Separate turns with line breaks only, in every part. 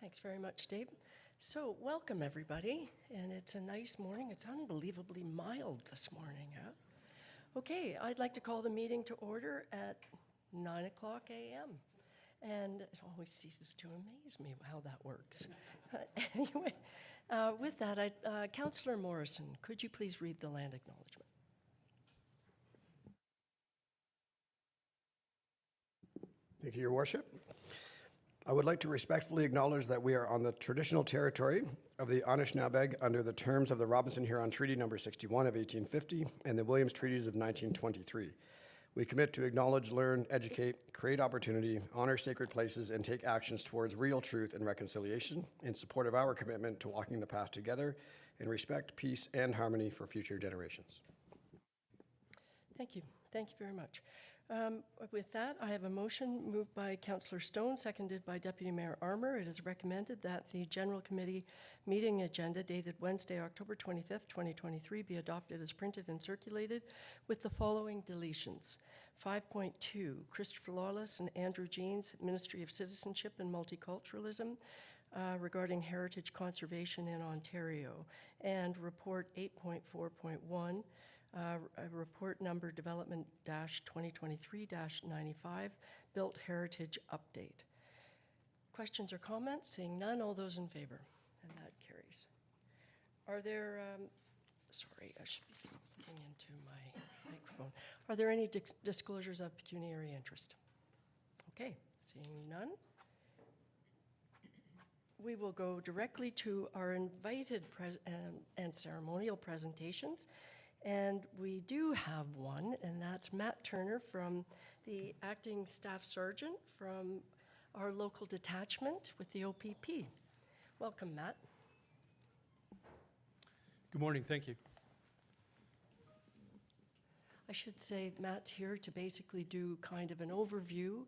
Thanks very much, Dave. So, welcome everybody, and it's a nice morning. It's unbelievably mild this morning, huh? Okay, I'd like to call the meeting to order at 9 o'clock a.m. And it always ceases to amaze me how that works. Anyway, with that, Councillor Morrison, could you please read the land acknowledgement?
Thank you, Your Worship. I would like to respectfully acknowledge that we are on the traditional territory of the Anishinaabe under the terms of the Robinson-Huron Treaty No. 61 of 1850 and the Williams Treaties of 1923. We commit to acknowledge, learn, educate, create opportunity, honor sacred places, and take actions towards real truth and reconciliation in support of our commitment to walking the path together in respect, peace, and harmony for future generations.
Thank you. Thank you very much. With that, I have a motion moved by Councillor Stone, seconded by Deputy Mayor Armour. It is recommended that the General Committee meeting agenda dated Wednesday, October 25th, 2023 be adopted as printed and circulated with the following deletions. 5.2, Christopher Lawless and Andrew Jeans, Ministry of Citizenship and Multiculturalism, regarding heritage conservation in Ontario, and Report 8.4.1, report number development-2023-95, Built Heritage Update. Questions or comments? Seeing none, all those in favor? And that carries. Are there, sorry, I should be looking into my microphone. Are there any disclosures of pecuniary interest? Okay, seeing none. We will go directly to our invited and ceremonial presentations. And we do have one, and that's Matt Turner from the Acting Staff Sergeant from our local detachment with the OPP. Welcome, Matt.
Good morning, thank you.
I should say Matt's here to basically do kind of an overview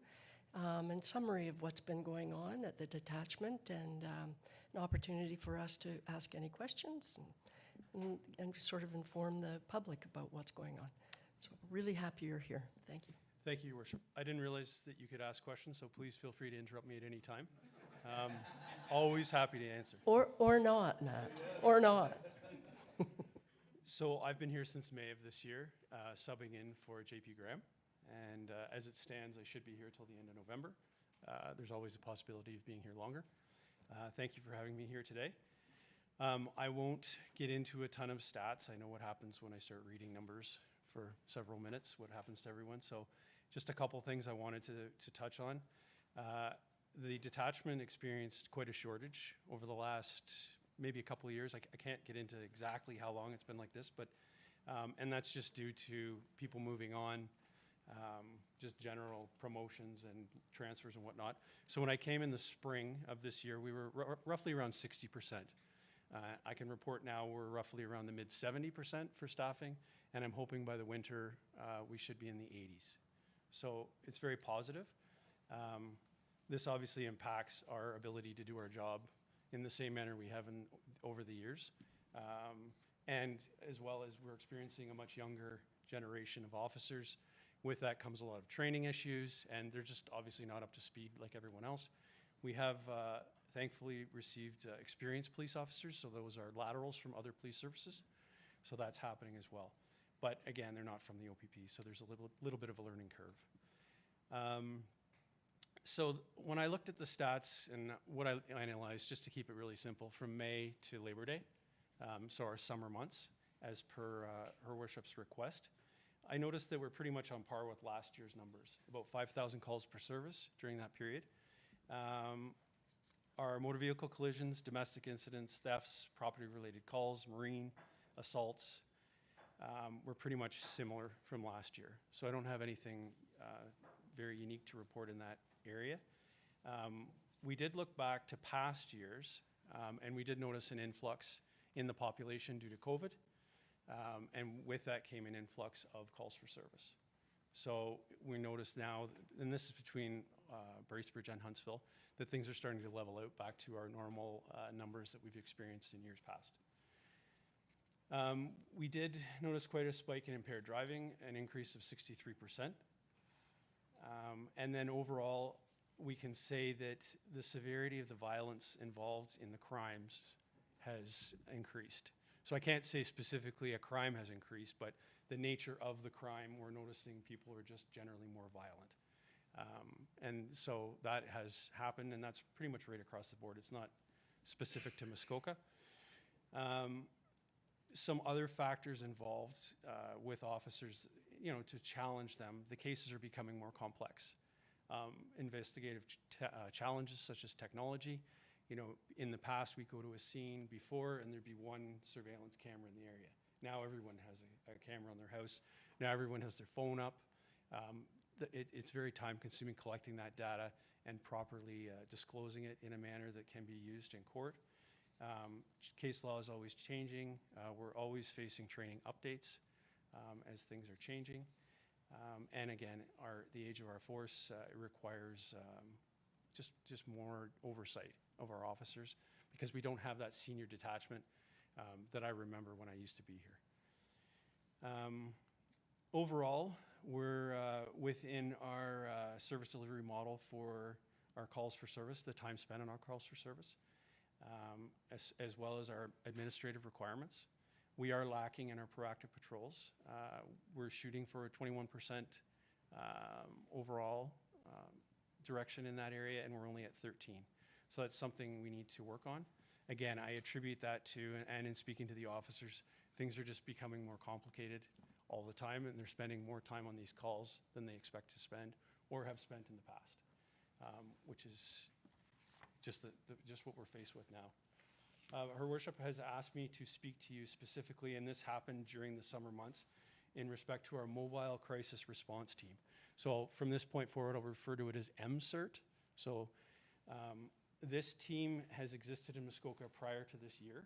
and summary of what's been going on at the detachment, and an opportunity for us to ask any questions and sort of inform the public about what's going on. So really happy you're here. Thank you.
Thank you, Your Worship. I didn't realize that you could ask questions, so please feel free to interrupt me at any time. Always happy to answer.
Or not, Matt, or not.
So I've been here since May of this year, subbing in for JP Graham. And as it stands, I should be here till the end of November. There's always a possibility of being here longer. Thank you for having me here today. I won't get into a ton of stats. I know what happens when I start reading numbers for several minutes, what happens to everyone. So just a couple things I wanted to touch on. The detachment experienced quite a shortage over the last maybe a couple of years. I can't get into exactly how long it's been like this, but and that's just due to people moving on, just general promotions and transfers and whatnot. So when I came in the spring of this year, we were roughly around 60%. I can report now we're roughly around the mid 70% for staffing, and I'm hoping by the winter we should be in the 80s. So it's very positive. This obviously impacts our ability to do our job in the same manner we have over the years. And as well as we're experiencing a much younger generation of officers. With that comes a lot of training issues, and they're just obviously not up to speed like everyone else. We have thankfully received experienced police officers, so those are laterals from other police services. So that's happening as well. But again, they're not from the OPP, so there's a little bit of a learning curve. So when I looked at the stats and what I analyzed, just to keep it really simple, from May to Labor Day, so our summer months, as per Her Worship's request, I noticed that we're pretty much on par with last year's numbers, about 5,000 calls per service during that period. Our motor vehicle collisions, domestic incidents, thefts, property-related calls, marine assaults, were pretty much similar from last year. So I don't have anything very unique to report in that area. We did look back to past years, and we did notice an influx in the population due to COVID. And with that came an influx of calls for service. So we notice now, and this is between Bracebridge and Huntsville, that things are starting to level out back to our normal numbers that we've experienced in years past. We did notice quite a spike in impaired driving, an increase of 63%. And then overall, we can say that the severity of the violence involved in the crimes has increased. So I can't say specifically a crime has increased, but the nature of the crime, we're noticing people are just generally more violent. And so that has happened, and that's pretty much right across the board. It's not specific to Muskoka. Some other factors involved with officers, to challenge them, the cases are becoming more complex. Investigative challenges such as technology. In the past, we go to a scene before and there'd be one surveillance camera in the area. Now everyone has a camera on their house. Now everyone has their phone up. It's very time-consuming collecting that data and properly disclosing it in a manner that can be used in court. Case law is always changing. We're always facing training updates as things are changing. And again, the age of our force requires just more oversight of our officers because we don't have that senior detachment that I remember when I used to be here. Overall, we're within our service delivery model for our calls for service, the time spent on our calls for service, as well as our administrative requirements. We are lacking in our proactive patrols. We're shooting for a 21% overall direction in that area, and we're only at 13. So that's something we need to work on. Again, I attribute that to, and in speaking to the officers, things are just becoming more complicated all the time, and they're spending more time on these calls than they expect to spend or have spent in the past, which is just what we're faced with now. Her Worship has asked me to speak to you specifically, and this happened during the summer months, in respect to our Mobile Crisis Response Team. So from this point forward, I'll refer to it as MCERT. So this team has existed in Muskoka prior to this year,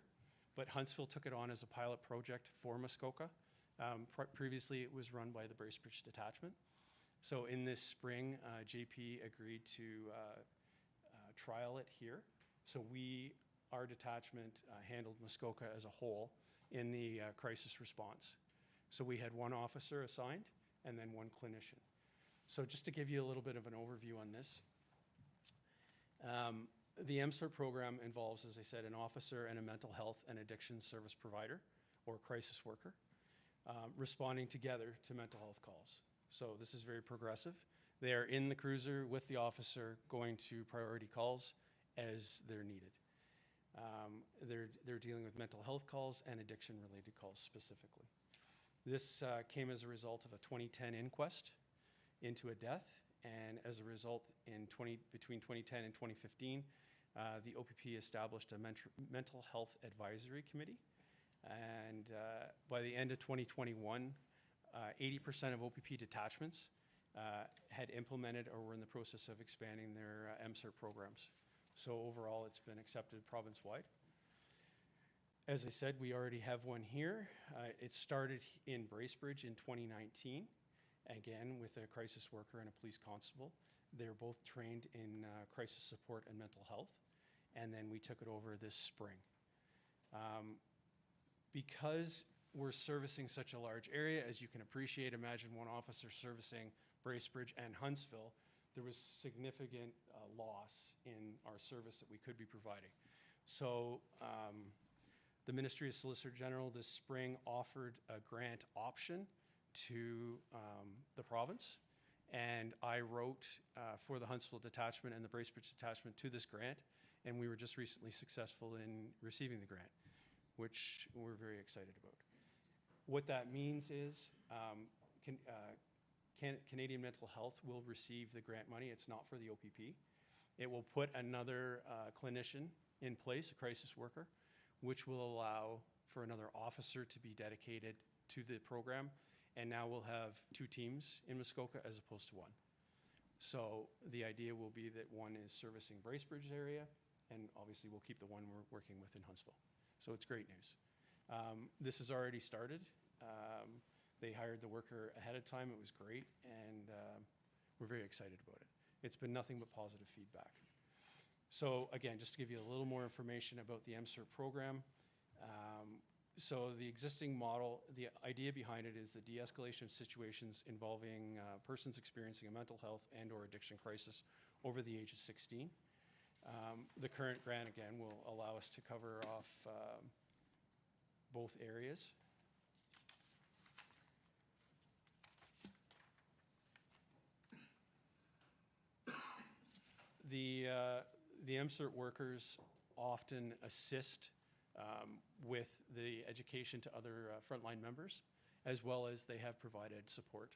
but Huntsville took it on as a pilot project for Muskoka. Previously, it was run by the Bracebridge Detachment. So in this spring, JP agreed to trial it here. So our detachment handled Muskoka as a whole in the crisis response. So we had one officer assigned and then one clinician. So just to give you a little bit of an overview on this, the MCERT program involves, as I said, an officer and a mental health and addiction service provider or crisis worker responding together to mental health calls. So this is very progressive. They are in the cruiser with the officer going to priority calls as they're needed. They're dealing with mental health calls and addiction-related calls specifically. This came as a result of a 2010 inquest into a death, and as a result, between 2010 and 2015, the OPP established a mental health advisory committee, and by the end of 2021, 80% of OPP detachments had implemented or were in the process of expanding their MCERT programs. So overall, it's been accepted province-wide. As I said, we already have one here. It started in Bracebridge in 2019, again with a crisis worker and a police constable. They're both trained in crisis support and mental health, and then we took it over this spring. Because we're servicing such a large area, as you can appreciate, imagine one officer servicing Bracebridge and Huntsville, there was significant loss in our service that we could be providing. So the Ministry of Solicitor General this spring offered a grant option to the province, and I wrote for the Huntsville detachment and the Bracebridge detachment to this grant, and we were just recently successful in receiving the grant, which we're very excited about. What that means is Canadian Mental Health will receive the grant money. It's not for the OPP. It will put another clinician in place, a crisis worker, which will allow for another officer to be dedicated to the program. And now we'll have two teams in Muskoka as opposed to one. So the idea will be that one is servicing Bracebridge area, and obviously we'll keep the one we're working with in Huntsville. So it's great news. This has already started. They hired the worker ahead of time. It was great, and we're very excited about it. It's been nothing but positive feedback. So again, just to give you a little more information about the MCERT program. So the existing model, the idea behind it is the de-escalation of situations involving persons experiencing a mental health and or addiction crisis over the age of 16. The current grant, again, will allow us to cover off both areas. The MCERT workers often assist with the education to other frontline members, as well as they have provided support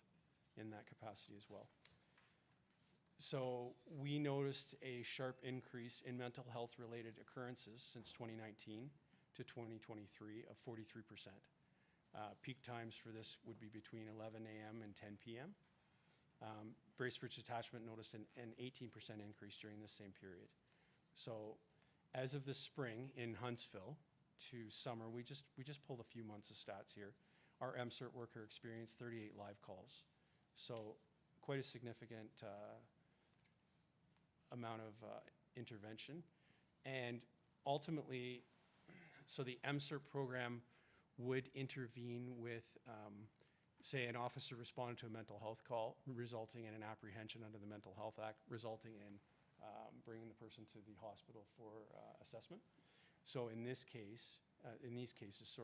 in that capacity as well. So we noticed a sharp increase in mental health related occurrences since 2019 to 2023 of 43%. Peak times for this would be between 11 a.m. and 10 p.m. Bracebridge Detachment noticed an 18% increase during this same period. So as of this spring in Huntsville to summer, we just pulled a few months of stats here. Our MCERT worker experienced 38 live calls. So quite a significant amount of intervention. And ultimately, so the MCERT program would intervene with, say, an officer responded to a mental health call, resulting in an apprehension under the Mental Health Act, resulting in bringing the person to the hospital for assessment. So in this case, in these cases,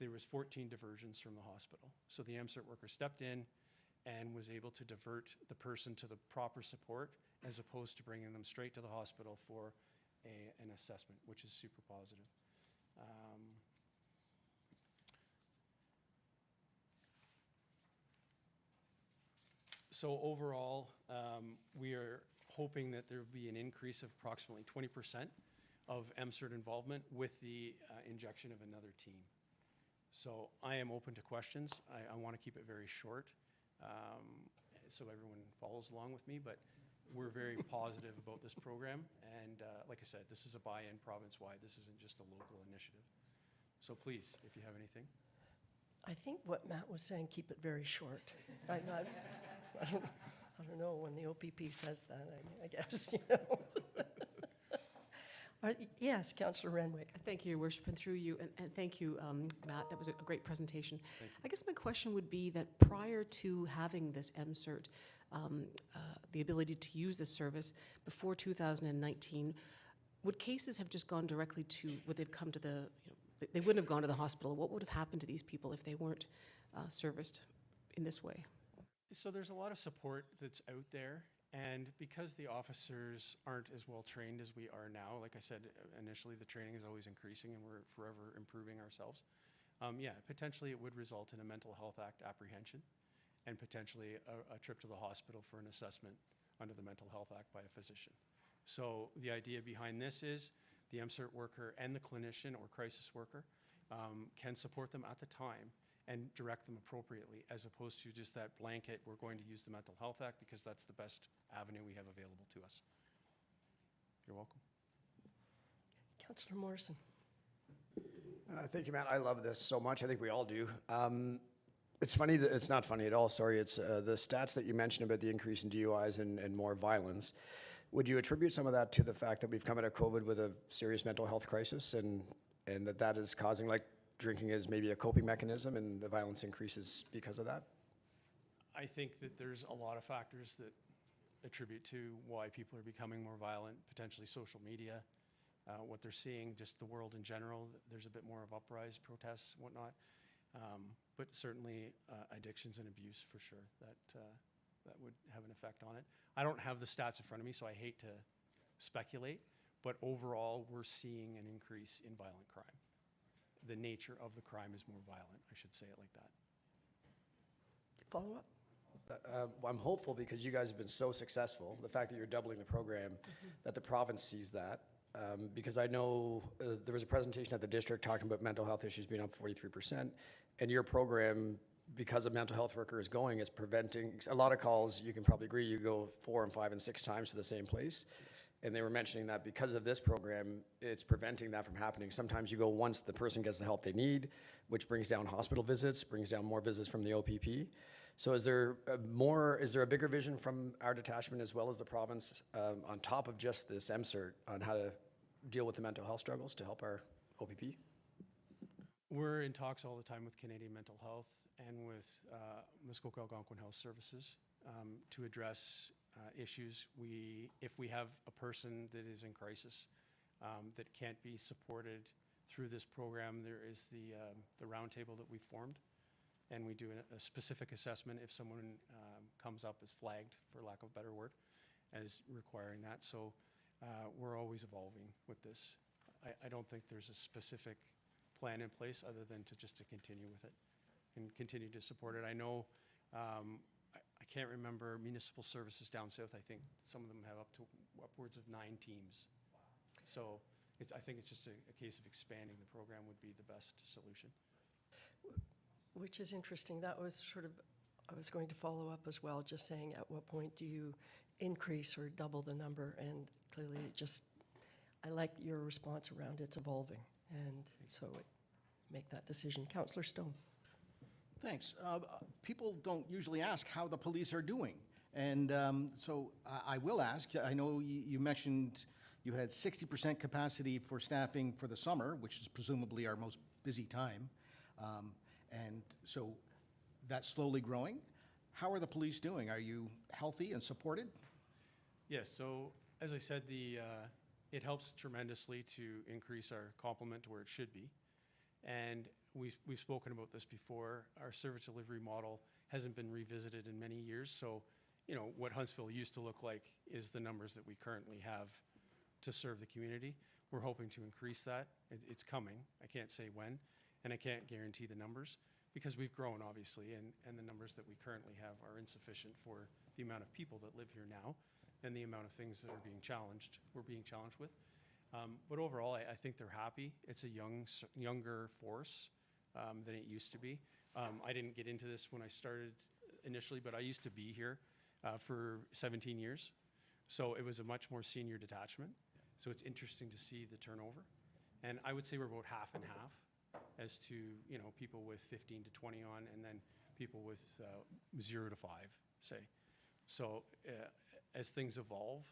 there was 14 diversions from the hospital. So the MCERT worker stepped in and was able to divert the person to the proper support, as opposed to bringing them straight to the hospital for an assessment, which is super positive. So overall, we are hoping that there will be an increase of approximately 20% of MCERT involvement with the injection of another team. So I am open to questions. I want to keep it very short, so everyone follows along with me, but we're very positive about this program. And like I said, this is a buy-in province-wide. This isn't just a local initiative. So please, if you have anything.
I think what Matt was saying, keep it very short. I don't know when the OPP says that, I guess, you know. Yes, Councillor Renwick.
Thank you, Your Worship, and through you, and thank you, Matt. That was a great presentation. I guess my question would be that prior to having this MCERT, the ability to use this service before 2019, would cases have just gone directly to, would they've come to the, they wouldn't have gone to the hospital? What would have happened to these people if they weren't serviced in this way?
So there's a lot of support that's out there, and because the officers aren't as well trained as we are now, like I said, initially the training is always increasing and we're forever improving ourselves. Yeah, potentially it would result in a Mental Health Act apprehension and potentially a trip to the hospital for an assessment under the Mental Health Act by a physician. So the idea behind this is the MCERT worker and the clinician or crisis worker can support them at the time and direct them appropriately, as opposed to just that blanket, we're going to use the Mental Health Act because that's the best avenue we have available to us. You're welcome.
Councillor Morrison.
Thank you, Matt. I love this so much. I think we all do. It's funny that it's not funny at all. Sorry. It's the stats that you mentioned about the increase in DUIs and more violence. Would you attribute some of that to the fact that we've come out of COVID with a serious mental health crisis and that is causing, like, drinking is maybe a coping mechanism and the violence increases because of that?
I think that there's a lot of factors that attribute to why people are becoming more violent, potentially social media, what they're seeing, just the world in general. There's a bit more of uprise, protests, whatnot. But certainly addictions and abuse for sure, that would have an effect on it. I don't have the stats in front of me, so I hate to speculate, but overall we're seeing an increase in violent crime. The nature of the crime is more violent, I should say it like that.
Follow up?
I'm hopeful because you guys have been so successful, the fact that you're doubling the program, that the province sees that. Because I know there was a presentation at the district talking about mental health issues being up 43%, and your program, because a mental health worker is going, is preventing a lot of calls. You can probably agree, you go 4 and 5 and 6 times to the same place. And they were mentioning that because of this program, it's preventing that from happening. Sometimes you go once the person gets the help they need, which brings down hospital visits, brings down more visits from the OPP. So is there a bigger vision from our detachment as well as the province on top of just this MCERT on how to deal with the mental health struggles to help our OPP?
We're in talks all the time with Canadian Mental Health and with Muskoka Algonquin Health Services to address issues. If we have a person that is in crisis that can't be supported through this program, there is the roundtable that we formed, and we do a specific assessment if someone comes up as flagged, for lack of a better word, as requiring that. So we're always evolving with this. I don't think there's a specific plan in place other than to continue with it and continue to support it. I know, I can't remember municipal services down south. I think some of them have up to upwards of 9 teams. So I think it's just a case of expanding the program would be the best solution.
Which is interesting. That was sort of, I was going to follow up as well, just saying at what point do you increase or double the number? And clearly it just, I like your response around it's evolving. And so make that decision. Councillor Stone.
Thanks. People don't usually ask how the police are doing. And so I will ask. I know you mentioned you had 60% capacity for staffing for the summer, which is presumably our most busy time. And so that's slowly growing. How are the police doing? Are you healthy and supported?
Yes, so as I said, it helps tremendously to increase our complement to where it should be. And we've spoken about this before. Our service delivery model hasn't been revisited in many years. So, what Huntsville used to look like is the numbers that we currently have to serve the community. We're hoping to increase that. It's coming. I can't say when, and I can't guarantee the numbers because we've grown, obviously, and the numbers that we currently have are insufficient for the amount of people that live here now and the amount of things that we're being challenged with. But overall, I think they're happy. It's a younger force than it used to be. I didn't get into this when I started initially, but I used to be here for 17 years. So it was a much more senior detachment. So it's interesting to see the turnover. And I would say we're about half and half as to, people with 15 to 20 on and then people with 0 to 5, say. So as things evolve,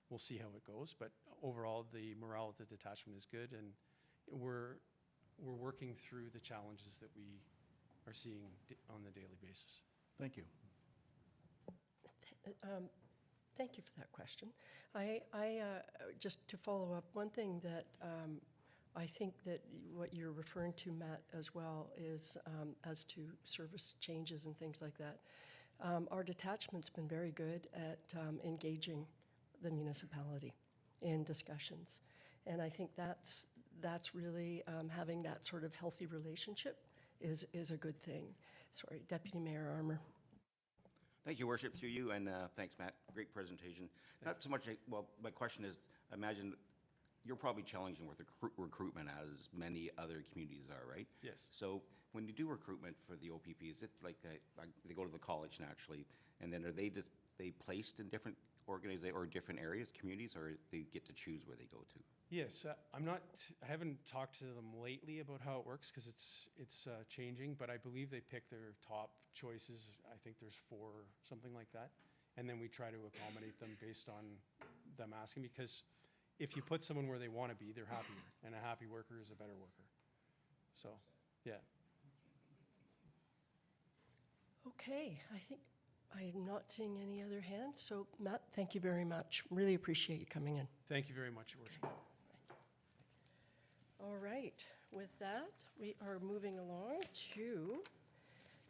we'll see how it goes. But overall, the morale of the detachment is good, and we're working through the challenges that we are seeing on the daily basis.
Thank you.
Thank you for that question. I just to follow up, one thing that I think that what you're referring to, Matt, as well, is as to service changes and things like that. Our detachment's been very good at engaging the municipality in discussions. And I think that's really having that sort of healthy relationship is a good thing. Sorry, Deputy Mayor Armour.
Thank you, Worship, through you, and thanks, Matt. Great presentation. Not so much, well, my question is, imagine you're probably challenging with recruitment as many other communities are, right?
Yes.
So when you do recruitment for the OPP, is it like they go to the college naturally, and then are they placed in different organizations or different areas, communities, or they get to choose where they go to?
Yes, I haven't talked to them lately about how it works because it's changing, but I believe they pick their top choices. I think there's 4, something like that. And then we try to accommodate them based on them asking, because if you put someone where they want to be, they're happier, and a happy worker is a better worker. So, yeah.
Okay, I think I'm not seeing any other hands. So, Matt, thank you very much. Really appreciate you coming in.
Thank you very much, Your Worship.
All right, with that, we are moving along to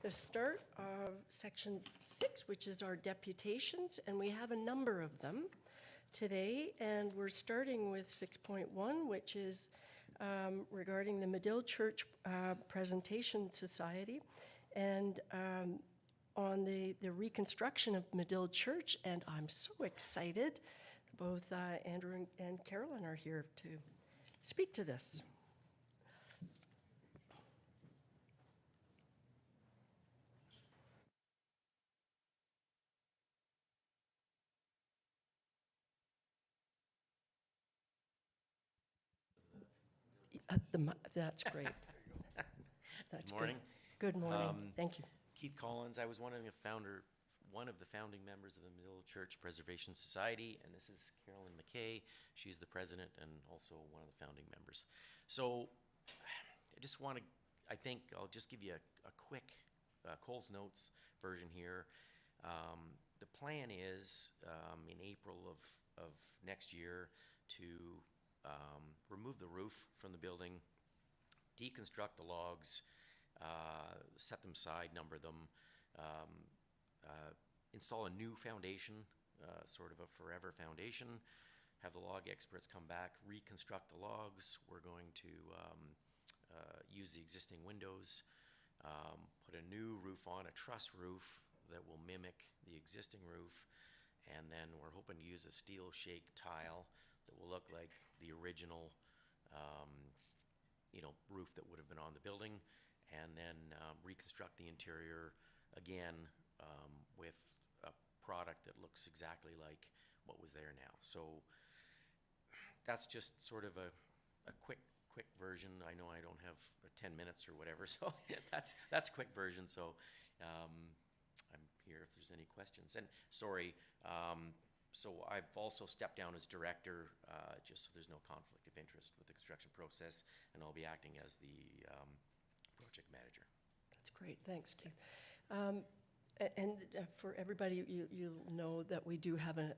the start of section 6, which is our deputations, and we have a number of them today, and we're starting with 6.1, which is regarding the Medill Church Presentation Society, and on the reconstruction of Medill Church, and I'm so excited. Both Andrew and Carolyn are here to speak to this. That's great. That's
Good morning.
Good morning. Thank you.
Keith Collins. I was one of the founding members of the Medill Church Preservation Society, and this is Carolyn McKay. She's the president and also one of the founding members. So I think I'll just give you a quick Coles Notes version here. the plan is, in April of next year to remove the roof from the building, deconstruct the logs, set them aside, number them, install a new foundation, sort of a forever foundation, have the log experts come back, reconstruct the logs. We're going to use the existing windows, put a new roof on, a truss roof that will mimic the existing roof, and then we're hoping to use a steel shake tile that will look like the original roof that would have been on the building, and then reconstruct the interior again with a product that looks exactly like what was there now. So that's just sort of a quick version. I know I don't have 10 minutes or whatever, so that's quick version. So I'm here if there's any questions. And sorry, so I've also stepped down as director, just so there's no conflict of interest with the construction process, and I'll be acting as the project manager.
That's great, thanks, Keith. For everybody, you'll know that we do have a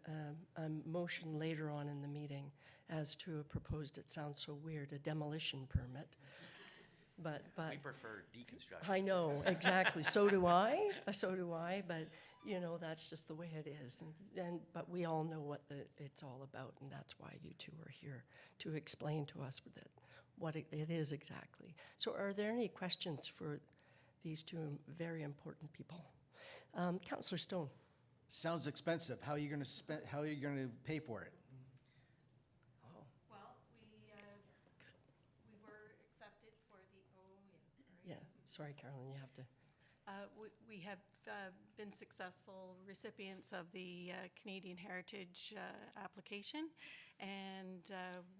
motion later on in the meeting as to a proposed, it sounds so weird, a demolition permit. But
We prefer deconstruction.
I know, exactly. So do I, but, that's just the way it is. But we all know what it's all about, and that's why you two are here, to explain to us what it is exactly. So are there any questions for these two very important people? Councillor Stone.
Sounds expensive. How are you going to pay for it?
Well, we were accepted for the,
Yeah, sorry, Carolyn, you have to.
we have been successful recipients of the Canadian Heritage application, and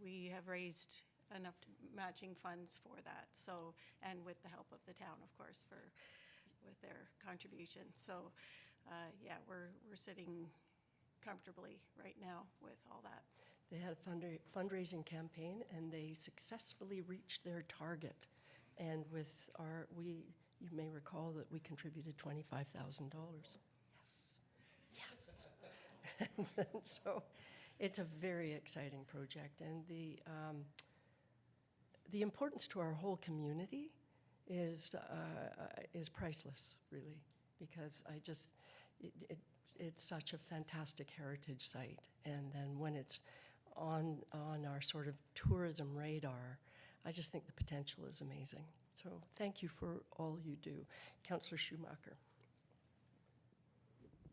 we have raised enough matching funds for that. So, and with the help of the town, of course, with their contribution. So, yeah, we're sitting comfortably right now with all that.
They had a fundraising campaign, and they successfully reached their target. And with you may recall that we contributed $25,000. Yes. And so it's a very exciting project, and the importance to our whole community is priceless, really, because it's such a fantastic heritage site, and then when it's on our sort of tourism radar, I just think the potential is amazing. So thank you for all you do. Councillor Schumacher.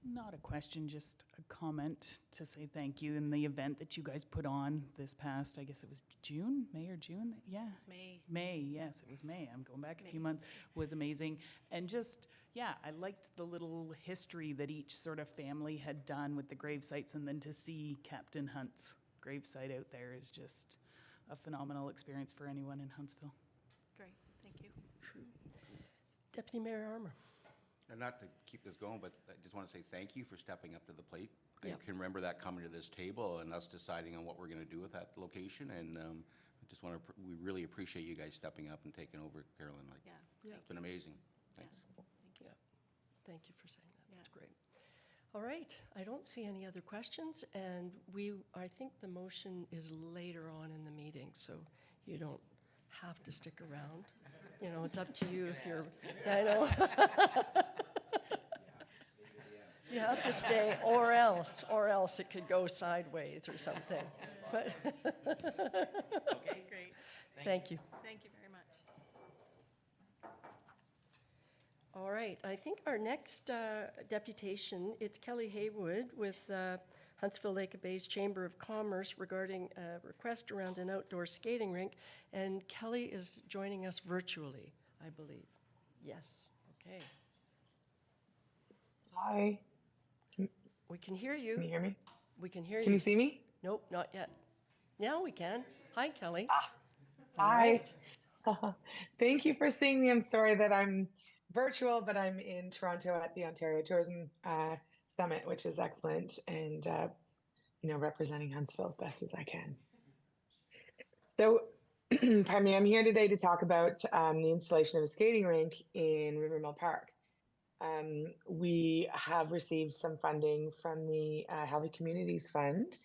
Not a question, just a comment to say thank you. In the event that you guys put on this past, I guess it was May or June? Yeah.
It's May.
May, yes, it was May. I'm going back a few months. Was amazing. And just, yeah, I liked the little history that each sort of family had done with the grave sites, and then to see Captain Hunt's gravesite out there is just a phenomenal experience for anyone in Huntsville.
Great, thank you.
Deputy Mayor Armour.
And not to keep this going, but I just want to say thank you for stepping up to the plate.
Yep.
I can remember that coming to this table and us deciding on what we're going to do with that location. And I just want to, we really appreciate you guys stepping up and taking over, Carolyn.
Yeah,
Yeah.
It's been amazing. Thanks.
thank you.
Yeah, thank you for saying that. That's
Yeah.
great. All right, I don't see any other questions, and I think the motion is later on in the meeting, so you don't have to stick around. It's up to you if you're, I know. You have to stay, or else it could go sideways or something. But
Okay,
Great,
thank you.
thank you very much.
All right, I think our next deputation, it's Kelly Haywood with Huntsville Lake Bay's Chamber of Commerce regarding a request around an outdoor skating rink. And Kelly is joining us virtually, I believe. Yes, okay.
Hi,
We can hear
can you
you.
hear me?
We can hear
Can you
you.
see me?
Nope, not yet. Now we can. Hi, Kelly. All
Hi.
right.
Thank you for seeing me. I'm sorry that I'm virtual, but I'm in Toronto at the Ontario Tourism Summit, which is excellent, and representing Huntsville as best as I can. So, pardon me, I'm here today to talk about the installation of a skating rink in Rivermill Park. we have received some funding from the Healthy Communities Fund,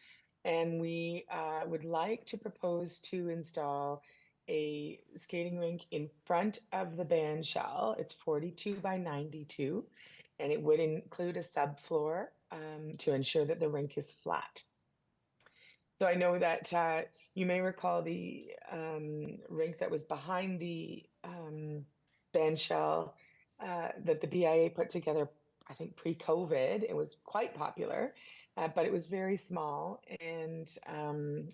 and we would like to propose to install a skating rink in front of the band shell. It's 42 by 92, and it would include a subfloor to ensure that the rink is flat. So I know that you may recall the rink that was behind the band shell that the BIA put together, I think pre-COVID. It was quite popular, but it was very small, and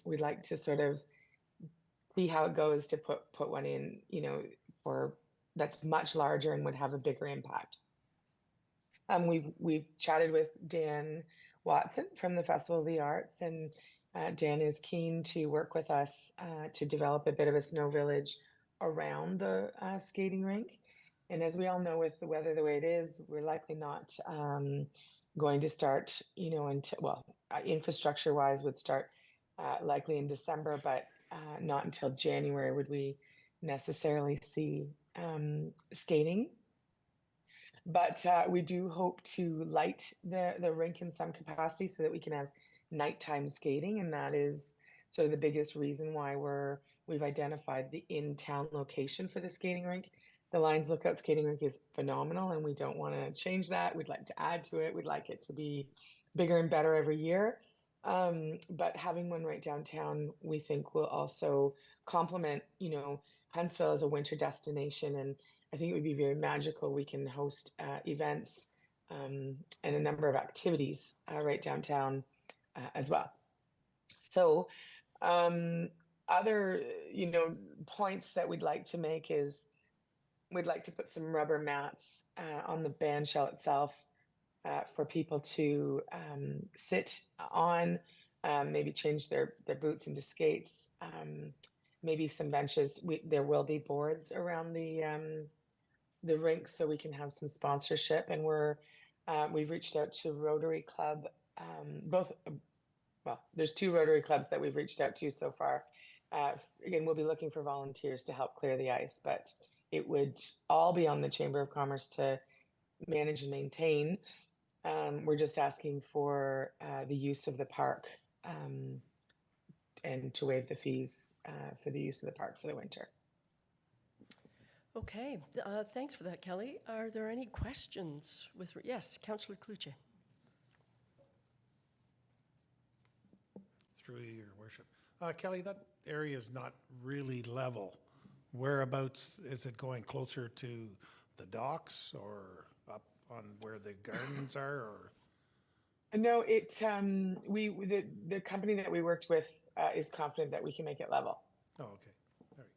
we'd like to sort of see how it goes to put one in, you know, for that's much larger and would have a bigger impact. We've chatted with Dan Watson from the Festival of the Arts, and Dan is keen to work with us to develop a bit of a snow village around the skating rink. And as we all know, with the weather the way it is, we're likely not going to start, you know, until, well, infrastructure-wise would start likely in December, but not until January would we necessarily see skating. But we do hope to light the rink in some capacity so that we can have nighttime skating, and that is sort of the biggest reason why we've identified the in-town location for the skating rink. The Lions Lookout skating rink is phenomenal, and we don't want to change that. We'd like to add to it. We'd like it to be bigger and better every year. But having one right downtown, we think will also complement, you know, Huntsville as a winter destination, and I think it would be very magical. We can host events and a number of activities right downtown as well. So other, you know, points that we'd like to make is we'd like to put some rubber mats on the band shell itself for people to sit on, maybe change their boots into skates, maybe some benches. There will be boards around the rink so we can have some sponsorship, and we've reached out to Rotary Club, well, there's 2 Rotary clubs that we've reached out to so far. Again, we'll be looking for volunteers to help clear the ice, but it would all be on the Chamber of Commerce to manage and maintain. We're just asking for the use of the park and to waive the fees for the use of the park for the winter.
Okay, thanks for that, Kelly. Are there any questions with, yes, Councillor Cluche.
Through you, Your Worship. Kelly, that area is not really level. Whereabouts is it going? Closer to the docks or up on where the gardens are, or?
No, the company that we worked with is confident that we can make it level.
Oh, okay. All right.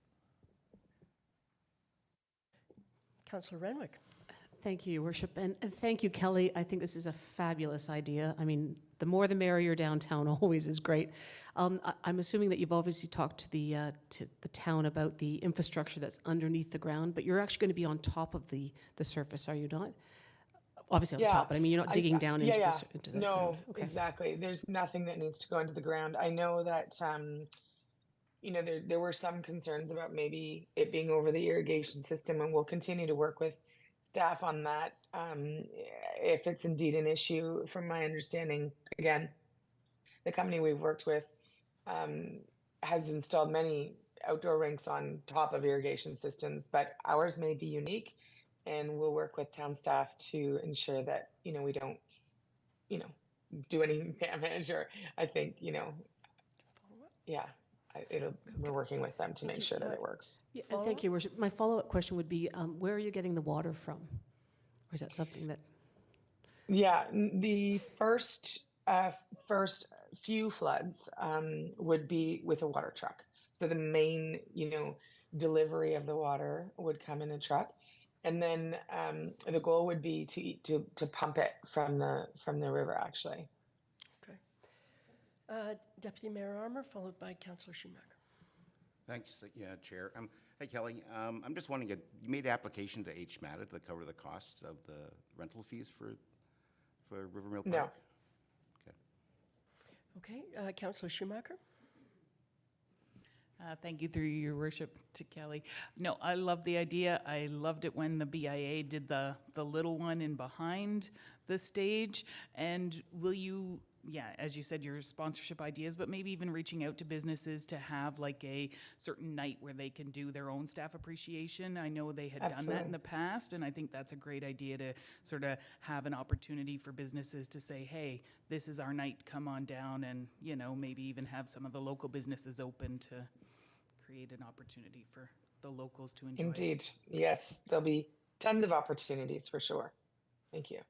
Councillor Renwick.
Thank you, Your Worship, and thank you, Kelly. I think this is a fabulous idea. I mean, the more the merrier downtown always is great. I'm assuming that you've obviously talked to the town about the infrastructure that's underneath the ground, but you're actually going to be on top of the surface, are you not? Obviously on top, but I mean, you're not digging down into the
no,
ground. Okay.
exactly. There's nothing that needs to go into the ground. I know that you know, there were some concerns about maybe it being over the irrigation system, and we'll continue to work with staff on that if it's indeed an issue. From my understanding, again, the company we've worked with has installed many outdoor rinks on top of irrigation systems, but ours may be unique, and we'll work with town staff to ensure that, you know, we don't, you know, do any damage, or I think, you know, yeah, we're working with them to make sure that it works.
Yeah, and thank you, Your Worship. My follow-up question would be, where are you getting the water from? Or is that something that?
Yeah, the first few floods would be with a water truck. So the main, you know, delivery of the water would come in a truck, and then the goal would be to pump it from the river, actually.
Okay. Deputy Mayor Armour, followed by Councillor Schumacher.
Thanks, Chair. Hey, Kelly, I'm just wondering, you made an application to HMATA to cover the costs of the rental fees for Rivermill Park?
No.
Okay.
Okay, Councillor Schumacher.
Thank you, through your worship, to Kelly. No, I love the idea. I loved it when the BIA did the little one in behind the stage. And will you, yeah, as you said, your sponsorship ideas, but maybe even reaching out to businesses to have like a certain night where they can do their own staff appreciation. I know they had done that
Absolutely.
in the past, and I think that's a great idea to sort of have an opportunity for businesses to say, hey, this is our night, come on down, and, you know, maybe even have some of the local businesses open to create an opportunity for the locals to enjoy.
Indeed. Yes, there'll be tons of opportunities for sure. Thank you.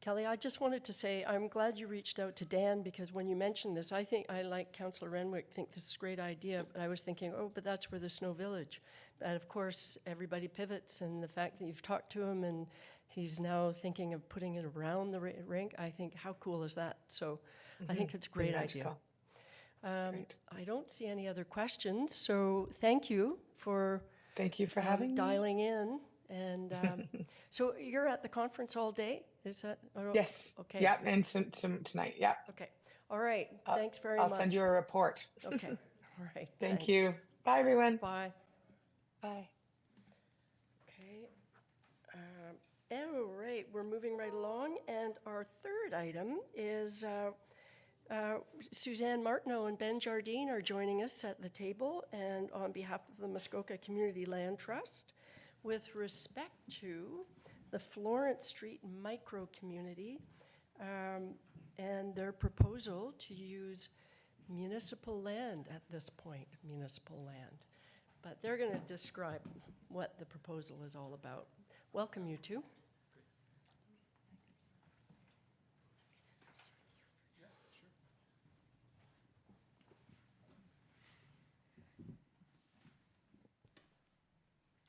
Kelly, I just wanted to say, I'm glad you reached out to Dan, because when you mentioned this, I think I, like Councillor Renwick, think this is a great idea, but I was thinking, oh, but that's where the Snow Village. But of course, everybody pivots, and the fact that you've talked to him and he's now thinking of putting it around the rink, I think, how cool is that? So I think it's a great idea.
Magical. Great.
I don't see any other questions, so thank you for
Thank you for having me.
dialing in. And so you're at the conference all day? Is that?
Yes.
Okay.
Yep. And tonight. Yep.
Okay. All right. Thanks very
I'll
much.
send you a report.
Okay. All right.
Thank
thanks.
you. Bye, everyone.
Bye.
Bye.
Okay. All right. We're moving right along. And our third item is Suzanne Martineau and Ben Jardine are joining us at the table, and on behalf of the Muskoka Community Land Trust, with respect to the Florence Street micro-community and their proposal to use municipal land at this point, municipal land. But they're going to describe what the proposal is all about. Welcome, you two.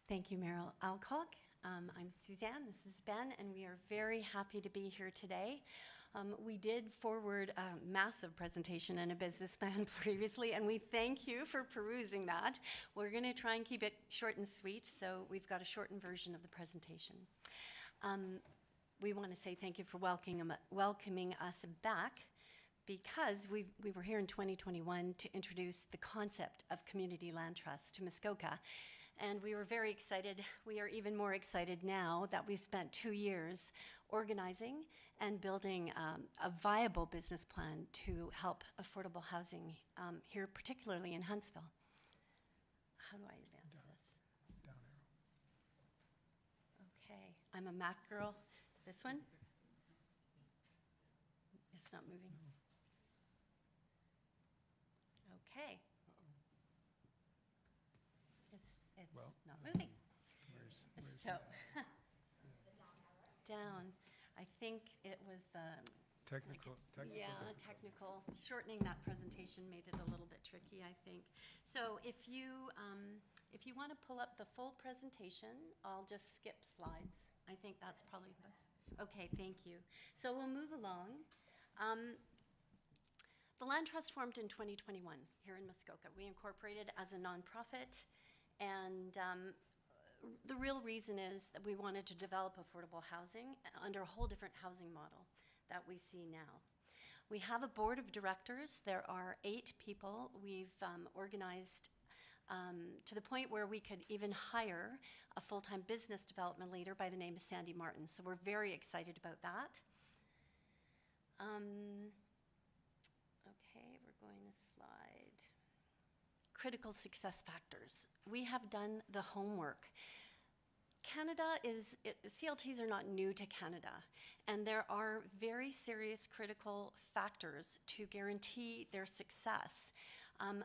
Thank you, Meryl Alcock. I'm Suzanne, this is Ben, and we are very happy to be here today. We did forward a massive presentation and a business plan previously, and we thank you for perusing that. We're going to try and keep it short and sweet, so we've got a shortened version of the presentation. We want to say thank you for welcoming us back, because we were here in 2021 to introduce the concept of community land trust to Muskoka. And we were very excited. We are even more excited now that we've spent 2 years organizing and building a viable business plan to help affordable housing here, particularly in Huntsville. How do I advance this?
Down arrow.
Okay, I'm a Mac girl. This one? It's not moving. Okay. It's not moving. So, down. I think it was the
Technical.
yeah, technical. Shortening that presentation made it a little bit tricky, I think. So if you want to pull up the full presentation, I'll just skip slides. I think that's probably best. Okay, thank you. So we'll move along. The Land Trust formed in 2021 here in Muskoka. We incorporated as a nonprofit, and the real reason is that we wanted to develop affordable housing under a whole different housing model that we see now. We have a board of directors. There are 8 people. We've organized to the point where we could even hire a full-time business development leader by the name of Sandy Martin. So we're very excited about that. Okay, we're going to slide. Critical success factors. We have done the homework. CLTs are not new to Canada, and there are very serious critical factors to guarantee their success.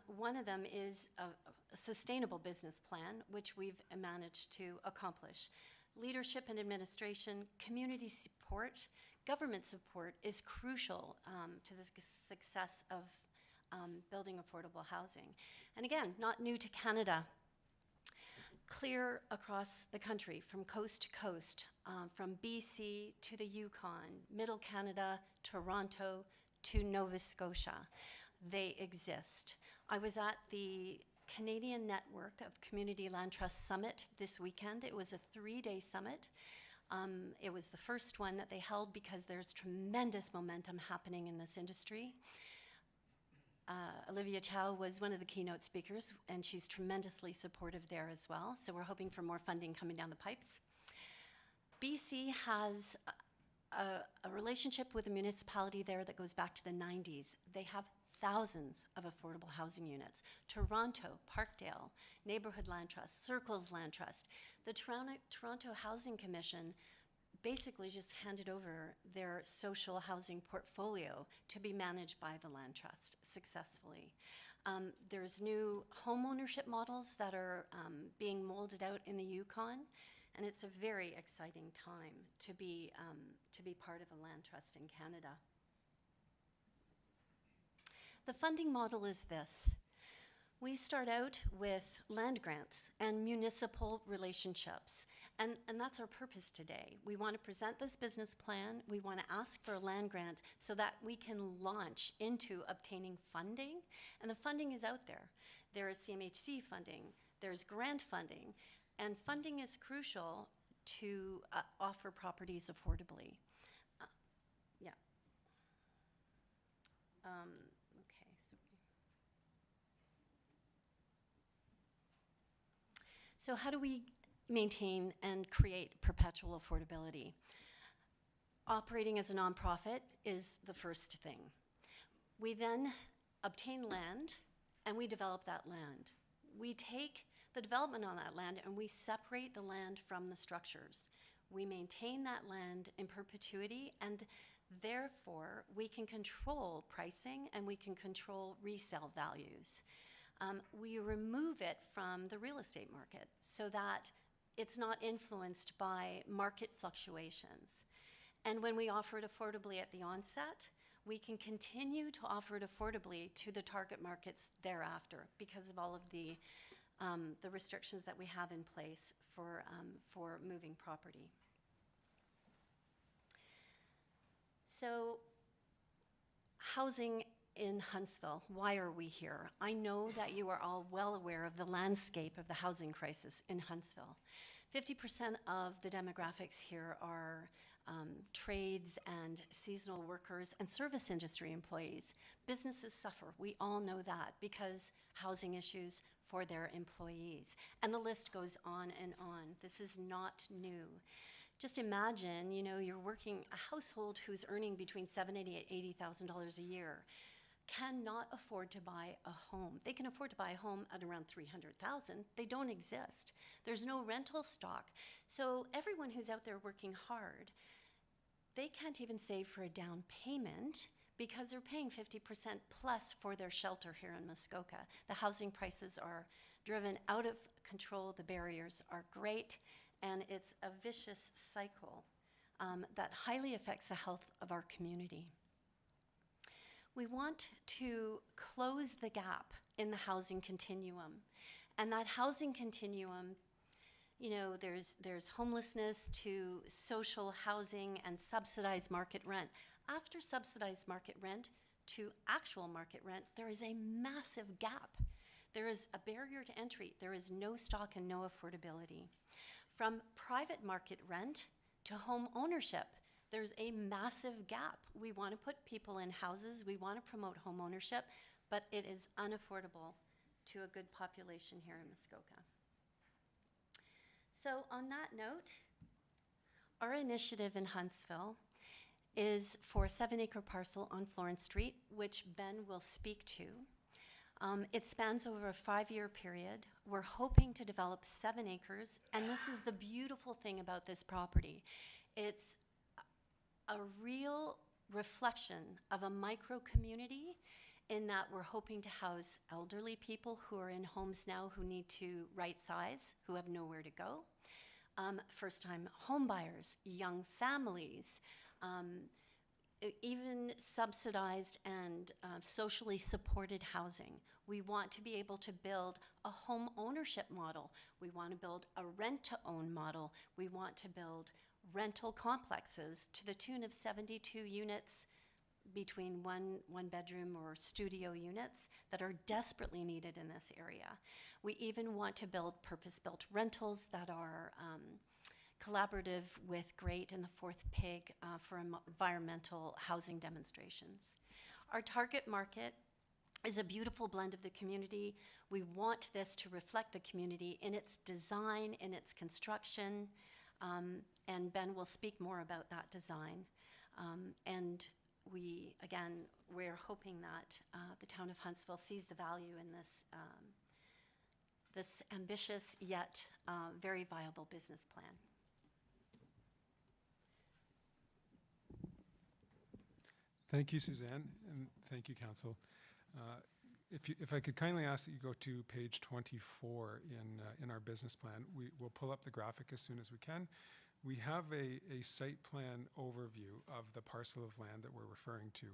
One of them is a sustainable business plan, which we've managed to accomplish. Leadership and administration, community support, government support is crucial to the success of building affordable housing. And again, not new to Canada. Clear across the country, from coast to coast, from BC to the Yukon, Middle Canada, Toronto to Nova Scotia. They exist. I was at the Canadian Network of Community Land Trust Summit this weekend. It was a 3-day summit. It was the first one that they held because there's tremendous momentum happening in this industry. Olivia Chow was one of the keynote speakers, and she's tremendously supportive there as well. So we're hoping for more funding coming down the pipes. BC has a relationship with a municipality there that goes back to the 90s. They have thousands of affordable housing units. Toronto, Parkdale, Neighborhood Land Trust, Circles Land Trust. The Toronto Housing Commission basically just handed over their social housing portfolio to be managed by the Land Trust successfully. There's new home ownership models that are being molded out in the Yukon, and it's a very exciting time to be part of a land trust in Canada. The funding model is this. We start out with land grants and municipal relationships, and that's our purpose today. We want to present this business plan. We want to ask for a land grant so that we can launch into obtaining funding, and the funding is out there. There is CMHC funding, there's grant funding, and funding is crucial to offer properties affordably. Yeah. Okay, sorry. So how do we maintain and create perpetual affordability? Operating as a nonprofit is the first thing. We then obtain land and we develop that land. We take the development on that land and we separate the land from the structures. We maintain that land in perpetuity, and therefore we can control pricing and we can control resale values. We remove it from the real estate market so that it's not influenced by market fluctuations. And when we offer it affordably at the onset, we can continue to offer it affordably to the target markets thereafter because of all of the restrictions that we have in place for moving property. So, housing in Huntsville, why are we here? I know that you are all well aware of the landscape of the housing crisis in Huntsville. 50% of the demographics here are trades and seasonal workers and service industry employees. Businesses suffer, we all know that, because housing issues for their employees. And the list goes on and on. This is not new. Just imagine, you know, you're working, a household who's earning between $70,000 and $80,000 a year cannot afford to buy a home. They can afford to buy a home at around $300,000. They don't exist. There's no rental stock. So everyone who's out there working hard, they can't even save for a down payment because they're paying 50% plus for their shelter here in Muskoka. The housing prices are driven out of control. The barriers are great, and it's a vicious cycle that highly affects the health of our community. We want to close the gap in the housing continuum. And that housing continuum, you know, there's homelessness to social housing and subsidized market rent. After subsidized market rent to actual market rent, there is a massive gap. There is a barrier to entry. There is no stock and no affordability. From private market rent to home ownership, there's a massive gap. We want to put people in houses. We want to promote home ownership, but it is unaffordable to a good population here in Muskoka. So on that note, our initiative in Huntsville is for a 7-acre parcel on Florence Street, which Ben will speak to. It spans over a 5-year period. We're hoping to develop 7 acres, and this is the beautiful thing about this property. It's a real reflection of a micro-community in that we're hoping to house elderly people who are in homes now who need to right-size, who have nowhere to go, first-time home buyers, young families, even subsidized and socially supported housing. We want to be able to build a home ownership model. We want to build a rent-to-own model. We want to build rental complexes to the tune of 72 units between one bedroom or studio units that are desperately needed in this area. We even want to build purpose-built rentals that are collaborative with GREAT and the Fourth PIG for environmental housing demonstrations. Our target market is a beautiful blend of the community. We want this to reflect the community in its design, in its construction, and Ben will speak more about that design. And we, again, we're hoping that the town of Huntsville sees the value in this, this ambitious yet very viable business plan.
Thank you, Suzanne, and thank you, Council. If I could kindly ask that you go to page 24 in our business plan, we'll pull up the graphic as soon as we can. We have a site plan overview of the parcel of land that we're referring to.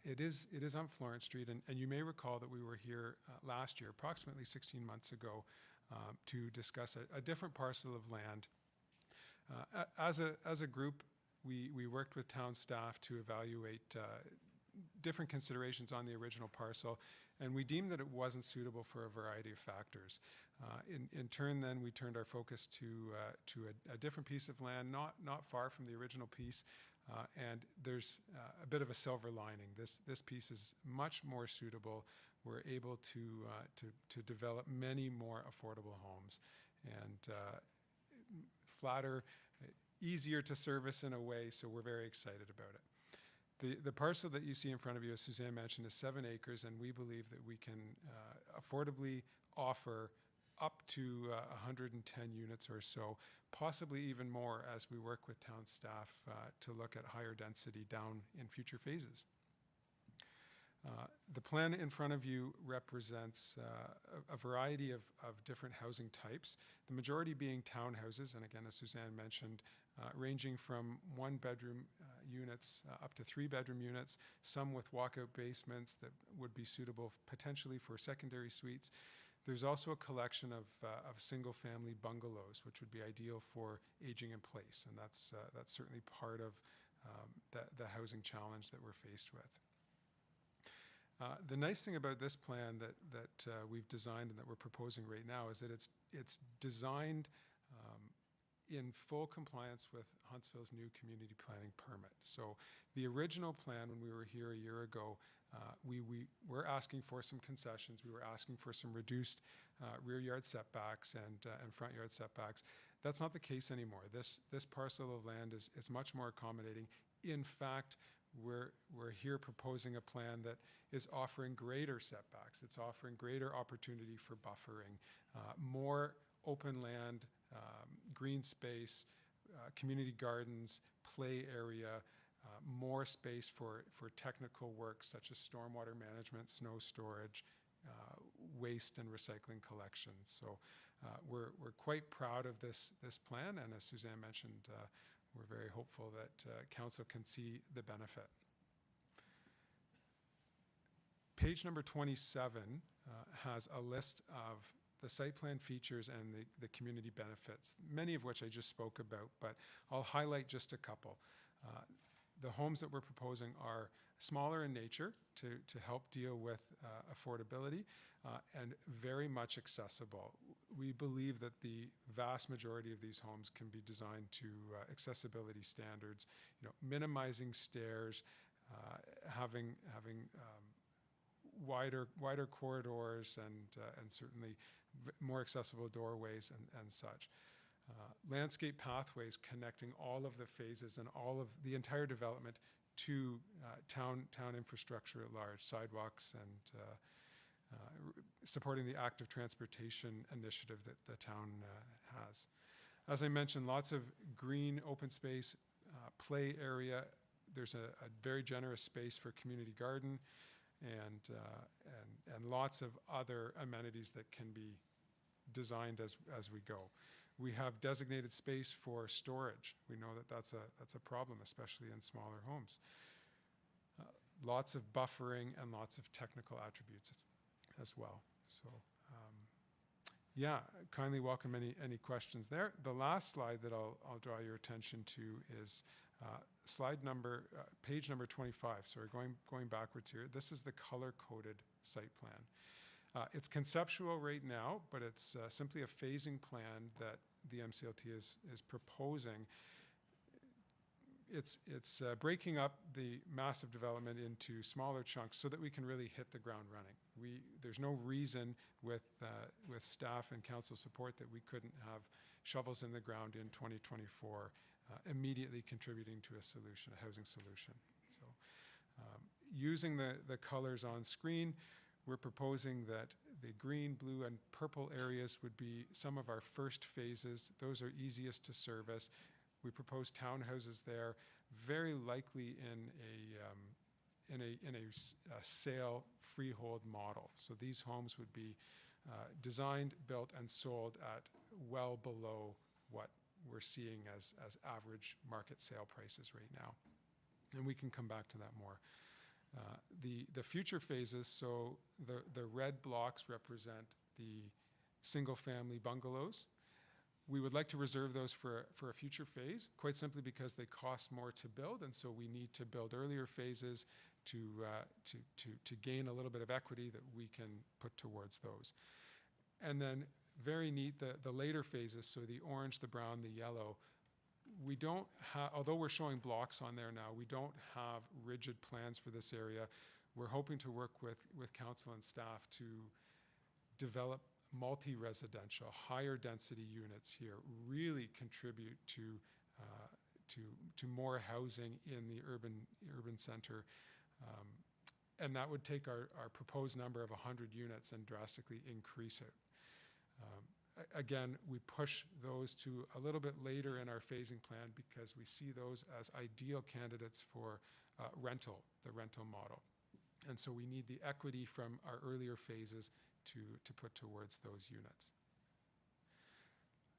It is on Florence Street, and you may recall that we were here last year, approximately 16 months ago, to discuss a different parcel of land. As a group, we worked with town staff to evaluate different considerations on the original parcel, and we deemed that it wasn't suitable for a variety of factors. In turn, then, we turned our focus to a different piece of land, not far from the original piece, and there's a bit of a silver lining. This piece is much more suitable. We're able to develop many more affordable homes, and flatter, easier to service in a way, so we're very excited about it. The parcel that you see in front of you, as Suzanne mentioned, is 7 acres, and we believe that we can affordably offer up to 110 units or so, possibly even more as we work with town staff to look at higher density down in future phases. The plan in front of you represents a variety of different housing types, the majority being townhouses, and again, as Suzanne mentioned, ranging from 1-bedroom units up to 3-bedroom units, some with walkout basements that would be suitable potentially for secondary suites. There's also a collection of single-family bungalows, which would be ideal for aging in place, and that's certainly part of the housing challenge that we're faced with. The nice thing about this plan that we've designed and that we're proposing right now is that it's designed in full compliance with Huntsville's new community planning permit. So the original plan, when we were here a year ago, we were asking for some concessions. We were asking for some reduced rear yard setbacks and front yard setbacks. That's not the case anymore. This parcel of land is much more accommodating. In fact, we're here proposing a plan that is offering greater setbacks. It's offering greater opportunity for buffering, more open land, green space, community gardens, play area, more space for technical work such as stormwater management, snow storage, waste and recycling collection. So we're quite proud of this plan, and as Suzanne mentioned, we're very hopeful that council can see the benefit. Page number 27 has a list of the site plan features and the community benefits, many of which I just spoke about, but I'll highlight just a couple. The homes that we're proposing are smaller in nature to help deal with affordability and very much accessible. We believe that the vast majority of these homes can be designed to accessibility standards, minimizing stairs, having wider corridors and certainly more accessible doorways and such. Landscape pathways connecting all of the phases and all of the entire development to town infrastructure at large, sidewalks and supporting the active transportation initiative that the town has. As I mentioned, lots of green open space, play area. There's a very generous space for community garden and lots of other amenities that can be designed as we go. We have designated space for storage. We know that that's a problem, especially in smaller homes. Lots of buffering and lots of technical attributes as well. So yeah, kindly welcome any questions there. The last slide that I'll draw your attention to is page number 25. Sorry, going backwards here. This is the color-coded site plan. It's conceptual right now, but it's simply a phasing plan that the MCLT is proposing it's breaking up the massive development into smaller chunks so that we can really hit the ground running. There's no reason with staff and council support that we couldn't have shovels in the ground in 2024, immediately contributing to a solution, a housing solution. So using the colors on screen, we're proposing that the green, blue, and purple areas would be some of our first phases. Those are easiest to service. We propose townhouses there, very likely in a sale freehold model. So these homes would be designed, built, and sold at well below what we're seeing as average market sale prices right now. And we can come back to that more. The future phases, so the red blocks represent the single-family bungalows. We would like to reserve those for a future phase, quite simply because they cost more to build, and so we need to build earlier phases to gain a little bit of equity that we can put towards those. And then very neat, the later phases, so the orange, the brown, the yellow, we don't have, although we're showing blocks on there now, we don't have rigid plans for this area. We're hoping to work with council and staff to develop multi-residential, higher density units here, really contribute to more housing in the urban center. And that would take our proposed number of 100 units and drastically increase it. Again, we push those to a little bit later in our phasing plan because we see those as ideal candidates for rental, the rental model. And so we need the equity from our earlier phases to put towards those units.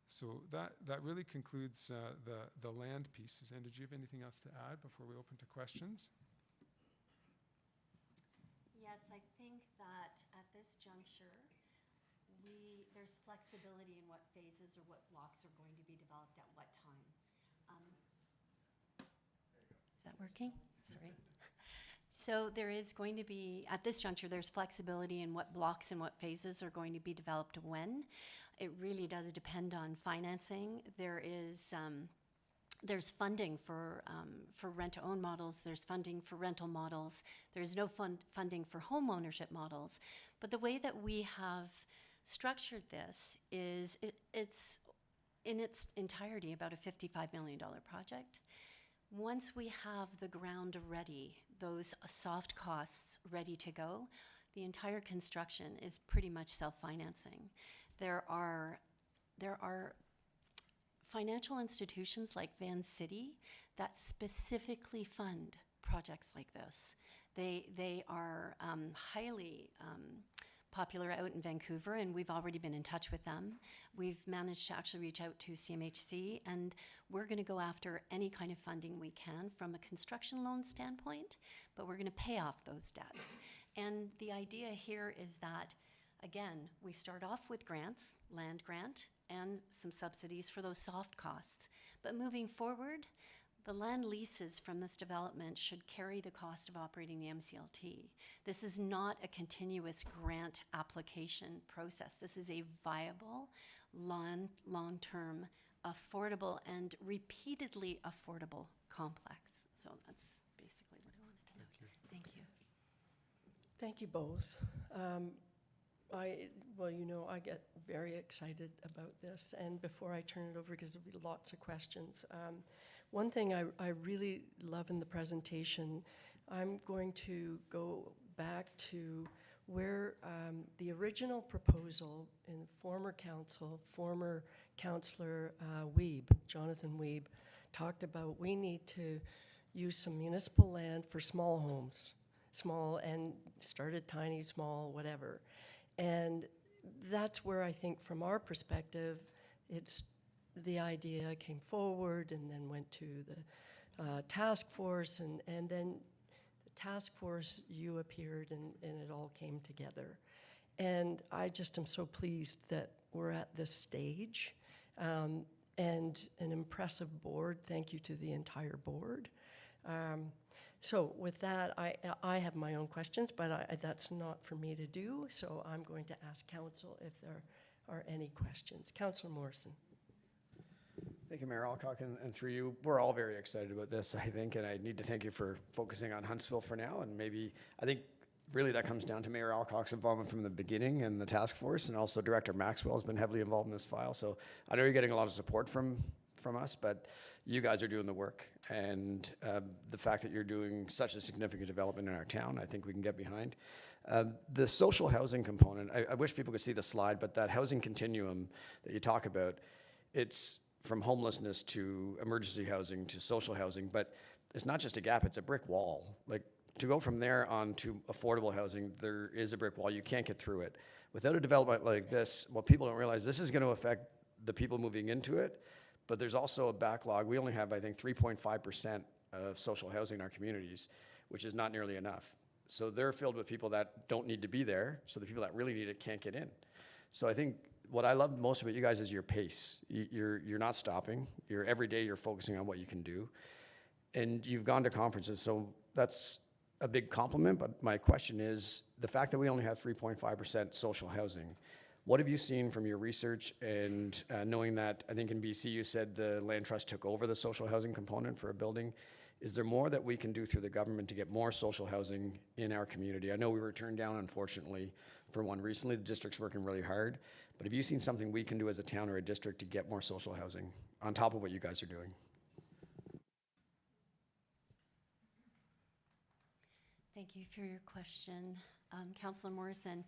So that really concludes the land piece. Suzanne, did you have anything else to add before we open to questions?
Yes, I think that at this juncture, there's flexibility in what phases or what blocks are going to be developed at what time. Is that working? Sorry. So there is going to be, at this juncture, there's flexibility in what blocks and what phases are going to be developed when. It really does depend on financing. There's funding for rent-to-own models. There's funding for rental models. There's no funding for home ownership models. But the way that we have structured this is it's in its entirety about a $55 million project. Once we have the ground ready, those soft costs ready to go, the entire construction is pretty much self-financing. There are financial institutions like Van City that specifically fund projects like this. They are highly popular out in Vancouver, and we've already been in touch with them. We've managed to actually reach out to CMHC, and we're going to go after any kind of funding we can from a construction loan standpoint, but we're going to pay off those debts. And the idea here is that, again, we start off with grants, land grant, and some subsidies for those soft costs. But moving forward, the land leases from this development should carry the cost of operating the MCLT. This is not a continuous grant application process. This is a viable, long-term, affordable, and repeatedly affordable complex. So that's basically what I wanted to know. Thank you.
Thank you both. I get very excited about this, and before I turn it over, because there'll be lots of questions, one thing I really love in the presentation, I'm going to go back to where the original proposal in former councillor Wiebe, Jonathan Wiebe, talked about we need to use some municipal land for small homes, small and started tiny, small, whatever. And that's where I think from our perspective, the idea came forward and then went to the task force, and then the task force, you appeared, and it all came together. And I just am so pleased that we're at this stage, and an impressive board. Thank you to the entire board. So with that, I have my own questions, but that's not for me to do, so I'm going to ask council if there are any questions. Councillor Morrison.
Thank you, Mayor Alcock, and through you, we're all very excited about this, I think, and I need to thank you for focusing on Huntsville for now, and maybe, I think, really that comes down to Mayor Alcock's involvement from the beginning and the task force, and also Director Maxwell has been heavily involved in this file, so I know you're getting a lot of support from us, but you guys are doing the work, and the fact that you're doing such a significant development in our town, I think we can get behind. The social housing component, I wish people could see the slide, but that housing continuum that you talk about, it's from homelessness to emergency housing to social housing, but it's not just a gap, it's a brick wall. Like, to go from there on to affordable housing, there is a brick wall, you can't get through it. Without a development like this, what people don't realize, this is gonna affect the people moving into it, but there's also a backlog. We only have, I think, 3.5% of social housing in our communities, which is not nearly enough. So they're filled with people that don't need to be there, so the people that really need it can't get in. So I think what I love most about you guys is your pace. You're not stopping. Every day you're focusing on what you can do. And you've gone to conferences, so that's a big compliment, but my question is, the fact that we only have 3.5% social housing, what have you seen from your research and knowing that, I think in BC you said the Land Trust took over the social housing component for a building. Is there more that we can do through the government to get more social housing in our community? I know we were turned down, unfortunately, for one recently. The district's working really hard. But have you seen something we can do as a town or a district to get more social housing on top of what you guys are doing?
Thank you for your question, Councillor Morrison.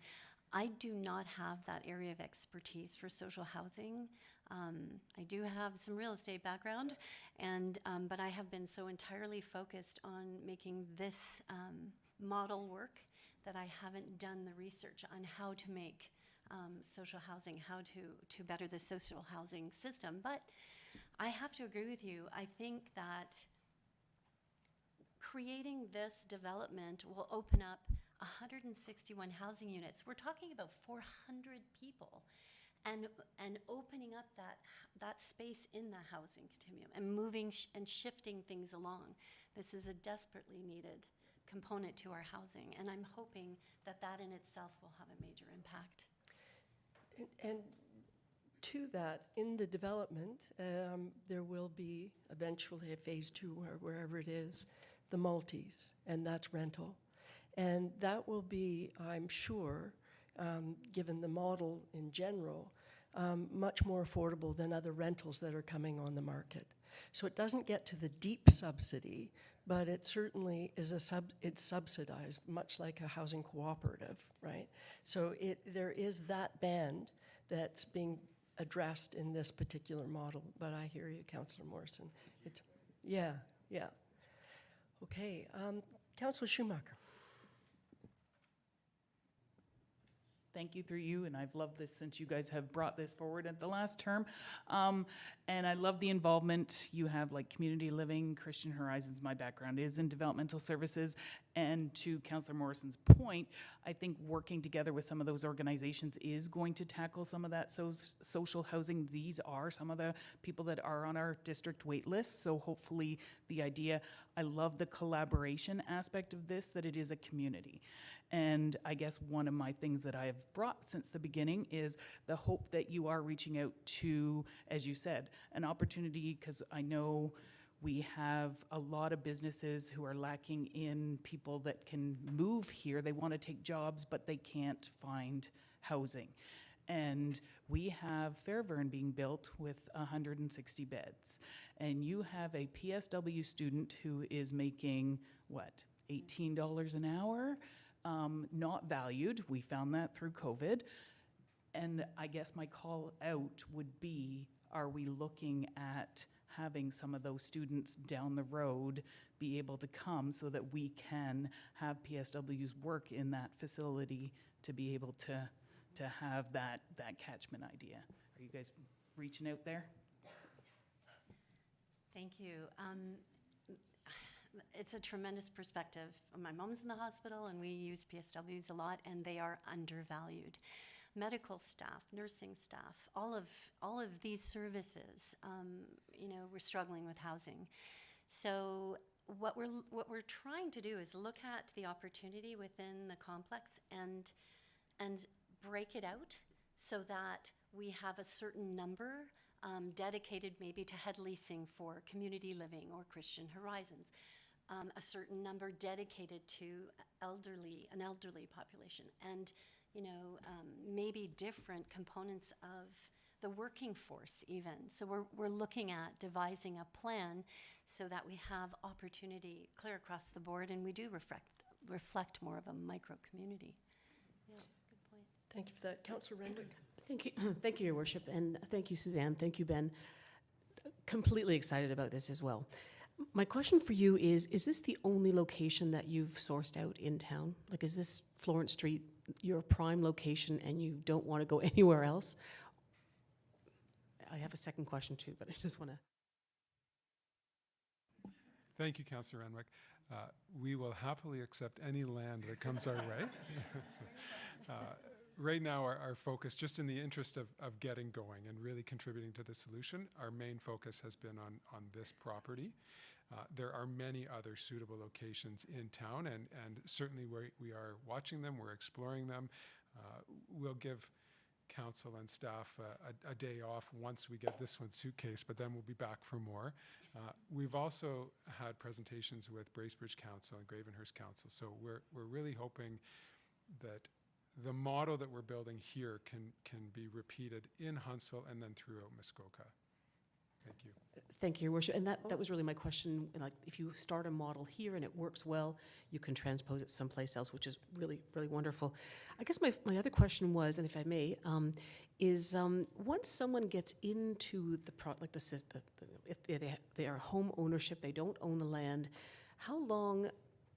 I do not have that area of expertise for social housing. I do have some real estate background, but I have been so entirely focused on making this model work that I haven't done the research on how to make social housing, how to better the social housing system. But I have to agree with you. I think that creating this development will open up 161 housing units. We're talking about 400 people, and opening up that space in the housing continuum and moving and shifting things along. This is a desperately needed component to our housing, and I'm hoping that that in itself will have a major impact.
And to that, in the development, there will be eventually a phase 2 or wherever it is, the multis, and that's rental. And that will be, I'm sure, given the model in general, much more affordable than other rentals that are coming on the market. So it doesn't get to the deep subsidy, but it certainly is it's subsidized, much like a housing cooperative, right? So there is that band that's being addressed in this particular model, but I hear you, Councillor Morrison. Yeah. Okay, Councillor Schumacher.
Thank you through you, and I've loved this since you guys have brought this forward at the last term. And I love the involvement you have, like community living, Christian Horizons. My background is in developmental services. And to Councillor Morrison's point, I think working together with some of those organizations is going to tackle some of that social housing. These are some of the people that are on our district wait list. So hopefully the idea, I love the collaboration aspect of this, that it is a community. And I guess one of my things that I have brought since the beginning is the hope that you are reaching out to, as you said, an opportunity, because I know we have a lot of businesses who are lacking in people that can move here. They want to take jobs, but they can't find housing. And we have Fairvern being built with 160 beds. And you have a PSW student who is making, what, $18 an hour? Not valued. We found that through COVID. And I guess my call out would be, are we looking at having some of those students down the road be able to come so that we can have PSWs work in that facility to be able to have that catchment idea? Are you guys reaching out there?
Thank you. It's a tremendous perspective. My mom's in the hospital and we use PSWs a lot, and they are undervalued. Medical staff, nursing staff, all of these services, we're struggling with housing. So what we're trying to do is look at the opportunity within the complex and break it out so that we have a certain number dedicated maybe to head leasing for community living or Christian Horizons, a certain number dedicated to an elderly population, and maybe different components of the working force even. So we're looking at devising a plan so that we have opportunity clear across the board, and we do reflect more of a micro community. Yeah, good point.
Thank you for that. Councillor Renwick?
Thank you, thank you, Your Worship, and thank you, Suzanne. Thank you, Ben. Completely excited about this as well. My question for you is this the only location that you've sourced out in town? Like, is this Florence Street your prime location and you don't want to go anywhere else? I have a second question too, but I just want to.
Thank you, Councillor Renwick. We will happily accept any land that comes our way. Right now, our focus, just in the interest of getting going and really contributing to the solution, our main focus has been on this property. There are many other suitable locations in town, and certainly we are watching them, we're exploring them. We'll give council and staff a day off once we get this one suitcase, but then we'll be back for more. We've also had presentations with Bracebridge Council and Gravenhurst Council, so we're really hoping that the model that we're building here can be repeated in Huntsville and then throughout Muskoka. Thank you.
Thank you, Your Worship. And that was really my question. Like, if you start a model here and it works well, you can transpose it someplace else, which is really, really wonderful. I guess my other question was, and if I may, is once someone gets into the system, if they are home ownership, they don't own the land, how long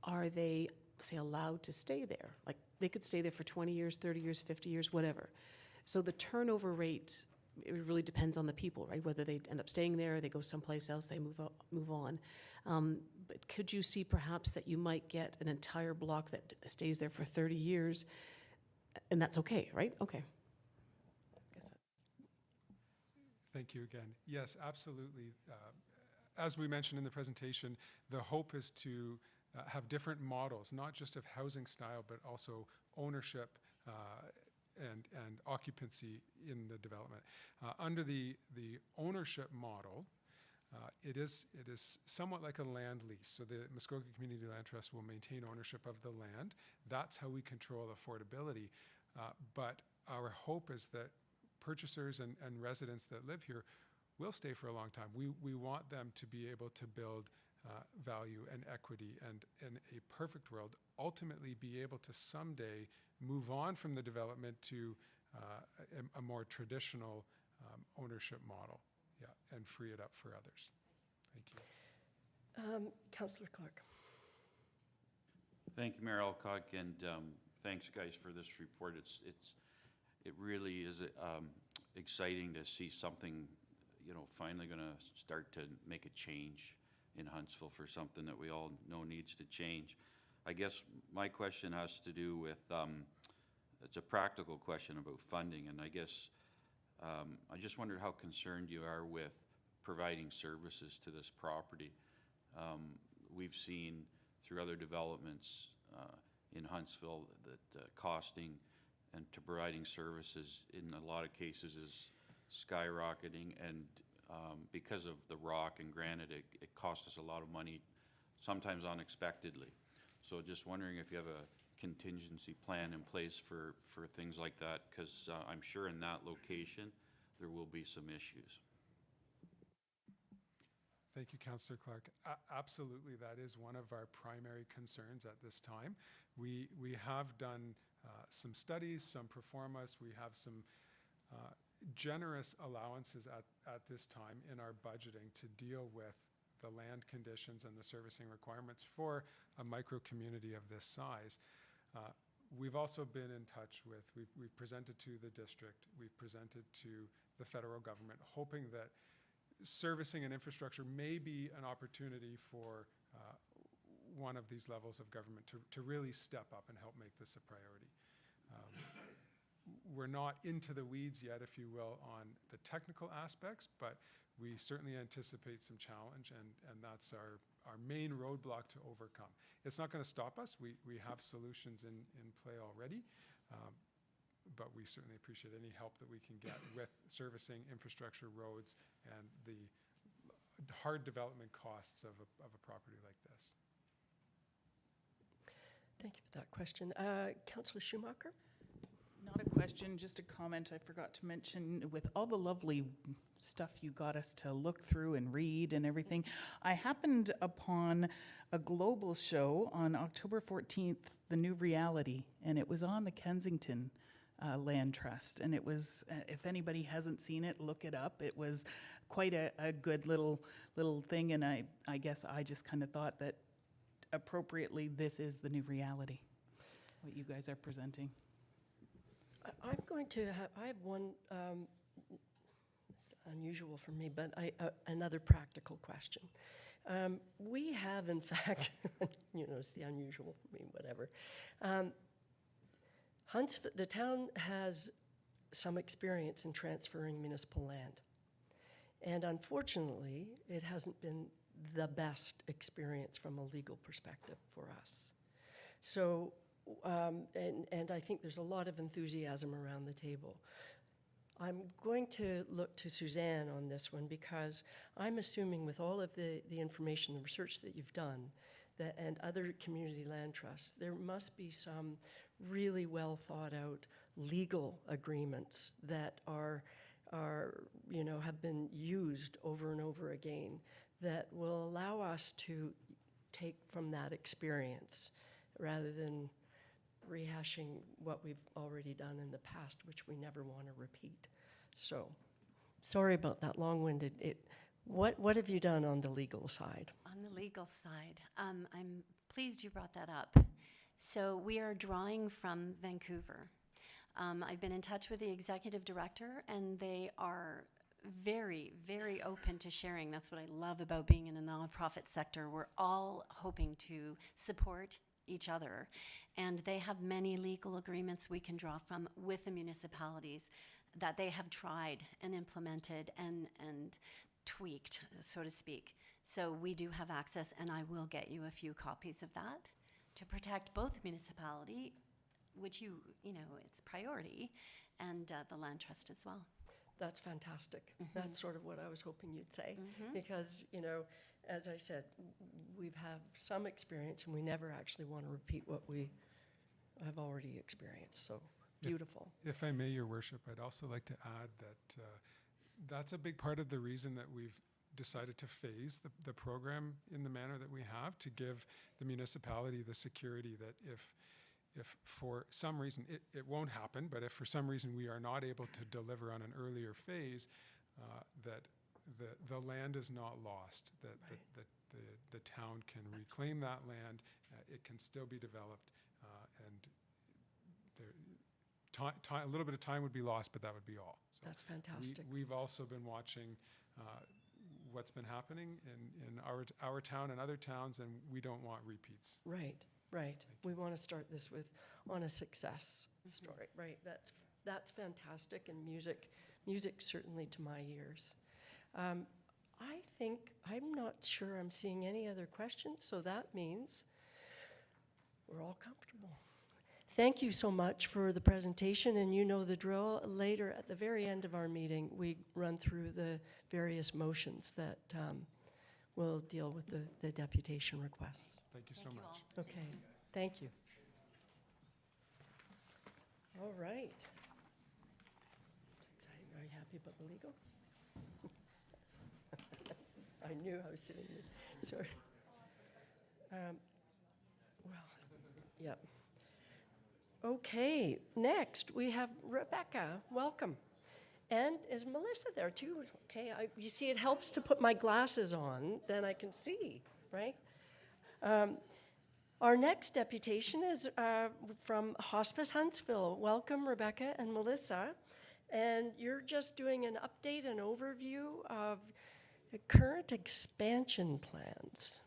are they, say, allowed to stay there? Like, they could stay there for 20 years, 30 years, 50 years, whatever. So the turnover rate, it really depends on the people, right? Whether they end up staying there, or they go someplace else, they move on. But could you see perhaps that you might get an entire block that stays there for 30 years, and that's okay, right? Okay. I guess that's.
Thank you again. Yes, absolutely. As we mentioned in the presentation, the hope is to have different models, not just of housing style, but also ownership and occupancy in the development. Under the ownership model, it is somewhat like a land lease. So the Muskoka Community Land Trust will maintain ownership of the land. That's how we control affordability. But our hope is that purchasers and residents that live here will stay for a long time. We want them to be able to build value and equity, and in a perfect world, ultimately be able to someday move on from the development to a more traditional ownership model, and free it up for others. Thank you.
Councillor Clark.
Thank you, Mayor Alcock, and thanks, guys, for this report. It really is exciting to see something, finally going to start to make a change in Huntsville for something that we all know needs to change. I guess my question has to do with, it's a practical question about funding, and I guess I just wondered how concerned you are with providing services to this property. We've seen through other developments in Huntsville that costing and to providing services in a lot of cases is skyrocketing, and because of the rock and granite, it costs us a lot of money, sometimes unexpectedly. So just wondering if you have a contingency plan in place for things like that, because I'm sure in that location there will be some issues.
Thank you, Councillor Clark. Absolutely, that is one of our primary concerns at this time. We have done some studies, some pro formas. We have some generous allowances at this time in our budgeting to deal with the land conditions and the servicing requirements for a micro community of this size. We've also been in touch with, we've presented to the district, we've presented to the federal government, hoping that servicing and infrastructure may be an opportunity for one of these levels of government to really step up and help make this a priority. We're not into the weeds yet, if you will, on the technical aspects, but we certainly anticipate some challenge, and that's our main roadblock to overcome. It's not going to stop us. We have solutions in play already, but we certainly appreciate any help that we can get with servicing infrastructure, roads, and the hard development costs of a property like this.
Thank you for that question. Councillor Schumacher?
Not a question, just a comment I forgot to mention. With all the lovely stuff you got us to look through and read and everything, I happened upon a global show on October 14th, The New Reality, and it was on the Kensington Land Trust. And it was, if anybody hasn't seen it, look it up. It was quite a good little thing, and I guess I just kind of thought that appropriately this is the new reality, what you guys are presenting.
I'm going to have, I have one unusual for me, but another practical question. We have, in fact, you know, it's the unusual for me, whatever. Huntsville, the town has some experience in transferring municipal land. And unfortunately, it hasn't been the best experience from a legal perspective for us. So, and I think there's a lot of enthusiasm around the table. I'm going to look to Suzanne on this one because I'm assuming with all of the information, the research that you've done, and other community land trusts, there must be some really well thought out legal agreements that are you know, have been used over and over again that will allow us to take from that experience rather than rehashing what we've already done in the past, which we never want to repeat. So, sorry about that long-winded. What have you done on the legal side?
On the legal side, I'm pleased you brought that up. So we are drawing from Vancouver. I've been in touch with the executive director, and they are very, very open to sharing. That's what I love about being in a nonprofit sector. We're all hoping to support each other, and they have many legal agreements we can draw from with the municipalities that they have tried and implemented and tweaked, so to speak. So we do have access, and I will get you a few copies of that to protect both the municipality, which you know, it's priority, and the land trust as well.
That's fantastic. That's sort of what I was hoping you'd say, because, you know, as I said, we've had some experience and we never actually want to repeat what we have already experienced. So beautiful.
If I may, Your Worship, I'd also like to add that that's a big part of the reason that we've decided to phase the program in the manner that we have, to give the municipality the security that if for some reason, it won't happen, but if for some reason we are not able to deliver on an earlier phase, that the land is not lost, that the town can reclaim that land, it can still be developed, and a little bit of time would be lost, but that would be all. So
that's fantastic.
We've also been watching what's been happening in our town and other towns, and we don't want repeats.
Right. Right. We want to start this on a success story. Right. That's fantastic, and music certainly to my ears. I think I'm not sure I'm seeing any other questions, so that means we're all comfortable. Thank you so much for the presentation, and you know the drill. Later, at the very end of our meeting, we run through the various motions that will deal with the deputation requests.
Thank you so much.
Okay, thank you. All right. It's exciting. Are you happy about the legal? I knew I was sitting there. Sorry. Well, yep. Okay, next we have Rebecca. Welcome. And is Melissa there too? Okay, you see, it helps to put my glasses on, then I can see, right? Our next deputation is from Hospice Huntsville. Welcome, Rebecca and Melissa. And you're just doing an update and overview of the current expansion plans.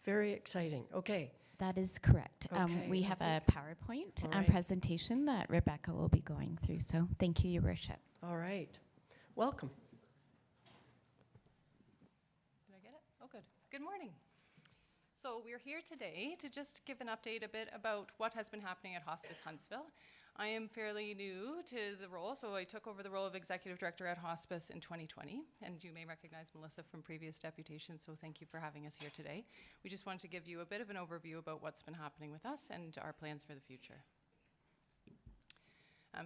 Very exciting. Okay.
That is correct.
Okay,
We have a PowerPoint
All right.
presentation that Rebecca will be going through. So thank you, Your Worship.
All right. Welcome.
Did I get it? Oh, good. Good morning. So we're here today to just give an update a bit about what has been happening at Hospice Huntsville. I am fairly new to the role, so I took over the role of Executive Director at Hospice in 2020, and you may recognize Melissa from previous deputations, so thank you for having us here today. We just wanted to give you a bit of an overview about what's been happening with us and our plans for the future.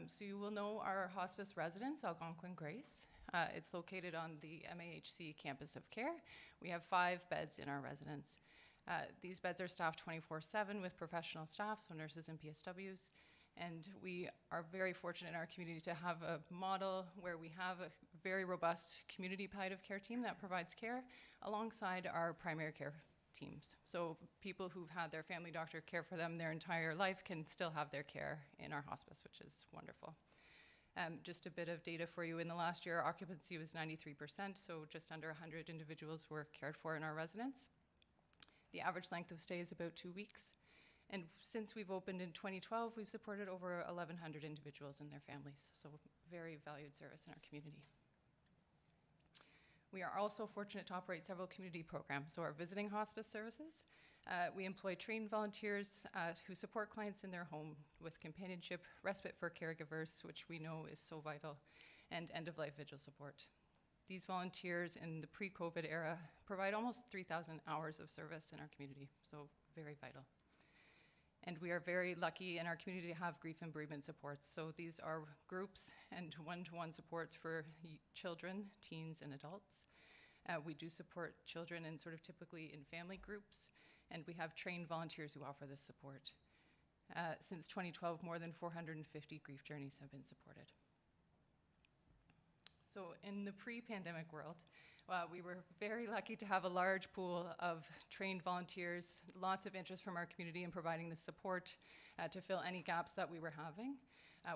So you will know our hospice residence, Algonquin Grace. It's located on the MAHC campus of care. We have 5 beds in our residence. These beds are staffed 24/7 with professional staff, so nurses and PSWs. And we are very fortunate in our community to have a model where we have a very robust community palliative care team that provides care alongside our primary care teams. So people who've had their family doctor care for them their entire life can still have their care in our hospice, which is wonderful. Just a bit of data for you. In the last year, our occupancy was 93%, so just under 100 individuals were cared for in our residence. The average length of stay is about 2 weeks. And since we've opened in 2012, we've supported over 1,100 individuals and their families, so very valued service in our community. We are also fortunate to operate several community programs. So our visiting hospice services, we employ trained volunteers who support clients in their home with companionship, respite for caregivers, which we know is so vital, and end-of-life vigil support. These volunteers in the pre-COVID era provide almost 3,000 hours of service in our community, so very vital. And we are very lucky in our community to have grief and bereavement supports. So these are groups and one-to-one supports for children, teens, and adults. We do support children in sort of typically in family groups, and we have trained volunteers who offer this support. Since 2012, more than 450 grief journeys have been supported. So in the pre-pandemic world, we were very lucky to have a large pool of trained volunteers, lots of interest from our community in providing the support to fill any gaps that we were having.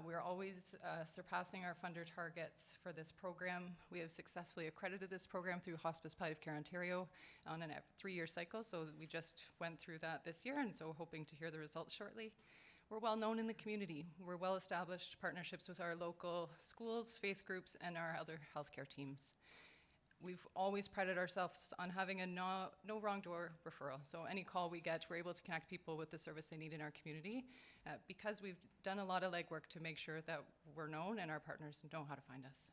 We're always surpassing our funder targets for this program. We have successfully accredited this program through Hospice Palliative Care Ontario on a 3-year cycle, so we just went through that this year, and so hoping to hear the results shortly. We're well known in the community. We're well established partnerships with our local schools, faith groups, and our other healthcare teams. We've always prided ourselves on having a no wrong door referral. So any call we get, we're able to connect people with the service they need in our community because we've done a lot of legwork to make sure that we're known and our partners know how to find us.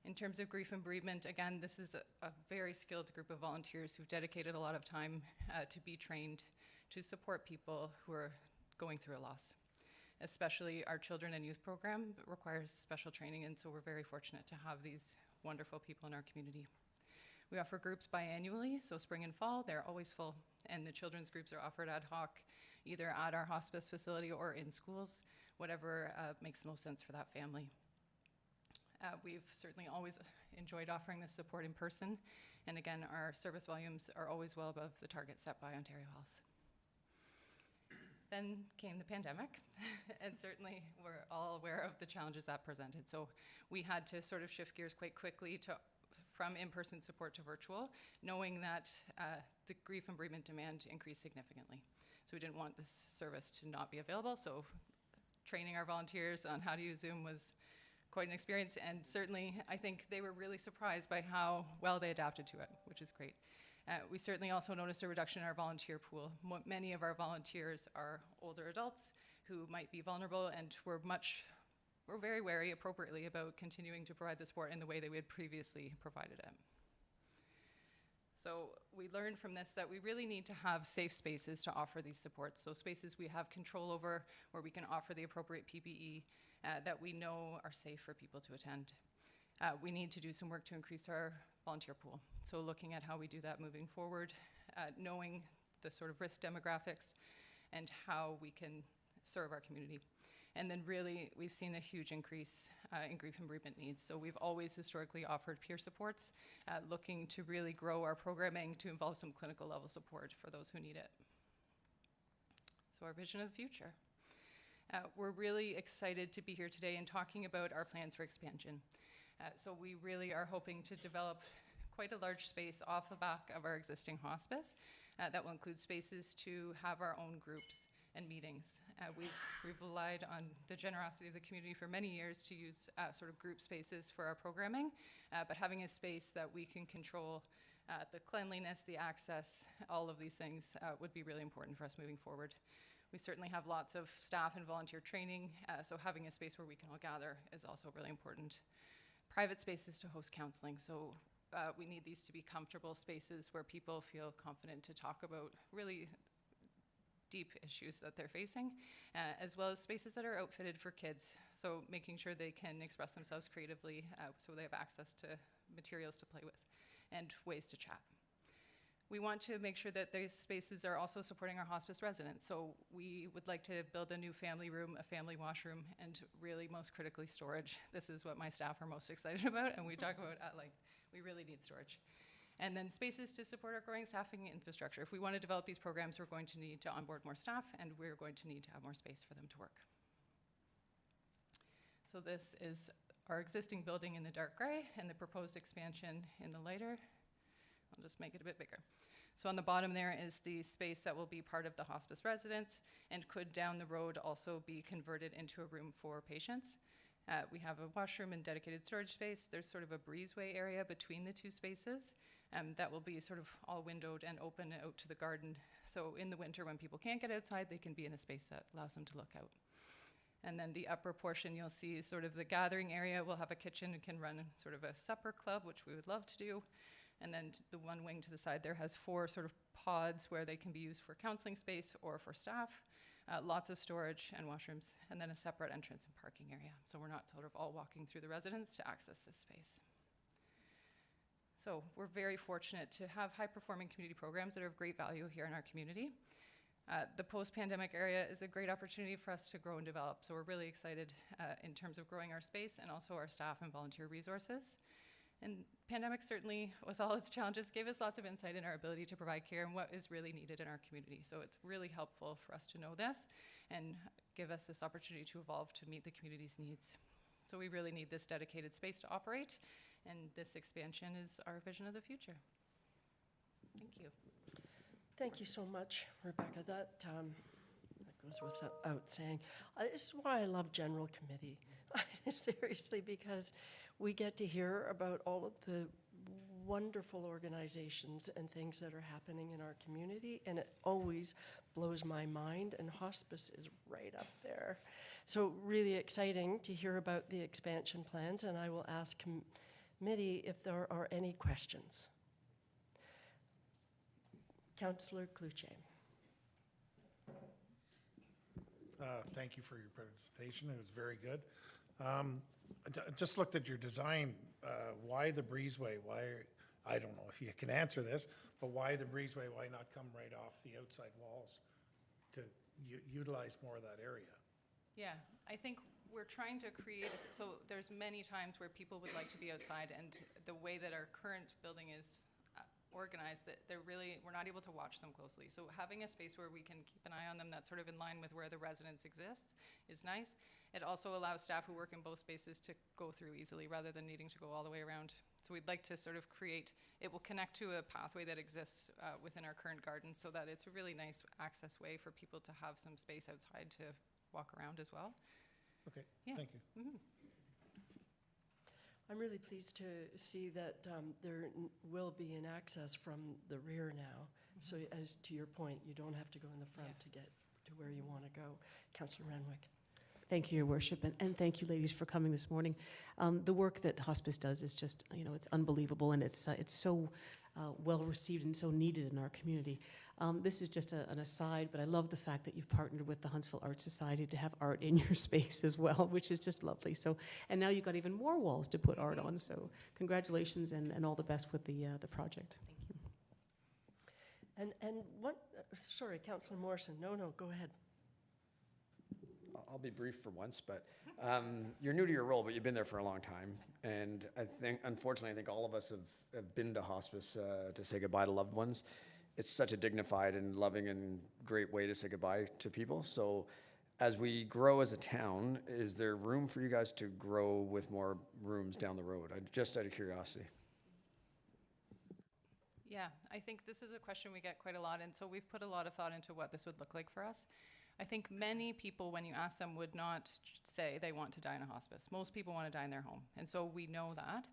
In terms of grief and bereavement, again, this is a very skilled group of volunteers who've dedicated a lot of time to be trained to support people who are going through a loss. Especially our children and youth program requires special training, and so we're very fortunate to have these wonderful people in our community. We offer groups biannually, so spring and fall, they're always full, and the children's groups are offered ad hoc, either at our hospice facility or in schools, whatever makes the most sense for that family. We've certainly always enjoyed offering this support in person, and again, our service volumes are always well above the target set by Ontario Health. Then came the pandemic, and certainly we're all aware of the challenges that presented. So we had to sort of shift gears quite quickly from in-person support to virtual, knowing that the grief and bereavement demand increased significantly. So we didn't want this service to not be available, so training our volunteers on how to use Zoom was quite an experience, and certainly I think they were really surprised by how well they adapted to it, which is great. We certainly also noticed a reduction in our volunteer pool. Many of our volunteers are older adults who might be vulnerable, and we're very wary appropriately about continuing to provide the support in the way that we had previously provided it. So we learned from this that we really need to have safe spaces to offer these supports. So spaces we have control over, where we can offer the appropriate PPE that we know are safe for people to attend. We need to do some work to increase our volunteer pool. So looking at how we do that moving forward, knowing the sort of risk demographics and how we can serve our community. And then really, we've seen a huge increase in grief and bereavement needs. So we've always historically offered peer supports, looking to really grow our programming to involve some clinical level support for those who need it. So our vision of the future. We're really excited to be here today and talking about our plans for expansion. So we really are hoping to develop quite a large space off the back of our existing hospice that will include spaces to have our own groups and meetings. We've relied on the generosity of the community for many years to use sort of group spaces for our programming, but having a space that we can control the cleanliness, the access, all of these things would be really important for us moving forward. We certainly have lots of staff and volunteer training, so having a space where we can all gather is also really important. Private spaces to host counseling, so we need these to be comfortable spaces where people feel confident to talk about really deep issues that they're facing, as well as spaces that are outfitted for kids. So making sure they can express themselves creatively, so they have access to materials to play with and ways to chat. We want to make sure that these spaces are also supporting our hospice residents. So we would like to build a new family room, a family washroom, and really most critically storage. This is what my staff are most excited about, and we talk about we really need storage. And then spaces to support our growing staffing infrastructure. If we want to develop these programs, we're going to need to onboard more staff, and we're going to need to have more space for them to work. So this is our existing building in the dark gray and the proposed expansion in the lighter. I'll just make it a bit bigger. So on the bottom there is the space that will be part of the hospice residence and could down the road also be converted into a room for patients. We have a washroom and dedicated storage space. There's sort of a breezeway area between the two spaces that will be sort of all windowed and open out to the garden. So in the winter when people can't get outside, they can be in a space that allows them to look out. And then the upper portion, you'll see sort of the gathering area. We'll have a kitchen and can run sort of a supper club, which we would love to do. And then the one wing to the side there has 4 sort of pods where they can be used for counseling space or for staff. Lots of storage and washrooms, and then a separate entrance and parking area. So we're not sort of all walking through the residence to access this space. So we're very fortunate to have high-performing community programs that are of great value here in our community. The post-pandemic area is a great opportunity for us to grow and develop. So we're really excited in terms of growing our space and also our staff and volunteer resources. And pandemic certainly, with all its challenges, gave us lots of insight in our ability to provide care and what is really needed in our community. So it's really helpful for us to know this and give us this opportunity to evolve to meet the community's needs. So we really need this dedicated space to operate, and this expansion is our vision of the future. Thank you.
Thank you so much, Rebecca. That goes without saying. This is why I love General Committee. Seriously, because we get to hear about all of the wonderful organizations and things that are happening in our community, and it always blows my mind, and hospice is right up there. So really exciting to hear about the expansion plans, and I will ask committee if there are any questions. Councillor Cloutier.
Thank you for your presentation. It was very good. I just looked at your design. Why the breezeway? Why, I don't know if you can answer this, but why the breezeway? Why not come right off the outside walls to utilize more of that area?
Yeah, I think we're trying to create, so there's many times where people would like to be outside, and the way that our current building is organized, that we're not able to watch them closely. So having a space where we can keep an eye on them that's sort of in line with where the residents exist is nice. It also allows staff who work in both spaces to go through easily rather than needing to go all the way around. So we'd like to sort of create, it will connect to a pathway that exists within our current garden so that it's a really nice access way for people to have some space outside to walk around as well.
Okay,
Yeah.
thank you.
Mm-hmm.
I'm really pleased to see that there will be an access from the rear now. So as to your point, you don't have to go in the front to get to where you want to go. Councillor Renwick.
Thank you, Your Worship, and thank you, ladies, for coming this morning. The work that hospice does is just, it's unbelievable, and it's so well received and so needed in our community. This is just an aside, but I love the fact that you've partnered with the Huntsville Art Society to have art in your space as well, which is just lovely. So, and now you've got even more walls to put art on. So, congratulations and all the best with the project. Thank you.
And what? Sorry, Councillor Morrison. No, go ahead.
I'll be brief for once, but you're new to your role, but you've been there for a long time. And I think, unfortunately, I think all of us have been to hospice to say goodbye to loved ones. It's such a dignified and loving and great way to say goodbye to people. So as we grow as a town, is there room for you guys to grow with more rooms down the road? Just out of curiosity.
Yeah, I think this is a question we get quite a lot, and so we've put a lot of thought into what this would look like for us. I think many people, when you ask them, would not say they want to die in a hospice. Most people want to die in their home, and so we know that.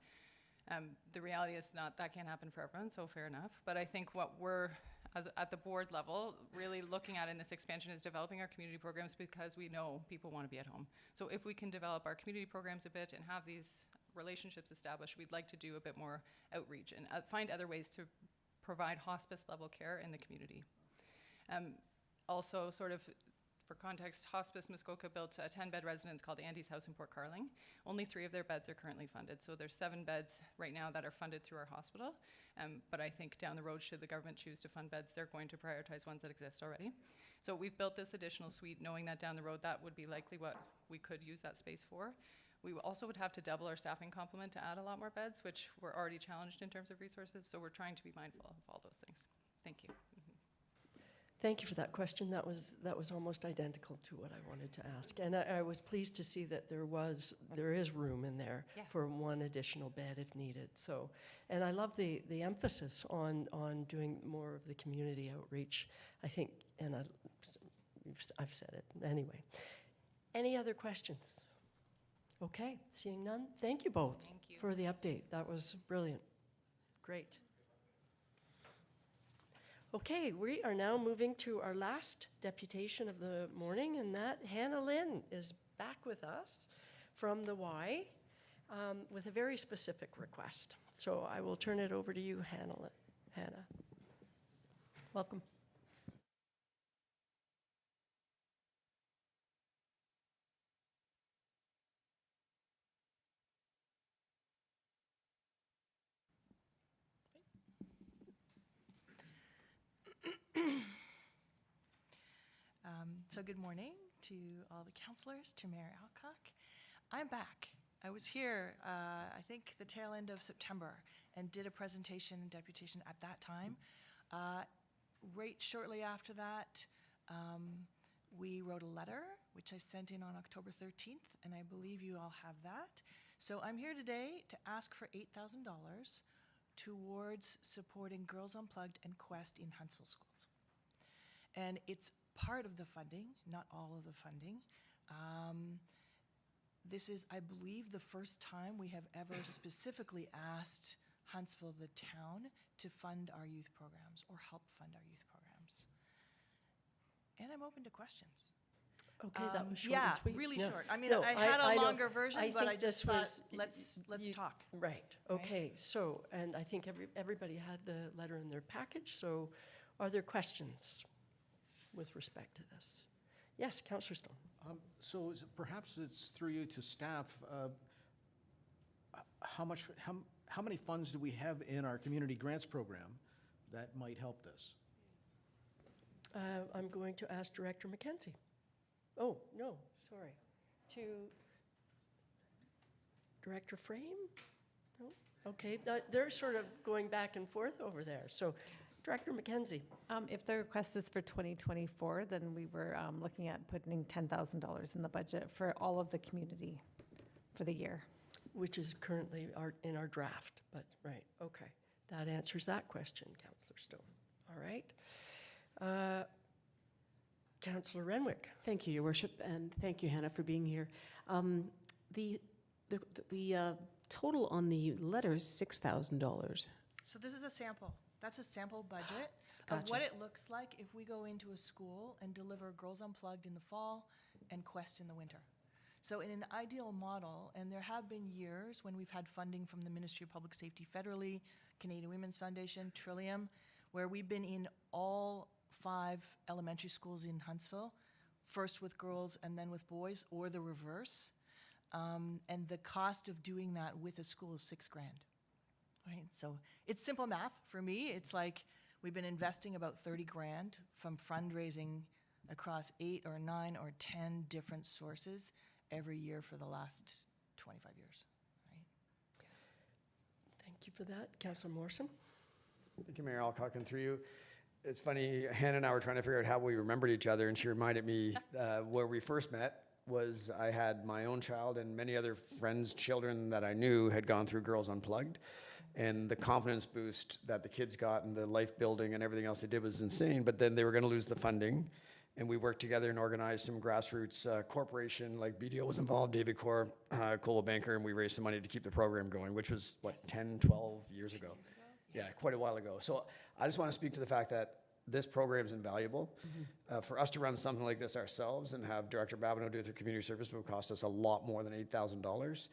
The reality is that can't happen for everyone, so fair enough. But I think what we're at the board level, really looking at in this expansion is developing our community programs because we know people want to be at home. So if we can develop our community programs a bit and have these relationships established, we'd like to do a bit more outreach and find other ways to provide hospice level care in the community. Also, sort of for context, Hospice Muskoka built a 10-bed residence called Andy's House in Port Carling. Only 3 of their beds are currently funded. So there's 7 beds right now that are funded through our hospital. But I think down the road, should the government choose to fund beds, they're going to prioritize ones that exist already. So we've built this additional suite knowing that down the road, that would be likely what we could use that space for. We also would have to double our staffing complement to add a lot more beds, which we're already challenged in terms of resources. So we're trying to be mindful of all those things. Thank you.
Thank you for that question. That was almost identical to what I wanted to ask. And I was pleased to see that there is room in there for 1 additional bed if needed. So, and I love the emphasis on doing more of the community outreach. I think, and I've said it anyway. Any other questions? Okay, seeing none. Thank you both for the update. That was brilliant. Great. Okay, we are now moving to our last deputation of the morning, and that Hannah Lynn is back with us from the Y with a very specific request. So I will turn it over to you, Hannah. Welcome.
So good morning to all the councillors, to Mayor Alcock. I'm back. I was here, I think the tail end of September, and did a presentation and deputation at that time. Right shortly after that, we wrote a letter, which I sent in on October 13th, and I believe you all have that. So I'm here today to ask for $8,000 towards supporting Girls Unplugged and Quest in Huntsville schools. And it's part of the funding, not all of the funding. This is, I believe, the first time we have ever specifically asked Huntsville, the town, to fund our youth programs or help fund our youth programs. And I'm open to questions.
Okay, that was short and sweet.
Yeah, really
No,
short. I mean,
no,
I had a
don't-
longer version, but
think
I just
this
thought,
was-
let's talk.
Right, okay, so, and I think everybody had the letter in their package, so are there questions with respect to this? Yes, Councillor Stone.
So perhaps it's through you to staff, how many funds do we have in our community grants program that might help this?
I'm going to ask Director McKenzie. Oh, no, sorry. To Director Frame? No? Okay, they're sort of going back and forth over there. So Director McKenzie.
If the request is for 2024, then we were looking at putting $10,000 in the budget for all of the community for the year.
Which is currently in our draft, but right, okay. That answers that question, Councillor Stone. All right. Councillor Renwick.
Thank you, Your Worship, and thank you, Hannah, for being here. The total on the letter is $6,000.
So this is a sample. That's a sample budget
Gotcha.
of what it looks like if we go into a school and deliver Girls Unplugged in the fall and Quest in the winter. So in an ideal model, and there have been years when we've had funding from the Ministry of Public Safety federally, Canadian Women's Foundation, Trillium, where we've been in all 5 elementary schools in Huntsville, first with girls and then with boys, or the reverse. And the cost of doing that with a school is $6,000. Right? So it's simple math for me. It's like we've been investing about $30,000 from fundraising across 8 or 9 or 10 different sources every year for the last 25 years. Right?
Thank you for that. Councillor Morrison.
Thank you, Mayor Alcock, and through you. It's funny, Hannah and I were trying to figure out how we remembered each other, and she reminded me where we first met was I had my own child and many other friends' children that I knew had gone through Girls Unplugged, and the confidence boost that the kids got and the life building and everything else they did was insane, but then they were going to lose the funding, and we worked together and organized some grassroots corporation, like BDO was involved, David Corr, Coldwell Banker, and we raised some money to keep the program going, which was, what, 10, 12 years ago? Yeah, quite a while ago. So I just want to speak to the fact that this program is invaluable. For us to run something like this ourselves and have Director Babineau do it through community service would cost us a lot more than $8,000.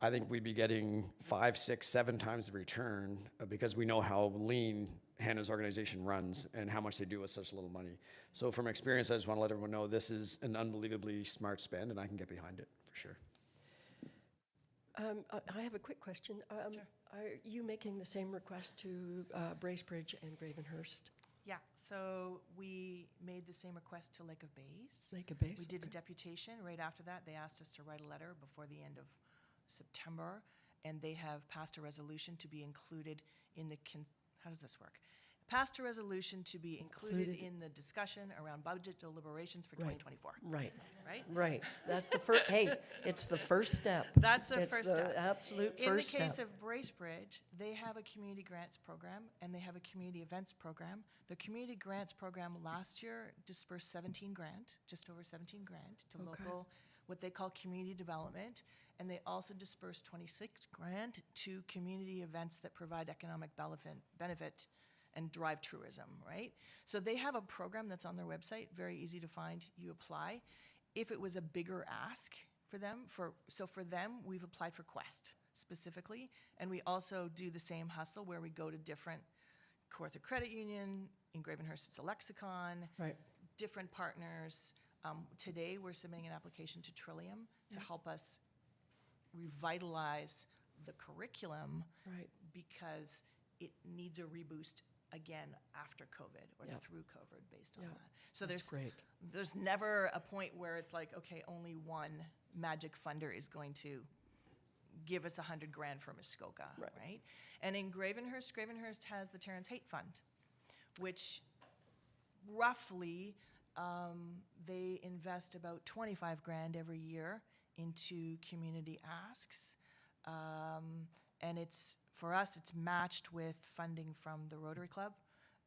I think we'd be getting 5, 6, 7 times the return because we know how lean Hannah's organization runs and how much they do with such little money. So from experience, I just want to let everyone know this is an unbelievably smart spend, and I can get behind it for sure.
I have a quick question. Are you making the same request to Bracebridge and Gravenhurst?
Yeah, so we made the same request to Lake of Bays.
Lake of Bays,
We did a
okay.
deputation. Right after that, they asked us to write a letter before the end of September, and they have passed a resolution to be included in the, how does this work? Passed a resolution to be included in the discussion around budget deliberations for 2024.
Right.
Right?
Right. That's the first, hey, it's the first step.
That's the
It's
first
the
step.
absolute
In the
first
case
step.
of Bracebridge, they have a community grants program and they have a community events program. The community grants program last year dispersed 17 grand, just over 17 grand to
Okay.
local, what they call community development. And they also dispersed 26 grand to community events that provide economic benefit and drive tourism, right? So they have a program that's on their website, very easy to find. You apply. If it was a bigger ask for them, for them, we've applied for Quest specifically, and we also do the same hustle where we go to different Kawartha Credit Union, in Gravenhurst it's a Lexicon,
Right.
different partners. Today we're submitting an application to Trillium to help us revitalize the curriculum
Right.
because it needs a reboost again after COVID or
Yeah.
through COVID based on
Yeah.
that. So
That's great.
there's never a point where it's like, okay, only one magic funder is going to give us 100 grand for Muskoka, right? And in Gravenhurst has the Terrence Haight Fund, which roughly they invest about 25 grand every year into community asks. And it's, for us, it's matched with funding from the Rotary Club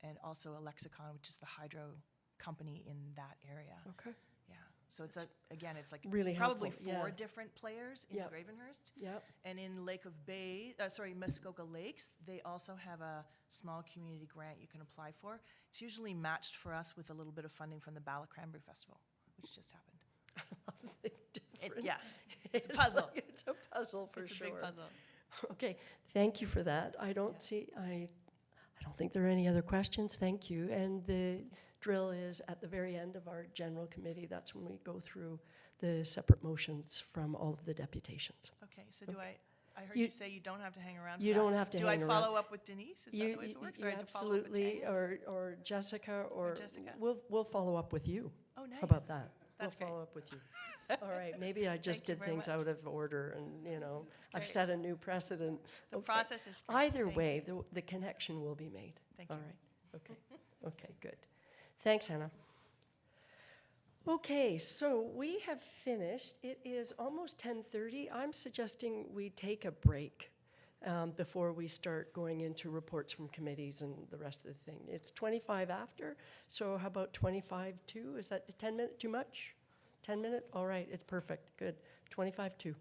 and also a Lexicon, which is the hydro company in that area.
Okay.
Yeah, so it's it's like
Really
probably
helpful,
4
yeah.
different players in
Yep.
Gravenhurst.
Yep.
And in Muskoka Lakes, they also have a small community grant you can apply for. It's usually matched for us with a little bit of funding from the Bala Cranberry Festival, which just happened. Yeah, it's a puzzle.
Like, it's a puzzle for
It's a
sure.
big puzzle.
Okay, thank you for that. I don't think there are any other questions. Thank you. And the drill is at the very end of our general committee. That's when we go through the separate motions from all of the deputations.
Okay, so I heard
You-
you say you don't have to hang around for
You
that.
don't have to
Do
hang
I
around.
follow up with Denise? Is that the way it works? Or I have to follow up with
absolutely,
Tanya?
or Jessica, or
Jessica.
we'll follow up with you.
Oh, nice.
How about that?
That's
We'll follow up with you. All right, maybe I just
Thank you
did
very
things
much.
out of order and, I've
great.
set a new precedent.
The
Okay.
process is great.
Either
Thank
way, the connection will be made.
Thank
All
you.
right, okay, okay, good. Thanks, Hannah. Okay, so we have finished. It is almost 10:30. I'm suggesting we take a break before we start going into reports from committees and the rest of the thing. It's 25 after, so how about 25 to? Is that 10 minutes too much? 10 minute? All right, it's perfect, good. 25 to.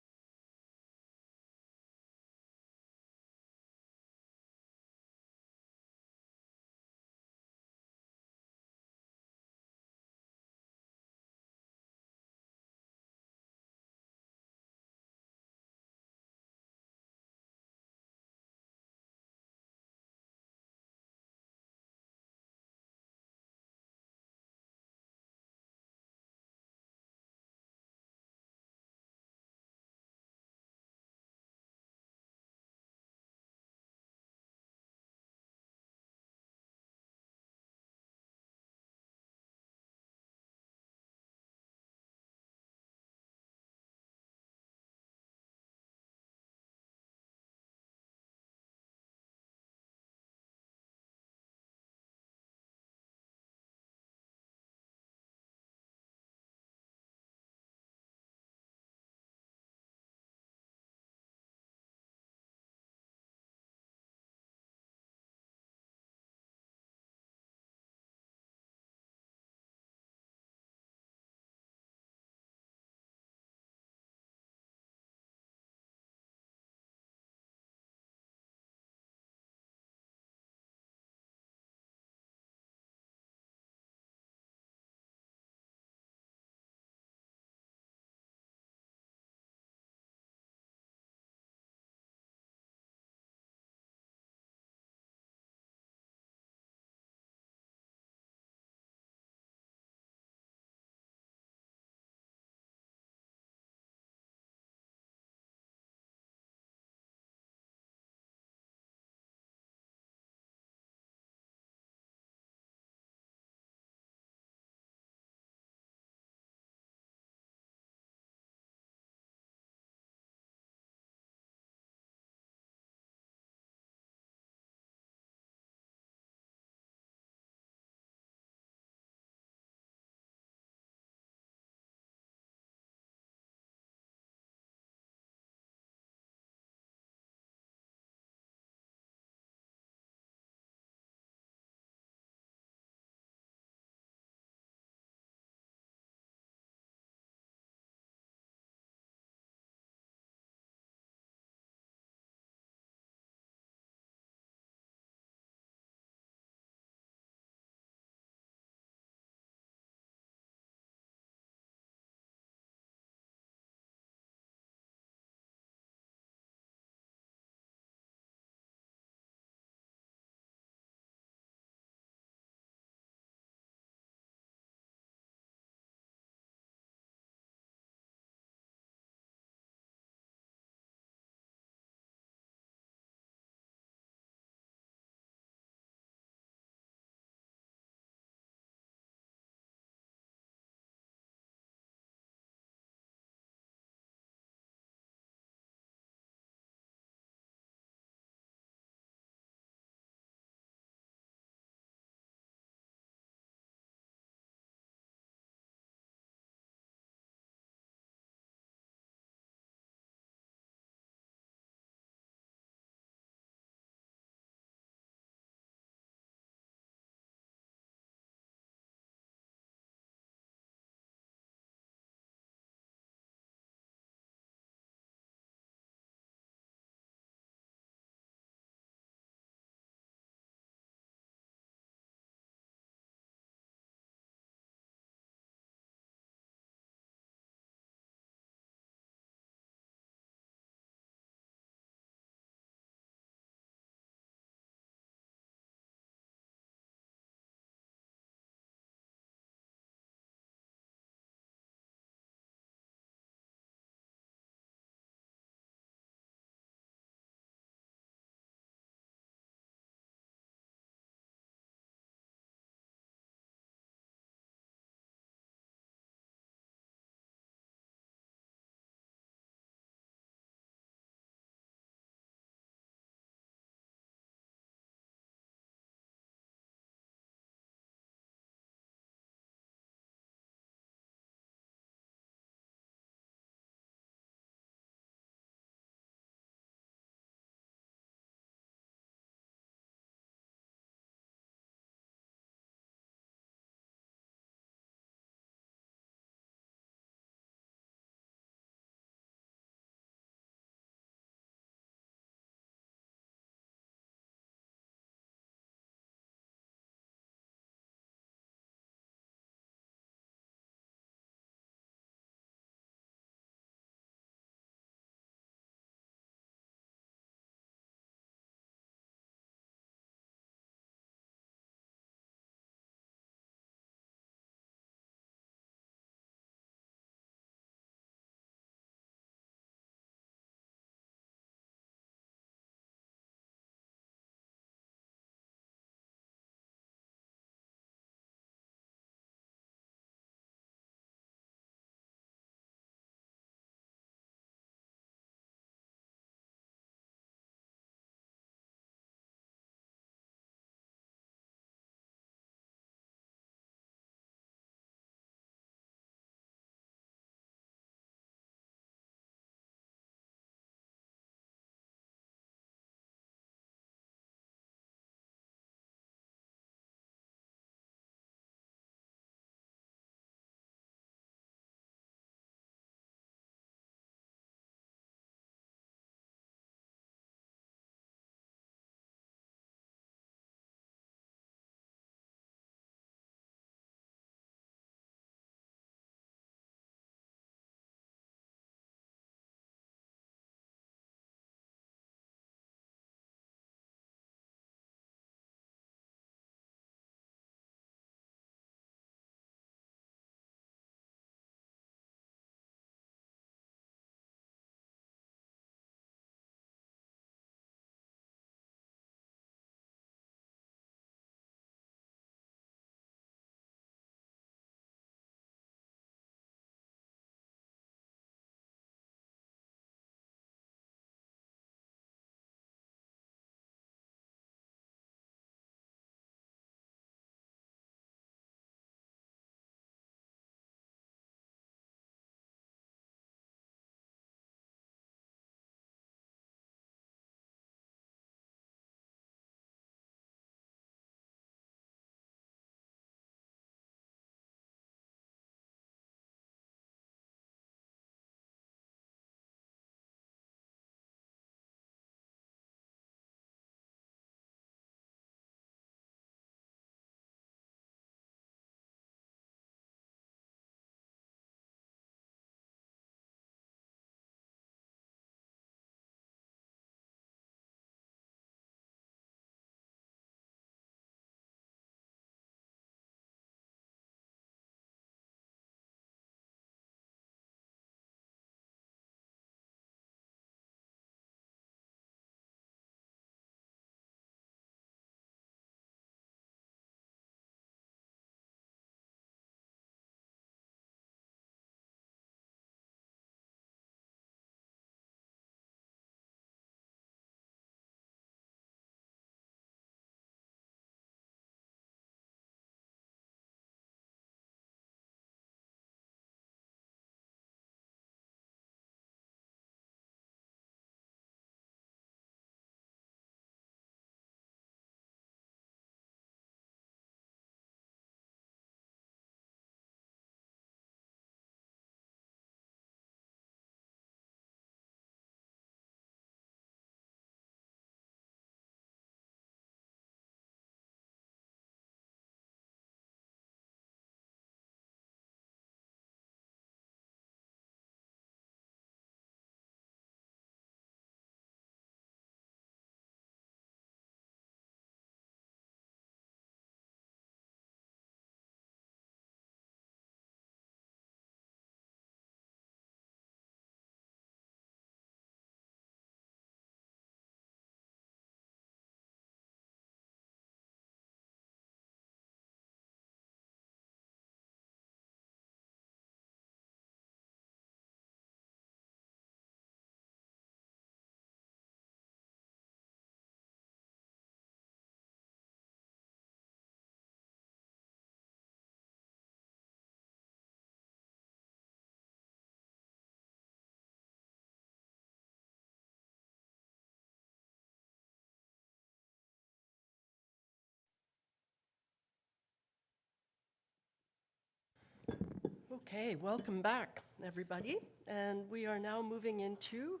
Okay, welcome back, everybody. And we are now moving into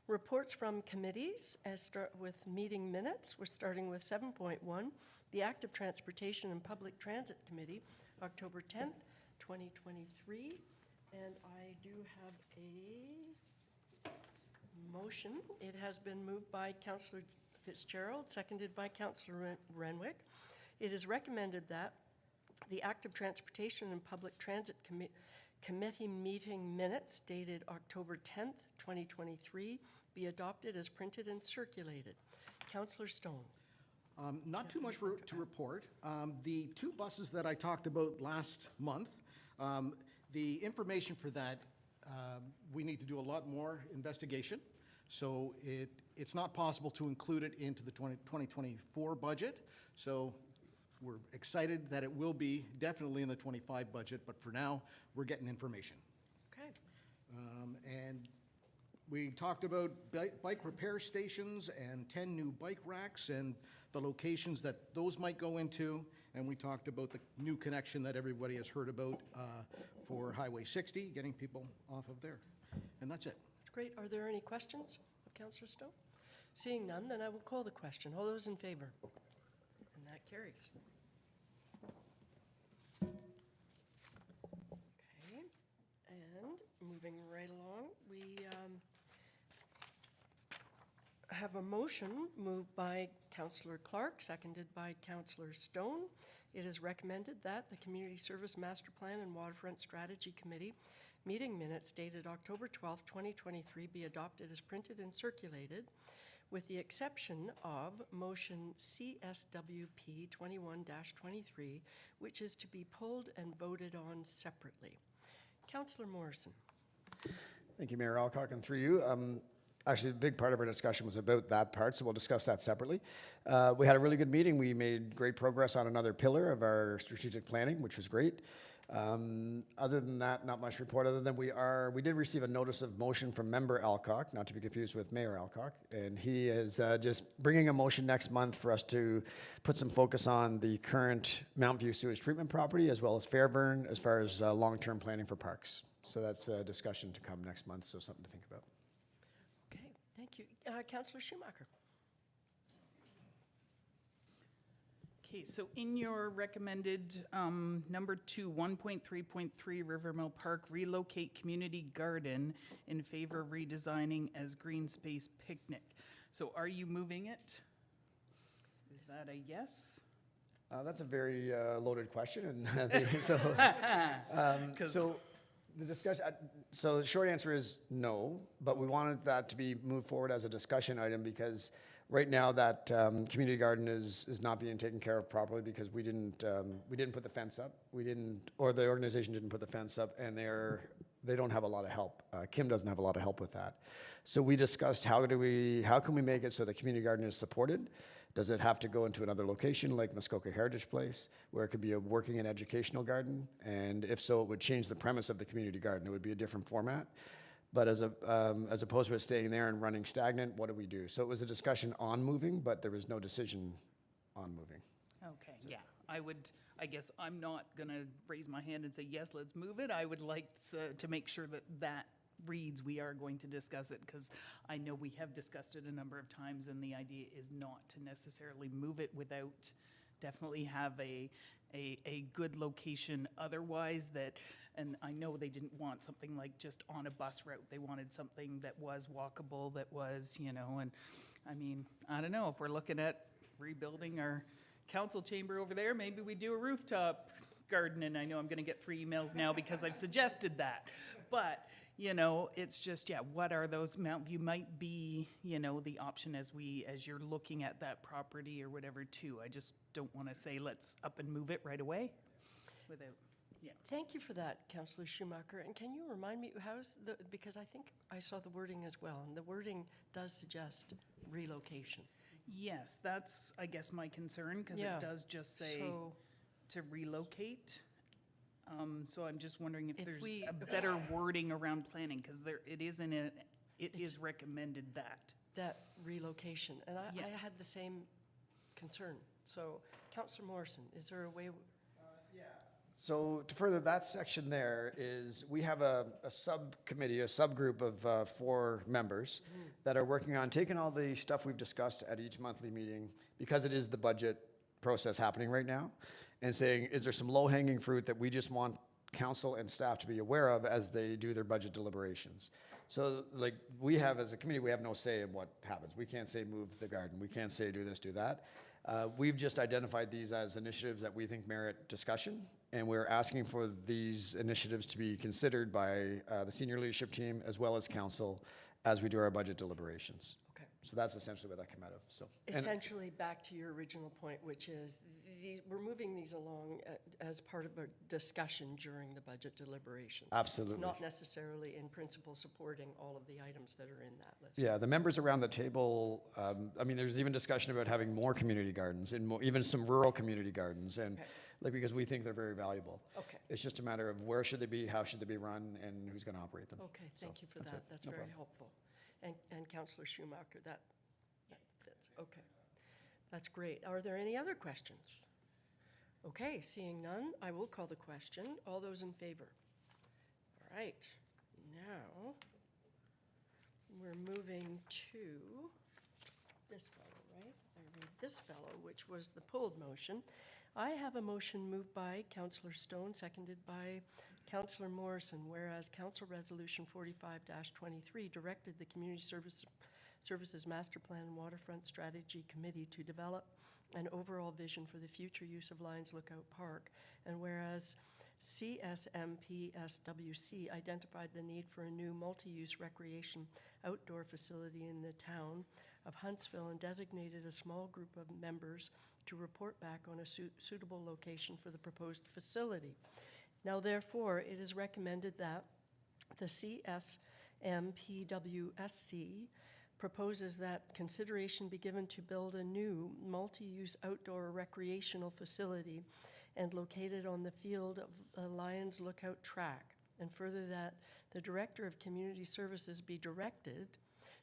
reports from committees, as start with meeting minutes. We're starting with 7.1, the Active Transportation and Public Transit Committee, October 10th, 2023. And I do have a motion. It has been moved by Councillor Fitzgerald, seconded by Councillor Renwick. It is recommended that the Active Transportation and Public Transit Committee meeting minutes dated October 10th, 2023 be adopted as printed and circulated. Councillor Stone.
Not too much to report. The two buses that I talked about last month, the information for that, we need to do a lot more investigation. So it's not possible to include it into the 2024 budget. So we're excited that it will be definitely in the 25 budget, but for now, we're getting information.
Okay.
And we talked about bike repair stations and 10 new bike racks and the locations that those might go into. And we talked about the new connection that everybody has heard about for Highway 60, getting people off of there. And that's it.
Great. Are there any questions of Councillor Stone? Seeing none, then I will call the question. All those in favor? And that carries. Okay. And moving right along, we have a motion moved by Councillor Clark, seconded by Councillor Stone. It is recommended that the Community Service Master Plan and Waterfront Strategy Committee meeting minutes dated October 12th, 2023 be adopted as printed and circulated, with the exception of motion CSWP 21-23, which is to be pulled and voted on separately. Councillor Morrison.
Thank you, Mayor Alcock, and through you. Actually, a big part of our discussion was about that part, so we'll discuss that separately. We had a really good meeting. We made great progress on another pillar of our strategic planning, which was great. Other than that, not much report, other than we did receive a notice of motion from member Alcock, not to be confused with Mayor Alcock, and he is just bringing a motion next month for us to put some focus on the current Mount View sewage treatment property, as well as Fairburn, as far as long-term planning for parks. So that's a discussion to come next month, so something to think about.
Okay, thank you. Councillor Schumacher.
Okay, so in your recommended number 2, 1.3.3 Rivermill Park, relocate community garden in favor of redesigning as green space picnic. So are you moving it? Is that a yes?
That's a very loaded question, and so the discussion. So the short answer is no, but we wanted that to be moved forward as a discussion item because right now that community garden is not being taken care of properly because we didn't put the fence up. Or the organization didn't put the fence up, and they don't have a lot of help. Kim doesn't have a lot of help with that. So we discussed how can we make it so the community garden is supported. Does it have to go into another location like Muskoka Heritage Place, where it could be a working and educational garden? And if so, it would change the premise of the community garden. It would be a different format. But as opposed to it staying there and running stagnant, what do we do? So it was a discussion on moving, but there was no decision on moving.
Okay, yeah, I guess I'm not gonna raise my hand and say, yes, let's move it. I would like to make sure that reads, we are going to discuss it, because I know we have discussed it a number of times, and the idea is not to necessarily move it without definitely have a good location otherwise that, and I know they didn't want something like just on a bus route. They wanted something that was walkable, that was, and I mean, I don't know, if we're looking at rebuilding our council chamber over there, maybe we do a rooftop garden, and I know I'm gonna get 3 emails now because I've suggested that. But, it's just, what are those? Mount View might be, the option as you're looking at that property or whatever too. I just don't want to say, let's up and move it right away without,
Thank you for that, Councillor Schumacher. And can you remind me, because I think I saw the wording as well, and the wording does suggest relocation.
Yes, that's, I guess, my concern, because it does just say to relocate. So I'm just wondering if there's a better wording around planning, because it is recommended that
relocation. And I had the same concern. So, Councillor Morrison, is there a way?
So to further that section there is, we have a subcommittee, a subgroup of 4 members that are working on taking all the stuff we've discussed at each monthly meeting, because it is the budget process happening right now, and saying, is there some low-hanging fruit that we just want council and staff to be aware of as they do their budget deliberations? So like, we have, as a committee, we have no say in what happens. We can't say move the garden. We can't say do this, do that. We've just identified these as initiatives that we think merit discussion, and we're asking for these initiatives to be considered by the senior leadership team as well as council as we do our budget deliberations.
Okay.
So that's essentially what that came out of, so. and-
Essentially, back to your original point, which is we're moving these along as part of a discussion during the budget deliberations.
Absolutely.
It's not necessarily in principle supporting all of the items that are in that list.
Yeah, the members around the table, I mean, there's even discussion about having more community gardens, and even some rural community gardens, and
Okay.
like, because we think they're very valuable.
Okay.
It's just a matter of where should they be, how should they be run, and who's going to operate them.
Okay, thank you for
that's
that.
it.
That's
No
very
problem.
helpful. And Councillor Schumacher, that fits. Okay. That's great. Are there any other questions? Okay, seeing none, I will call the question. All those in favor? All right. Now, we're moving to this fellow, right? I read this fellow, which was the pulled motion. I have a motion moved by Councillor Stone, seconded by Councillor Morrison, whereas Council Resolution 45-23 directed the Community Services Master Plan and Waterfront Strategy Committee to develop an overall vision for the future use of Lions Lookout Park, and whereas CSMPSWC identified the need for a new multi-use recreation outdoor facility in the town of Huntsville and designated a small group of members to report back on a suitable location for the proposed facility. Now, therefore, it is recommended that the CSMPWSC proposes that consideration be given to build a new multi-use outdoor recreational facility and located on the field of the Lions Lookout track, and further that the Director of Community Services be directed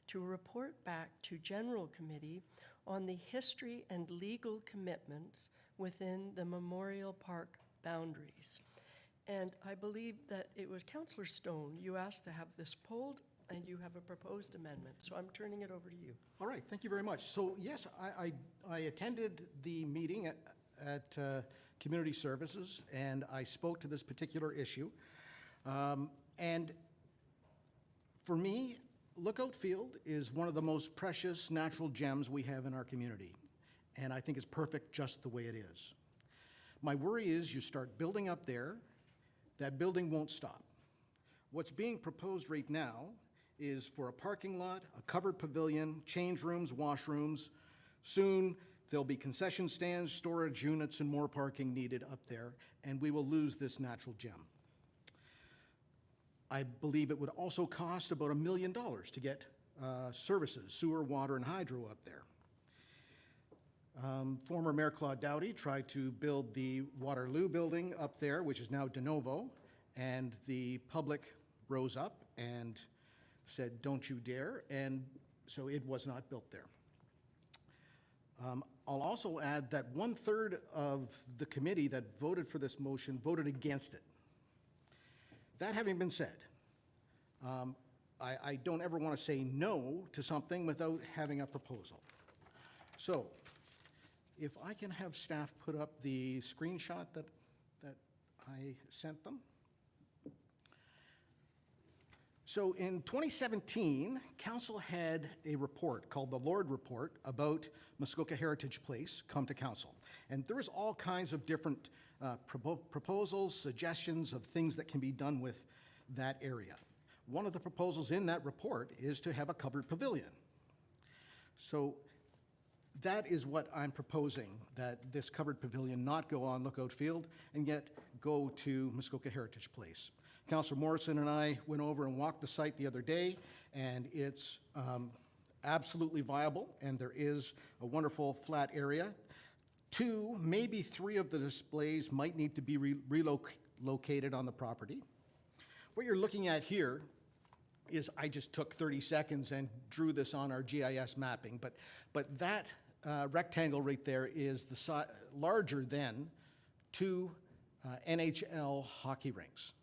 to report back to General Committee on the history and legal commitments within the Memorial Park boundaries. And I believe that it was Councillor Stone, you asked to have this pulled, and you have a proposed amendment, so I'm turning it over to you.
All right, thank you very much. So yes, I attended the meeting at Community Services, and I spoke to this particular issue. And for me, Lookout Field is one of the most precious natural gems we have in our community, and I think it's perfect just the way it is. My worry is you start building up there, that building won't stop. What's being proposed right now is for a parking lot, a covered pavilion, change rooms, washrooms. Soon, there'll be concession stands, storage units, and more parking needed up there, and we will lose this natural gem. I believe it would also cost about $1 million to get services, sewer, water, and hydro up there. Former Mayor Claude Doughty tried to build the Waterloo building up there, which is now de novo, and the public rose up and said, don't you dare, and so it was not built there. I'll also add that 1/3 of the committee that voted for this motion voted against it. That having been said, I don't ever want to say no to something without having a proposal. So, if I can have staff put up the screenshot that I sent them. So in 2017, Council had a report called the Lord Report about Muskoka Heritage Place come to Council. And there was all kinds of different proposals, suggestions of things that can be done with that area. One of the proposals in that report is to have a covered pavilion. So that is what I'm proposing, that this covered pavilion not go on Lookout Field and yet go to Muskoka Heritage Place. Councillor Morrison and I went over and walked the site the other day, and it's absolutely viable, and there is a wonderful flat area. 2, maybe 3 of the displays might need to be relocated on the property. What you're looking at here is, I just took 30 seconds and drew this on our GIS mapping, but that rectangle right there is larger than 2 NHL hockey rinks.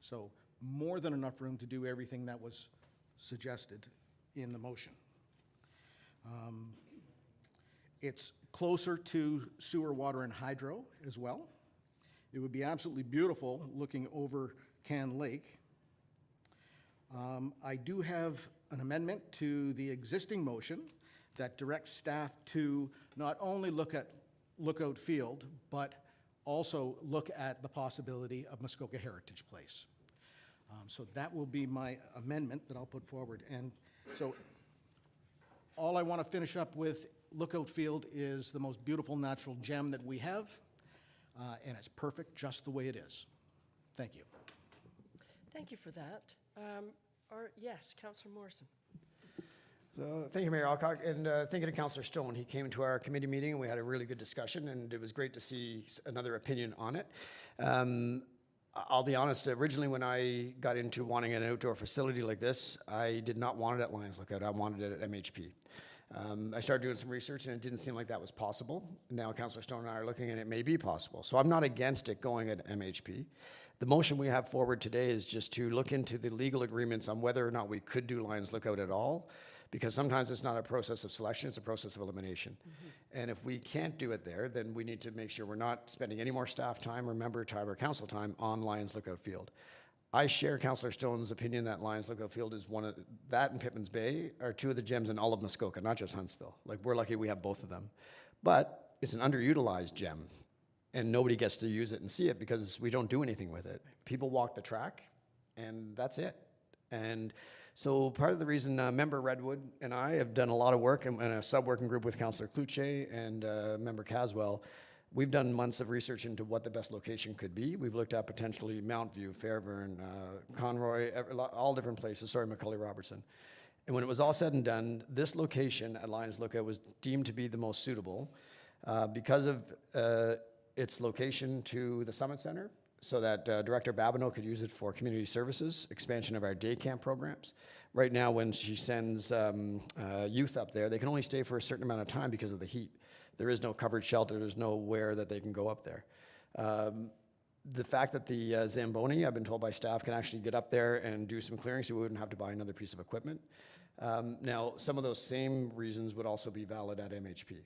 So more than enough room to do everything that was suggested in the motion. It's closer to sewer, water, and hydro as well. It would be absolutely beautiful looking over Can Lake. I do have an amendment to the existing motion that directs staff to not only look at Lookout Field, but also look at the possibility of Muskoka Heritage Place. So that will be my amendment that I'll put forward. And so all I want to finish up with, Lookout Field is the most beautiful natural gem that we have, and it's perfect just the way it is. Thank you.
Thank you for that. Yes, Councillor Morrison.
Thank you, Mayor Alcock, and thank you to Councillor Stone. He came to our committee meeting, and we had a really good discussion, and it was great to see another opinion on it. I'll be honest, originally when I got into wanting an outdoor facility like this, I did not want it at Lions Lookout. I wanted it at MHP. I started doing some research, and it didn't seem like that was possible. Now Councillor Stone and I are looking, and it may be possible. So I'm not against it going at MHP. The motion we have forward today is just to look into the legal agreements on whether or not we could do Lions Lookout at all, because sometimes it's not a process of selection, it's a process of elimination. And if we can't do it there, then we need to make sure we're not spending any more staff time or member time or council time on Lions Lookout Field. I share Councillor Stone's opinion that Lions Lookout Field is one of, that and Pippins Bay are two of the gems in all of Muskoka, not just Huntsville. Like, we're lucky we have both of them. But it's an underutilized gem, and nobody gets to use it and see it because we don't do anything with it. People walk the track, and that's it. And so part of the reason Member Redwood and I have done a lot of work in a sub-working group with Councillor Cloutier and Member Caswell. We've done months of research into what the best location could be. We've looked at potentially Mount View, Fairburn, Conroy, all different places, McCully Robertson. And when it was all said and done, this location at Lions Lookout was deemed to be the most suitable because of its location to the Summit Center, so that Director Babineau could use it for community services, expansion of our day camp programs. Right now, when she sends youth up there, they can only stay for a certain amount of time because of the heat. There is no covered shelter, there's nowhere that they can go up there. The fact that the Zamboni, I've been told by staff, can actually get up there and do some clearing, so we wouldn't have to buy another piece of equipment. Now, some of those same reasons would also be valid at MHP.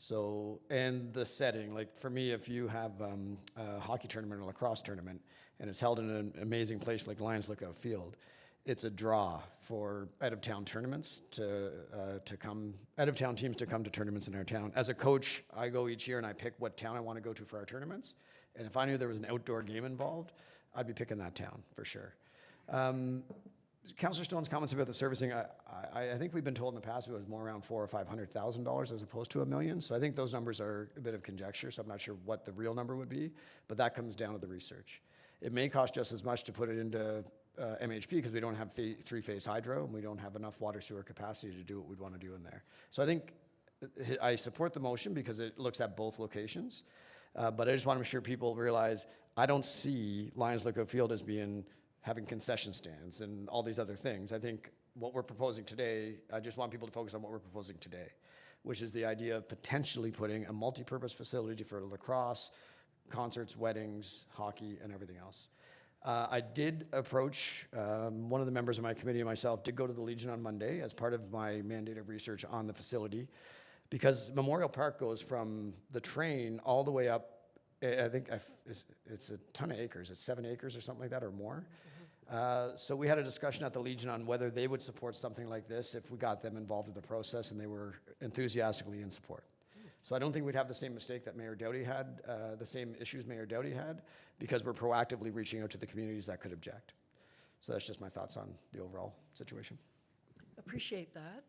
So, and the setting, like for me, if you have a hockey tournament or lacrosse tournament, and it's held in an amazing place like Lions Lookout Field, it's a draw for out-of-town tournaments to come, out-of-town teams to come to tournaments in our town. As a coach, I go each year and I pick what town I want to go to for our tournaments. And if I knew there was an outdoor game involved, I'd be picking that town for sure. Councillor Stone's comments about the servicing, I think we've been told in the past it was more around $400,000 or $500,000 as opposed to $1 million. So I think those numbers are a bit of conjecture, so I'm not sure what the real number would be, but that comes down to the research. It may cost just as much to put it into MHP because we don't have three-phase hydro and we don't have enough water sewer capacity to do what we'd want to do in there. So I think I support the motion because it looks at both locations, but I just want to make sure people realize I don't see Lions Lookout Field as having concession stands and all these other things. I think what we're proposing today, I just want people to focus on what we're proposing today, which is the idea of potentially putting a multi-purpose facility for lacrosse, concerts, weddings, hockey, and everything else. I did approach, one of the members of my committee and myself did go to the Legion on Monday as part of my mandated research on the facility, because Memorial Park goes from the train all the way up, I think it's a ton of acres, it's 7 acres or something like that or more. So we had a discussion at the Legion on whether they would support something like this if we got them involved in the process, and they were enthusiastically in support. So I don't think we'd have the same mistake that Mayor Doughty had, the same issues Mayor Doughty had, because we're proactively reaching out to the communities that could object. So that's just my thoughts on the overall situation.
Appreciate that.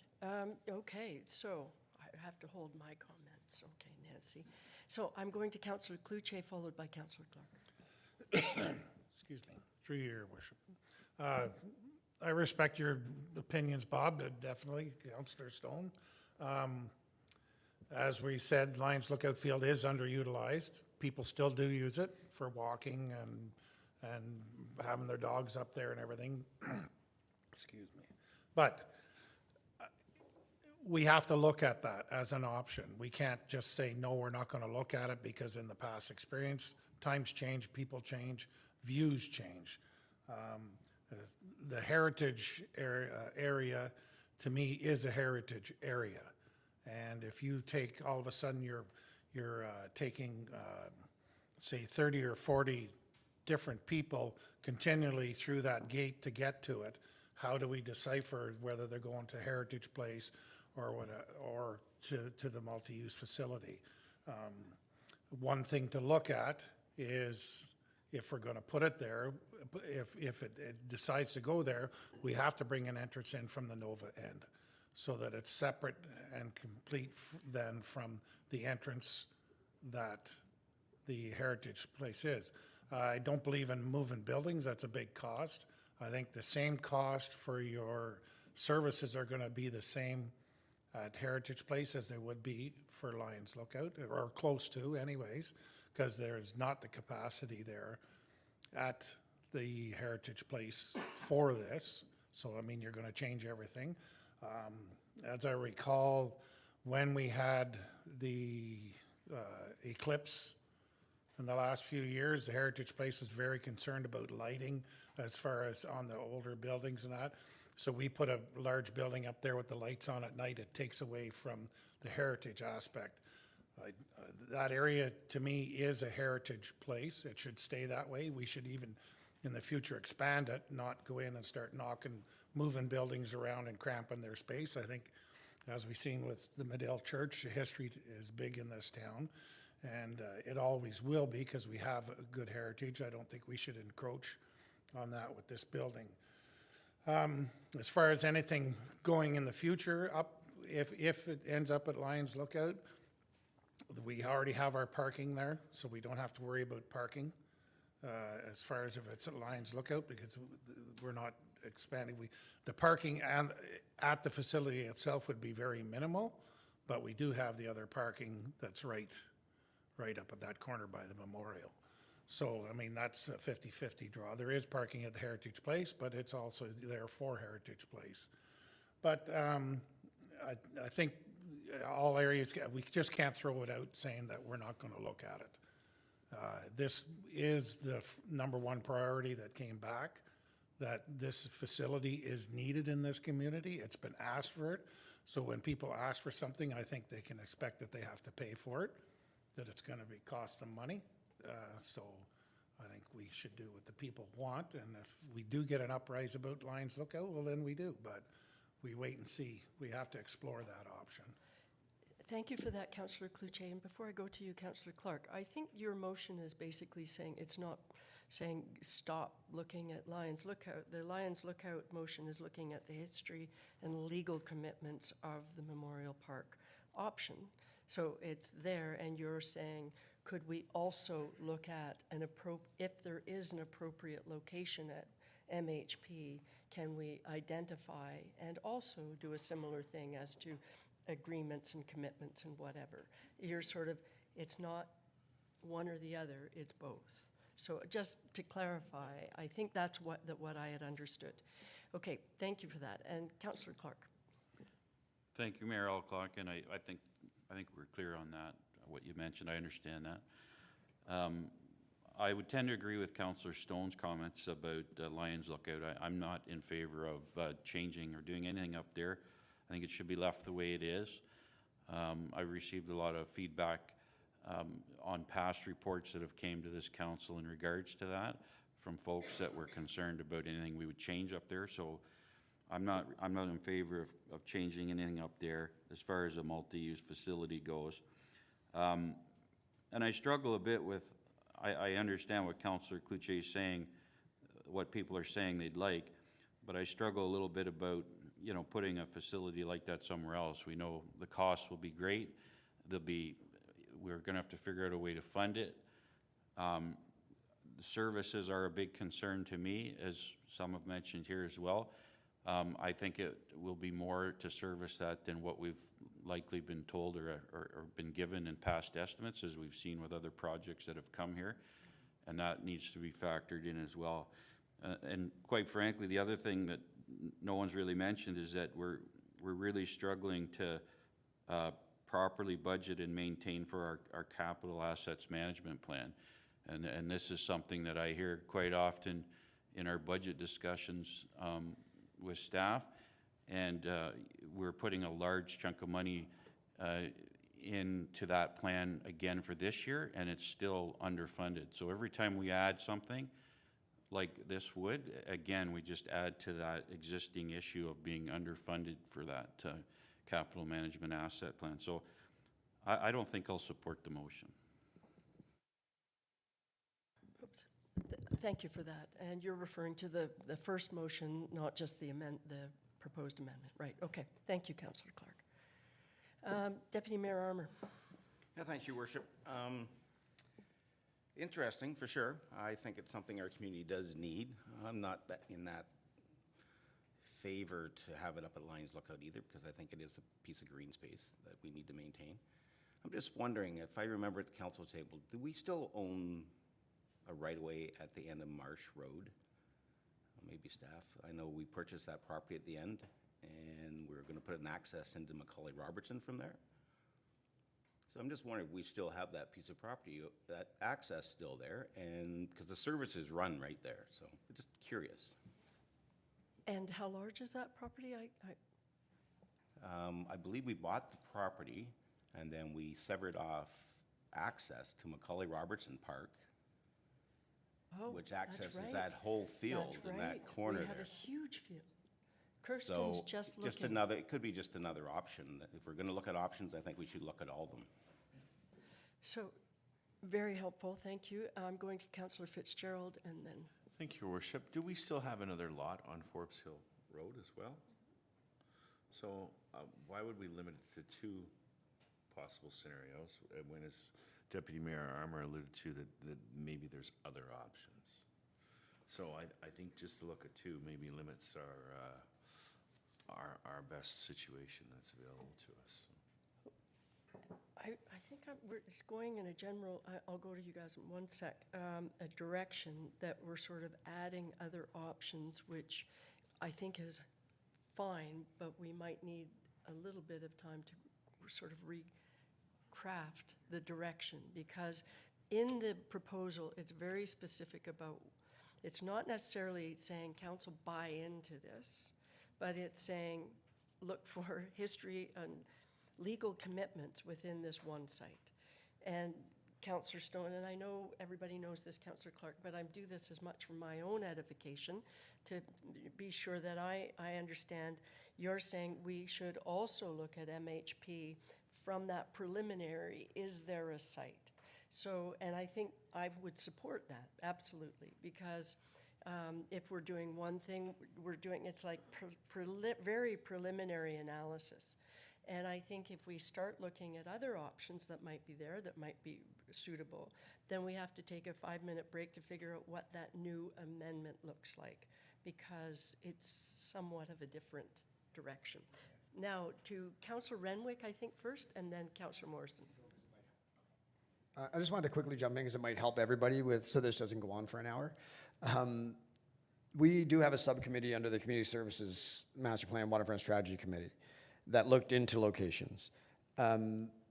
Okay, so I have to hold my comments. Okay, Nancy. So I'm going to Councillor Cloutier, followed by Councillor Clark.
Excuse me, through your worship. I respect your opinions, Bob, definitely, Councillor Stone. As we said, Lions Lookout Field is underutilized. People still do use it for walking and having their dogs up there and everything. Excuse me. But we have to look at that as an option. We can't just say, no, we're not going to look at it because in the past experience, times change, people change, views change. The heritage area, to me, is a heritage area. And if you take, all of a sudden, you're taking, say, 30 or 40 different people continually through that gate to get to it, how do we decipher whether they're going to Heritage Place or or to the multi-use facility? One thing to look at is, if we're going to put it there, if it decides to go there, we have to bring an entrance in from the Nova end, so that it's separate and complete then from the entrance that the Heritage Place is. I don't believe in moving buildings. That's a big cost. I think the same cost for your services are going to be the same at Heritage Place as they would be for Lions Lookout, or close to anyways, because there's not the capacity there at the Heritage Place for this. So, I mean, you're going to change everything. As I recall, when we had the eclipse in the last few years, the Heritage Place was very concerned about lighting as far as on the older buildings and that. So we put a large building up there with the lights on at night. It takes away from the heritage aspect. That area, to me, is a heritage place. It should stay that way. We should even, in the future, expand it, not go in and start moving buildings around and cramping their space. I think, as we've seen with the Medill Church, history is big in this town, and it always will be, because we have a good heritage. I don't think we should encroach on that with this building. As far as anything going in the future, if it ends up at Lions Lookout, we already have our parking there, so we don't have to worry about parking as far as if it's at Lions Lookout, because we're not expanding. The parking at the facility itself would be very minimal, but we do have the other parking that's right up at that corner by the memorial. So, I mean, that's a 50-50 draw. There is parking at the Heritage Place, but it's also there for Heritage Place. But I think all areas, we just can't throw it out saying that we're not going to look at it. This is the number one priority that came back, that this facility is needed in this community. It's been asked for it. So when people ask for something, I think they can expect that they have to pay for it, that it's going to cost them money. So I think we should do what the people want, and if we do get an uprise about Lions Lookout, well, then we do, but we wait and see. We have to explore that option.
Thank you for that, Councillor Cloutier. And before I go to you, Councillor Clark, I think your motion is basically saying, it's not saying stop looking at Lions Lookout. The Lions Lookout motion is looking at the history and legal commitments of the Memorial Park option. So it's there, and you're saying, could we also look at if there is an appropriate location at MHP, can we identify and also do a similar thing as to agreements and commitments and whatever? You're sort of, it's not one or the other, it's both. So just to clarify, I think that's what I had understood. Okay, thank you for that. And Councillor Clark.
Thank you, Mayor Alclock, and I think we're clear on that, what you mentioned. I understand that. I would tend to agree with Councillor Stone's comments about Lions Lookout. I'm not in favor of changing or doing anything up there. I think it should be left the way it is. I've received a lot of feedback on past reports that have came to this council in regards to that from folks that were concerned about anything we would change up there. So I'm not in favor of changing anything up there as far as a multi-use facility goes. And I struggle a bit with, I understand what Councillor Cloutier is saying, what people are saying they'd like, but I struggle a little bit about, putting a facility like that somewhere else. We know the cost will be great. We're gonna have to figure out a way to fund it. The services are a big concern to me, as some have mentioned here as well. I think it will be more to service that than what we've likely been told or been given in past estimates, as we've seen with other projects that have come here, and that needs to be factored in as well. And quite frankly, the other thing that no one's really mentioned is that we're really struggling to properly budget and maintain for our capital assets management plan. And this is something that I hear quite often in our budget discussions with staff. And we're putting a large chunk of money into that plan again for this year, and it's still underfunded. So every time we add something like this would, again, we just add to that existing issue of being underfunded for that capital management asset plan. So I don't think I'll support the motion.
Oops. Thank you for that. And you're referring to the first motion, not just the proposed amendment. Right, okay. Thank you, Councillor Clark. Deputy Mayor Armour.
Yeah, thank you, Worship. Interesting, for sure. I think it's something our community does need. I'm not in that favor to have it up at Lions Lookout either, because I think it is a piece of green space that we need to maintain. I'm just wondering, if I remember at the council table, do we still own a right-of-way at the end of Marsh Road? Maybe staff. I know we purchased that property at the end, and we're going to put an access into Macaulay Robertson from there. So I'm just wondering if we still have that piece of property, that access still there, and because the services run right there. So I'm just curious.
And how large is that property?
I believe we bought the property, and then we severed off access to Macaulay Robertson Park, which accesses that whole field in that corner there.
We have a huge field. Kirsten's just looking.
Just another, it could be just another option. If we're going to look at options, I think we should look at all of them.
So, very helpful, thank you. I'm going to Councillor Fitzgerald and then.
Thank you, Your Worship. Do we still have another lot on Forbes Hill Road as well? So why would we limit it to two possible scenarios when, as Deputy Mayor Armour alluded to, that maybe there's other options? So I think just to look at two maybe limits our best situation that's available to us.
I think we're just going in a general, I'll go to you guys in one sec, a direction that we're sort of adding other options, which I think is fine, but we might need a little bit of time to sort of recraft the direction, because in the proposal, it's very specific about, it's not necessarily saying council buy into this, but it's saying look for history and legal commitments within this one site. And Councillor Stone, and I know everybody knows this, Councillor Clark, but I do this as much for my own edification to be sure that I understand. You're saying we should also look at MHP from that preliminary, is there a site? So, and I think I would support that, absolutely, because if we're doing one thing, we're doing, it's like very preliminary analysis. And I think if we start looking at other options that might be there, that might be suitable, then we have to take a 5-minute break to figure out what that new amendment looks like, because it's somewhat of a different direction. Now, to Councillor Renwick, I think first, and then Councillor Morrison.
I just wanted to quickly jump in because it might help everybody with, so this doesn't go on for an hour. We do have a subcommittee under the Community Services Master Plan Waterfront Strategy Committee that looked into locations.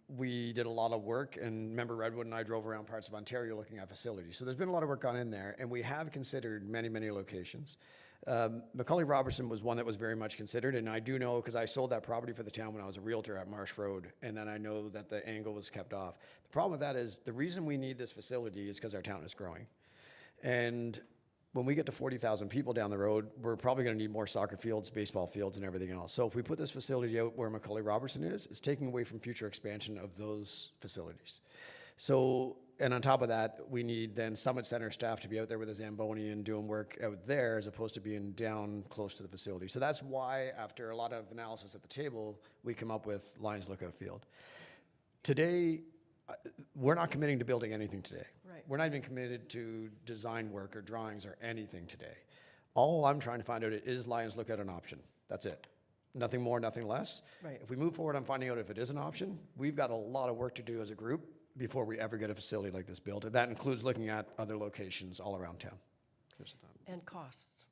We did a lot of work, and Member Redwood and I drove around parts of Ontario looking at facilities. So there's been a lot of work gone in there, and we have considered many, many locations. Macaulay Robertson was one that was very much considered, and I do know because I sold that property for the town when I was a realtor at Marsh Road, and then I know that the angle was kept off. The problem with that is the reason we need this facility is because our town is growing. And when we get to 40,000 people down the road, we're probably going to need more soccer fields, baseball fields, and everything else. So if we put this facility out where Macaulay Robertson is, it's taking away from future expansion of those facilities. So, and on top of that, we need then Summit Center staff to be out there with a Zamboni and doing work out there as opposed to being down close to the facility. So that's why, after a lot of analysis at the table, we come up with Lions Lookout Field. Today, we're not committing to building anything today.
Right.
We're not even committed to design work or drawings or anything today. All I'm trying to find out is Lions Lookout an option. That's it. Nothing more, nothing less.
Right.
If we move forward on finding out if it is an option, we've got a lot of work to do as a group before we ever get a facility like this built. And that includes looking at other locations all around town.
And costs.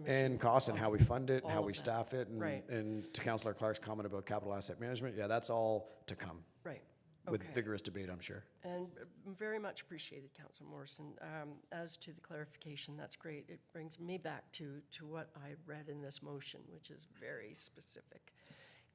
And costs and how we fund it, and how
all of
we
that.
staff it, and,
Right.
and to Councillor Clark's comment about capital asset management, yeah, that's all to come.
Right.
with
Okay.
vigorous debate, I'm sure.
And very much appreciated, Councillor Morrison. As to the clarification, that's great. It brings me back to what I read in this motion, which is very specific.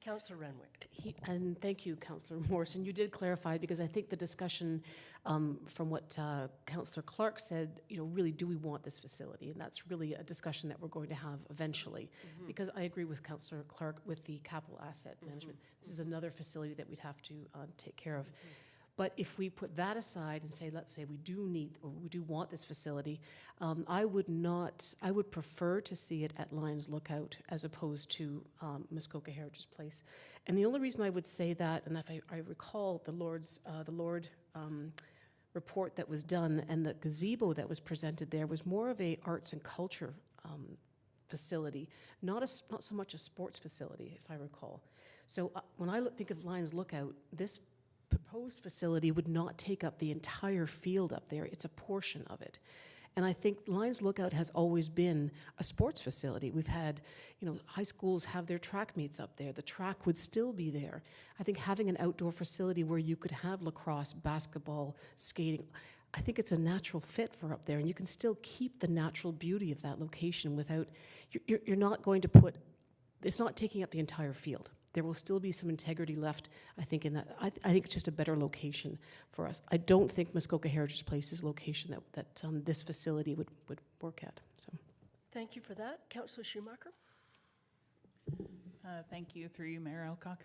Councillor Renwick.
And thank you, Councillor Morrison. You did clarify, because I think the discussion from what Councillor Clark said, really, do we want this facility? And that's really a discussion that we're going to have eventually. Because I agree with Councillor Clark with the capital asset management. This is another facility that we'd have to take care of. But if we put that aside and say, let's say we do need, or we do want this facility, I would prefer to see it at Lions Lookout as opposed to Muskoka Heritage Place. And the only reason I would say that, and if I recall the Lord report that was done, and the gazebo that was presented there was more of a arts and culture facility, not so much a sports facility, if I recall. So when I think of Lions Lookout, this proposed facility would not take up the entire field up there. It's a portion of it. And I think Lions Lookout has always been a sports facility. We've had, high schools have their track meets up there. The track would still be there. I think having an outdoor facility where you could have lacrosse, basketball, skating, I think it's a natural fit for up there. And you can still keep the natural beauty of that location without, you're not going to put, it's not taking up the entire field. There will still be some integrity left, I think, in that. I think it's just a better location for us. I don't think Muskoka Heritage Place is a location that this facility would work at. So,
Thank you for that. Councillor Schumacher.
Thank you, through you, Mayor Alcock.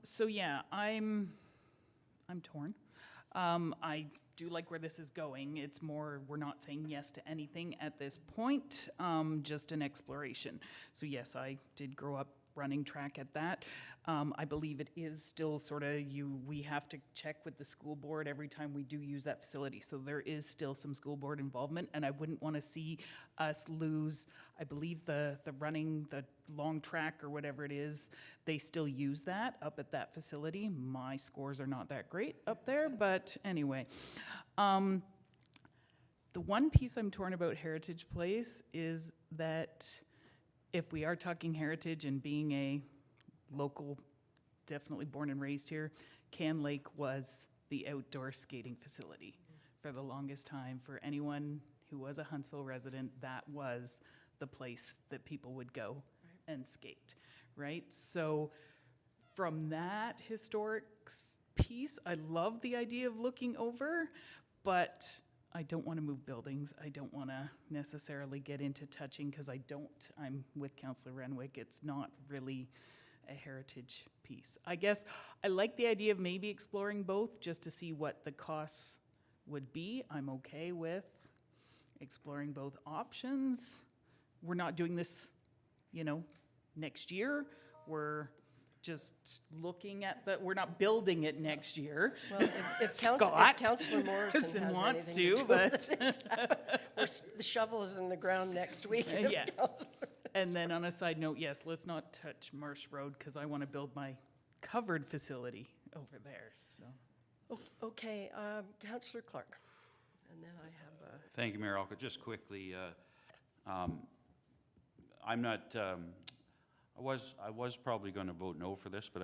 So yeah, I'm torn. I do like where this is going. It's more, we're not saying yes to anything at this point, just an exploration. So yes, I did grow up running track at that. I believe it is still sort of we have to check with the school board every time we do use that facility. So there is still some school board involvement, and I wouldn't want to see us lose, I believe the running, the long track or whatever it is, they still use that up at that facility. My scores are not that great up there, but anyway. The one piece I'm torn about Heritage Place is that if we are talking heritage and being a local, definitely born and raised here, Can Lake was the outdoor skating facility for the longest time. For anyone who was a Huntsville resident, that was the place that people would go and skate, right? So from that historic piece, I love the idea of looking over, but I don't want to move buildings. I don't want to necessarily get into touching, because I'm with Councillor Renwick. It's not really a heritage piece. I guess I like the idea of maybe exploring both just to see what the costs would be. I'm okay with exploring both options. We're not doing this, next year. We're just looking at we're not building it next year.
Well, if Councillor Morrison has
wants
anything
to,
do
but
with the shovel is in the ground next week.
yes. And then on a side note, yes, let's not touch Marsh Road, because I want to build my covered facility over there. So.
Okay, Councillor Clark, and then I have.
Thank you, Mayor Alcock. Just quickly, I'm not. I was probably going to vote no for this, but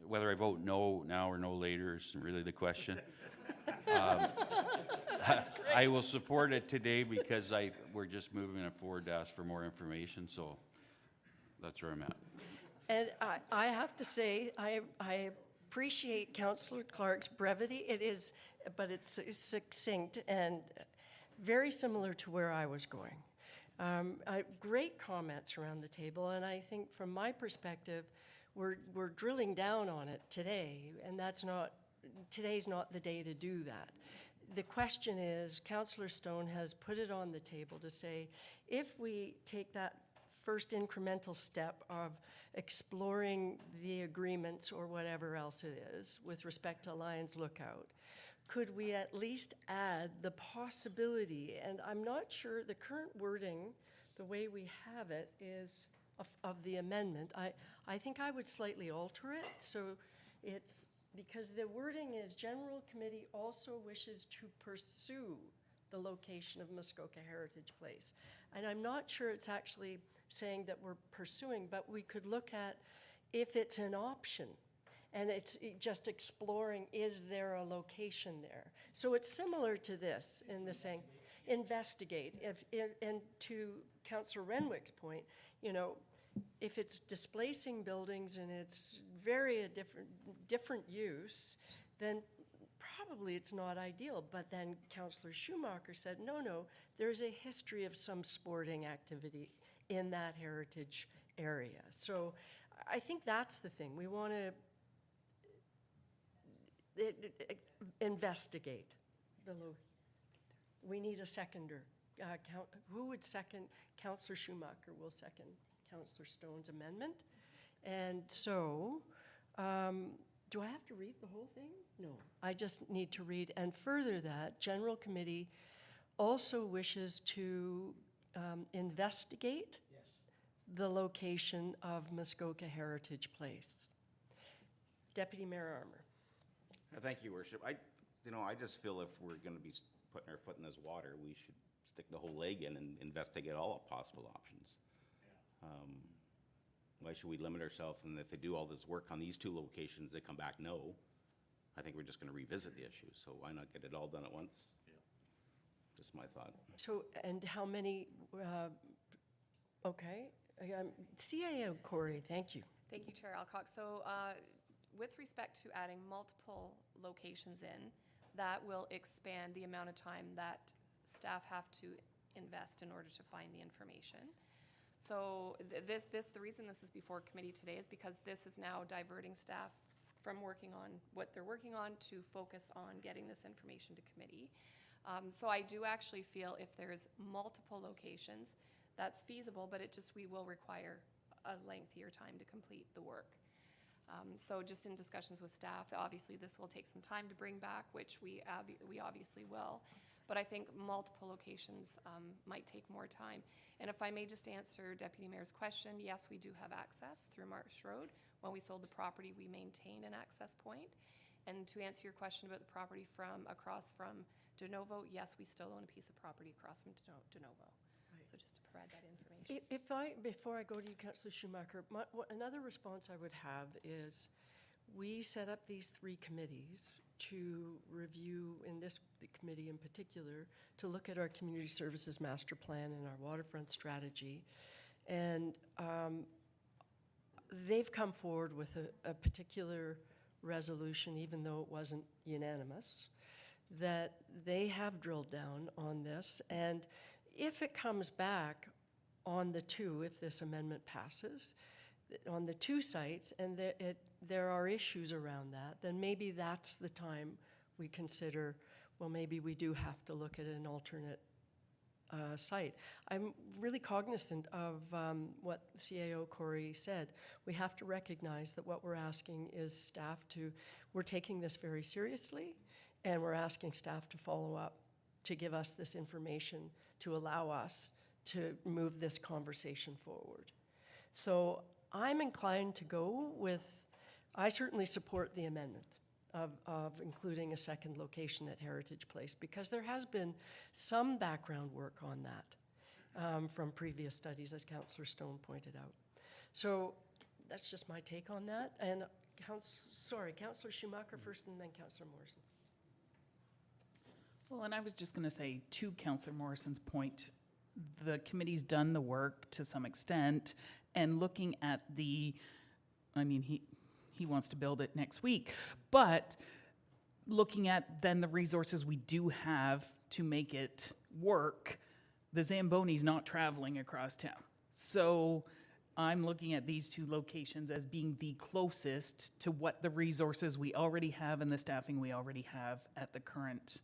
whether I vote no now or no later is really the question. I will support it today because we're just moving it forward to ask for more information, so that's where I'm at.
And I have to say, I appreciate Councillor Clark's brevity. It is, but it's succinct and very similar to where I was going. Great comments around the table, and I think from my perspective, we're drilling down on it today, and today's not the day to do that. The question is, Councillor Stone has put it on the table to say, if we take that first incremental step of exploring the agreements or whatever else it is with respect to Lions Lookout, could we at least add the possibility, and I'm not sure the current wording, the way we have it, is of the amendment. I think I would slightly alter it, so it's, because the wording is, General Committee also wishes to pursue the location of Muskoka Heritage Place. And I'm not sure it's actually saying that we're pursuing, but we could look at if it's an option. And it's just exploring, is there a location there? So it's similar to this in the saying, investigate. And to Councillor Renwick's point, you know, if it's displacing buildings and it's very a different use, then probably it's not ideal. But then Councillor Schumacher said, no, there's a history of some sporting activity in that heritage area. So I think that's the thing. We want to investigate. We need a seconder. Who would second? Councillor Schumacher will second Councillor Stone's amendment. And so, do I have to read the whole thing? No, I just need to read. And further that, General Committee also wishes to investigate the location of Muskoka Heritage Place. Deputy Mayor Armour.
Thank you, Worship. I just feel if we're going to be putting our foot in this water, we should stick the whole leg in and investigate all possible options. Why should we limit ourselves? And if they do all this work on these two locations, they come back, no. I think we're just going to revisit the issue. So why not get it all done at once? Just my thought.
So, and how many, okay. CAO Corey, thank you.
Thank you, Chair Alcock. So with respect to adding multiple locations in, that will expand the amount of time that staff have to invest in order to find the information. So the reason this is before committee today is because this is now diverting staff from working on what they're working on to focus on getting this information to committee. So I do actually feel if there's multiple locations, that's feasible, but we will require a lengthier time to complete the work. So just in discussions with staff, obviously this will take some time to bring back, which we obviously will. But I think multiple locations might take more time. And if I may just answer Deputy Mayor's question, yes, we do have access through Marsh Road. When we sold the property, we maintained an access point. And to answer your question about the property across from De Novo, yes, we still own a piece of property across from De Novo. So just to provide that information.
Before I go to you, Councillor Schumacher, another response I would have is we set up these three committees to review, in this committee in particular, to look at our community services master plan and our waterfront strategy. And they've come forward with a particular resolution, even though it wasn't unanimous, that they have drilled down on this. And if it comes back on the two, if this amendment passes, on the two sites, and there are issues around that, then maybe that's the time we consider, well, maybe we do have to look at an alternate site. I'm really cognizant of what CAO Corey said. We have to recognize that what we're asking is staff we're taking this very seriously, and we're asking staff to follow up, to give us this information, to allow us to move this conversation forward. So I'm inclined to go with, I certainly support the amendment of including a second location at Heritage Place, because there has been some background work on that from previous studies, as Councillor Stone pointed out. So that's just my take on that. And Councillor Schumacher first, and then Councillor Morrison.
Well, and I was just going to say, to Councillor Morrison's point, the committee's done the work to some extent, and looking at he wants to build it next week, but looking at then the resources we do have to make it work, the Zamboni's not traveling across town. So I'm looking at these two locations as being the closest to what the resources we already have and the staffing we already have at the current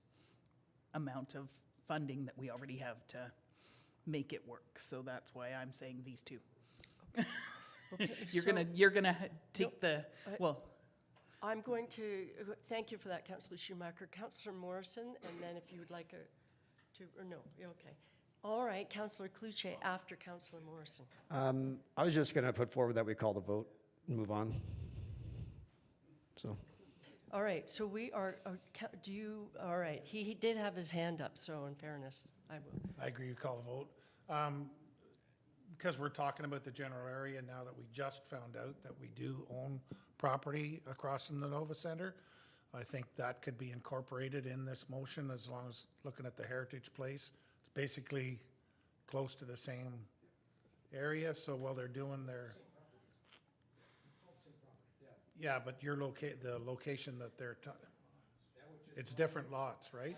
amount of funding that we already have to make it work. So that's why I'm saying these two.
Okay,
You're gonna take
I'm going to, thank you for that, Councillor Schumacher. Councillor Morrison, and then if you would like okay. All right, Councillor Cloutier after Councillor Morrison.
I was just going to put forward that we call the vote and move on. So.
All right, so we are, all right, he did have his hand up, so in fairness, I will.
I agree, you call the vote. because we're talking about the general area now that we just found out that we do own property across from the Nova Center, I think that could be incorporated in this motion as long as looking at the Heritage Place. It's basically close to the same area, so while they're doing their. Yeah, but your the location that they're, it's different lots, right?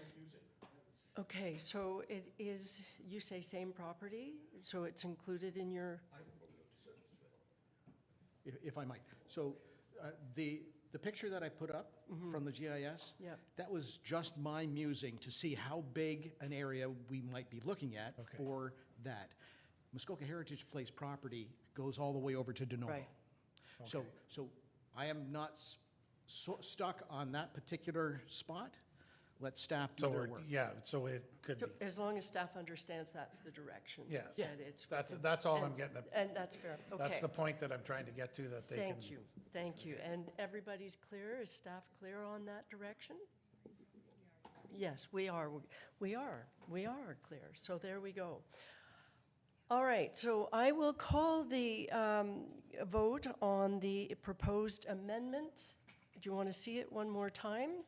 Okay, so it is, you say same property, so it's included in your,
If I might. So the picture that I put up from the GIS,
Yep.
that was just my musing to see how big an area we might be looking at for that. Muskoka Heritage Place property goes all the way over to Denova.
Right.
So I am not stuck on that particular spot. Let staff do
So
their
we're,
work.
yeah, so it could be,
so as long as staff understands that's the direction.
yes.
that it's within.
That's all I'm
And-
getting at.
And that's fair, okay.
That's the point that I'm trying to get to, that they can.
Thank you. And everybody's clear? Is staff clear on that direction? Yes, we are clear. So there we go. All right, so I will call the vote on the proposed amendment. Do you want to see it one more time?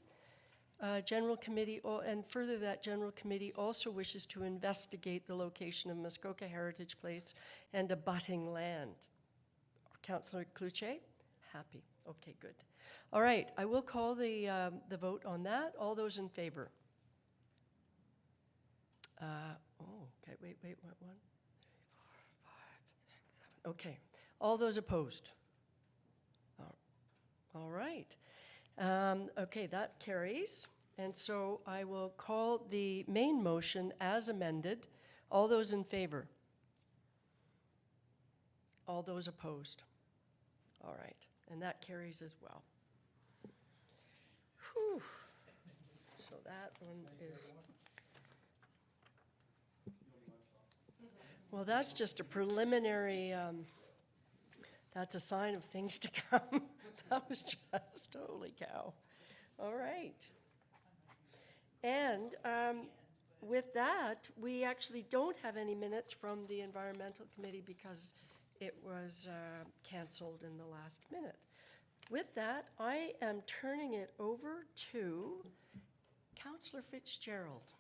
General Committee, and further, that General Committee also wishes to investigate the location of Muskoka Heritage Place and abutting land. Councillor Cloutier? Happy. Okay, good. All right, I will call the vote on that. All those in favor? Okay, wait, what one? 3, 4, 5, 6, 7. Okay, all those opposed? All right. Okay, that carries. And so I will call the main motion as amended. All those in favor? All those opposed? All right, and that carries as well. Whew. So that one is. Well, that's just a preliminary, that's a sign of things to come. That was just, holy cow. All right. And with that, we actually don't have any minutes from the Environmental Committee because it was canceled in the last minute. With that, I am turning it over to Councillor Fitzgerald.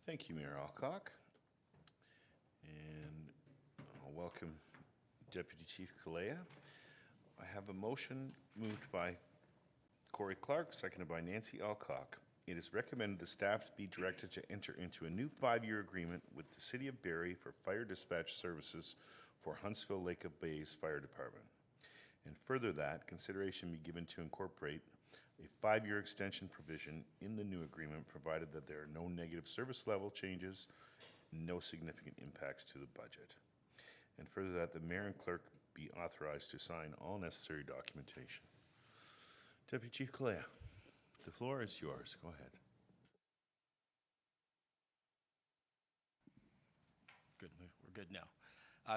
Thank you, Mayor Alcock. And I'll welcome Deputy Chief Kalea. I have a motion moved by Corey Clark, seconded by Nancy Alcock. It is recommended the staff be directed to enter into a new 5-year agreement with the City of Barrie for fire dispatch services for Huntsville Lake of Bays Fire Department. And further that, consideration be given to incorporate a 5-year extension provision in the new agreement, provided that there are no negative service level changes, no significant impacts to the budget. And further that the mayor and clerk be authorized to sign all necessary documentation. Deputy Chief Kalea, the floor is yours. Go ahead.
Good, we're good now.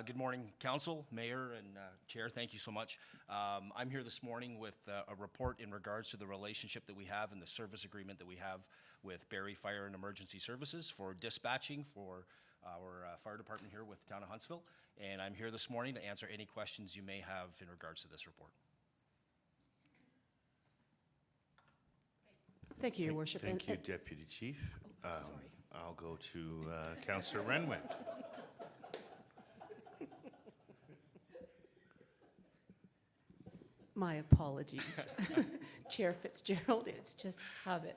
Good morning, Council, Mayor, and Chair. Thank you so much. I'm here this morning with a report in regards to the relationship that we have and the service agreement that we have with Barrie Fire and Emergency Services for dispatching for our fire department here with the town of Huntsville. And I'm here this morning to answer any questions you may have in regards to this report.
Thank you, Your Worship.
Thank you, Deputy Chief. I'll go to Councillor Renwick.
My apologies. Chair Fitzgerald, it's just habit.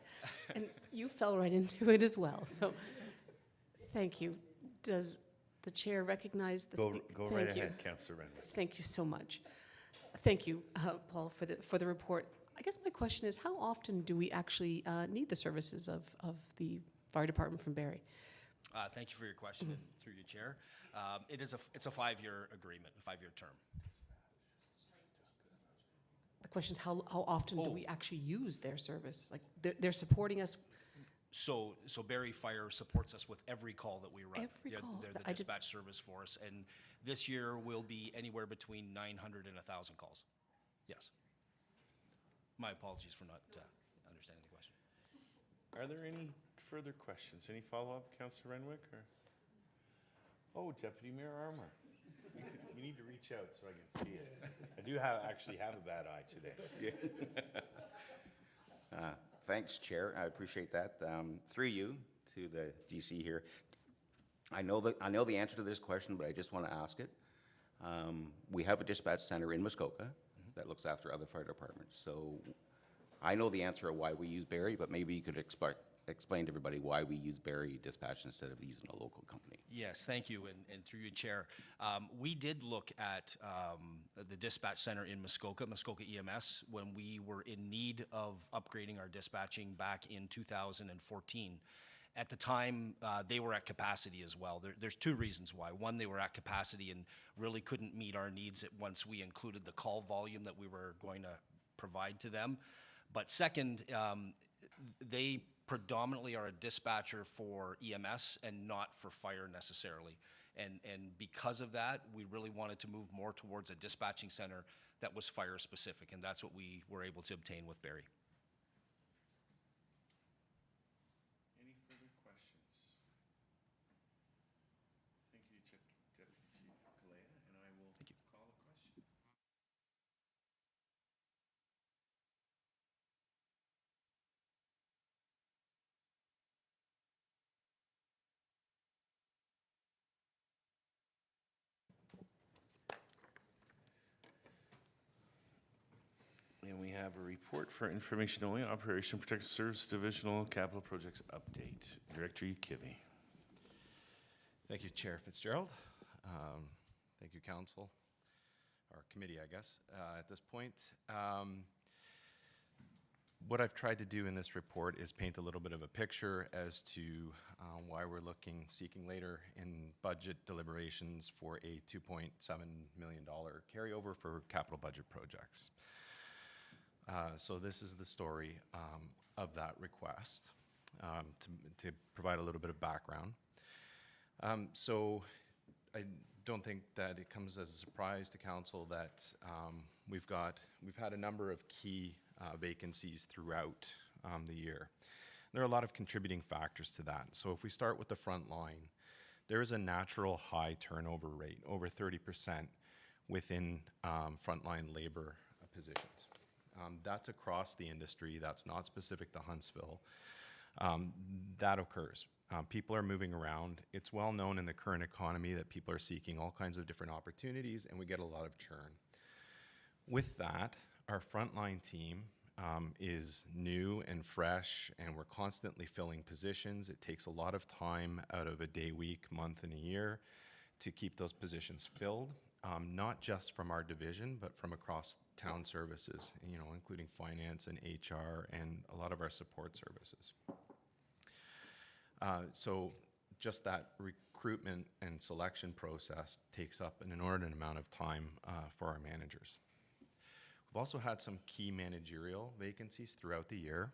And you fell right into it as well, so thank you. Does the chair recognize the speaker?
Go right ahead, Councillor Renwick.
Thank you so much. Thank you, Paul, for the report. I guess my question is, how often do we actually need the services of the fire department from Barrie?
Thank you for your question, and through your chair. It's a 5-year agreement, a 5-year term.
The question is, how often do we actually use their service? Like, they're supporting us.
So Barrie Fire supports us with every call that we run.
Every call.
They're the dispatch service for us, and this year will be anywhere between 900 and 1,000 calls. Yes. My apologies for not understanding the question.
Are there any further questions? Any follow-up, Councillor Renwick? Or? Oh, Deputy Mayor Armour. You need to reach out so I can see it. I do actually have a bad eye today.
Thanks, Chair. I appreciate that. Through you to the DC here. I know the answer to this question, but I just want to ask it. We have a dispatch center in Muskoka that looks after other fire departments. So I know the answer of why we use Barrie, but maybe you could explain to everybody why we use Barrie Dispatch instead of using a local company.
Yes, thank you, and through you, Chair. We did look at the dispatch center in Muskoka EMS, when we were in need of upgrading our dispatching back in 2014. At the time, they were at capacity as well. There's two reasons why. One, they were at capacity and really couldn't meet our needs once we included the call volume that we were going to provide to them. But second, they predominantly are a dispatcher for EMS and not for fire necessarily. And because of that, we really wanted to move more towards a dispatching center that was fire specific, and that's what we were able to obtain with Barrie.
Any further questions? Thank you, Deputy Chief Galea, and I will call a question. And we have a report for information only, Operation Protective Service Divisional Capital Projects Update. Director Kivy.
Thank you, Chair Fitzgerald. Thank you, Council, or Committee, I guess, at this point. What I've tried to do in this report is paint a little bit of a picture as to why we're seeking later in budget deliberations for a $2.7 million carryover for capital budget projects. So this is the story of that request, to provide a little bit of background. So I don't think that it comes as a surprise to Council that we've had a number of key vacancies throughout the year. There are a lot of contributing factors to that. So if we start with the front line, there is a natural high turnover rate, over 30% within frontline labor positions. That's across the industry. That's not specific to Huntsville. That occurs. People are moving around. It's well known in the current economy that people are seeking all kinds of different opportunities, and we get a lot of churn. With that, our frontline team is new and fresh, and we're constantly filling positions. It takes a lot of time out of a day, week, month, and a year to keep those positions filled. Not just from our division, but from across town services, including finance and HR and a lot of our support services. So just that recruitment and selection process takes up an inordinate amount of time for our managers. We've also had some key managerial vacancies throughout the year,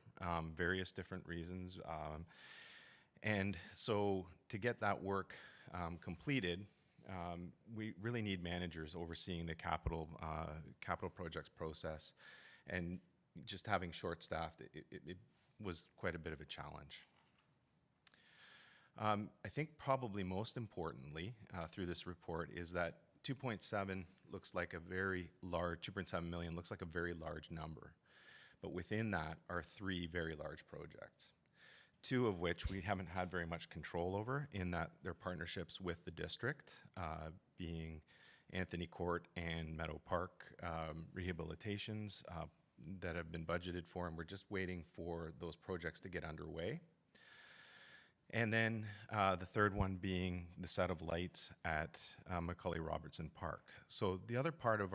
various different reasons. And so to get that work completed, we really need managers overseeing the capital projects process, and just having short staffed, it was quite a bit of a challenge. I think probably most importantly through this report is that 2.7 looks like a very large, 2.7 million looks like a very large number, but within that are three very large projects. Two of which we haven't had very much control over, in that they're partnerships with the district, being Anthony Court and Meadow Park rehabilitations that have been budgeted for, and we're just waiting for those projects to get underway. And then the third one being the set of lights at Macaulay Robertson Park. So the other part of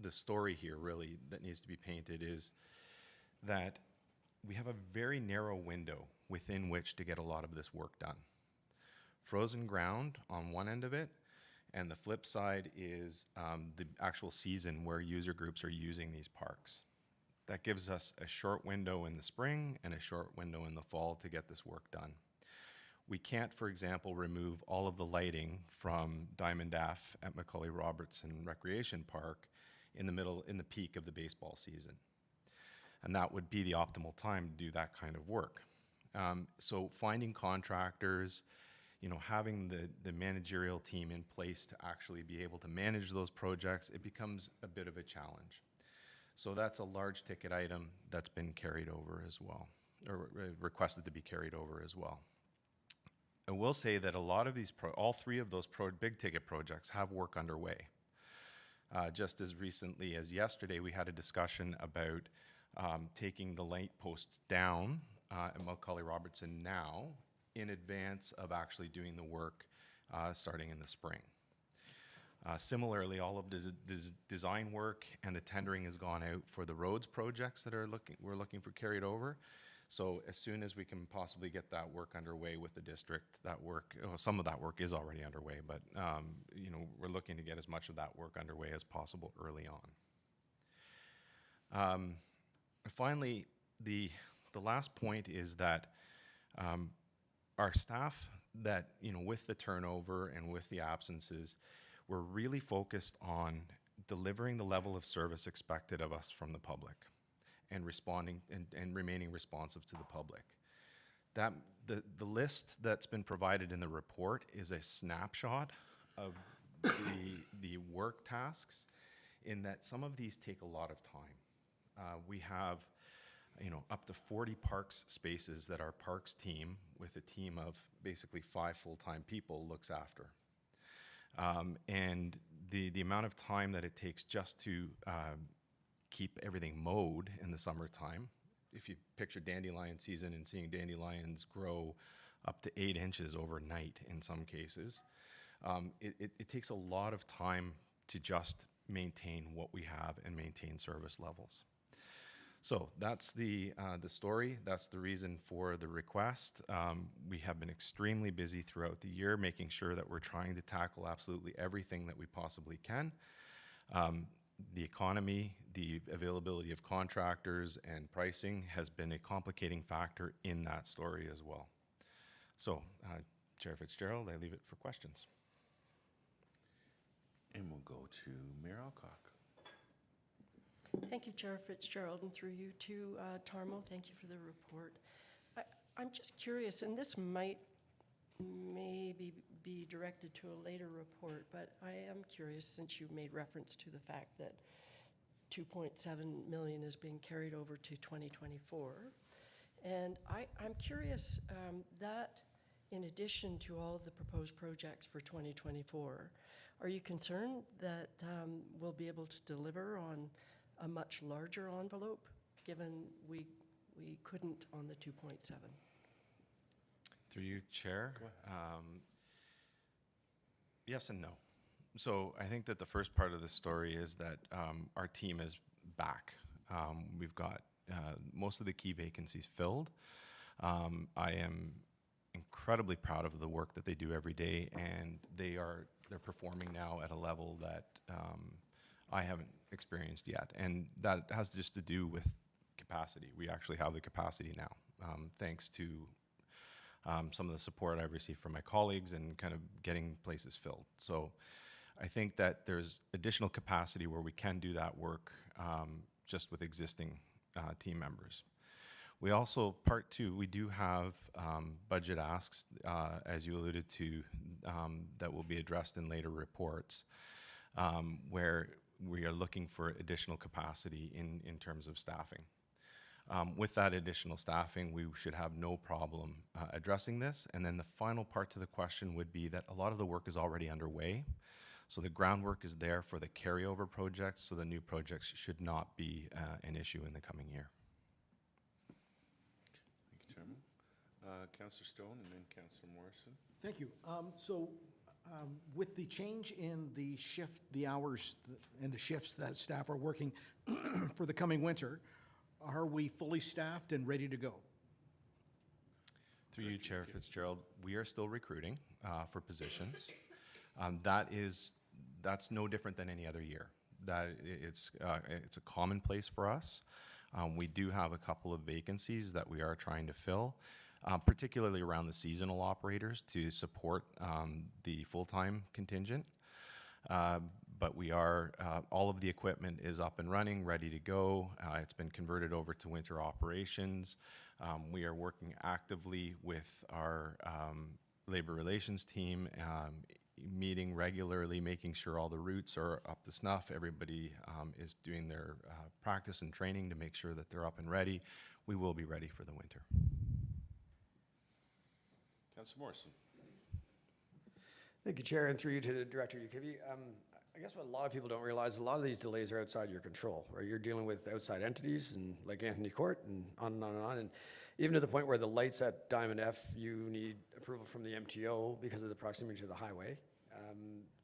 the story here really that needs to be painted is that we have a very narrow window within which to get a lot of this work done. Frozen ground on one end of it, and the flip side is the actual season where user groups are using these parks. That gives us a short window in the spring and a short window in the fall to get this work done. We can't, for example, remove all of the lighting from Diamond Daff at Macaulay Robertson Recreation Park in the peak of the baseball season. And that would be the optimal time to do that kind of work. So finding contractors, having the managerial team in place to actually be able to manage those projects, it becomes a bit of a challenge. So that's a large ticket item that's been carried over as well, or requested to be carried over as well. I will say that a lot of these, all three of those big ticket projects have work underway. Just as recently as yesterday, we had a discussion about taking the light posts down at Macaulay Robertson now in advance of actually doing the work starting in the spring. Similarly, all of the design work and the tendering has gone out for the roads projects that we're looking for carried over. So as soon as we can possibly get that work underway with the district, some of that work is already underway, but we're looking to get as much of that work underway as possible early on. Finally, the last point is that our staff that, with the turnover and with the absences, we're really focused on delivering the level of service expected of us from the public and responding and remaining responsive to the public. That the list that's been provided in the report is a snapshot of the work tasks, in that some of these take a lot of time. We have up to 40 parks spaces that our parks team, with a team of basically 5 full-time people, looks after. And the amount of time that it takes just to keep everything mowed in the summertime, if you picture dandelion season and seeing dandelions grow up to 8 inches overnight in some cases, it takes a lot of time to just maintain what we have and maintain service levels. So that's the story. That's the reason for the request. We have been extremely busy throughout the year, making sure that we're trying to tackle absolutely everything that we possibly can. The economy, the availability of contractors, and pricing has been a complicating factor in that story as well. So, Chair Fitzgerald, I leave it for questions.
And we'll go to Mayor Alcock.
Thank you, Chair Fitzgerald, and through you too, Tarmo. Thank you for the report. I'm just curious, and this might maybe be directed to a later report, but I am curious, since you made reference to the fact that 2.7 million is being carried over to 2024. And I'm curious that in addition to all of the proposed projects for 2024, are you concerned that we'll be able to deliver on a much larger envelope, given we couldn't on the 2.7?
Through you, Chair. Yes and no. So I think that the first part of the story is that our team is back. We've got most of the key vacancies filled. I am incredibly proud of the work that they do every day, and they're performing now at a level that I haven't experienced yet. And that has just to do with capacity. We actually have the capacity now, thanks to some of the support I've received from my colleagues and kind of getting places filled. So I think that there's additional capacity where we can do that work just with existing team members. We also, part two, we do have budget asks, as you alluded to, that will be addressed in later reports, where we are looking for additional capacity in terms of staffing. With that additional staffing, we should have no problem addressing this. And then the final part to the question would be that a lot of the work is already underway. So the groundwork is there for the carryover projects, so the new projects should not be an issue in the coming year.
Thank you, Chairman. Councillor Stone and then Councillor Morrison.
Thank you. With the change in the shift, the hours and the shifts that staff are working for the coming winter, are we fully staffed and ready to go?
Through you, Chair Fitzgerald, we are still recruiting for positions. That's no different than any other year. It's a commonplace for us. We do have a couple of vacancies that we are trying to fill, particularly around the seasonal operators to support the full-time contingent. But we are, all of the equipment is up and running, ready to go. It's been converted over to winter operations. We are working actively with our labor relations team, meeting regularly, making sure all the routes are up to snuff. Everybody is doing their practice and training to make sure that they're up and ready. We will be ready for the winter.
Councillor Morrison.
Thank you, Chair, and through you to Director Ukivi. I guess what a lot of people don't realize, a lot of these delays are outside your control, right? You're dealing with outside entities and like Anthony Court and on and on and on. And even to the point where the lights at Diamond F, you need approval from the MTO because of the proximity to the highway.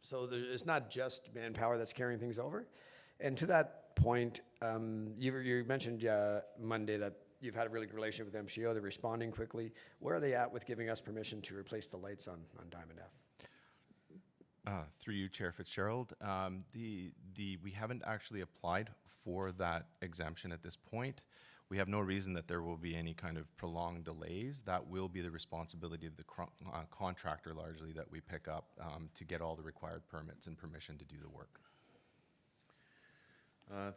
So it's not just manpower that's carrying things over. And to that point, you mentioned Monday that you've had a really good relationship with MTO. They're responding quickly. Where are they at with giving us permission to replace the lights on Diamond F?
Through you, Chair Fitzgerald, we haven't actually applied for that exemption at this point. We have no reason that there will be any kind of prolonged delays. That will be the responsibility of the contractor largely that we pick up to get all the required permits and permission to do the work.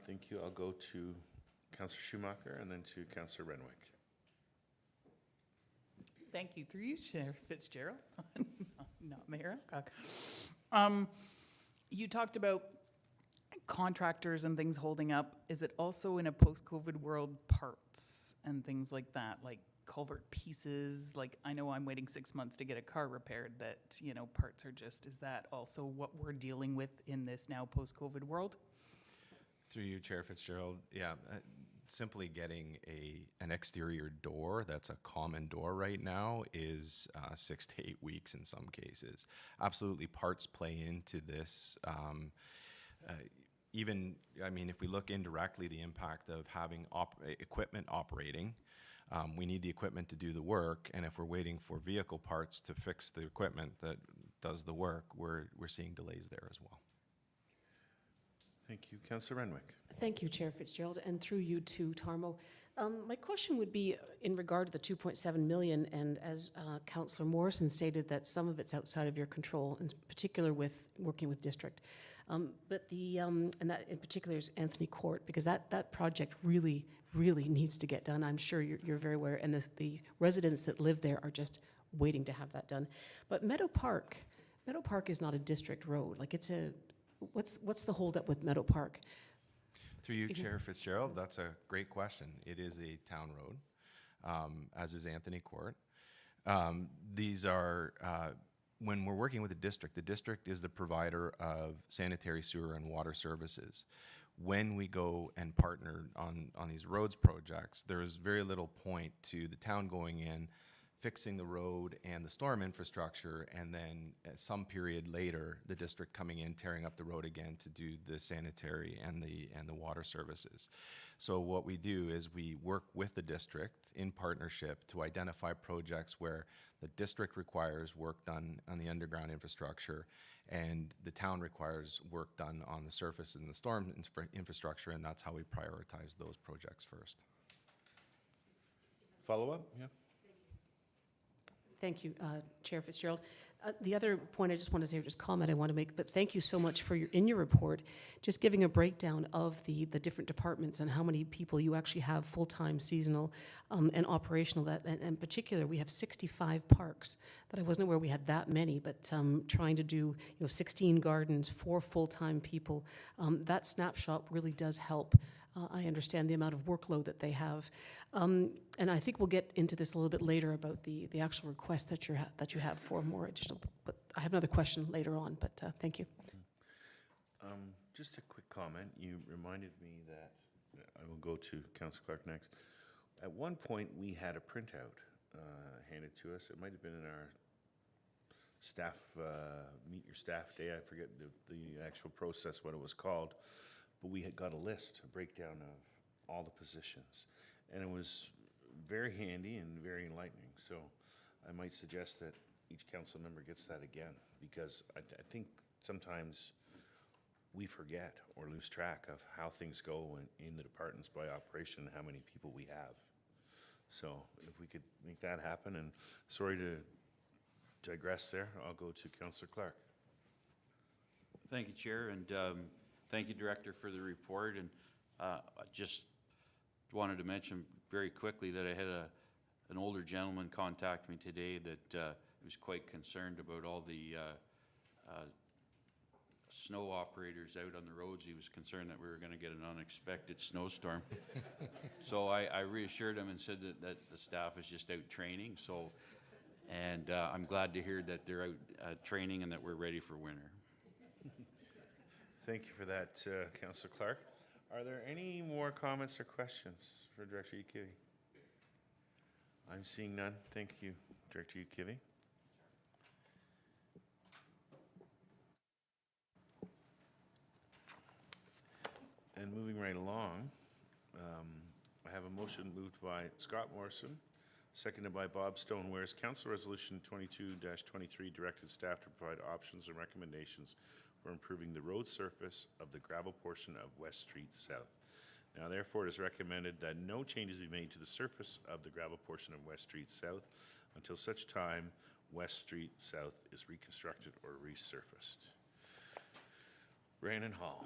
Thank you. I'll go to Councillor Schumacher and then to Councillor Renwick.
Thank you. Through you, Chair Fitzgerald, not Mayor Adcock. You talked about contractors and things holding up. Is it also in a post-COVID world parts and things like that, like culvert pieces? Like I know I'm waiting 6 months to get a car repaired that, you know, parts are just, is that also what we're dealing with in this now post-COVID world?
Through you, Chair Fitzgerald, yeah. Simply getting an exterior door that's a common door right now is 6 to 8 weeks in some cases. Absolutely, parts play into this. Even, I mean, if we look indirectly, the impact of having equipment operating, we need the equipment to do the work, and if we're waiting for vehicle parts to fix the equipment that does the work, we're seeing delays there as well.
Thank you. Councillor Renwick.
Thank you, Chair Fitzgerald, and through you to Tarmo. My question would be in regard to the 2.7 million, and as Councillor Morrison stated, that some of it's outside of your control, in particular with working with district. But and that in particular is Anthony Court, because that project really needs to get done. I'm sure you're very aware, and the residents that live there are just waiting to have that done. But Meadow Park is not a district road. Like it's a, what's the holdup with Meadow Park?
Through you, Chair Fitzgerald, that's a great question. It is a town road, as is Anthony Court. These are, when we're working with the district is the provider of sanitary sewer and water services. When we go and partner on these roads projects, there is very little point to the town going in, fixing the road and the storm infrastructure, and then at some period later, the district coming in, tearing up the road again to do the sanitary and the water services. So what we do is we work with the district in partnership to identify projects where the district requires work done on the underground infrastructure and the town requires work done on the surface and the storm infrastructure, and that's how we prioritize those projects first.
Follow-up? Yeah.
Thank you, Chair Fitzgerald. The other point I just want to say, or just comment I want to make, but thank you so much for in your report, just giving a breakdown of the different departments and how many people you actually have full-time, seasonal, and operational. And in particular, we have 65 parks that I wasn't aware we had that many, but trying to do 16 gardens, 4 full-time people. That snapshot really does help. I understand the amount of workload that they have. And I think we'll get into this a little bit later about the actual request that you have for more additional, but I have another question later on, but thank you.
Just a quick comment. You reminded me that, I will go to Councillor Clark next. At one point, we had a printout handed to us. It might have been in our staff, Meet Your Staff Day. I forget the actual process, what it was called. But we had got a list, a breakdown of all the positions. And it was very handy and very enlightening. So I might suggest that each council member gets that again, because I think sometimes we forget or lose track of how things go in the departments by operation and how many people we have. So if we could make that happen, and sorry to digress there, I'll go to Councillor Clark.
Thank you, Chair, and thank you, Director, for the report. And I just wanted to mention very quickly that I had an older gentleman contact me today that was quite concerned about all the snow operators out on the roads. He was concerned that we were going to get an unexpected snowstorm. So I reassured him and said that the staff is just out training. So, and I'm glad to hear that they're out training and that we're ready for winter.
Thank you for that, Councillor Clark. Are there any more comments or questions for Director Ukivi? I'm seeing none. Thank you, Director Ukivi. And moving right along, I have a motion moved by Scott Morrison, seconded by Bob Stone, whereas Council Resolution 22-23 directed staff to provide options and recommendations for improving the road surface of the gravel portion of West Street South. Now therefore it is recommended that no changes be made to the surface of the gravel portion of West Street South until such time West Street South is reconstructed or resurfaced. Brandon Hall.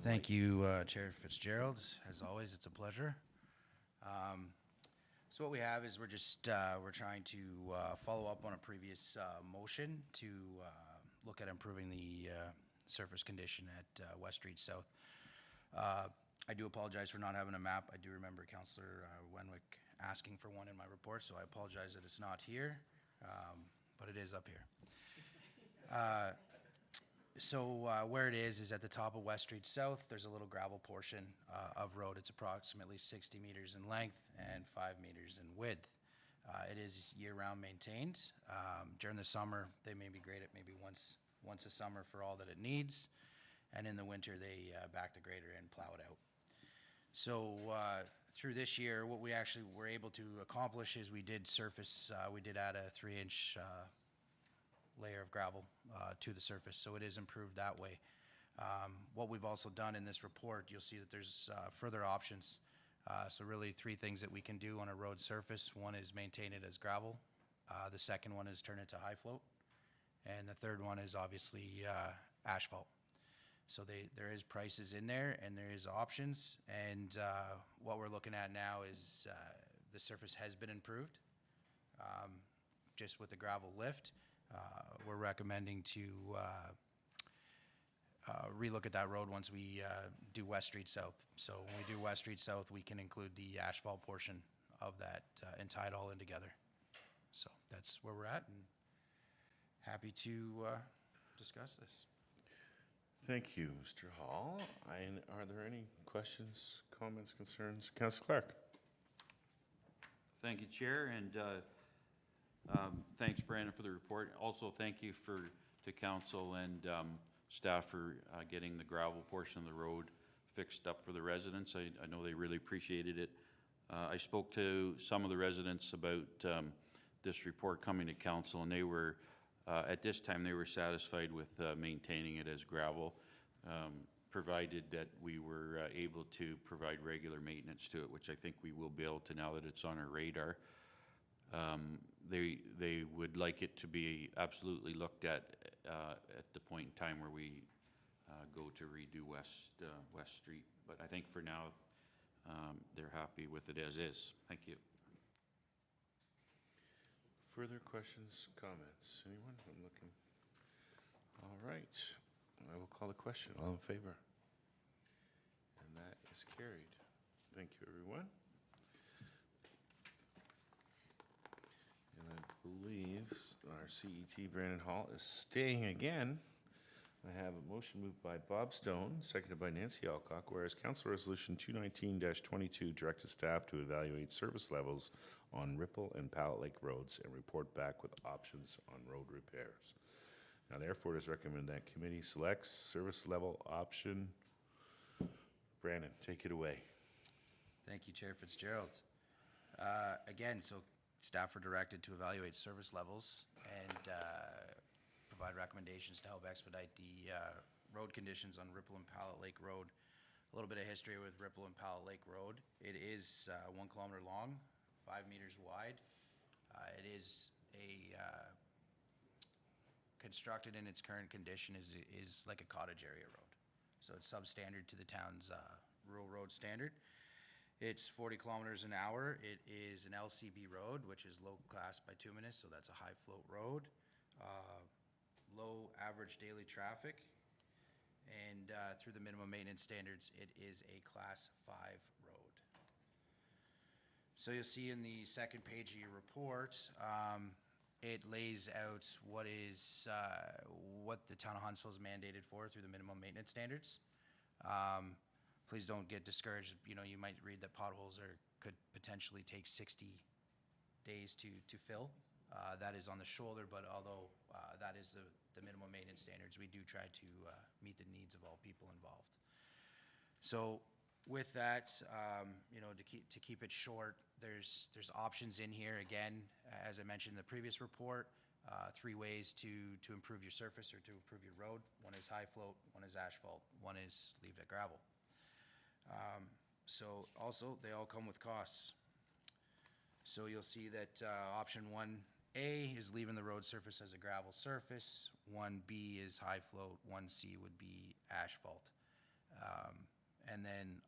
Thank you, Chair Fitzgerald. As always, it's a pleasure. So what we have is we're trying to follow up on a previous motion to look at improving the surface condition at West Street South. I do apologize for not having a map. I do remember Councillor Wenwick asking for one in my report, so I apologize that it's not here, but it is up here. So where it is at the top of West Street South. There's a little gravel portion of road. It's approximately 60 meters in length and 5 meters in width. It is year-round maintained. During the summer, they may be grade it maybe once a summer for all that it needs, and in the winter they back the grader and plow it out. So through this year, what we actually were able to accomplish is we did add a 3-inch layer of gravel to the surface, so it is improved that way. What we've also done in this report, you'll see that there's further options. So really 3 things that we can do on a road surface. One is maintain it as gravel. The second one is turn it to high float. And the third one is obviously asphalt. So there is prices in there and there is options. And what we're looking at now is the surface has been improved just with the gravel lift. We're recommending to relook at that road once we do West Street South. So when we do West Street South, we can include the asphalt portion of that and tie it all in together. So that's where we're at, and happy to discuss this.
Thank you, Mr. Hall. Are there any questions, comments, concerns? Councillor Clark.
Thank you, Chair, and thanks, Brandon, for the report. Also, thank you to council and staff for getting the gravel portion of the road fixed up for the residents. I know they really appreciated it. I spoke to some of the residents about this report coming to council, and they were, at this time, they were satisfied with maintaining it as gravel, provided that we were able to provide regular maintenance to it, which I think we will be able to now that it's on our radar. They would like it to be absolutely looked at the point in time where we go to redo West Street. But I think for now, they're happy with it as is. Thank you.
Further questions, comments? Anyone? I'm looking. All right. I will call the question. All in favor? And that is carried. Thank you, everyone. And I believe our CET, Brandon Hall, is staying again. I have a motion moved by Bob Stone, seconded by Nancy Alcock, whereas Council Resolution 219-22 directed staff to evaluate service levels on Ripple and Pallet Lake roads and report back with options on road repairs. Now therefore it is recommended that committee selects service level option. Brandon, take it away.
Thank you, Chair Fitzgerald. Again, so staff are directed to evaluate service levels and provide recommendations to help expedite the road conditions on Ripple and Pallet Lake Road. A little bit of history with Ripple and Pallet Lake Road. It is 1 kilometer long, 5 meters wide. It is constructed in its current condition is like a cottage area road. So it's substandard to the town's rural road standard. It's 40 kilometers an hour. It is an LCB road, which is low class bituminous, so that's a high float road. Low average daily traffic. And through the minimum maintenance standards, it is a class 5 road. So you'll see in the second page of your report, it lays out what the town of Huntsville is mandated for through the minimum maintenance standards. Please don't get discouraged. You know, you might read that potholes could potentially take 60 days to fill. That is on the shoulder, but although that is the minimum maintenance standards, we do try to meet the needs of all people involved. So with that, you know, to keep it short, there's options in here. Again, as I mentioned in the previous report, 3 ways to improve your surface or to improve your road. One is high float, one is asphalt, one is leave it gravel. So also, they all come with costs. So you'll see that option 1A is leaving the road surface as a gravel surface. 1B is high float. 1C would be asphalt. And then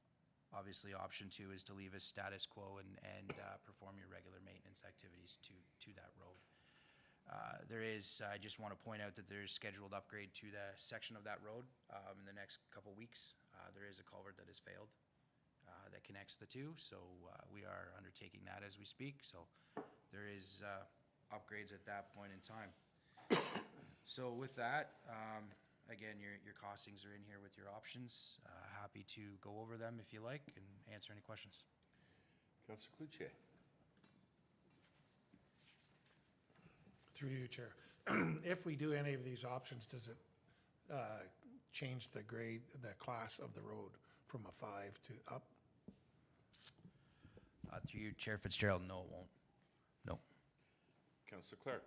obviously option 2 is to leave a status quo and perform your regular maintenance activities to that road. I just want to point out that there's scheduled upgrade to the section of that road in the next couple weeks. There is a culvert that has failed that connects the two, so we are undertaking that as we speak. So there is upgrades at that point in time. So with that, again, your costings are in here with your options. Happy to go over them if you like and answer any questions.
Councillor Cloutier.
Through you, Chair. If we do any of these options, does it change the grade, the class of the road from a 5 to up?
Through you, Chair Fitzgerald, no, it won't. No.
Councillor Clark.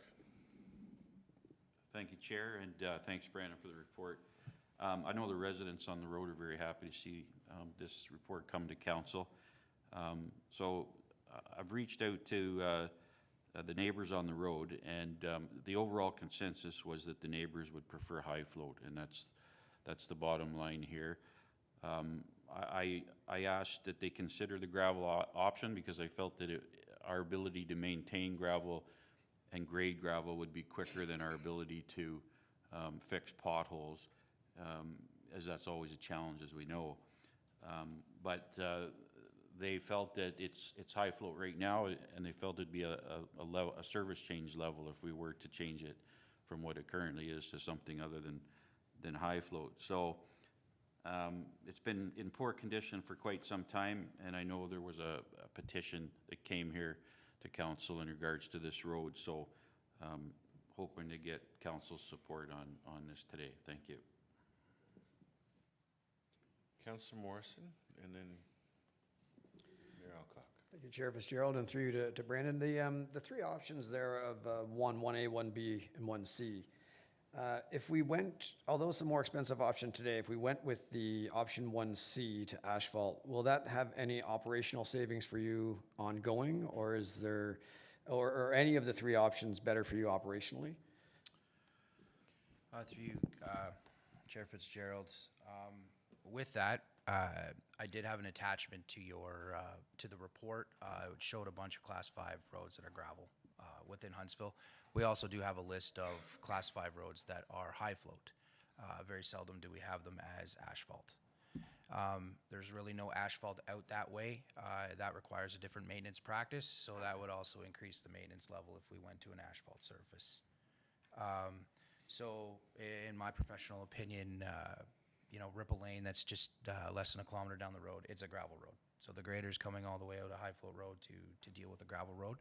Thank you, Chair, and thanks, Brandon, for the report. I know the residents on the road are very happy to see this report come to council. So I've reached out to the neighbors on the road, and the overall consensus was that the neighbors would prefer high float, and that's the bottom line here. I asked that they consider the gravel option because I felt that our ability to maintain gravel and grade gravel would be quicker than our ability to fix potholes, as that's always a challenge, as we know. But they felt that it's high float right now, and they felt it'd be a service change level if we were to change it from what it currently is to something other than high float. So it's been in poor condition for quite some time, and I know there was a petition that came here to council in regards to this road. So hoping to get council's support on this today. Thank you.
Councillor Morrison, and then Mayor Alcock.
Thank you, Chair Fitzgerald, and through you to Brandon. The 3 options there of 1A, 1B, and 1C. If we went, although it's a more expensive option today, if we went with the option 1C to asphalt, will that have any operational savings for you ongoing, or is there, or any of the 3 options better for you operationally?
Through you, Chair Fitzgerald. With that, I did have an attachment to to the report. It showed a bunch of Class 5 roads that are gravel within Huntsville. We also do have a list of Class 5 roads that are high float. Very seldom do we have them as asphalt. There's really no asphalt out that way. That requires a different maintenance practice, so that would also increase the maintenance level if we went to an asphalt surface. So in my professional opinion, you know, Ripple Lane, that's just less than a kilometer down the road, it's a gravel road. So the grader's coming all the way out a high float road to deal with a gravel road.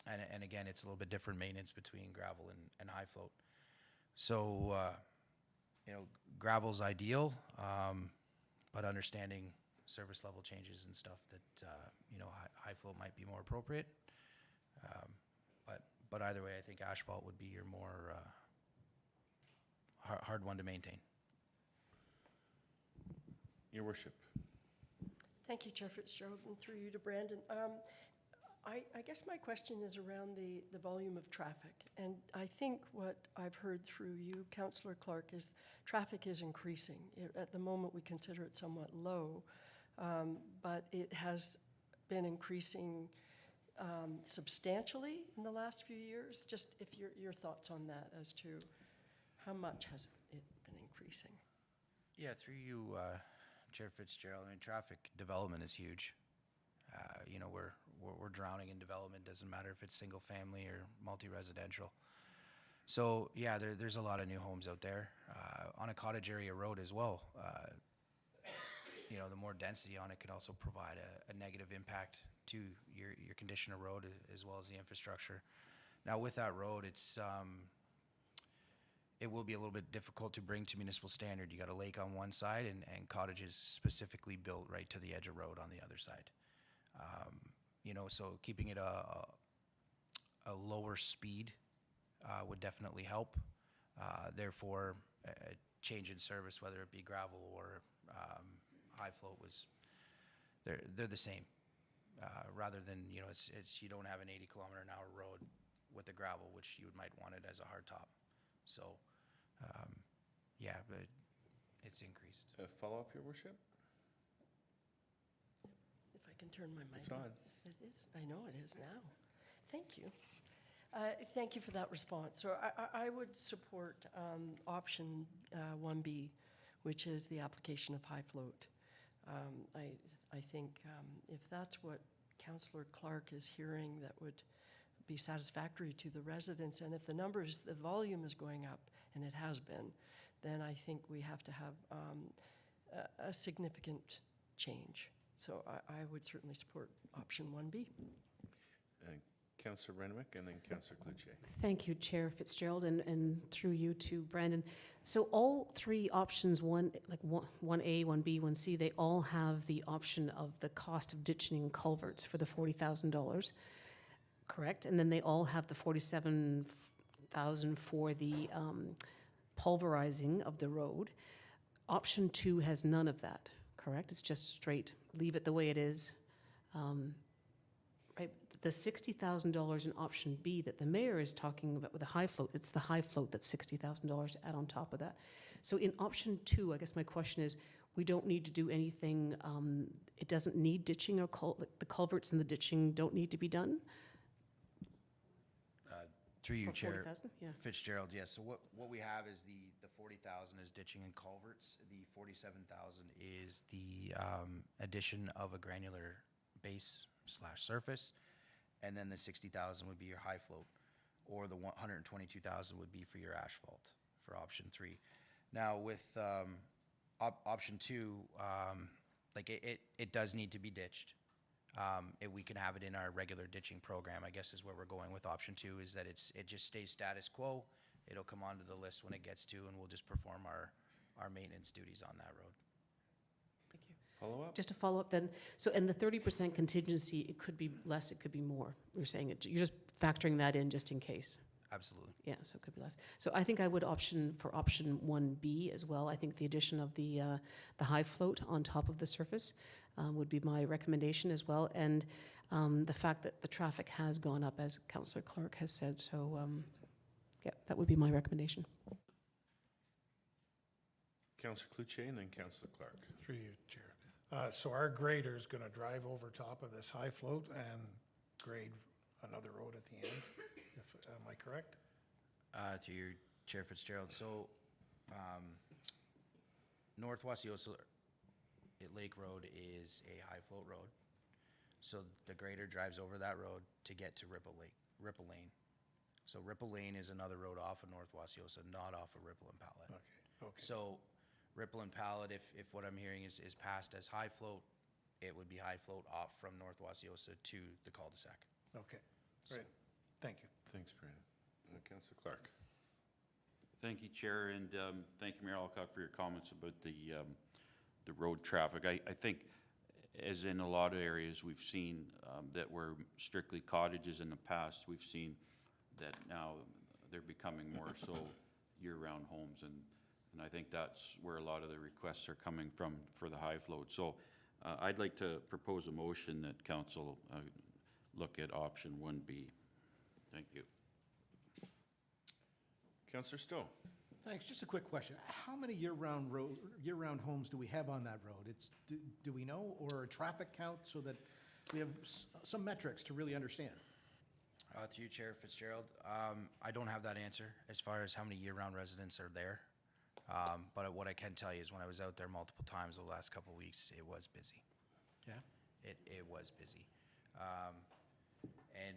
And again, it's a little bit different maintenance between gravel and high float. So, you know, gravel's ideal, but understanding service level changes and stuff that, you know, high float might be more appropriate. But either way, I think asphalt would be your more hard one to maintain.
Your Worship.
Thank you, Chair Fitzgerald, and through you to Brandon. I guess my question is around the volume of traffic. And I think what I've heard through you, Councillor Clark, is traffic is increasing. At the moment, we consider it somewhat low. but it has been increasing substantially in the last few years. Just if your thoughts on that as to how much has it been increasing?
Yeah, through you, Chair Fitzgerald, I mean, traffic development is huge. You know, we're drowning in development, doesn't matter if it's single family or multi-residential. So, yeah, there's a lot of new homes out there. On a cottage area road as well, you know, the more density on it could also provide a negative impact to your condition of road as well as the infrastructure. Now, with that road, it will be a little bit difficult to bring to municipal standard. You got a lake on one side and cottages specifically built right to the edge of road on the other side. You know, so keeping it a lower speed would definitely help. Therefore, a change in service, whether it be gravel or high float, they're the same. Rather than, you know, it's you don't have an 80-kilometer-an-hour road with the gravel, which you might want it as a hardtop. So, yeah, but it's increased.
Follow-up, Your Worship?
If I can turn my mic
It's on.
It is. I know it is now. Thank you. Thank you for that response. So I would support option 1B, which is the application of high float. I think if that's what Councillor Clark is hearing, that would be satisfactory to the residents. And if the volume is going up, and it has been, then I think we have to have a significant change. So I would certainly support option 1B.
Councillor Renwick and then Councillor Cloutier.
Thank you, Chair Fitzgerald, and through you to Brandon. So all three options, 1A, 1B, 1C, they all have the option of the cost of ditching culverts for the $40,000, correct? And then they all have the $47,000 for the pulverizing of the road. Option 2 has none of that, correct? It's just straight, leave it the way it is. Right? The $60,000 in option B that the mayor is talking about with the high float, it's the high float that's $60,000 to add on top of that. So in option 2, I guess my question is, we don't need to do anything, it doesn't need ditching, or the culverts and the ditching don't need to be done?
Through you,
For
Chair
40,000? Yeah.
Fitzgerald, yes. So what we have is the 40,000 is ditching and culverts. The 47,000 is the addition of a granular base/surface, and then the 60,000 would be your high float, or the 122,000 would be for your asphalt for option 3. Now with option 2, like it does need to be ditched. We can have it in our regular ditching program, I guess is where we're going with option 2, is that it just stays status quo. It'll come onto the list when it gets to, and we'll just perform our maintenance duties on that road.
Thank you.
Follow up?
Just to follow up then, so, and the 30% contingency, it could be less, it could be more. You're saying you're just factoring that in just in case.
Absolutely.
Yeah, so it could be less. So I think I would option for option 1B as well. I think the addition of the high float on top of the surface would be my recommendation as well. And the fact that the traffic has gone up, as Councillor Clark has said. So yeah, that would be my recommendation.
Councillor Cloutier and then Councillor Clark.
Through you, Chair. So our grader's going to drive over top of this high float and grade another road at the end. Am I correct?
To your Chair Fitzgerald, so North Wasiosa Lake Road is a high float road. So the grader drives over that road to get to Ripple Lane. So Ripple Lane is another road off of North Wasiosa, not off of Ripple and Pallet.
Okay.
So Ripple and Pallet, if what I'm hearing is passed as high float, it would be high float off from North Wasiosa to the cul-de-sac.
Okay, great. Thank you.
Thanks, Brandon. Councillor Clark.
Thank you, Chair, and thank you, Mayor Alcott, for your comments about the road traffic. I think, as in a lot of areas, we've seen that were strictly cottages in the past. We've seen that now they're becoming more so year-round homes, and I think that's where a lot of the requests are coming from for the high float. So I'd like to propose a motion that council look at option 1B. Thank you.
Councillor Stowe.
Thanks. Just a quick question. How many year-round homes do we have on that road? Do we know, or a traffic count so that we have some metrics to really understand?
Through you, Chair Fitzgerald, I don't have that answer as far as how many year-round residents are there. But what I can tell you is when I was out there multiple times the last couple of weeks, it was busy.
Yeah?
It was busy. And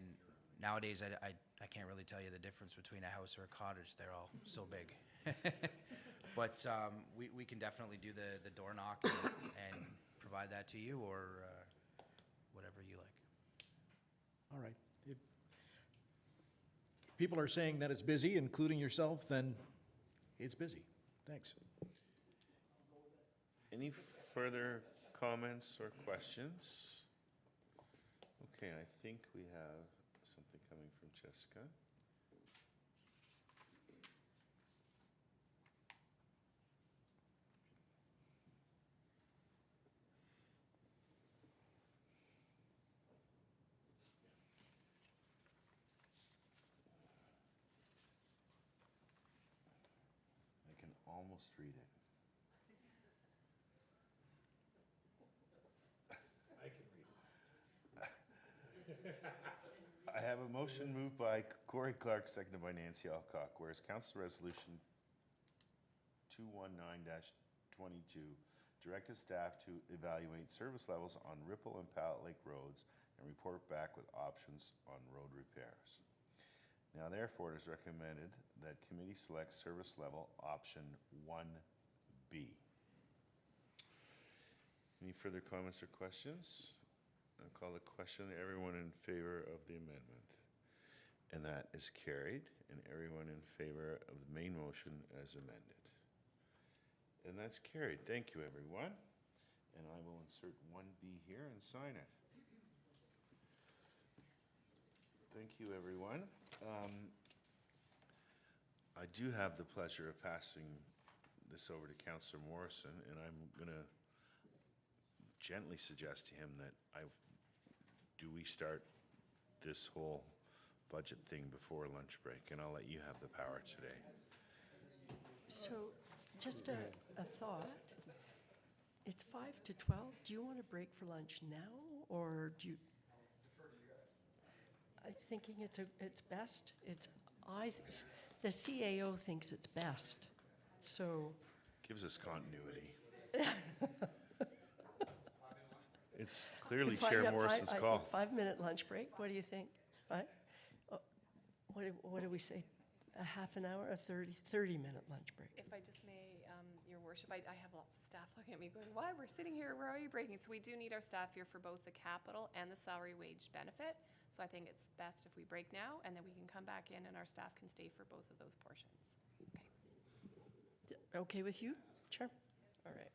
nowadays, I can't really tell you the difference between a house or a cottage. They're all so big. But we can definitely do the door knock and provide that to you, or whatever you like.
All right. If people are saying that it's busy, including yourself, then it's busy. Thanks.
Any further comments or questions? Okay, I think we have something coming from Jessica. I can almost read it.
I can read.
I have a motion moved by Corey Clark, seconded by Nancy Alcock, whereas Council Resolution 219-22 directed staff to evaluate service levels on Ripple and Pallet Lake roads and report back with options on road repairs. Now therefore, it is recommended that committee select service level option 1B. Any further comments or questions? I'll call the question. Everyone in favor of the amendment? And that is carried, and everyone in favor of the main motion as amended. And that's carried. Thank you, everyone. And I will insert 1B here and sign it. Thank you, everyone. I do have the pleasure of passing this over to Councillor Morrison, and I'm going to gently suggest to him that do we start this whole budget thing before lunch break, and I'll let you have the power today.
So, just a thought. It's 5 to 12. Do you want to break for lunch now, or do you? I'm thinking it's best. The CAO thinks it's best. So.
Gives us continuity. It's clearly Chair Morrison's call.
5-minute lunch break. What do you think? What do we say? A half an hour, a 30-minute lunch break?
If I just may, Your Worship, I have lots of staff looking at me going, why, we're sitting here, where are you breaking? So we do need our staff here for both the capital and the salary wage benefit. So I think it's best if we break now, and then we can come back in and our staff can stay for both of those portions. Okay.
Okay with you, Chair? All right.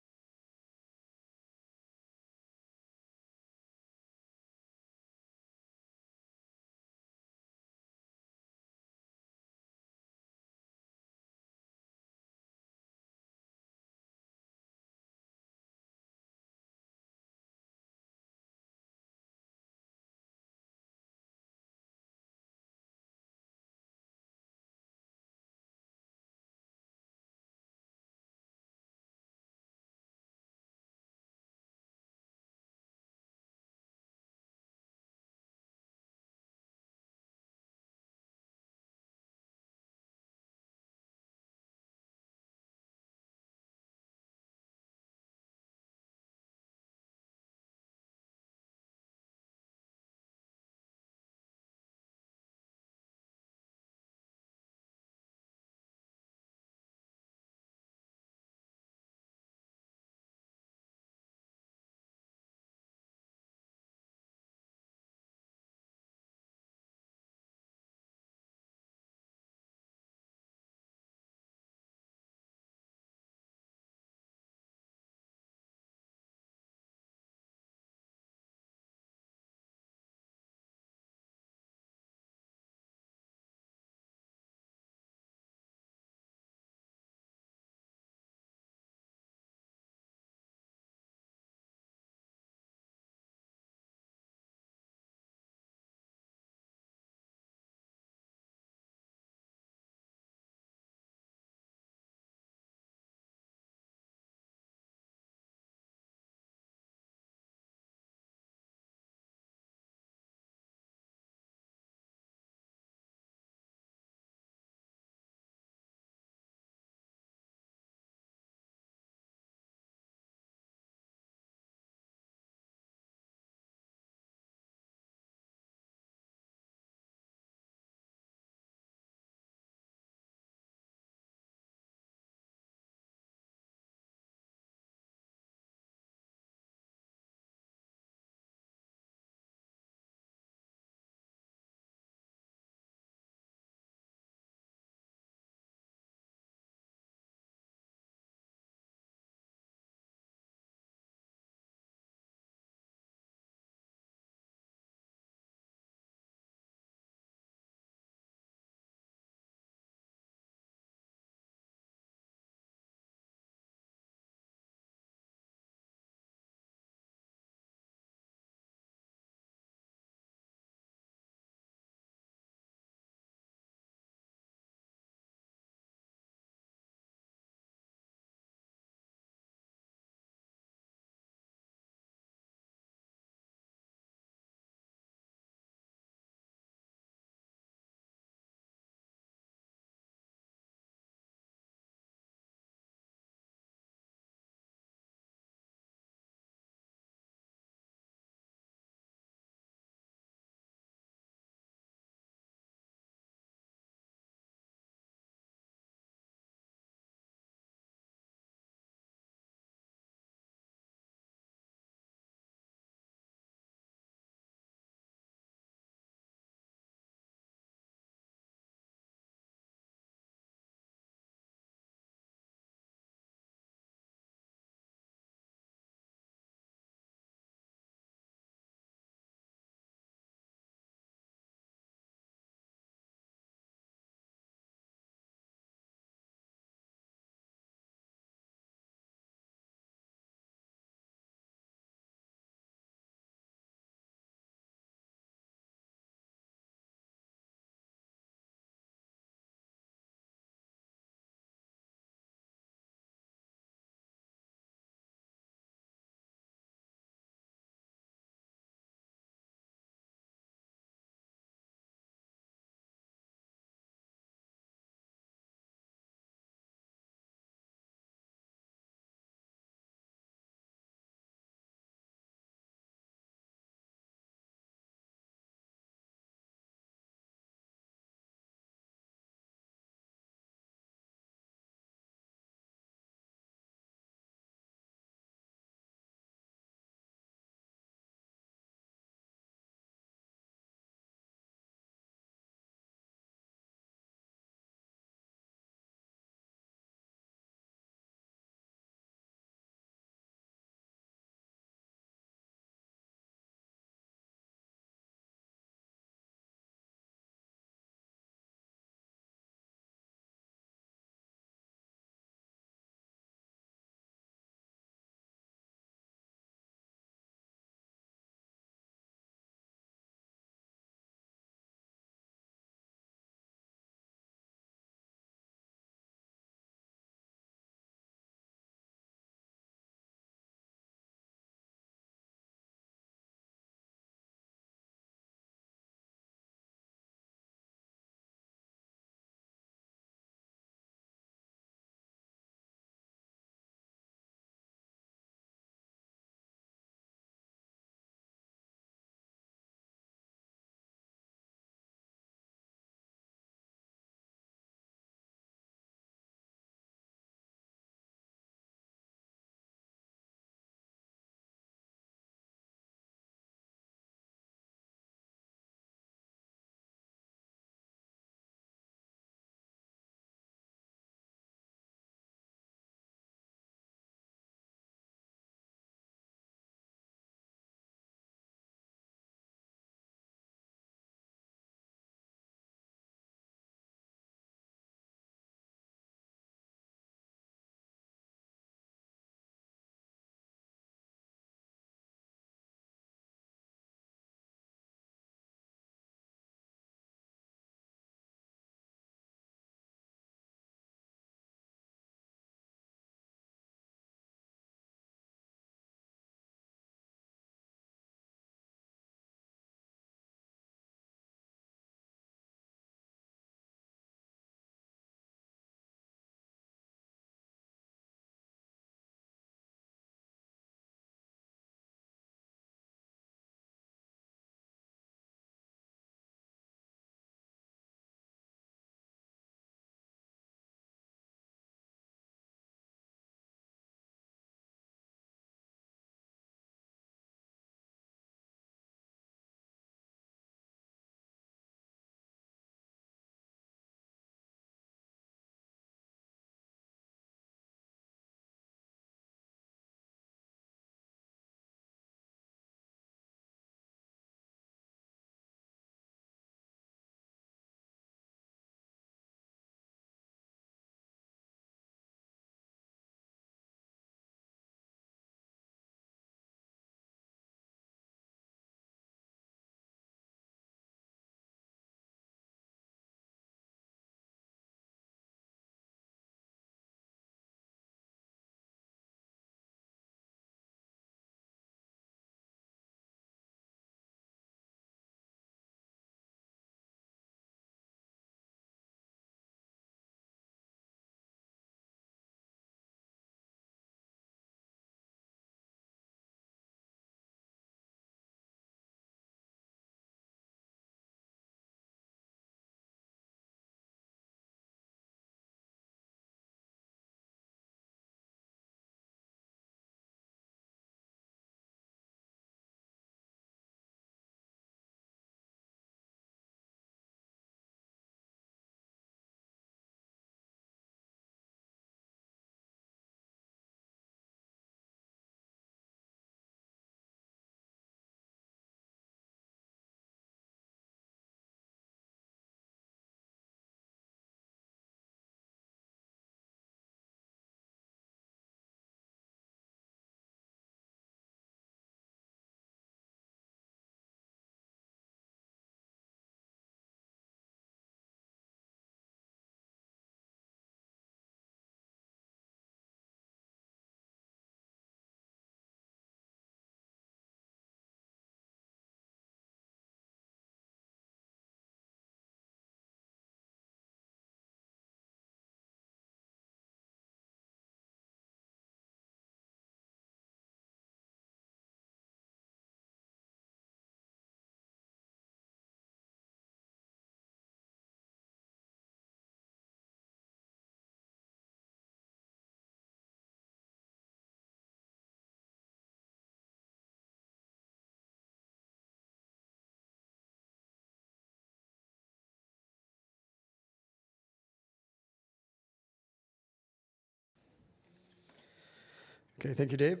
Okay, thank you, Dave.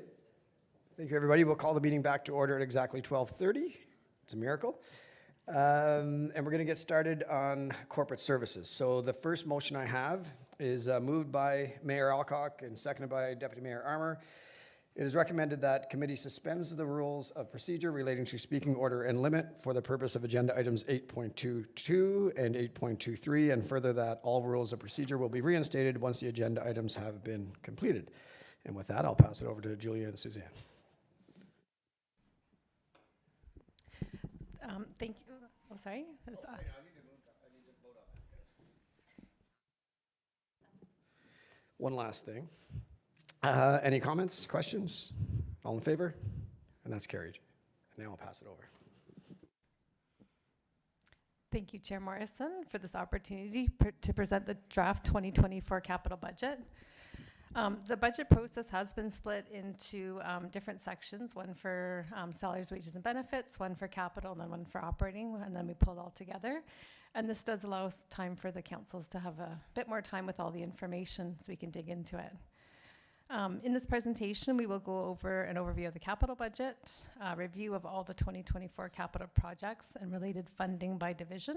Thank you, everybody. We'll call the meeting back to order at exactly 12:30. It's a miracle. And we're going to get started on corporate services. So the first motion I have is moved by Mayor Alcock and seconded by Deputy Mayor Armour. It is recommended that committee suspends the rules of procedure relating to speaking order and limit for the purpose of agenda items 8.22 and 8.23, and further that all rules of procedure will be reinstated once the agenda items have been completed. And with that, I'll pass it over to Julia and Suzanne.
Thank you. Oh, sorry.
One last thing. Any comments, questions? All in favor? And that's carried. And now I'll pass it over.
Thank you, Chair Morrison, for this opportunity to present the draft 2024 capital budget. The budget process has been split into different sections, one for salaries, wages, and benefits, one for capital, and then one for operating, and then we pull it all together. And this does allow us time for the councils to have a bit more time with all the information so we can dig into it. In this presentation, we will go over an overview of the capital budget, a review of all the 2024 capital projects and related funding by division,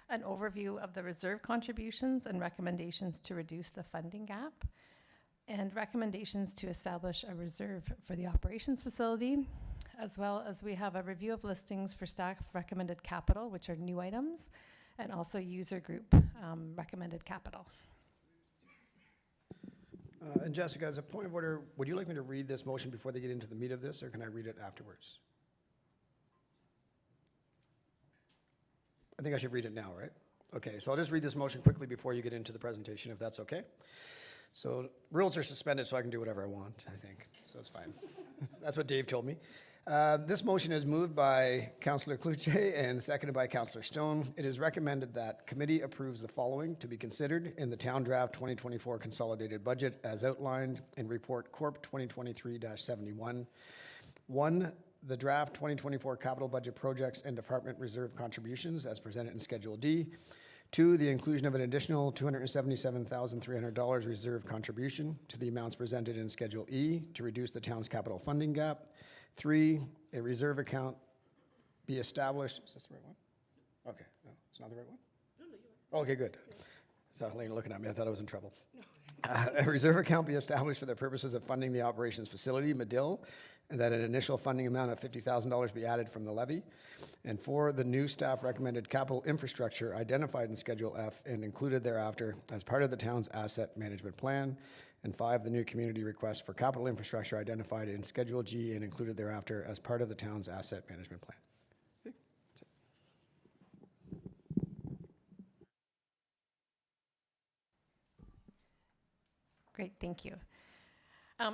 an overview of the reserve contributions and recommendations to reduce the funding gap, and recommendations to establish a reserve for the operations facility, as well as we have a review of listings for staff recommended capital, which are new items, and also user group recommended capital.
And Jessica, as a point of order, would you like me to read this motion before they get into the meat of this, or can I read it afterwards? I think I should read it now, right? Okay, so I'll just read this motion quickly before you get into the presentation, if that's okay. So rules are suspended, so I can do whatever I want, I think, so it's fine. That's what Dave told me. This motion is moved by Councillor Cloutier and seconded by Councillor Stone. It is recommended that committee approves the following to be considered in the Town Draft 2024 Consolidated Budget as outlined in Report Corp 2023-71. 1, the draft 2024 capital budget projects and department reserve contributions as presented in Schedule D. 2, the inclusion of an additional $277,300 reserve contribution to the amounts presented in Schedule E to reduce the town's capital funding gap. 3, a reserve account be established. Is this the right one? Okay, no, it's not the right one? Okay, good. So Helena looking at me, I thought I was in trouble. A reserve account be established for the purposes of funding the operations facility, Medill, and that an initial funding amount of $50,000 be added from the levy. And 4, the new staff recommended capital infrastructure identified in Schedule F and included thereafter as part of the town's asset management plan. And 5, the new community request for capital infrastructure identified in Schedule G and included thereafter as part of the town's asset management plan. Okay, that's it.
Great, thank you.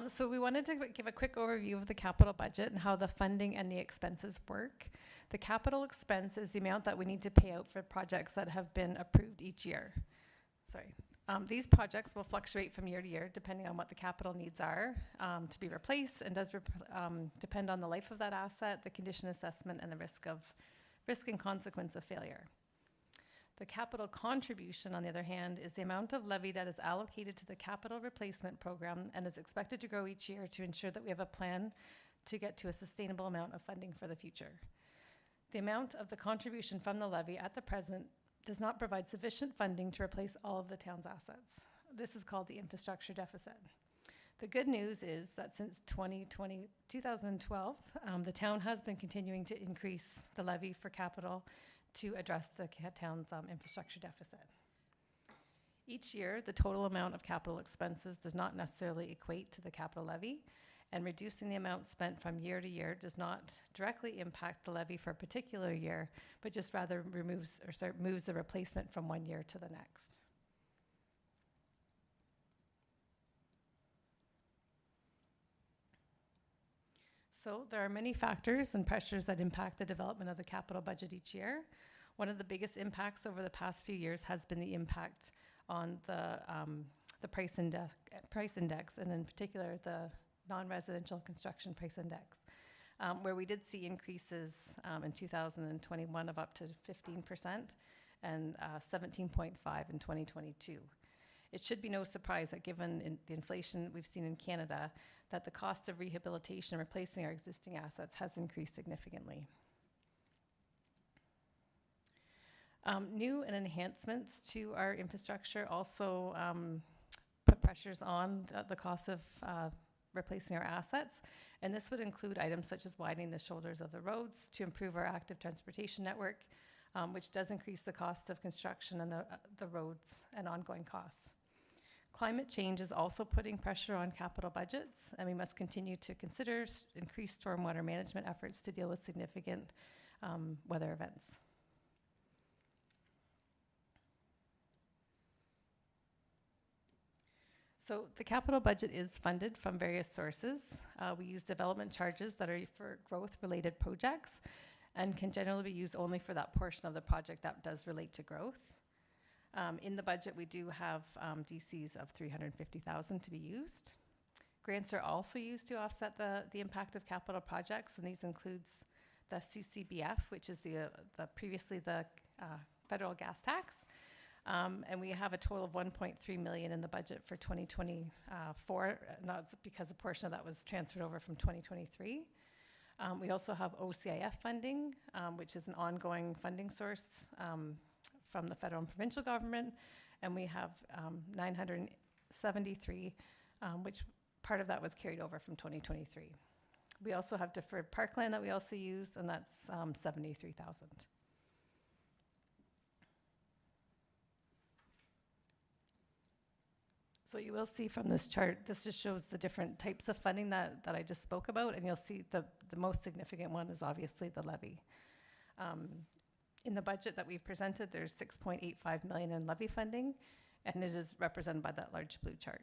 So we wanted to give a quick overview of the capital budget and how the funding and the expenses work. The capital expense is the amount that we need to pay out for projects that have been approved each year. Sorry. These projects will fluctuate from year to year depending on what the capital needs are to be replaced, and does depend on the life of that asset, the condition assessment, and the risk and consequence of failure. The capital contribution, on the other hand, is the amount of levy that is allocated to the capital replacement program and is expected to grow each year to ensure that we have a plan to get to a sustainable amount of funding for the future. The amount of the contribution from the levy at the present does not provide sufficient funding to replace all of the town's assets. This is called the infrastructure deficit. The good news is that since 2012, the town has been continuing to increase the levy for capital to address the town's infrastructure deficit. Each year, the total amount of capital expenses does not necessarily equate to the capital levy, and reducing the amount spent from year to year does not directly impact the levy for a particular year, but just rather moves the replacement from one year to the next. So there are many factors and pressures that impact the development of the capital budget each year. One of the biggest impacts over the past few years has been the impact on the price index, and in particular the non-residential construction price index, where we did see increases in 2021 of up to 15% and 17.5% in 2022. It should be no surprise that given the inflation we've seen in Canada, that the cost of rehabilitation and replacing our existing assets has increased significantly. New and enhancements to our infrastructure also put pressures on the cost of replacing our assets. And this would include items such as widening the shoulders of the roads to improve our active transportation network, which does increase the cost of construction and the roads and ongoing costs. Climate change is also putting pressure on capital budgets, and we must continue to consider increased stormwater management efforts to deal with significant weather events. So the capital budget is funded from various sources. We use development charges that are for growth-related projects and can generally be used only for that portion of the project that does relate to growth. In the budget, we do have DCs of $350,000 to be used. Grants are also used to offset the impact of capital projects, and these includes the CCBF, which is previously the federal gas tax. And we have a total of $1.3 million in the budget for 2024. And that's because a portion of that was transferred over from 2023. We also have OCIF funding, which is an ongoing funding source from the federal and provincial government. And we have 973, which part of that was carried over from 2023. We also have deferred parkland that we also use, and that's 73,000. So you will see from this chart, this just shows the different types of funding that I just spoke about, and you'll see the most significant one is obviously the levy. In the budget that we've presented, there's $6.85 million in levy funding, and it is represented by that large blue chart.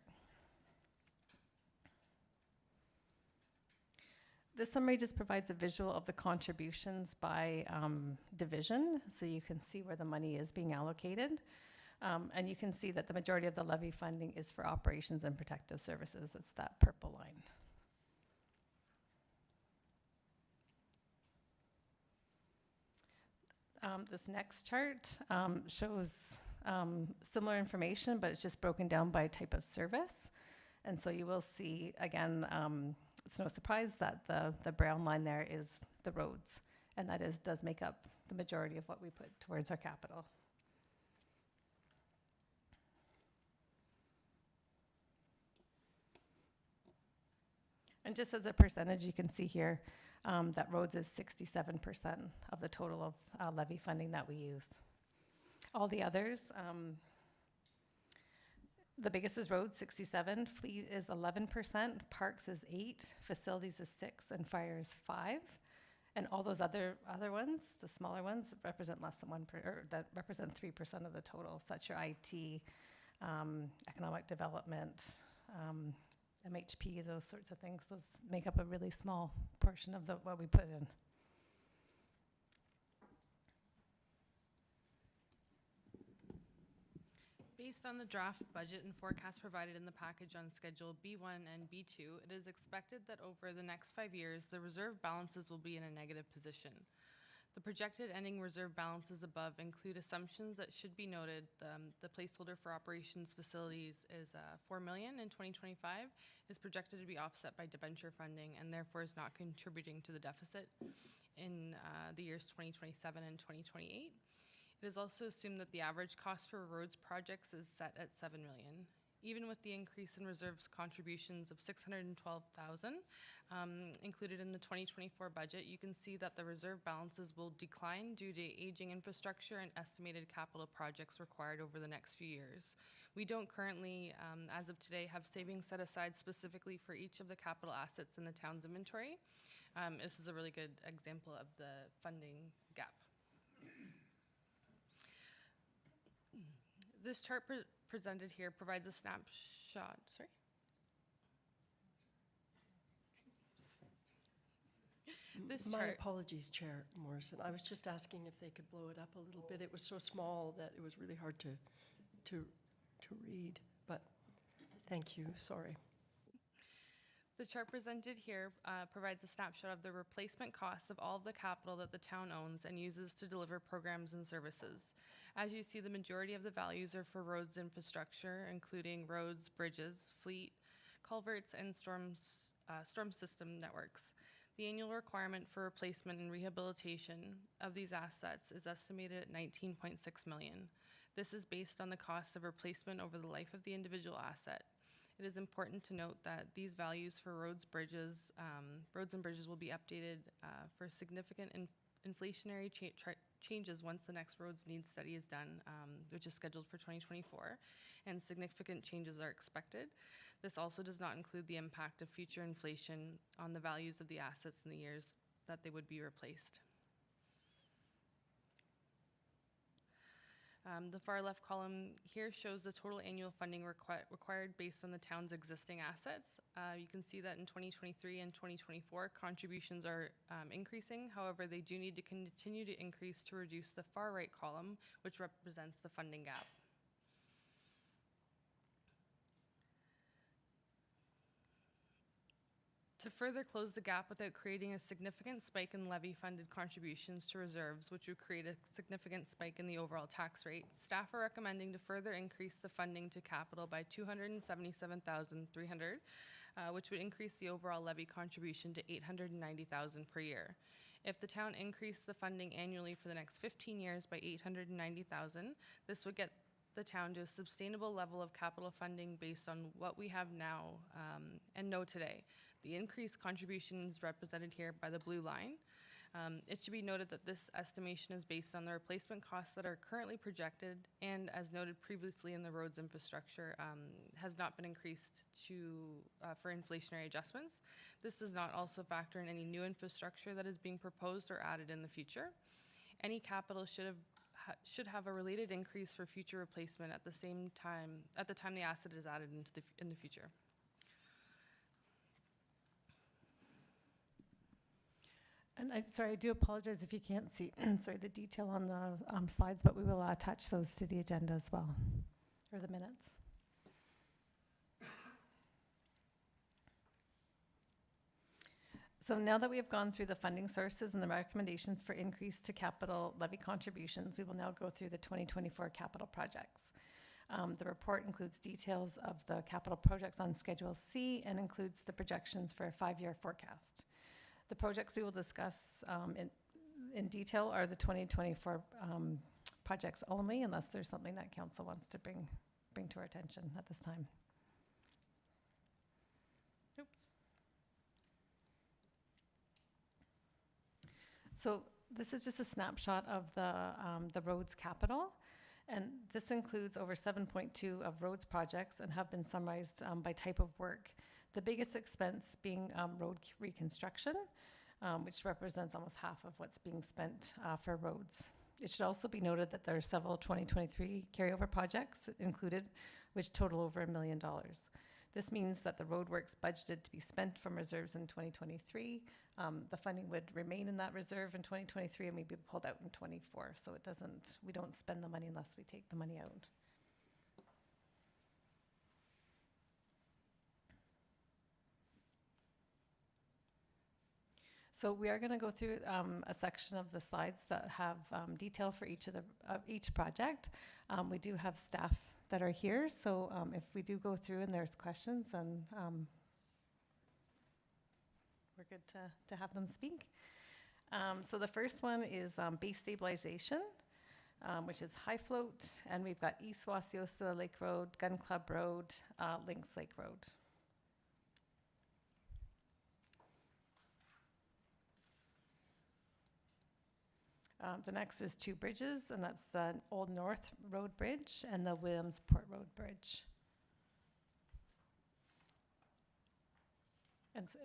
This summary just provides a visual of the contributions by division, so you can see where the money is being allocated. And you can see that the majority of the levy funding is for operations and protective services. It's that purple line. This next chart shows similar information, but it's just broken down by type of service. And so you will see, again, it's no surprise that the brown line there is the roads, and that does make up the majority of what we put towards our capital. And just as a percentage, you can see here that roads is 67% of the total of levy funding that we use. All the others, the biggest is roads, 67, fleet is 11%, parks is 8, facilities is 6, and fire is 5. And all those other ones, the smaller ones, represent less than that represent 3% of the total, such as IT, economic development, MHP, those sorts of things. Those make up a really small portion of what we put in.
Based on the draft budget and forecast provided in the package on Schedule B1 and B2, it is expected that over the next 5 years, the reserve balances will be in a negative position. The projected ending reserve balances above include assumptions that should be noted. The placeholder for operations facilities is $4 million in 2025, is projected to be offset by debenture funding and therefore is not contributing to the deficit in the years 2027 and 2028. It is also assumed that the average cost for roads projects is set at $7 million. Even with the increase in reserves contributions of $612,000 included in the 2024 budget, you can see that the reserve balances will decline due to aging infrastructure and estimated capital projects required over the next few years. We don't currently, as of today, have savings set aside specifically for each of the capital assets in the town's inventory. This is a really good example of the funding gap. This chart presented here provides a snapshot. Sorry.
My apologies, Chair Morrison. I was just asking if they could blow it up a little bit. It was so small that it was really hard to read, but thank you. Sorry.
The chart presented here provides a snapshot of the replacement costs of all of the capital that the town owns and uses to deliver programs and services. As you see, the majority of the values are for roads infrastructure, including roads, bridges, fleet, culverts, and storm system networks. The annual requirement for replacement and rehabilitation of these assets is estimated at $19.6 million. This is based on the cost of replacement over the life of the individual asset. It is important to note that these values for roads and bridges will be updated for significant inflationary changes once the next roads needs study is done, which is scheduled for 2024, and significant changes are expected. This also does not include the impact of future inflation on the values of the assets in the years that they would be replaced. The far left column here shows the total annual funding required based on the town's existing assets. You can see that in 2023 and 2024, contributions are increasing. However, they do need to continue to increase to reduce the far right column, which represents the funding gap. To further close the gap without creating a significant spike in levy-funded contributions to reserves, which would create a significant spike in the overall tax rate, staff are recommending to further increase the funding to capital by $277,300, which would increase the overall levy contribution to $890,000 per year. If the town increased the funding annually for the next 15 years by $890,000, this would get the town to a sustainable level of capital funding based on what we have now and know today. The increased contribution is represented here by the blue line. It should be noted that this estimation is based on the replacement costs that are currently projected and, as noted previously in the roads infrastructure, has not been increased for inflationary adjustments. This does not also factor in any new infrastructure that is being proposed or added in the future. Any capital should have a related increase for future replacement at the time the asset is added in the future.
And I do apologize if you can't see, the detail on the slides, but we will attach those to the agenda as well, or the minutes. So now that we have gone through the funding sources and the recommendations for increase to capital levy contributions, we will now go through the 2024 capital projects. The report includes details of the capital projects on Schedule C and includes the projections for a 5-year forecast. The projects we will discuss in detail are the 2024 projects only, unless there's something that council wants to bring to our attention at this time. Oops. So this is just a snapshot of the roads capital, and this includes over 7.2 of roads projects and have been summarized by type of work. The biggest expense being road reconstruction, which represents almost half of what's being spent for roads. It should also be noted that there are several 2023 carryover projects included, which total over $1 million. This means that the roadworks budgeted to be spent from reserves in 2023, the funding would remain in that reserve in 2023 and maybe pulled out in 24. So we don't spend the money unless we take the money out. So we are going to go through a section of the slides that have detail for each project. We do have staff that are here, so if we do go through and there's questions, then we're good to have them speak. So the first one is base stabilization, which is High Float, and we've got East Wasiosa Lake Road, Gun Club Road, Lynx Lake Road. The next is two bridges, and that's the Old North Road Bridge and the Williamsport Road Bridge. And so,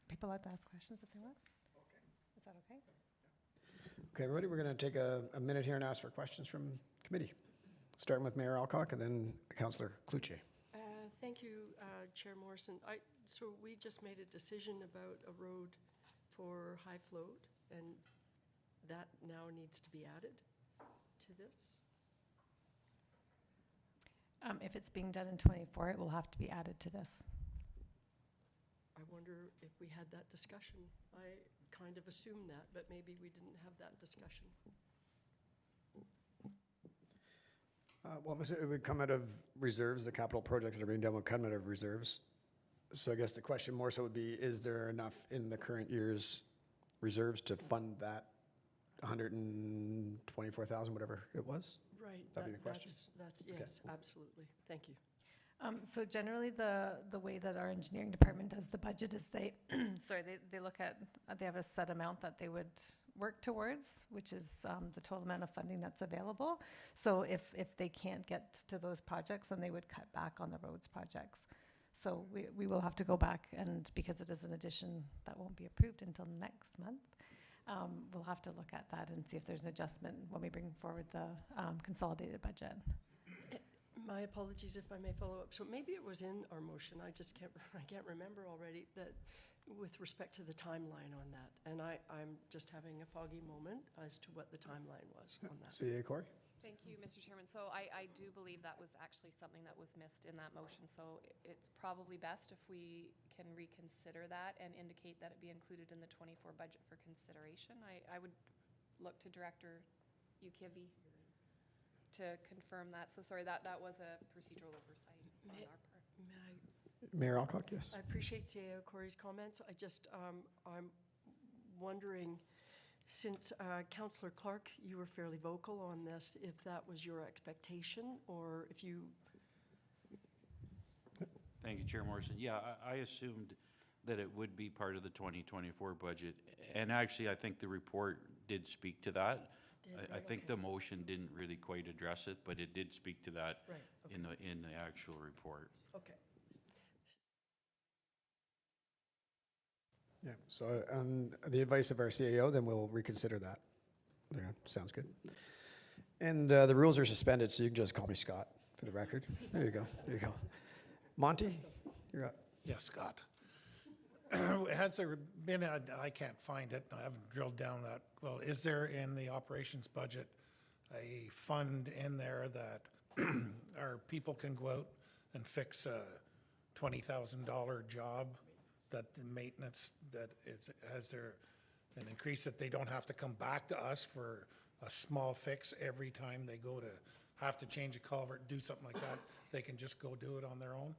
people allowed to ask questions if they want? Okay. Is that okay?
Okay, everybody, we're going to take a minute here and ask for questions from committee. Starting with Mayor Alcock and then Councillor Cloutier.
Thank you, Chair Morrison. So we just made a decision about a road for High Float, and that now needs to be added to this?
If it's being done in 24, it will have to be added to this.
I wonder if we had that discussion. I kind of assumed that, but maybe we didn't have that discussion.
Well, it would come out of reserves, the capital projects that are being done would come out of reserves. So I guess the question more so would be, is there enough in the current year's reserves to fund that 124,000, whatever it was?
Right.
That'd be the question.
That's, yes, absolutely. Thank you.
So generally, the way that our engineering department does the budget is they, they look at, they have a set amount that they would work towards, which is the total amount of funding that's available. So if they can't get to those projects, then they would cut back on the roads projects. So we will have to go back, and because it is an addition that won't be approved until next month, we'll have to look at that and see if there's an adjustment when we bring forward the consolidated budget.
My apologies if I may follow up. So maybe it was in our motion, I just can't remember already, that with respect to the timeline on that. And I'm just having a foggy moment as to what the timeline was on that.
CA Corey?
Thank you, Mr. Chairman. So I do believe that was actually something that was missed in that motion. So it's probably best if we can reconsider that and indicate that it be included in the 24 budget for consideration. I would look to Director Ukivi to confirm that. So sorry, that was a procedural oversight on our part.
Mayor Alcock, yes.
I appreciate CAO Corey's comments. I just, I'm wondering, since Councillor Clark, you were fairly vocal on this, if that was your expectation, or if you...
Thank you, Chair Morrison. Yeah, I assumed that it would be part of the 2024 budget. And actually, I think the report did speak to that. I think the motion didn't really quite address it, but it did speak to that
Right, okay.
in the actual report.
Okay.
Yeah, so on the advice of our CAO, then we'll reconsider that. Yeah, sounds good. And the rules are suspended, so you can just call me Scott for the record. There you go, there you go. Monty, you're up.
Yes, Scott. Has there been, I can't find it, I haven't drilled down that, well, is there in the operations budget a fund in there that our people can go out and fix a $20,000 job, that the maintenance, that has there an increase that they don't have to come back to us for a small fix every time they go to have to change a culvert, do something like that, they can just go do it on their own?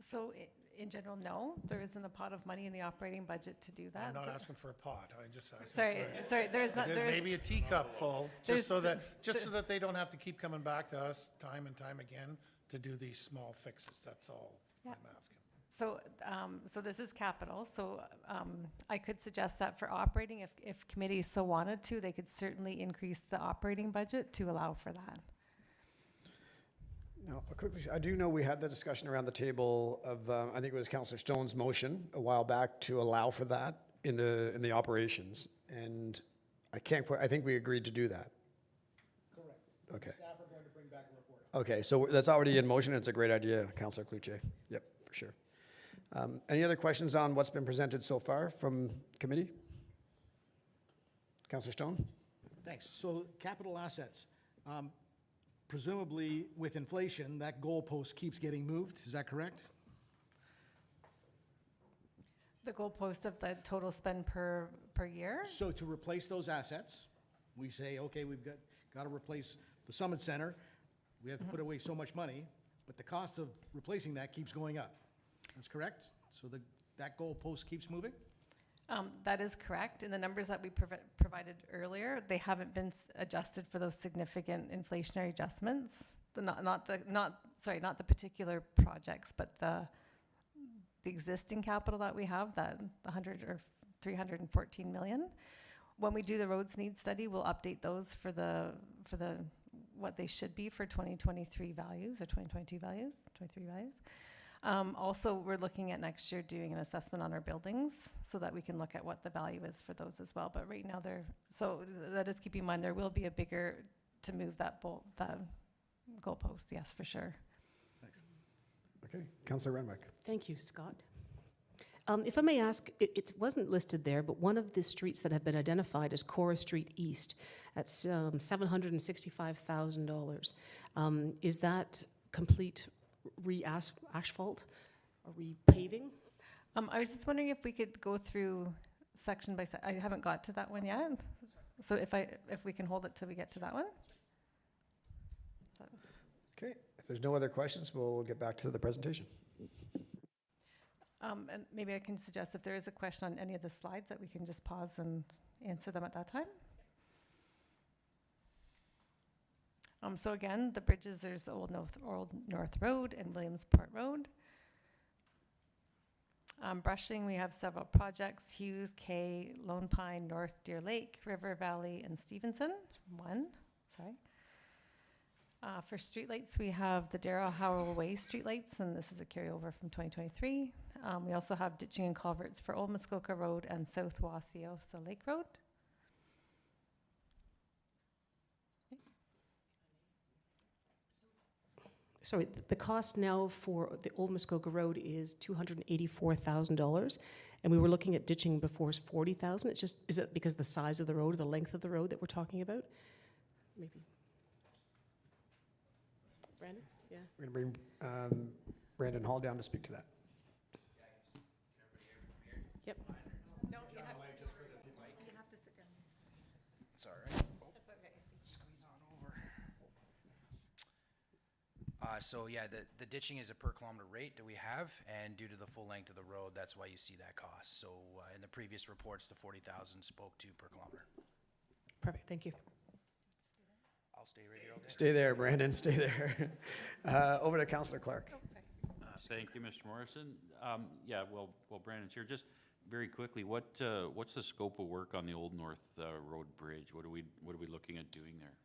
So in general, no, there isn't a pot of money in the operating budget to do that.
I'm not asking for a pot, I just asking
Sorry, there's not, there's...
maybe a teacup full, just so that they don't have to keep coming back to us time and time again to do these small fixes, that's all I'm asking.
So, so this is capital, so I could suggest that for operating, if committees so wanted to, they could certainly increase the operating budget to allow for that.
Now, quickly, I do know we had the discussion around the table of, I think it was Councillor Stone's motion a while back to allow for that in the operations, and I think we agreed to do that.
Correct.
Okay.
Staff are going to bring back a report.
Okay, so that's already in motion. It's a great idea, Councillor Cloutier. Yep, for sure. Any other questions on what's been presented so far from committee? Councillor Stone?
Thanks. So capital assets. Presumably with inflation, that goalpost keeps getting moved. Is that correct?
The goalpost of the total spend per year?
So to replace those assets, we say, okay, we've got to replace the Summit Center. We have to put away so much money, but the cost of replacing that keeps going up. That's correct? So that goalpost keeps moving?
That is correct. In the numbers that we provided earlier, they haven't been adjusted for those significant inflationary adjustments. Not the particular projects, but the existing capital that we have, that 100 or 314 million. When we do the roads need study, we'll update those for the what they should be for 2023 values or 2022 values, 23 values. Also, we're looking at next year doing an assessment on our buildings so that we can look at what the value is for those as well. But right now, so that is keep in mind, there will be a bigger to move that goalpost, yes, for sure.
Thanks.
Okay, Councillor Renwick.
Thank you, Scott. If I may ask, it wasn't listed there, but one of the streets that have been identified as Cora Street East at $765,000. Is that complete re-asphalt, Are we paving?
I was just wondering if we could go through section by I haven't got to that one yet. So if we can hold it till we get to that one?
Okay, if there's no other questions, we'll get back to the presentation.
And maybe I can suggest if there is a question on any of the slides that we can just pause and answer them at that time. So again, the bridges, there's Old North Road and Williamsport Road. Brushing, we have several projects: Hughes, K, Lone Pine, North Deer Lake, River Valley, and Stevenson. For streetlights, we have the Darrell Howell Way streetlights, and this is a carryover from 2023. We also have ditching and culverts for Old Muskoka Road and South Wasiosa Lake Road.
Sorry, the cost now for the Old Muskoka Road is $284,000, and we were looking at ditching before is $40,000. It's just, is it because of the size of the road or the length of the road that we're talking about? Maybe. Brandon? Yeah.
We're going to bring Brandon Hall down to speak to that.
Yep.
No, you have to sit down.
It's all right.
That's okay.
Squeeze on over. So yeah, the ditching is a per kilometer rate that we have, and due to the full length of the road, that's why you see that cost. So in the previous reports, the 40,000 spoke to per kilometer.
Perfect, thank you.
I'll stay right here all day.
Stay there, Brandon, stay there. Over to Councillor Clark.
Oh, sorry.
Thank you, Mr. Morrison. Yeah, well, Brandon's here. Just very quickly, what's the scope of work on the Old North Road Bridge? What are we looking at doing there?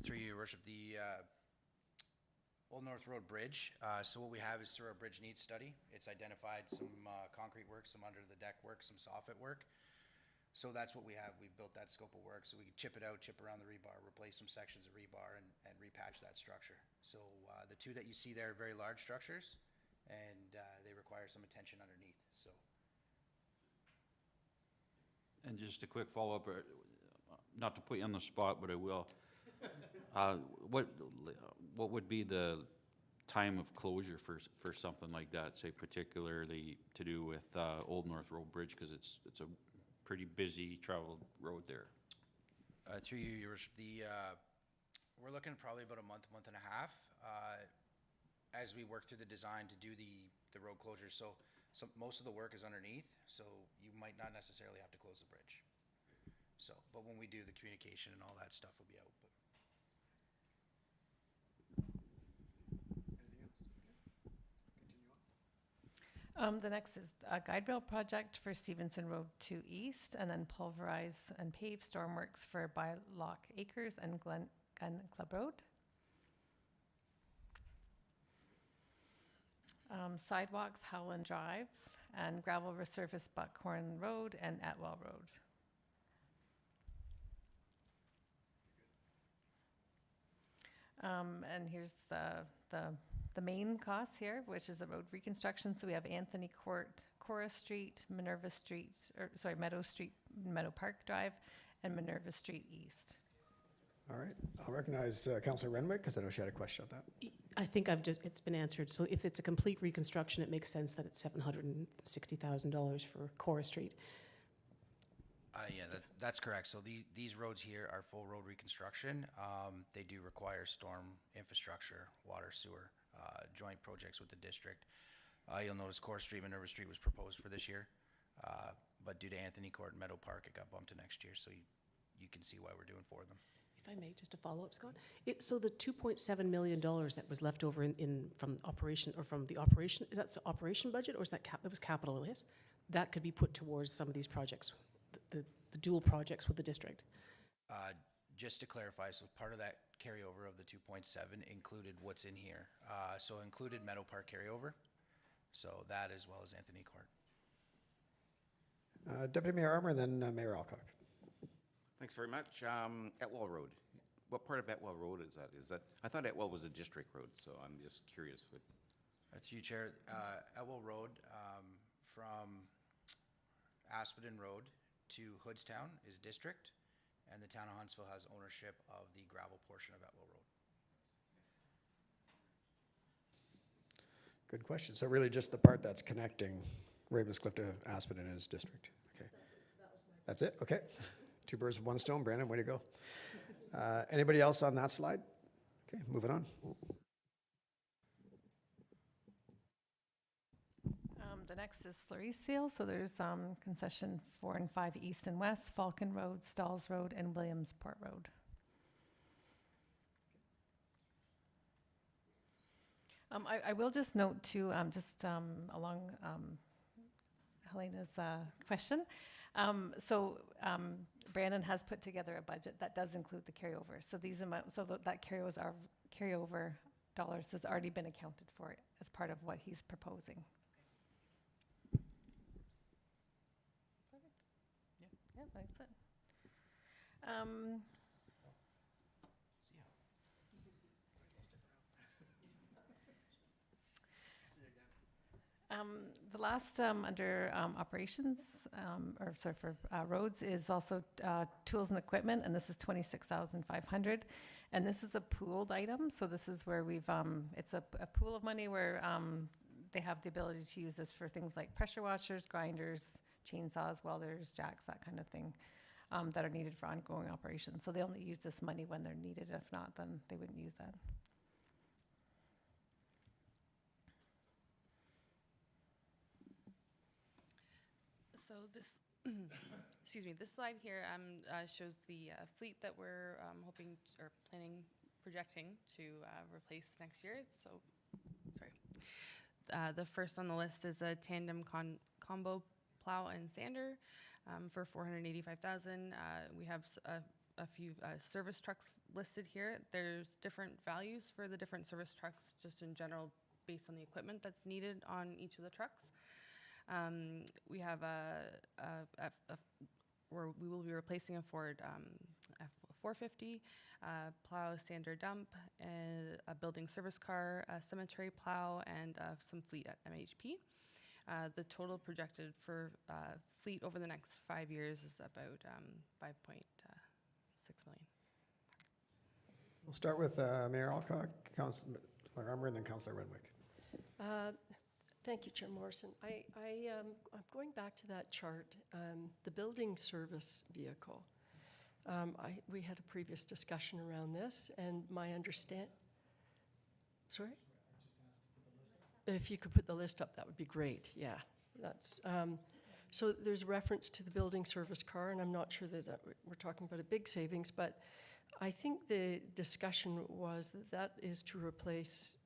Through you, Your Worship, the Old North Road Bridge. So what we have is through our bridge needs study. It's identified some concrete work, some under the deck work, some soffit work. So that's what we have. We've built that scope of work so we can chip it out, chip around the rebar, replace some sections of rebar, and repatch that structure. So the two that you see there are very large structures, and they require some attention underneath. So.
And just a quick follow-up, not to put you on the spot, but I will. What would be the time of closure for something like that, say particularly to do with Old North Road Bridge, because it's a pretty busy traveled road there?
Through you, Your Worship, we're looking at probably about a month and a half as we work through the design to do the road closure. So most of the work is underneath, so you might not necessarily have to close the bridge. So, but when we do the communication and all that stuff will be out. But.
The next is a guide rail project for Stevenson Road 2 East, and then pulverize and pave stormworks for Bylock Acres and Gun Club Road. Sidewalks Howland Drive, and gravel resurface Buckhorn Road and Atwell Road. And here's the main costs here, which is the road reconstruction. So we have Anthony Court, Cora Street, Minerva Street, Meadow Street, Meadow Park Drive, and Minerva Street East.
All right, I'll recognize Councillor Renwick, because I know she had a question on that.
I think it's been answered. So if it's a complete reconstruction, it makes sense that it's $760,000 for Cora Street.
Yeah, that's correct. So these roads here are full road reconstruction. They do require storm infrastructure, water, sewer, joint projects with the district. You'll notice Cora Street, Minerva Street was proposed for this year, but due to Anthony Court and Meadow Park, it got bumped to next year. So you can see why we're doing four of them.
If I may, just to follow up, Scott. So the $2.7 million that was left over from operation, or from the operation, is that the operation budget, or is that that was capital? Yes, that could be put towards some of these projects, the dual projects with the district.
Just to clarify, so part of that carryover of the 2.7 included what's in here. So included Meadow Park carryover. So that as well as Anthony Court.
Deputy Mayor Armour, and then Mayor Alcock.
Thanks very much. Atwell Road. What part of Atwell Road is that? I thought Atwell was a district road, so I'm just curious.
Through you, Chair, Atwell Road from Aspiden Road to Hoodstown is district, and the town of Huntsville has ownership of the gravel portion of Atwell Road.
Good question. So really just the part that's connecting Ravenscliffe to Aspen in his district. Okay. That's it? Okay. Two birds with one stone. Brandon, way to go. Anybody else on that slide? Okay, moving on.
The next is Slurry Seal. So there's concession 4 and 5 east and west, Falcon Road, Stalls Road, and Williamsport Road. I will just note too, along Helena's question. Brandon has put together a budget that does include the carryover. So these amounts, that carryover dollars has already been accounted for as part of what he's proposing. Yeah, that's it. The last under operations, for roads, is also tools and equipment, and this is 26,500. And this is a pooled item, so this is where we've it's a pool of money where they have the ability to use this for things like pressure washers, grinders, chainsaws, welders, jacks, that kind of thing, that are needed for ongoing operations. So they only use this money when they're needed. If not, then they wouldn't use that.
So this, excuse me, this slide here shows the fleet that we're hoping or planning, projecting to replace next year. So, sorry. The first on the list is a tandem combo plow and sander for $485,000. We have a few service trucks listed here. There's different values for the different service trucks, just in general, based on the equipment that's needed on each of the trucks. We have where we will be replacing a Ford F450, plow, sander, dump, and a building service car, a cemetery plow, and some fleet at MHP. The total projected for fleet over the next 5 years is about 5.6 million.
We'll start with Mayor Alcock, Councillor Armour, and then Councillor Renwick.
Thank you, Chair Morrison. I'm going back to that chart, the building service vehicle. We had a previous discussion around this, and my sorry? If you could put the list up, that would be great, yeah. That's, so there's reference to the building service car, and I'm not sure that we're talking about a big savings, but I think the discussion was that is to replace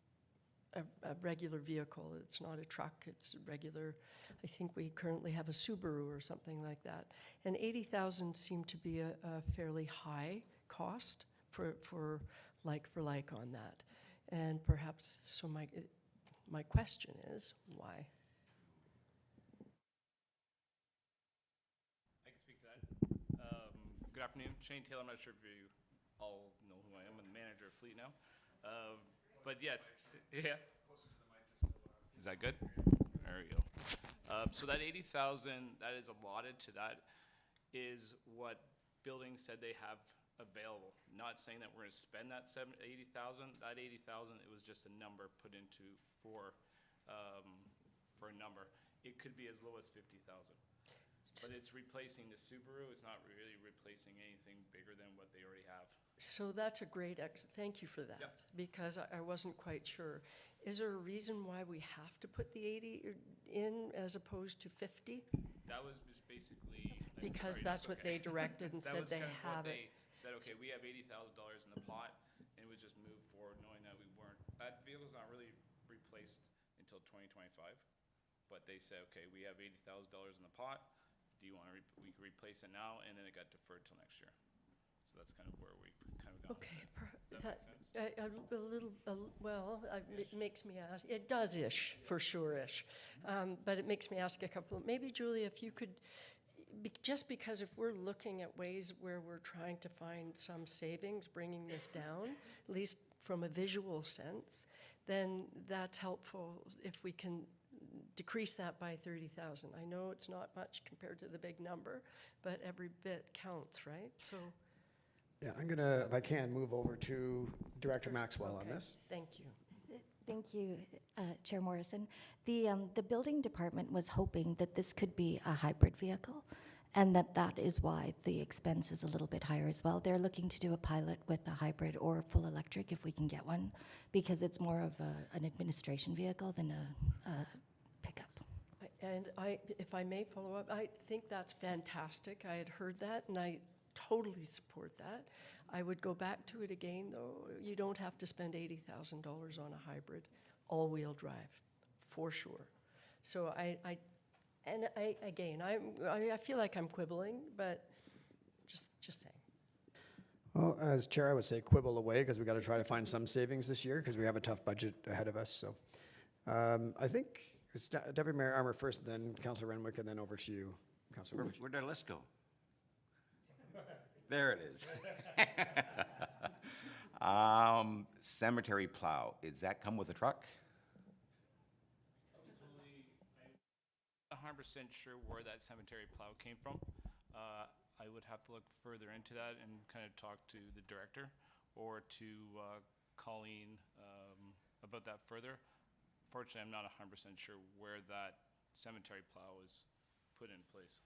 a regular vehicle. It's not a truck, it's regular. I think we currently have a Subaru or something like that. And 80,000 seemed to be a fairly high cost for like on that. And perhaps, so my question is, why?
I can speak to that. Good afternoon, Shane Taylor. I'm not sure if you all know who I am. I'm the manager of Fleet now. But yes, yeah. Is that good? There we go. So that 80,000 that is allotted to that is what buildings said they have available. Not saying that we're going to spend that 80,000. That 80,000, it was just a number put into for a number. It could be as low as 50,000. But it's replacing the Subaru. It's not really replacing anything bigger than what they already have.
So that's a great, thank you for that, because I wasn't quite sure. Is there a reason why we have to put the 80 in as opposed to 50?
That was just basically.
Because that's what they directed and said they have it.
They said, okay, we have $80,000 in the pot, and it was just moved forward knowing that we weren't. That vehicle's not really replaced until 2025, but they said, okay, we have $80,000 in the pot. Do you want to, we can replace it now, and then it got deferred till next year. So that's kind of where we kind of got.
Okay,
Does that make sense?
It makes me ask, it does-ish, for sure-ish. But it makes me ask a couple, maybe Julia, if you could, just because if we're looking at ways where we're trying to find some savings, bringing this down, at least from a visual sense, then that's helpful if we can decrease that by 30,000. I know it's not much compared to the big number, but every bit counts, right? So.
Yeah, I'm gonna, if I can, move over to Director Maxwell on this.
Thank you.
Thank you, Chair Morrison. The building department was hoping that this could be a hybrid vehicle, and that is why the expense is a little bit higher as well. They're looking to do a pilot with a hybrid or full electric if we can get one, because it's more of an administration vehicle than a pickup.
And if I may follow up, I think that's fantastic. I had heard that, and I totally support that. I would go back to it again, though. You don't have to spend $80,000 on a hybrid, all-wheel drive, for sure. So I feel like I'm quibbling, but just saying.
Well, as chair, I would say quibble away, because we got to try to find some savings this year, because we have a tough budget ahead of us. So I think it's Deputy Mayor Armour first, then Councillor Renwick, and then over to you, Councillor Rich.
Where'd our list go? There it is. Cemetery plow, does that come with a truck?
100% sure where that cemetery plow came from. I would have to look further into that and kind of talk to the director or to Colleen about that further. Fortunately, I'm not 100% sure where that cemetery plow was put in place.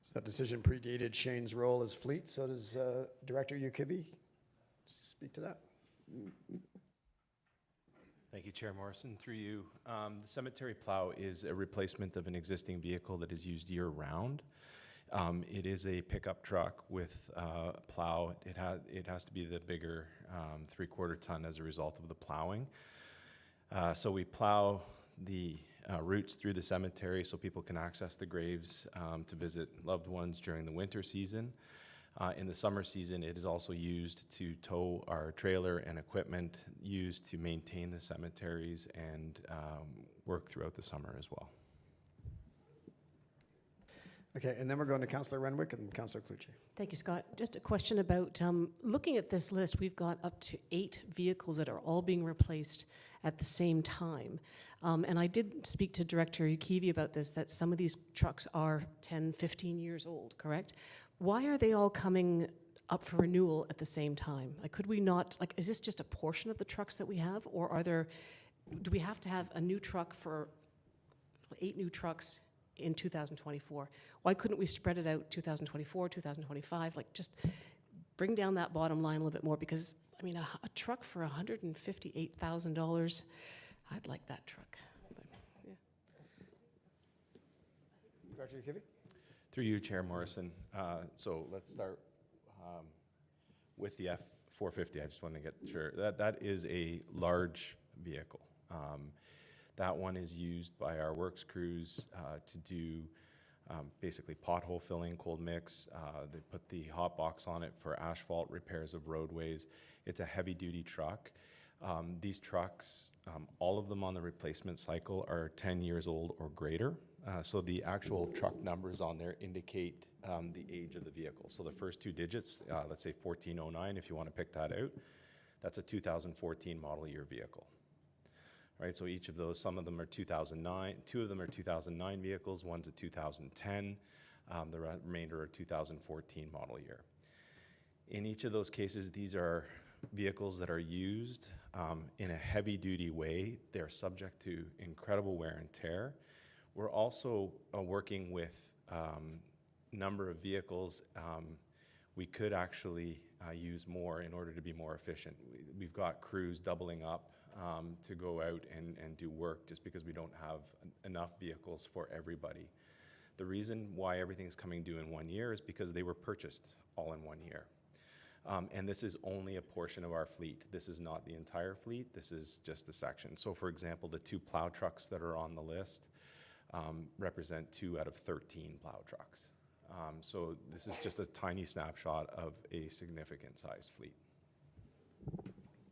So that decision predated Shane's role as fleet. So does Director Ukivi speak to that?
Thank you, Chair Morrison. Through you, the cemetery plow is a replacement of an existing vehicle that is used year-round. It is a pickup truck with a plow. It has to be the bigger 3/4 ton as a result of the plowing. So we plow the routes through the cemetery so people can access the graves to visit loved ones during the winter season. In the summer season, it is also used to tow our trailer and equipment used to maintain the cemeteries and work throughout the summer as well.
Okay, and then we're going to Councillor Renwick and Councillor Clucci.
Thank you, Scott. Just a question about looking at this list. We've got up to 8 vehicles that are all being replaced at the same time. And I did speak to Director Ukivi about this, that some of these trucks are 10, 15 years old, correct? Why are they all coming up for renewal at the same time? Like, could we not, like, is this just a portion of the trucks that we have? Or do we have to have a new truck for 8 new trucks in 2024? Why couldn't we spread it out 2024, 2025? Like, just bring down that bottom line a little bit more, because, I mean, a truck for $158,000, I'd like that truck. But, yeah.
Director Ukivi?
Through you, Chair Morrison. So let's start with the F-450. I just want to get sure. That is a large vehicle. That one is used by our works crews to do basically pothole filling, cold mix. They put the hot box on it for asphalt repairs of roadways. It's a heavy-duty truck. These trucks, all of them on the replacement cycle, are 10 years old or greater. So the actual truck numbers on there indicate the age of the vehicle. So the first 2 digits, let's say 1409, if you want to pick that out, that's a 2014 model year vehicle. Right, so each of those, some of them are 2009, 2 of them are 2009 vehicles, one's a 2010, the remainder are 2014 model year. In each of those cases, these are vehicles that are used in a heavy-duty way. They're subject to incredible wear and tear. We're also working with a number of vehicles. We could actually use more in order to be more efficient. We've got crews doubling up to go out and do work just because we don't have enough vehicles for everybody. The reason why everything's coming due in 1 year is because they were purchased all in 1 year. And this is only a portion of our fleet. This is not the entire fleet. This is just the section. So for example, the 2 plow trucks that are on the list represent 2 out of 13 plow trucks. So this is just a tiny snapshot of a significant sized fleet.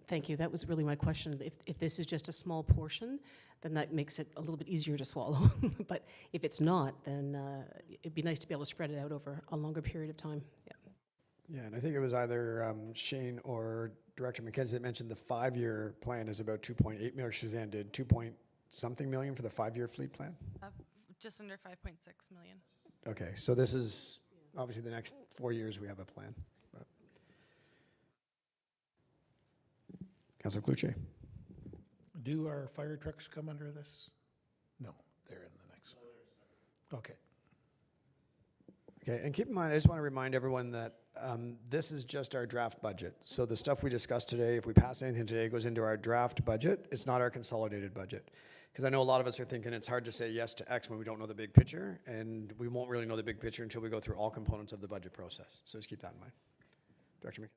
Thank you. That was really my question. If this is just a small portion, then that makes it a little bit easier to swallow. But if it's not, then it'd be nice to be able to spread it out over a longer period of time. Yeah.
Yeah, and I think it was either Shane or Director McKenzie that mentioned the 5-year plan is about 2.8 million. Suzanne did 2-point-something million for the 5-year fleet plan?
Just under 5.6 million.
Okay, so this is obviously the next 4 years we have a plan. But. Councillor Clucci.
Do our fire trucks come under this? No, they're in the next. Okay.
Okay, and keep in mind, I just want to remind everyone that this is just our draft budget. So the stuff we discussed today, if we pass anything today, goes into our draft budget. It's not our consolidated budget. Because I know a lot of us are thinking it's hard to say yes to X when we don't know the big picture, and we won't really know the big picture until we go through all components of the budget process. So just keep that in mind. Director McKenzie.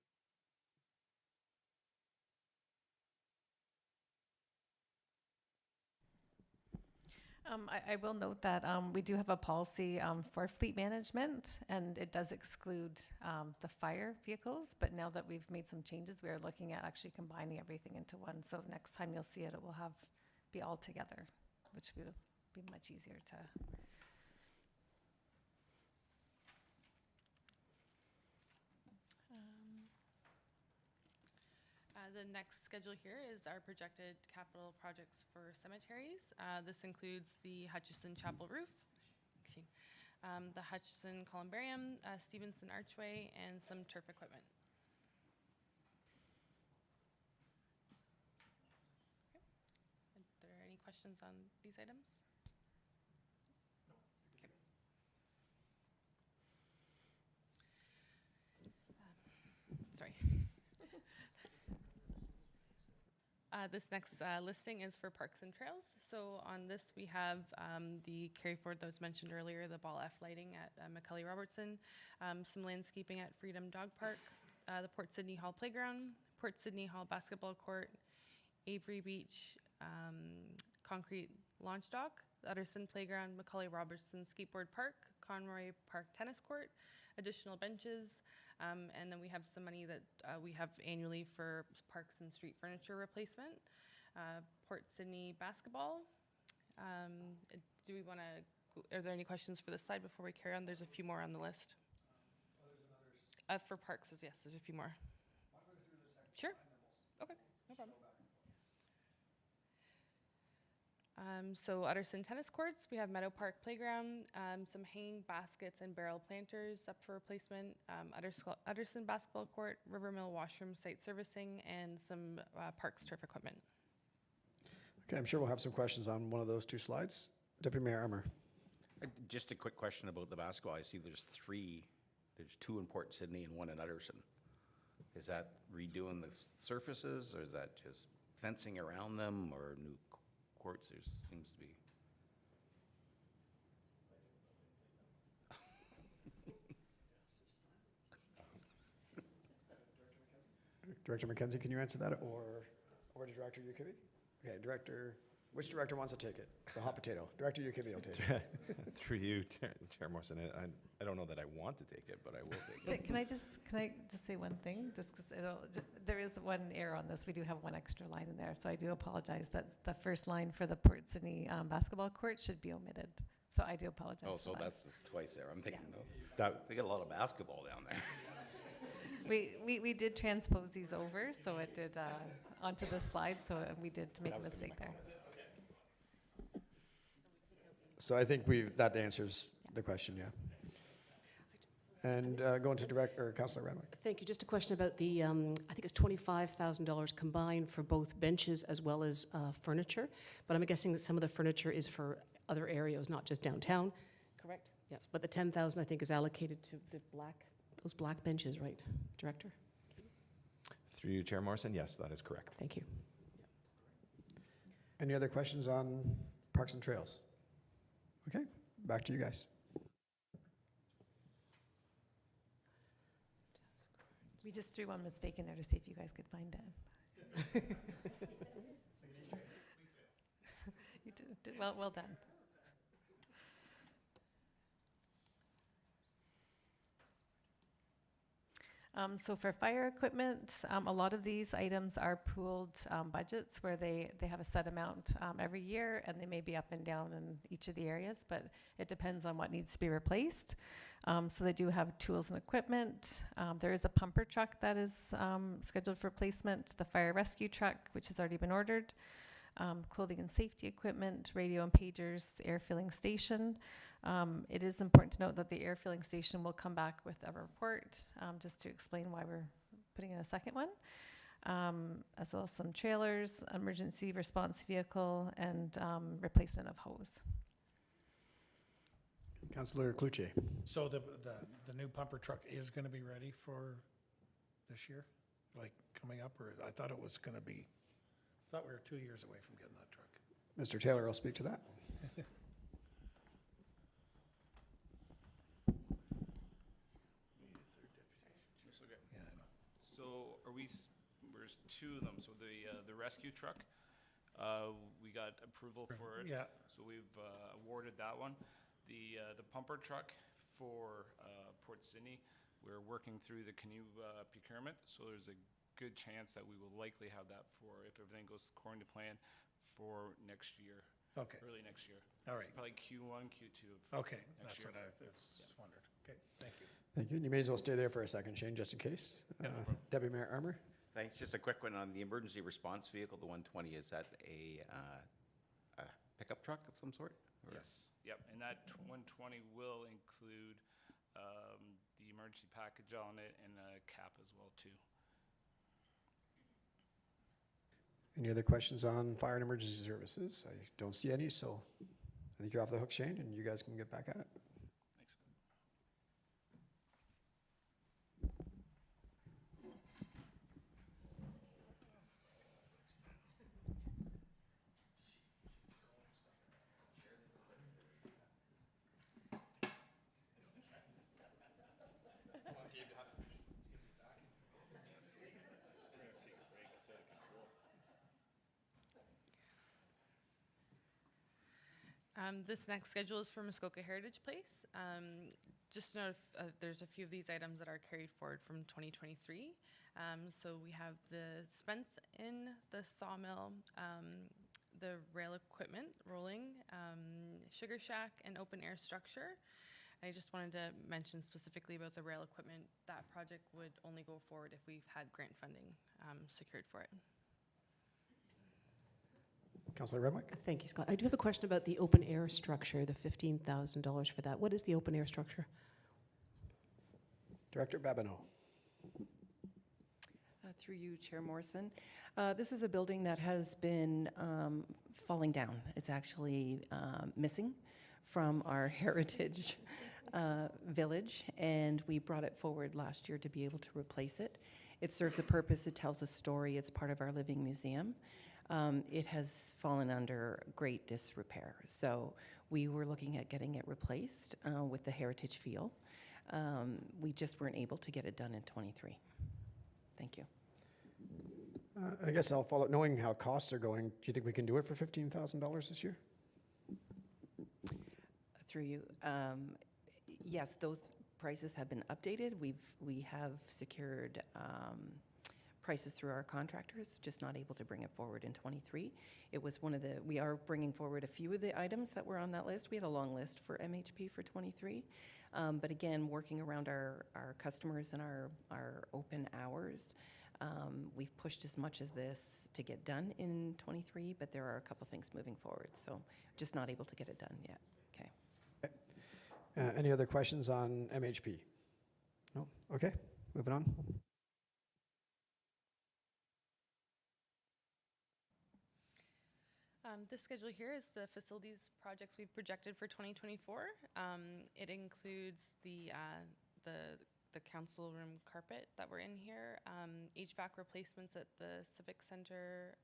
I will note that we do have a policy for fleet management, and it does exclude the fire vehicles. But now that we've made some changes, we are looking at actually combining everything into one. So next time you'll see it, it will be all together, which will be much easier to.
The next schedule here is our projected capital projects for cemeteries. This includes the Hutchison Chapel roof, the Hutchison Columbarium, Stevenson Archway, and some turf equipment. Okay. Are there any questions on these items? Okay. Sorry. This next listing is for parks and trails. So on this, we have the carry forward that was mentioned earlier, the Ball F lighting at McCully Robertson, some landscaping at Freedom Dog Park, the Port Sydney Hall Playground, Port Sydney Hall Basketball Court, Avery Beach Concrete Launch Dock, the Utterson Playground, McCully Robertson Skateboard Park, Conroy Park Tennis Court, additional benches, and then we have some money that we have annually for parks and street furniture replacement. Port Sydney basketball. Do we want to, are there any questions for this slide before we carry on? There's a few more on the list. For parks, yes, there's a few more. Sure. Okay, no problem. So Utterson tennis courts, we have Meadow Park Playground, some hanging baskets and barrel planters up for replacement, Utterson Basketball Court, River Mill Washroom site servicing, and some parks turf equipment.
Okay, I'm sure we'll have some questions on one of those two slides. Deputy Mayor Armour.
Just a quick question about the basketball. I see there's two in Port Sydney and one in Utterson. Is that redoing the surfaces, or is that just fencing around them, or new courts? There seems to be.
Director McKenzie, can you answer that, or Director Yukivi? Okay, which director wants to take it? It's a hot potato. Director Yukivi will take it.
Through you, Chair Morrison, I don't know that I want to take it, but I will take it.
Can I just say one thing? Just because there is one error on this. We do have one extra line in there, so I do apologize. That's the first line for the Port Sydney basketball court should be omitted. So I do apologize.
Oh, so
for that.
that's twice there. I'm thinking,
Yeah.
they got a lot of basketball down there.
We did transpose these over, so it did onto the slide, so we did make a mistake there.
So I think that answers the question, yeah. And going to Councillor Renwick.
Thank you. Just a question about the, I think it's $25,000 combined for both benches as well as furniture. But I'm guessing that some of the furniture is for other areas, not just downtown. Correct? Yes. But the $10,000 I think is allocated to those black benches, right, Director?
Through you, Chair Morrison, yes, that is correct.
Thank you.
Any other questions on Parks and Trails? Okay, back to you guys.
We just threw one mistake in there to see if you guys could find it. You did well done. So for fire equipment, a lot of these items are pooled budgets where they have a set amount every year, and they may be up and down in each of the areas, but it depends on what needs to be replaced. So they do have tools and equipment. There is a pumper truck that is scheduled for replacement, the fire rescue truck, which has already been ordered, clothing and safety equipment, radio and pagers, air filling station. It is important to note that the air filling station will come back with a report just to explain why we're putting in a second one. as well as some trailers, emergency response vehicle, and replacement of hose.
Councillor Cluche.
So the new pumper truck is going to be ready for this year, like coming up, or I thought it was going to be, I thought we were 2 years away from getting that truck.
Mr. Taylor will speak to that.
Yeah, I know.
So there's two of them. So the rescue truck, we got approval for it.
Yeah.
So we've awarded that one. The pumper truck for Port Sydney, we're working through the canoe procurement. So there's a good chance that we will likely have that for, if everything goes according to plan, for next year.
Okay.
Early next year.
All right.
Probably Q1, Q2 of
Okay,
next
that's
year.
what I just wondered. Okay, thank you.
Thank you. And you may as well stay there for a second, Shane, just in case. Deputy Mayor Armour.
Thanks. Just a quick one on the emergency response vehicle, the 120. Is that a pickup truck of some sort? Or-
Yes, yep, and that 120 will include the emergency package on it and a cap as well, too.
Any other questions on fire and emergency services? I don't see any, so I think you're off the hook, Shane, and you guys can get back at it.
Thanks.
This next schedule is for Muskoka Heritage Place. Just note, there's a few of these items that are carried forward from 2023. So we have the Spence Inn, the sawmill, the rail equipment rolling, Sugar Shack, and open air structure. I just wanted to mention specifically about the rail equipment. That project would only go forward if we've had grant funding secured for it.
Councillor Renwick.
Thank you, Scott. I do have a question about the open air structure, the $15,000 for that. What is the open air structure?
Director Babineau.
Through you, Chair Morrison. This is a building that has been falling down. It's actually missing from our heritage village, and we brought it forward last year to be able to replace it. It serves a purpose. It tells a story. It's part of our living museum. It has fallen under great disrepair. So we were looking at getting it replaced with the heritage feel. We just weren't able to get it done in '23. Thank you.
I guess I'll follow, knowing how costs are going, do you think we can do it for $15,000 this year?
Through you. Yes, those prices have been updated. We have secured prices through our contractors, just not able to bring it forward in '23. It was one of the, we are bringing forward a few of the items that were on that list. We had a long list for MHP for '23. But again, working around our customers and our open hours, we've pushed as much as this to get done in '23, but there are a couple things moving forward. So just not able to get it done yet. Okay.
Any other questions on MHP? No? Okay, moving on.
This schedule here is the facilities projects we've projected for 2024. It includes the council room carpet that were in here, HVAC replacements at the Civic Center,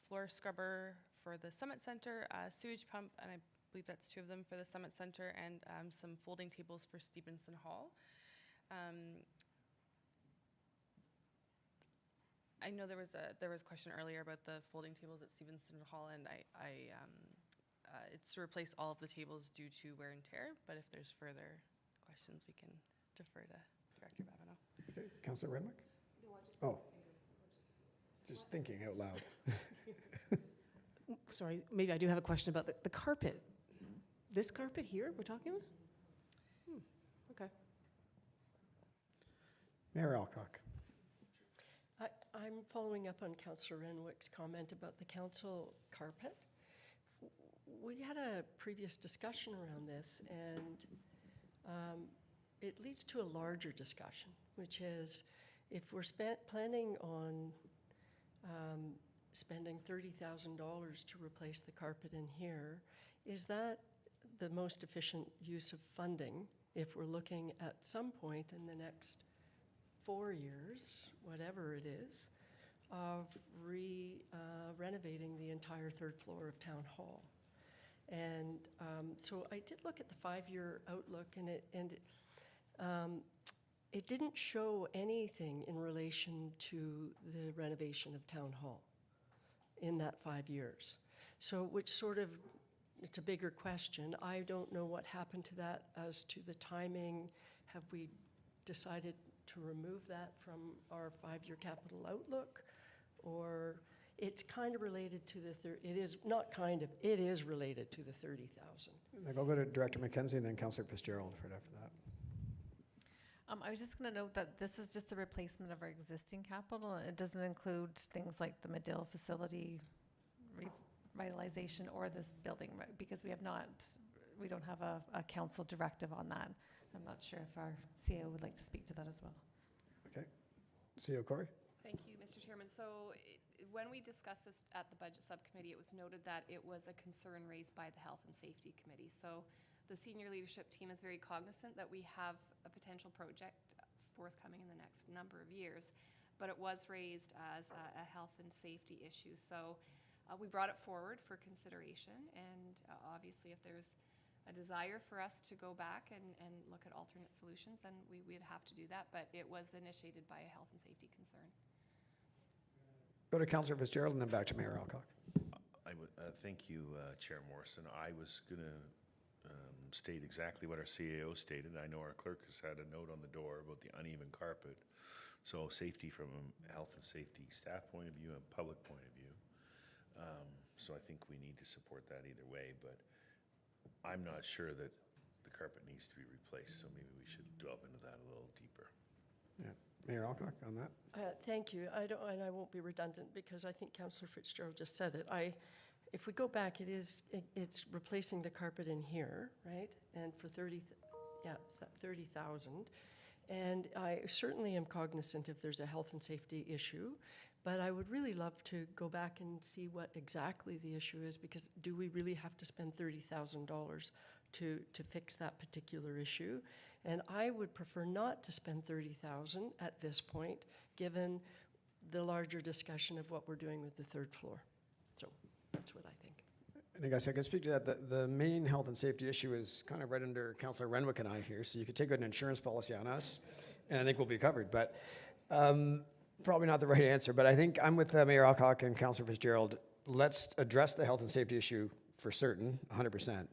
floor scrubber for the Summit Center, sewage pump, and I believe that's two of them for the Summit Center, and some folding tables for Stevenson Hall. I know there was a question earlier about the folding tables at Stevenson Hall, and it's to replace all of the tables due to wear and tear. But if there's further questions, we can defer to Director Babineau.
Okay, Councillor Renwick? Oh, just thinking out loud.
Sorry, maybe I do have a question about the carpet. This carpet here we're talking about? Okay.
Mayor Alcock.
I'm following up on Councillor Renwick's comment about the council carpet. We had a previous discussion around this, and it leads to a larger discussion, which is if we're planning on spending $30,000 to replace the carpet in here, is that the most efficient use of funding if we're looking at some point in the next 4 years, whatever it is, of renovating the entire third floor of Town Hall? And so I did look at the 5-year outlook, and it didn't show anything in relation to the renovation of Town Hall in that 5 years. So, which sort of, it's a bigger question. I don't know what happened to that as to the timing. Have we decided to remove that from our 5-year capital outlook? Or it's kind of related to the, it is not kind of, it is related to the 30,000.
I'll go to Director McKenzie and then Councillor Fitzgerald for after that.
I was just going to note that this is just the replacement of our existing capital. It doesn't include things like the Medill facility revitalization or this building, because we don't have a council directive on that. I'm not sure if our CEO would like to speak to that as well.
Okay. CEO Corey?
Thank you, Mr. Chairman. So when we discussed this at the Budget Subcommittee, it was noted that it was a concern raised by the Health and Safety Committee. So the senior leadership team is very cognizant that we have a potential project forthcoming in the next number of years, but it was raised as a health and safety issue. So we brought it forward for consideration, and obviously if there's a desire for us to go back and look at alternate solutions, then we'd have to do that, but it was initiated by a health and safety concern.
Go to Councillor Fitzgerald and then back to Mayor Alcock.
Thank you, Chair Morrison. I was going to state exactly what our CAO stated. I know our clerk has had a note on the door about the uneven carpet. So safety from a health and safety staff point of view and public point of view. So I think we need to support that either way, but I'm not sure that the carpet needs to be replaced, so maybe we should delve into that a little deeper.
Yeah. Mayor Alcock on that?
Thank you. And I won't be redundant because I think Councillor Fitzgerald just said it. If we go back, it's replacing the carpet in here, right? And for 30,000. And I certainly am cognizant if there's a health and safety issue, but I would really love to go back and see what exactly the issue is, because do we really have to spend $30,000 to fix that particular issue? And I would prefer not to spend $30,000 at this point, given the larger discussion of what we're doing with the third floor. So that's what I think.
And I guess I can speak to that. The main health and safety issue is kind of right under Councillor Renwick and I here, so you could take an insurance policy on us, and I think we'll be covered. But probably not the right answer, but I think I'm with Mayor Alcock and Councillor Fitzgerald. Let's address the health and safety issue for certain, 100%.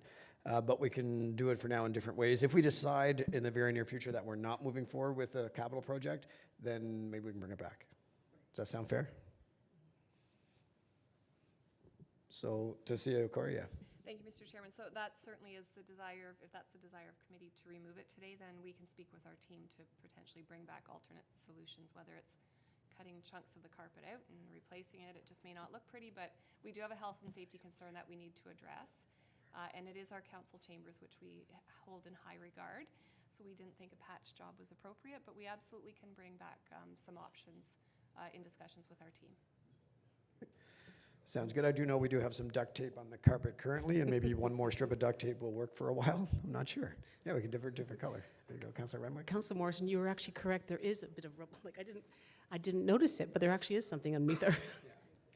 But we can do it for now in different ways. If we decide in the very near future that we're not moving forward with a capital project, then maybe we can bring it back. Does that sound fair? So to CEO Corey, yeah.
Thank you, Mr. Chairman. So that certainly is the desire, if that's the desire of committee to remove it today, then we can speak with our team to potentially bring back alternate solutions, whether it's cutting chunks of the carpet out and replacing it. It just may not look pretty, but we do have a health and safety concern that we need to address. And it is our council chambers, which we hold in high regard. So we didn't think a patch job was appropriate, but we absolutely can bring back some options in discussions with our team.
Sounds good. I do know we do have some duct tape on the carpet currently, and maybe one more strip of duct tape will work for a while. I'm not sure. Yeah, we can different color. There you go, Councillor Renwick.
Councillor Morrison, you were actually correct. There is a bit of rubble. Like I didn't notice it, but there actually is something underneath there.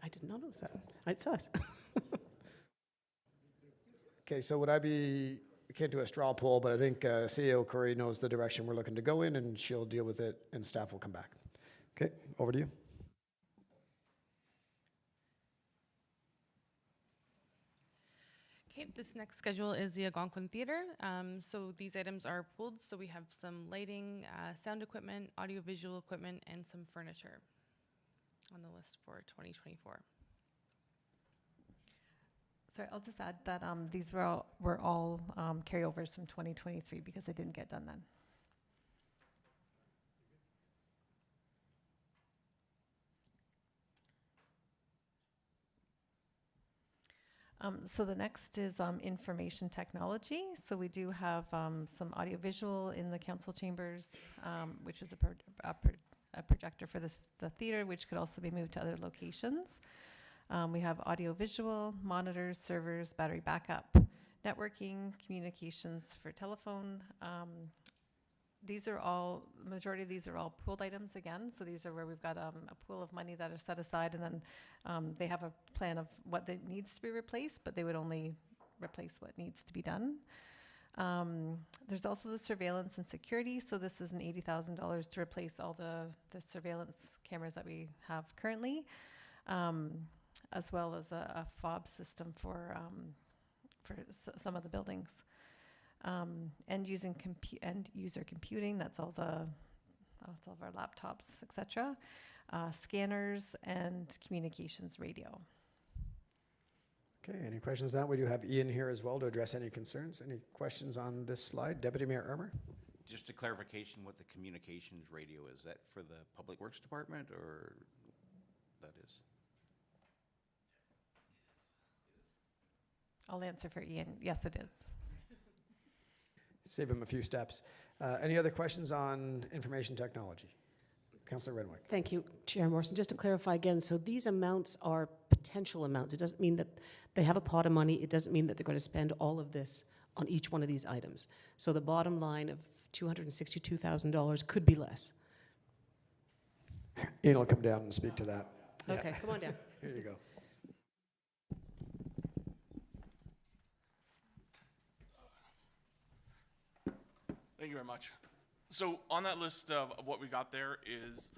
I did not notice that. It's us.
Okay, so would I be, we can't do a straw poll, but I think CEO Corey knows the direction we're looking to go in, and she'll deal with it, and staff will come back. Okay, over to you.
Okay, this next schedule is the Algonquin Theatre. So these items are pulled. So we have some lighting, sound equipment, audiovisual equipment, and some furniture on the list for 2024.
Sorry, I'll just add that these were all carryovers from 2023 because they didn't get done then. So the next is information technology. So we do have some audiovisual in the council chambers, which is a projector projector for the theater, which could also be moved to other locations. We have audio-visual, monitors, servers, battery backup, networking, communications for telephone. These are all, majority of these are all pooled items again. So these are where we've got a pool of money that are set aside, and then they have a plan of what that needs to be replaced, but they would only replace what needs to be done. There's also the surveillance and security. So this is an $80,000 to replace all the surveillance cameras that we have currently, as well as a fob system for some of the buildings. End user computing, that's all of our laptops, etc. Scanners and communications radio.
Okay, any questions on that? We do have Ian here as well to address any concerns. Any questions on this slide? Deputy Mayor Armour?
Just a clarification, what the communications radio is, that for the Public Works Department, or that is?
I'll answer for Ian. Yes, it is.
Save him a few steps. Any other questions on information technology? Councillor Renwick.
Thank you, Chair Morrison. Just to clarify again, so these amounts are potential amounts. It doesn't mean that they have a pot of money. It doesn't mean that they're going to spend all of this on each one of these items. So the bottom line of $262,000 could be less.
Ian will come down and speak to that.
Okay, come on down.
Here you go.
Thank you very much. So on that list of what we got there is,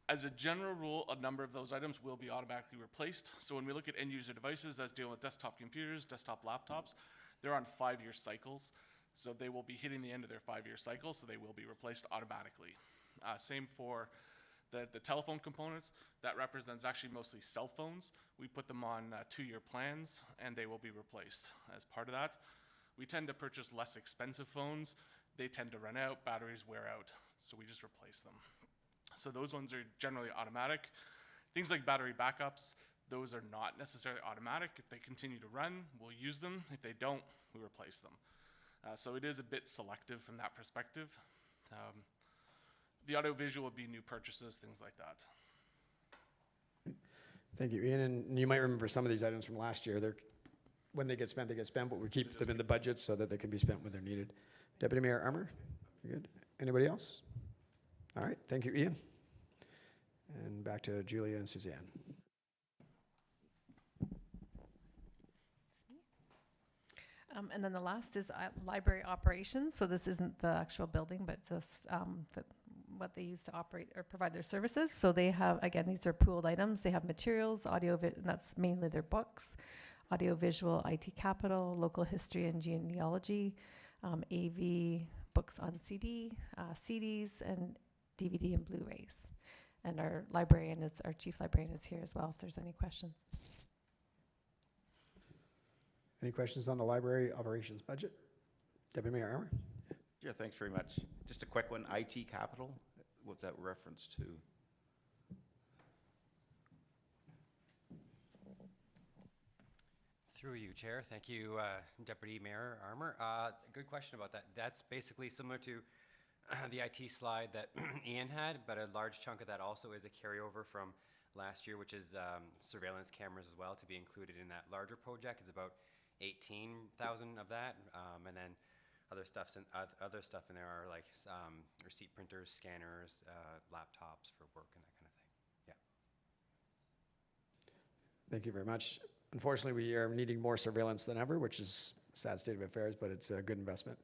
as a general rule, a number of those items will be automatically replaced. So when we look at end user devices, that's dealing with desktop computers, desktop laptops, they're on 5-year cycles. So they will be hitting the end of their 5-year cycle, so they will be replaced automatically. Same for the telephone components. That represents actually mostly cell phones. We put them on 2-year plans, and they will be replaced as part of that. We tend to purchase less expensive phones. They tend to run out, batteries wear out, so we just replace them. So those ones are generally automatic. Things like battery backups, those are not necessarily automatic. If they continue to run, we'll use them. If they don't, we replace them. So it is a bit selective from that perspective. The audiovisual would be new purchases, things like that.
Thank you, Ian. And you might remember some of these items from last year. When they get spent, but we keep them in the budget so that they can be spent when they're needed. Deputy Mayor Armour, you good? Anybody else? All right, thank you, Ian. And back to Julia and Suzanne.
And then the last is library operations. So this isn't the actual building, but just what they use to operate or provide their services. So they have, again, these are pooled items. They have materials, and that's mainly their books, audio-visual, IT capital, local history and genealogy, AV, books on CD, CDs, and DVD and Blu-rays. And our chief librarian is here as well if there's any questions.
Any questions on the library operations budget? Deputy Mayor Armour?
Yeah, thanks very much. Just a quick one, IT capital, what's that reference to?
Through you, Chair. Thank you, Deputy Mayor Armour. Good question about that. That's basically similar to the IT slide that Ian had, but a large chunk of that also is a carryover from last year, which is surveillance cameras as well, to be included in that larger project. It's about 18,000 of that, and then other stuff in there are like receipt printers, scanners, laptops for work, and that kind of thing. Yeah.
Thank you very much. Unfortunately, we are needing more surveillance than ever, which is a sad state of affairs, but it's a good investment.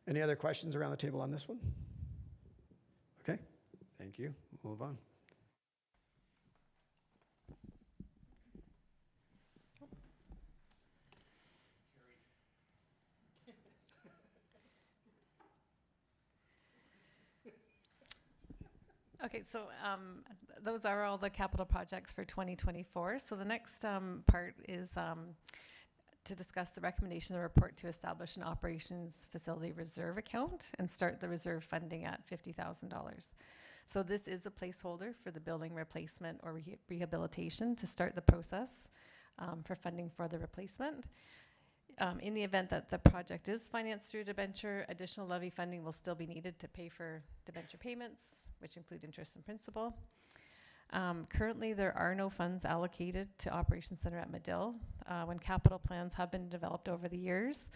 Any other questions around the table on this one? Okay, thank you. We'll move on.
Okay, so those are all the capital projects for 2024. So the next part is to discuss the recommendation of the report to establish an operations facility reserve account and start the reserve funding at $50,000. So this is a placeholder for the building replacement or rehabilitation to start the process for funding for the replacement. In the event that the project is financed through debenture, additional levy funding will still be needed to pay for debenture payments, which include interest and principal. Currently, there are no funds allocated to Operations Center at Medill. When capital plans have been developed over the years,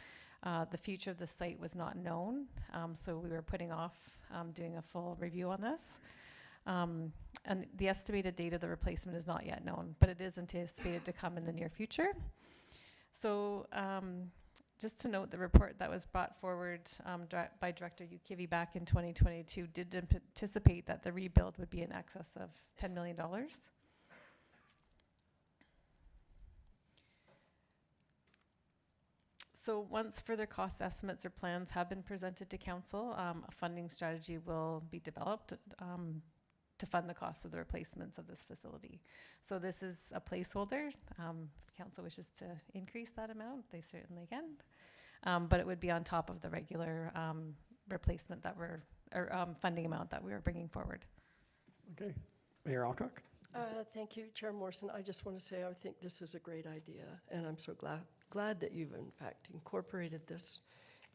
the future of the site was not known, so we were putting off doing a full review on this. And the estimated date of the replacement is not yet known, but it is anticipated to come in the near future. So just to note, the report that was brought forward by Director Ukivi back in 2022 did anticipate that the rebuild would be in excess of $10 million. So once further cost estimates or plans have been presented to council, a funding strategy will be developed to fund the costs of the replacements of this facility. So this is a placeholder. If council wishes to increase that amount, they certainly can. But it would be on top of the regular replacement that funding amount that we are bringing forward.
Okay. Mayor Alcock?
Thank you, Chair Morrison. I just want to say I think this is a great idea, and I'm so glad that you've in fact incorporated this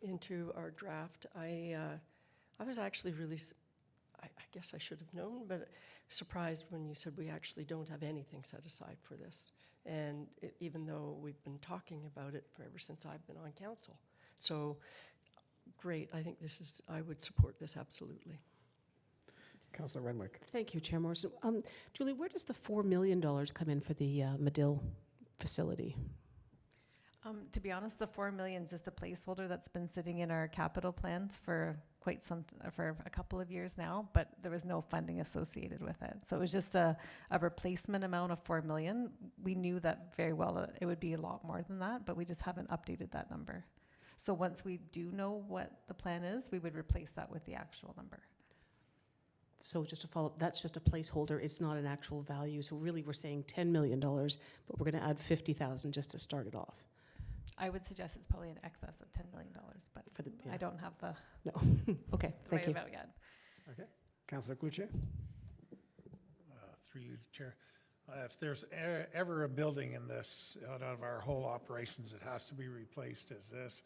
into our draft. I was actually really, I guess I should have known, but surprised when you said we actually don't have anything set aside for this. And even though we've been talking about it ever since I've been on council. So great, I think I would support this absolutely.
Councillor Renwick.
Thank you, Chair Morrison. Julie, where does the $4 million come in for the Medill facility?
To be honest, the 4 million is just a placeholder that's been sitting in our capital plans for for a couple of years now, but there was no funding associated with it. So it was just a replacement amount of 4 million. We knew that very well that it would be a lot more than that, but we just haven't updated that number. So once we do know what the plan is, we would replace that with the actual number.
So just to follow up, that's just a placeholder. It's not an actual value. So really we're saying $10 million, but we're going to add 50,000 just to start it off.
I would suggest it's probably in excess of $10 million, but I don't have the
Okay, thank you.
amount yet.
Okay. Councillor Cloutier?
Through you, Chair. If there's ever a building in this, out of our whole operations, that has to be replaced as this.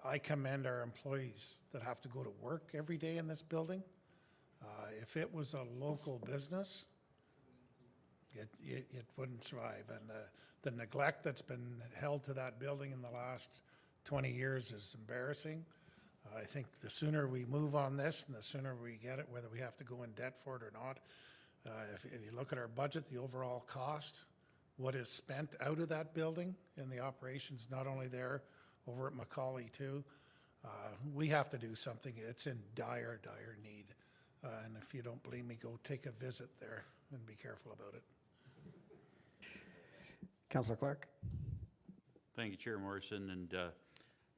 I commend our employees that have to go to work every day in this building. If it was a local business, it wouldn't survive. And the neglect that's been held to that building in the last 20 years is embarrassing. I think the sooner we move on this and the sooner we get it, whether we have to go in debt for it or not, if you look at our budget, the overall cost, what is spent out of that building and the operations, not only there, over at Macaulay too, we have to do something. It's in dire, dire need. And if you don't believe me, go take a visit there and be careful about it.
Councillor Clark?
Thank you, Chair Morrison, and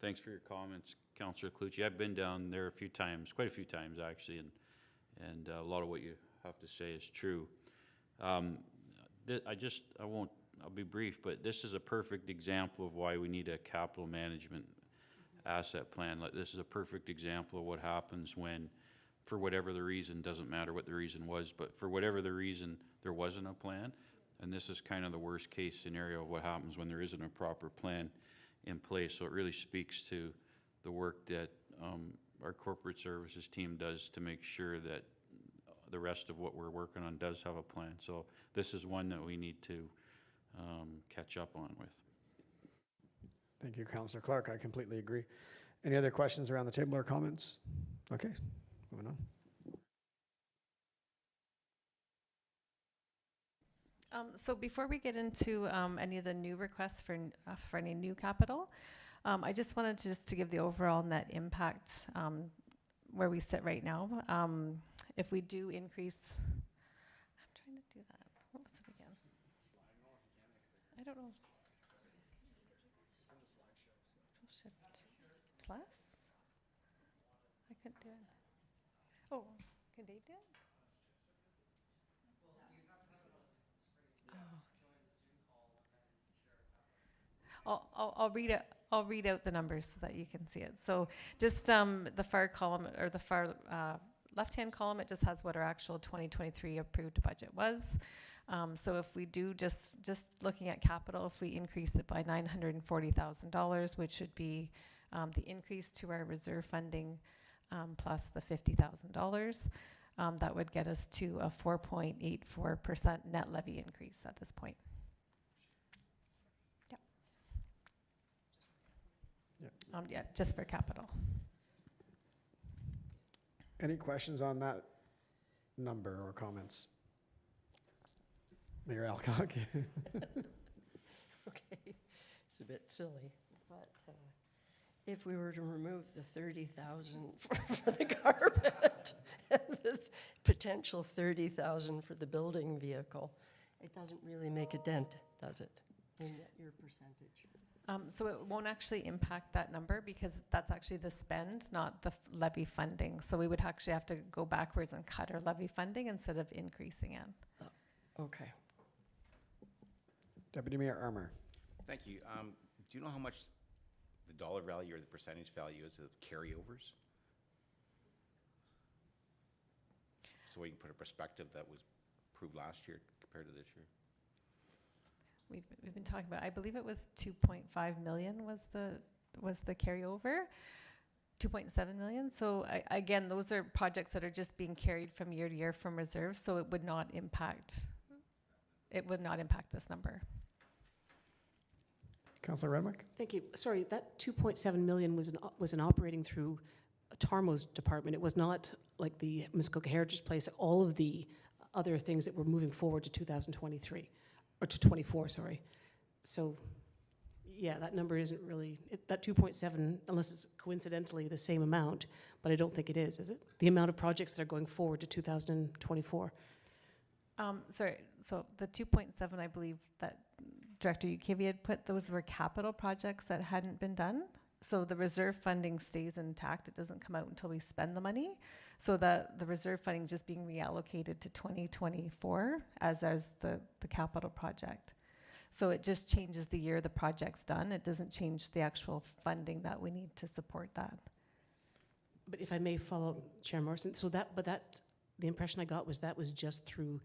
thanks for your comments, Councillor Cloutier. I've been down there a few times, quite a few times actually, and a lot of what you have to say is true. I'll be brief, but this is a perfect example of why we need a capital management asset plan. This is a perfect example of what happens when, for whatever the reason, doesn't matter what the reason was, but for whatever the reason, there wasn't a plan. And this is kind of the worst case scenario of what happens when there isn't a proper plan in place. So it really speaks to the work that our corporate services team does to make sure that the rest of what we're working on does have a plan. So this is one that we need to catch up on with.
Thank you, Councillor Clark. I completely agree. Any other questions around the table or comments? Okay, moving on.
So before we get into any of the new requests for any new capital, I just wanted to give the overall net impact where we sit right now. If we do increase, I'm trying to do that. What was it again? I don't know. Shift. It's less? I couldn't do it. Oh, can Dave do it? I'll read out the numbers so that you can see it. So just the far column, or the far left-hand column, it just has what our actual 2023 approved budget was. So if we do just looking at capital, if we increase it by $940,000, which would be the increase to our reserve funding plus the $50,000. That would get us to a 4.84% net levy increase at this point. Yep. Yeah, just for capital.
Any questions on that number or comments? Mayor Alcock?
Okay, it's a bit silly, but if we were to remove the 30,000 for the carpet and the potential 30,000 for the building vehicle, it doesn't really make a dent, does it, in your percentage?
So it won't actually impact that number because that's actually the spend, not the levy funding. So we would actually have to go backwards and cut our levy funding instead of increasing it.
Okay.
Deputy Mayor Armour.
Thank you. Do you know how much the dollar value or the percentage value is of carryovers? So we can put a perspective that was approved last year compared to this year.
We've been talking about, I believe it was 2.5 million was the carryover, 2.7 million. So again, those are projects that are just being carried from year to year from reserves, so it would not impact this number.
Councillor Renwick?
Thank you. Sorry, that 2.7 million was an operating through Tarmo's department. It was not like the Muskoka Heritage Place, all of the other things that were moving forward to 2023, or to 24, sorry. So, yeah, that number isn't really, that 2.7, unless it's coincidentally the same amount, but I don't think it is it? The amount of projects that are going forward to 2024.
Sorry, so the 2.7, I believe that Director Ukivi had put, those were capital projects that hadn't been done. So the reserve funding stays intact. It doesn't come out until we spend the money. So the reserve funding is just being reallocated to 2024 as the capital project. So it just changes the year the project's done. It doesn't change the actual funding that we need to support that.
But if I may follow Chair Morrison, so the impression I got was that was just through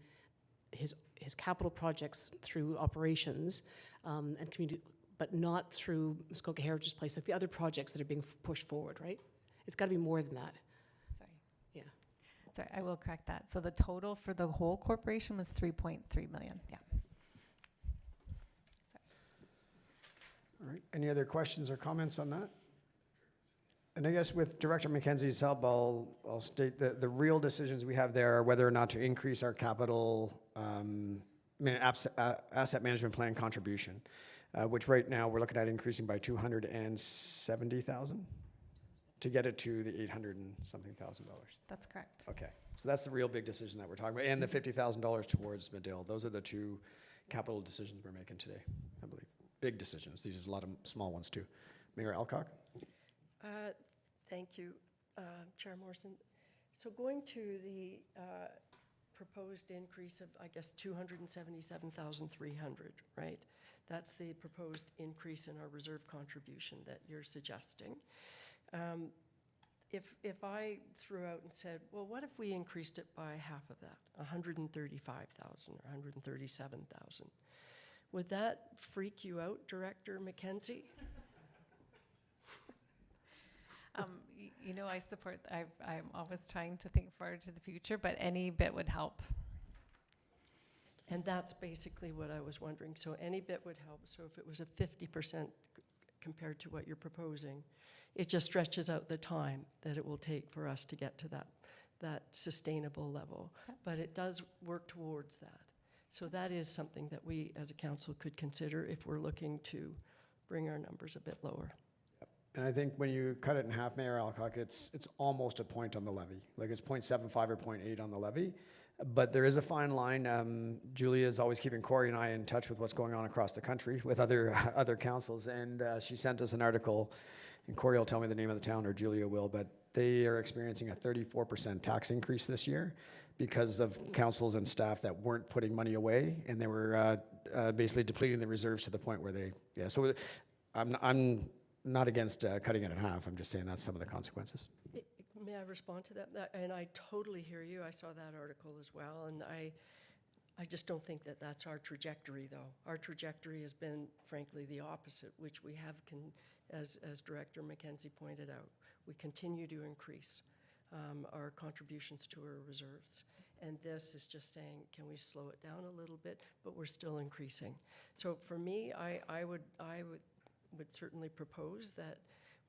his capital projects through operations and community, but not through Muskoka Heritage Place, like the other projects that are being pushed forward, right? It's got to be more than that.
Sorry.
Yeah.
Sorry, I will correct that. So the total for the whole corporation was 3.3 million. Yeah.
All right. Any other questions or comments on that? And I guess with Director McKenzie's help, I'll state that the real decisions we have there are whether or not to increase our capital asset management plan contribution, which right now we're looking at increasing by 270,000 to get it to the 800 and something thousand dollars.
That's correct.
Okay, so that's the real big decision that we're talking about, and the $50,000 towards Medill. Those are the two capital decisions we're making today, I believe. Big decisions. These are a lot of small ones too. Mayor Alcock?
Thank you, Chair Morrison. So going to the proposed increase of, I guess, 277,300, right? That's the proposed increase in our reserve contribution that you're suggesting. If I threw out and said, well, what if we increased it by half of that, 135,000 or 137,000? Would that freak you out, Director McKenzie?
You know, I support, I'm always trying to think forward to the future, but any bit would help.
And that's basically what I was wondering. So any bit would help. So if it was a 50% compared to what you're proposing, it just stretches out the time that it will take for us to get to that sustainable level.
Yep.
But it does work towards that. So that is something that we as a council could consider if we're looking to bring our numbers a bit lower.
And I think when you cut it in half, Mayor Alcock, it's almost a point on the levy. Like it's 0.75 or 0.8 on the levy. But there is a fine line. Julia is always keeping Corey and I in touch with what's going on across the country with other councils. And she sent us an article, and Corey will tell me the name of the town, or Julia will, but they are experiencing a 34% tax increase this year because of councils and staff that weren't putting money away, and they were basically depleting the reserves to the point where so I'm not against cutting it in half. I'm just saying that's some of the consequences.
May I respond to that? And I totally hear you. I saw that article as well, and I just don't think that that's our trajectory, though. Our trajectory has been, frankly, the opposite, which we have, as Director McKenzie pointed out, we continue to increase our contributions to our reserves. And this is just saying, can we slow it down a little bit? But we're still increasing. So for me, I would certainly propose that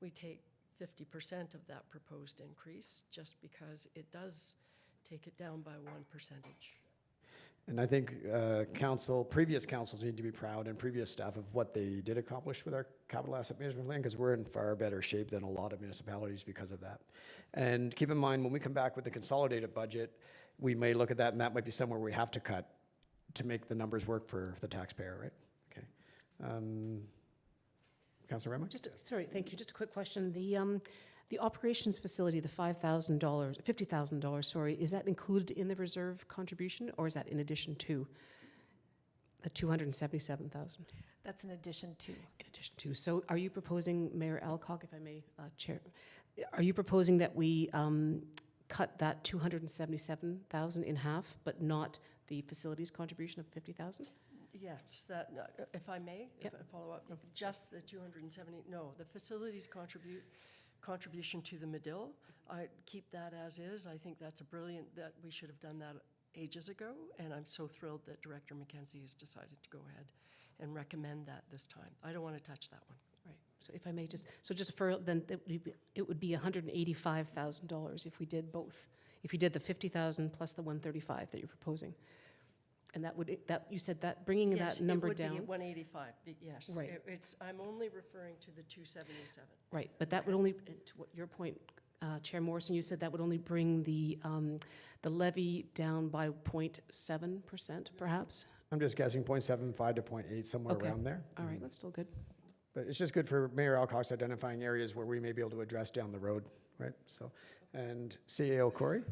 we take 50% of that proposed increase, just because it does take it down by 1%.
And I think previous councils need to be proud, and previous staff, of what they did accomplish with our capital asset management plan, because we're in far better shape than a lot of municipalities because of that. And keep in mind, when we come back with the consolidated budget, we may look at that, and that might be somewhere we have to cut to make the numbers work for the taxpayer, right? Okay. Councilor Renwick?
Sorry, thank you. Just a quick question. The operations facility, the $50,000, sorry, is that included in the reserve contribution, or is that in addition to the $277,000?
That's in addition to.
In addition to. So are you proposing, Mayor Alcock, if I may, Chair, are you proposing that we cut that $277,000 in half, but not the facilities contribution of $50,000?
Yes, that, if I may, if I follow up, just the 270, no, the facilities contribution to the Medill, I keep that as is. I think that's that we should have done that ages ago, and I'm so thrilled that Director Mackenzie has decided to go ahead and recommend that this time. I don't want to touch that one.
Right. So if I may then it would be $185,000 if we did both. If you did the $50,000 plus the $135,000 that you're proposing. And you said that bringing that number down.
Yes, it would be 185, yes.
Right.
I'm only referring to the 277.
Right, but that would only, to what your point, Chair Morrison, you said that would only bring the levy down by 0.7%, perhaps?
I'm just guessing 0.75 to 0.8, somewhere
Okay.
around there.
All right, that's still good.
But it's just good for Mayor Alcock's identifying areas where we may be able to address down the road, right? So, and CAO Corey?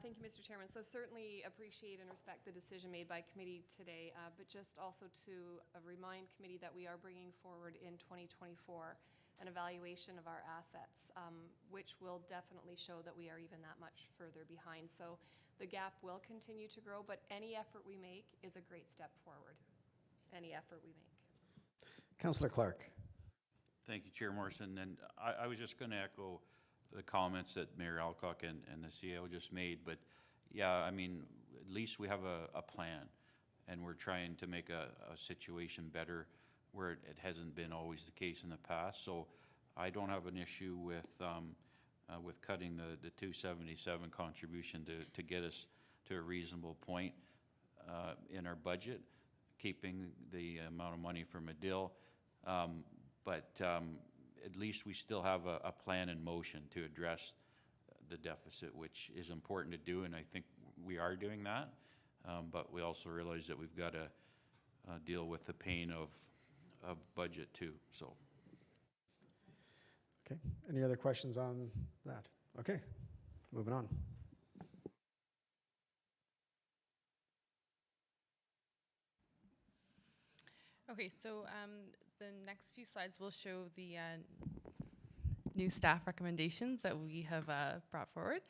Thank you, Mr. Chairman. So certainly appreciate and respect the decision made by committee today, but just also to remind committee that we are bringing forward in 2024 an evaluation of our assets, which will definitely show that we are even that much further behind. So the gap will continue to grow, but any effort we make is a great step forward. Any effort we make.
Councillor Clark.
Thank you, Chair Morrison. And I was just going to echo the comments that Mayor Alcock and the CAO just made, but yeah, I mean, at least we have a plan, and we're trying to make a situation better where it hasn't been always the case in the past. So I don't have an issue with cutting the 277 contribution to get us to a reasonable point in our budget, keeping the amount of money for Medill, but at least we still have a plan in motion to address the deficit, which is important to do, and I think we are doing that. But we also realize that we've got to deal with the pain of budget too. So.
Okay. Any other questions on that? Okay. Moving on.
Okay, so the next few slides will show the new staff recommendations that we have brought forward.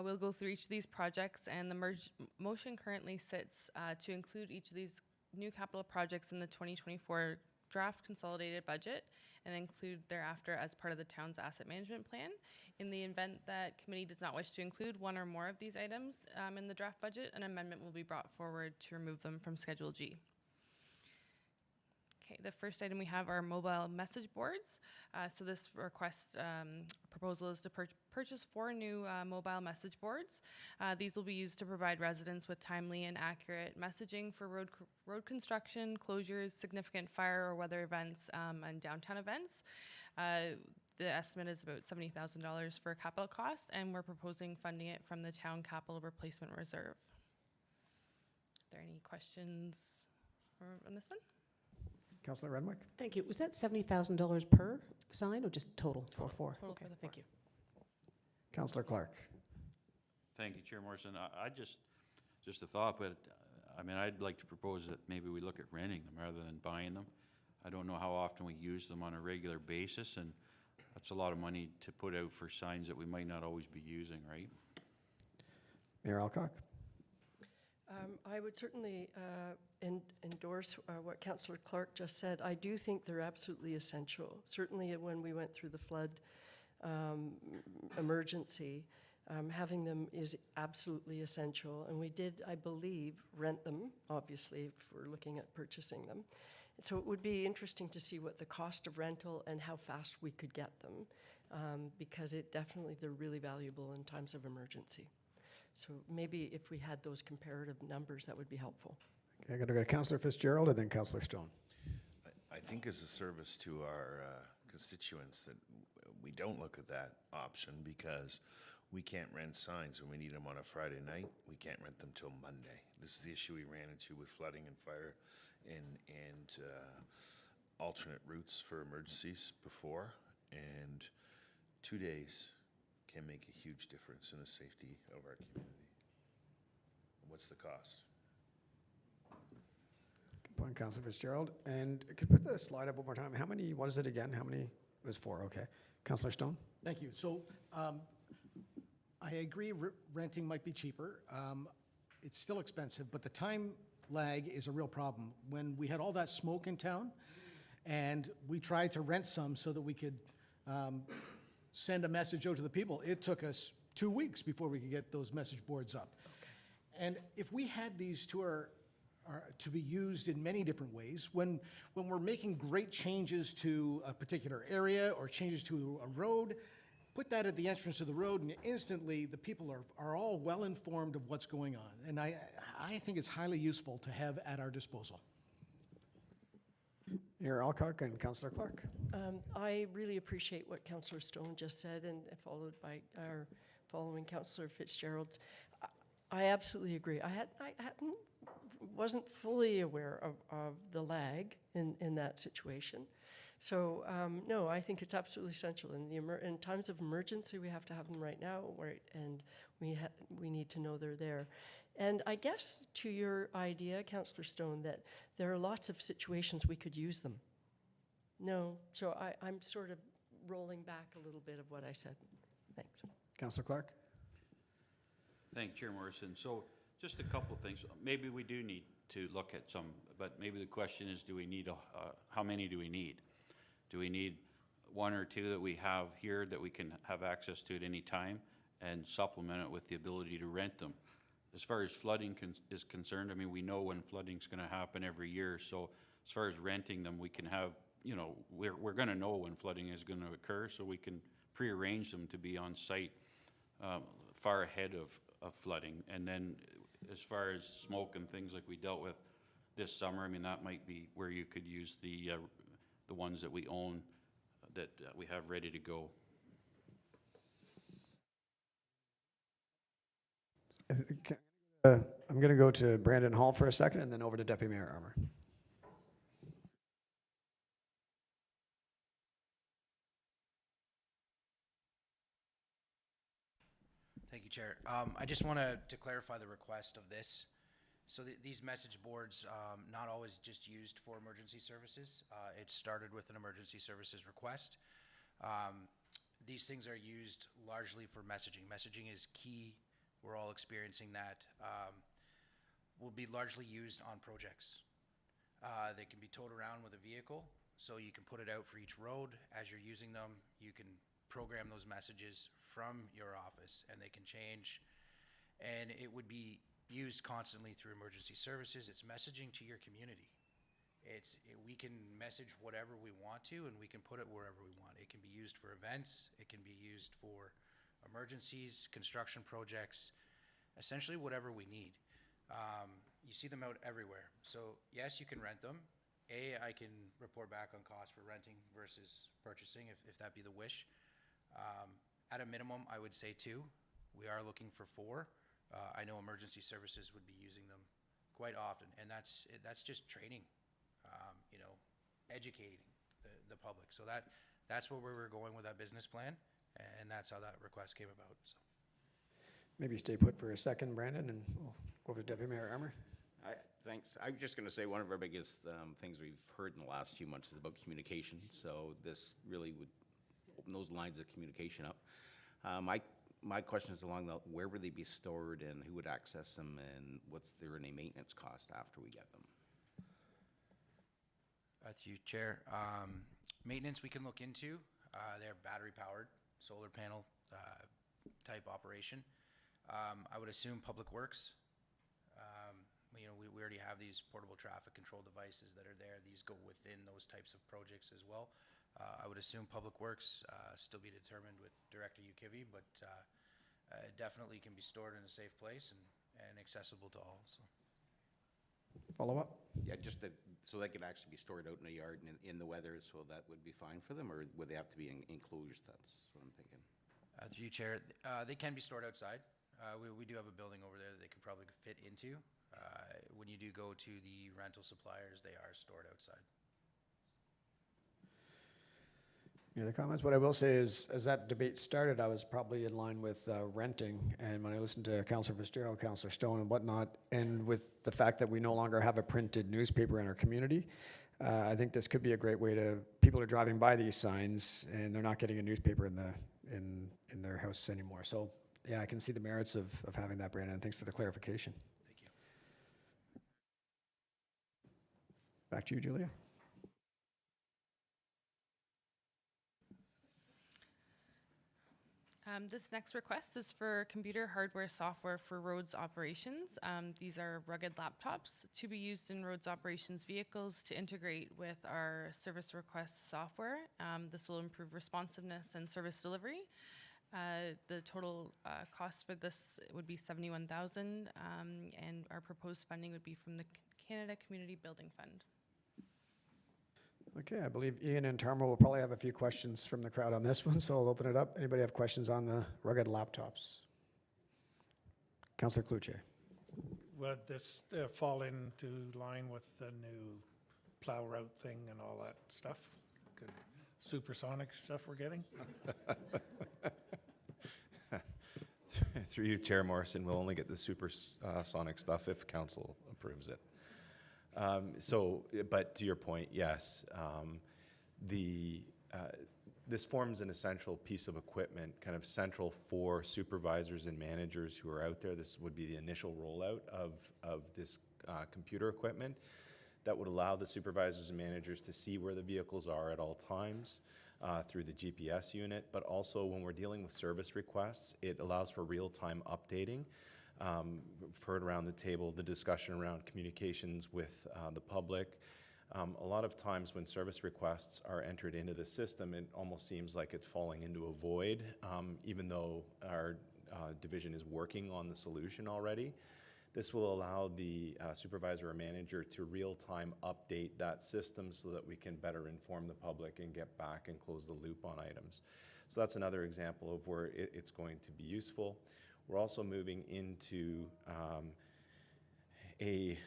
We'll go through each of these projects, and the motion currently sits to include each of these new capital projects in the 2024 draft consolidated budget and include thereafter as part of the town's asset management plan. In the event that committee does not wish to include one or more of these items in the draft budget, an amendment will be brought forward to remove them from Schedule G. Okay, the first item we have are mobile message boards. So this request proposal is to purchase 4 new mobile message boards. These will be used to provide residents with timely and accurate messaging for road construction, closures, significant fire or weather events, and downtown events. The estimate is about $70,000 for capital costs, and we're proposing funding it from the town capital replacement reserve. Are there any questions on this one?
Councillor Renwick?
Thank you. Was that $70,000 per sign or just total for 4?
Total
Okay,
for the
thank you.
Councillor Clark?
Thank you, Chair Morrison. I just a thought, but I mean, I'd like to propose that maybe we look at renting them rather than buying them. I don't know how often we use them on a regular basis, and that's a lot of money to put out for signs that we might not always be using, right?
Mayor Alcock?
I would certainly endorse what Councillor Clark just said. I do think they're absolutely essential. Certainly when we went through the flood emergency, having them is absolutely essential. And we did, I believe, rent them, obviously, if we're looking at purchasing them. So it would be interesting to see what the cost of rental and how fast we could get them, because they're really valuable in times of emergency. So maybe if we had those comparative numbers, that would be helpful.
Okay, I'm going to go to Councillor Fitzgerald and then Councillor Stone.
I think as a service to our constituents that we don't look at that option, because we can't rent signs when we need them on a Friday night. We can't rent them till Monday. This is the issue we ran into with flooding and fire and alternate routes for emergencies before. And 2 days can make a huge difference in the safety of our community. What's the cost?
Good point, Councillor Fitzgerald. And could you put the slide up one more time? How many, what is it again? How many? It was 4, okay. Councillor Stone?
Thank you. So I agree renting might be cheaper. It's still expensive, but the time lag is a real problem. When we had all that smoke in town, and we tried to rent some so that we could send a message out to the people, it took us 2 weeks before we could get those message boards up. And if we had these to be used in many different ways, when we're making great changes to a particular area or changes to a road, put that at the entrance of the road, and instantly the people are all well informed of what's going on. And I think it's highly useful to have at our disposal.
Mayor Alcock and Councillor Clark.
I really appreciate what Councillor Stone just said, and followed by our following Councillor Fitzgerald. I absolutely agree. I wasn't fully aware of the lag in that situation. So no, I think it's absolutely essential. In times of emergency, we have to have them right now, and we need to know they're there. And I guess to your idea, Councillor Stone, that there are lots of situations we could use them. No, so I'm sort of rolling back a little bit of what I said. Thanks.
Councillor Clark?
Thank you, Chair Morrison. So just a couple of things. Maybe we do need to look at some, but maybe the question is, do we need, how many do we need? Do we need 1 or 2 that we have here that we can have access to at any time, and supplement it with the ability to rent them? As far as flooding is concerned, I mean, we know when flooding's going to happen every year. So as far as renting them, we can have, you know, we're going to know when flooding is going to occur, so we can prearrange them to be on site far ahead of flooding. And then as far as smoke and things like we dealt with this summer, I mean, that might be where you could use the ones that we own that we have ready to go.
I'm going to go to Brandon Hall for a second and then over to Deputy Mayor Armour.
Thank you, Chair. I just wanted to clarify the request of this. So these message boards, not always just used for emergency services. It started with an emergency services request. These things are used largely for messaging. Messaging is key. We're all experiencing that. Will be largely used on projects. They can be towed around with a vehicle, so you can put it out for each road. As you're using them, you can program those messages from your office, and they can change. And it would be used constantly through emergency services. It's messaging to your community. We can message whatever we want to, and we can put it wherever we want. It can be used for events. It can be used for emergencies, construction projects, essentially whatever we need. You see them out everywhere. So yes, you can rent them. I can report back on cost for renting versus purchasing if that be the wish. At a minimum, I would say 2. We are looking for 4. I know emergency services would be using them quite often, and that's just training, you know, educating the public. So that's where we were going with that business plan, and that's how that request came about. So.
Maybe stay put for a second, Brandon, and we'll go over to Deputy Mayor Armour.
Thanks. I'm just going to say one of our biggest things we've heard in the last few months is about communication. So this really would open those lines of communication up. My question is along where would they be stored and who would access them, and what's there any maintenance cost after we get them?
That's you, Chair. Maintenance we can look into. They're battery powered, solar panel type operation. I would assume Public Works. You know, we already have these portable traffic control devices that are there. These go within those types of projects as well. I would assume Public Works still be determined with Director Ukivi, but it definitely can be stored in a safe place and accessible to all. So.
Follow up?
Yeah, just that, so they could actually be stored out in the yard and in the weather, so that would be fine for them, or would they have to be in enclosures? That's what I'm thinking.
Through you, Chair, they can be stored outside. We do have a building over there that they could probably fit into. When you do go to the rental suppliers, they are stored outside.
Any other comments? What I will say is, as that debate started, I was probably in line with renting, and when I listened to Councillor Fitzgerald, Councillor Stone and whatnot, and with the fact that we no longer have a printed newspaper in our community, I think this could be a great way to, people are driving by these signs and they're not getting a newspaper in their house anymore. So yeah, I can see the merits of having that, Brandon, and thanks for the clarification.
Thank you.
Back to you, Julia.
This next request is for computer hardware software for roads operations. These are rugged laptops to be used in roads operations vehicles to integrate with our service request software. This will improve responsiveness and service delivery. The total cost for this would be $71,000, and our proposed funding would be from the Canada Community Building Fund.
Okay, I believe Ian and Tarmo will probably have a few questions from the crowd on this one, so I'll open it up. Anybody have questions on the rugged laptops? Councillor Cloutier.
Would this fall into line with the new plow route thing and all that stuff? Good supersonic stuff we're getting?
Through you, Chair Morrison, we'll only get the supersonic stuff if council approves it. But to your point, yes, this forms an essential piece of equipment, kind of central for supervisors and managers who are out there. This would be the initial rollout of this computer equipment that would allow the supervisors and managers to see where the vehicles are at all times through the GPS unit, but also when we're dealing with service requests, it allows for real-time updating. We've heard around the table the discussion around communications with the public. A lot of times when service requests are entered into the system, it almost seems like it's falling into a void, even though our division is working on the solution already. This will allow the supervisor or manager to real-time update that system so that we can better inform the public and get back and close the loop on items. So that's another example of where it's going to be useful. We're also moving into a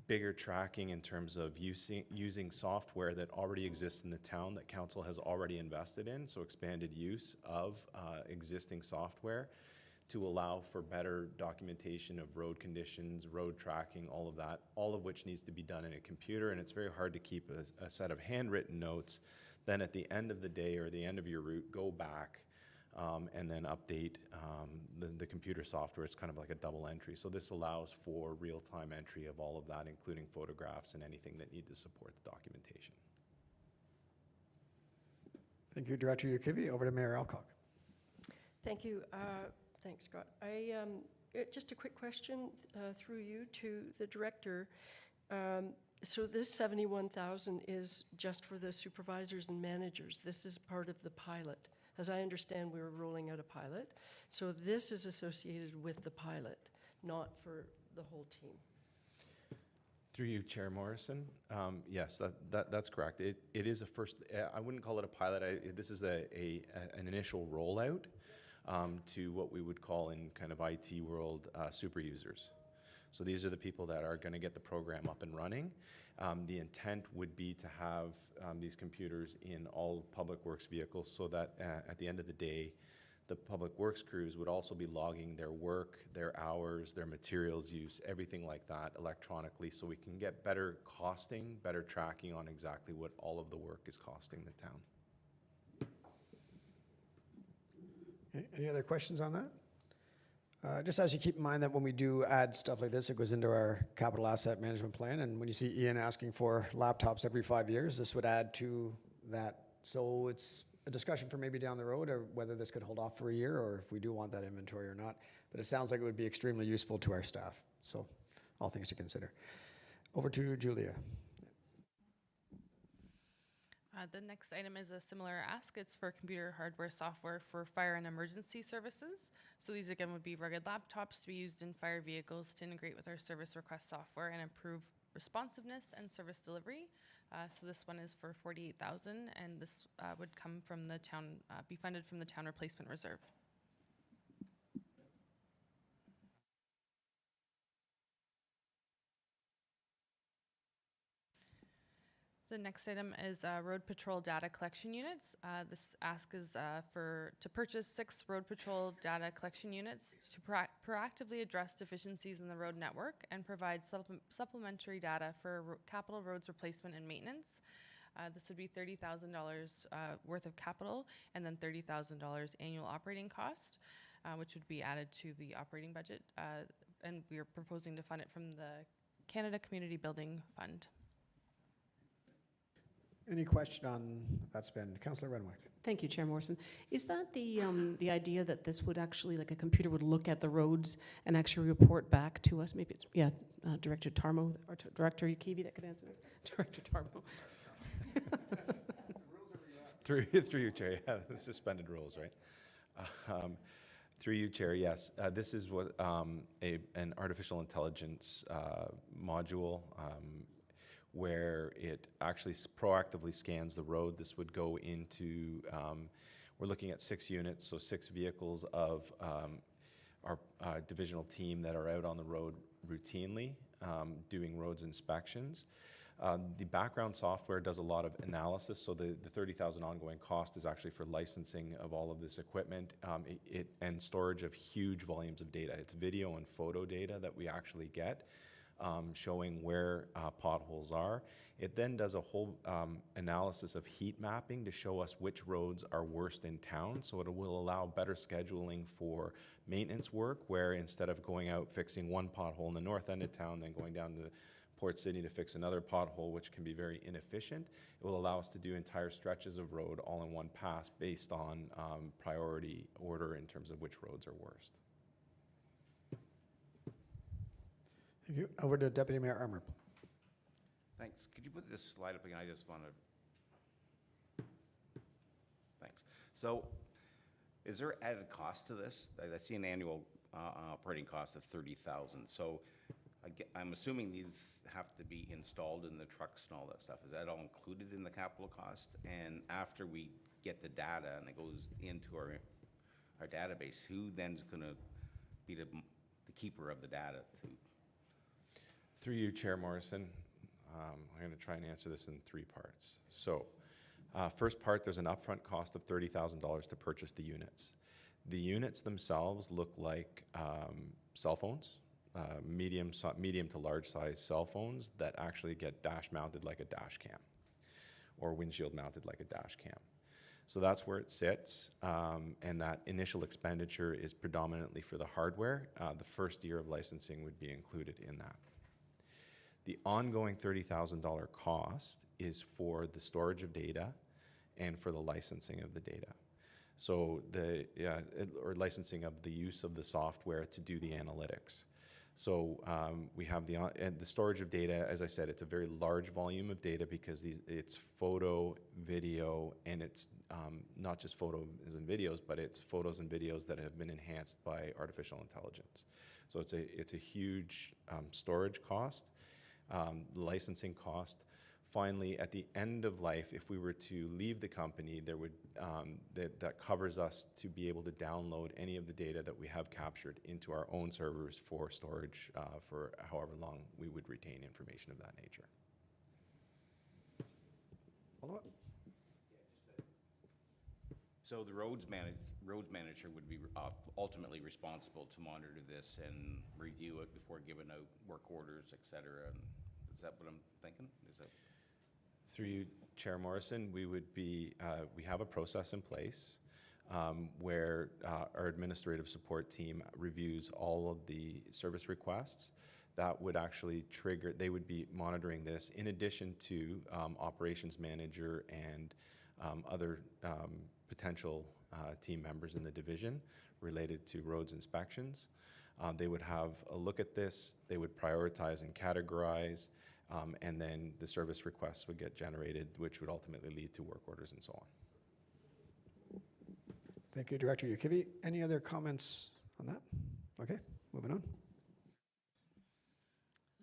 bigger tracking in terms of using software that already exists in the town that council has already invested in, so expanded use of existing software to allow for better documentation of road conditions, road tracking, all of that, all of which needs to be done in a computer, and it's very hard to keep a set of handwritten notes. Then at the end of the day or the end of your route, go back and then update the computer software. It's kind of like a double entry. So this allows for real-time entry of all of that, including photographs and anything that need to support the documentation.
Thank you, Director Ukivi. Over to Mayor Alcock.
Thank you. Thanks, Scott. Just a quick question through you to the director. So this 71,000 is just for the supervisors and managers. This is part of the pilot. As I understand, we're rolling out a pilot. So this is associated with the pilot, not for the whole team.
Through you, Chair Morrison. Yes, that's correct. It is a first, I wouldn't call it a pilot. This is an initial rollout to what we would call in kind of IT world super users. So these are the people that are going to get the program up and running. The intent would be to have these computers in all public works vehicles so that at the end of the day, the public works crews would also be logging their work, their hours, their materials use, everything like that electronically, so we can get better costing, better tracking on exactly what all of the work is costing the town.
Okay, any other questions on that? Just as you keep in mind that when we do add stuff like this, it goes into our capital asset management plan. And when you see Ian asking for laptops every 5 years, this would add to that. So it's a discussion for maybe down the road, or whether this could hold off for a year, or if we do want that inventory or not. But it sounds like it would be extremely useful to our staff. So all things to consider. Over to Julia.
The next item is a similar ask. It's for computer hardware software for fire and emergency services. So these again would be rugged laptops to be used in fire vehicles to integrate with our service request software and improve responsiveness and service delivery. So this one is for $48,000, and this would come from the town, be funded from the town replacement reserve. The next item is road patrol data collection units. This ask is to purchase 6 road patrol data collection units to proactively address deficiencies in the road network and provide supplementary data for capital roads replacement and maintenance. This would be $30,000 worth of capital and then $30,000 annual operating cost, which would be added to the operating budget. And we are proposing to fund it from the Canada Community Building Fund.
Any question on that spend? Councillor Renwick.
Thank you, Chair Morrison. Is that the idea that this would actually, like a computer would look at the roads and actually report back to us? Maybe it's, Director Tarmo or Director Yukivi that could answer this. Director Tarmo.
Through you, Chair, yeah, the suspended rules, right? Through you, Chair, yes. This is what an artificial intelligence module where it actually proactively scans the road. This would go into, we're looking at 6 units, so 6 vehicles of our divisional team that are out on the road routinely doing roads inspections. The background software does a lot of analysis, so the $30,000 ongoing cost is actually for licensing of all of this equipment and storage of huge volumes of data. It's video and photo data that we actually get. Showing where potholes are. It then does a whole analysis of heat mapping to show us which roads are worst in town, so it will allow better scheduling for maintenance work, where instead of going out fixing one pothole in the north end of town, then going down to Port City to fix another pothole, which can be very inefficient, it will allow us to do entire stretches of road all in one pass based on priority order in terms of which roads are worst.
Thank you. Over to Deputy Mayor Armour.
Thanks. Could you put this slide up again? I just want to. Thanks. So, is there added cost to this? I see an annual operating cost of $30,000. So, I'm assuming these have to be installed in the trucks and all that stuff. Is that all included in the capital cost? And after we get the data and it goes into our database, who then's going to be the keeper of the data?
Through you, Chair Morrison, I'm going to try and answer this in 3 parts. So, first part, there's an upfront cost of $30,000 to purchase the units. The units themselves look like cell phones, medium to large size cell phones that actually get dash mounted like a dash cam or windshield mounted like a dash cam. So that's where it sits, and that initial expenditure is predominantly for the hardware. The first year of licensing would be included in that. The ongoing $30,000 cost is for the storage of data and for the licensing of the data. So or licensing of the use of the software to do the analytics. So we have the storage of data. As I said, it's a very large volume of data because it's photo, video, and it's not just photos and videos, but it's photos and videos that have been enhanced by artificial intelligence. So it's a huge storage cost. Licensing cost. Finally, at the end of life, if we were to leave the company, there would that covers us to be able to download any of the data that we have captured into our own servers for storage for however long we would retain information of that nature.
Follow-up?
So the roads manager would be ultimately responsible to monitor this and review it before giving out work orders, et cetera. And is that what I'm thinking? Is that?
Through you, Chair Morrison, we would be, we have a process in place where our administrative support team reviews all of the service requests. That would actually trigger, they would be monitoring this in addition to operations manager and other potential team members in the division related to roads inspections. They would have a look at this, they would prioritize and categorize, and then the service requests would get generated, which would ultimately lead to work orders and so on.
Thank you, Director Yukivi. Any other comments on that? Okay, moving on.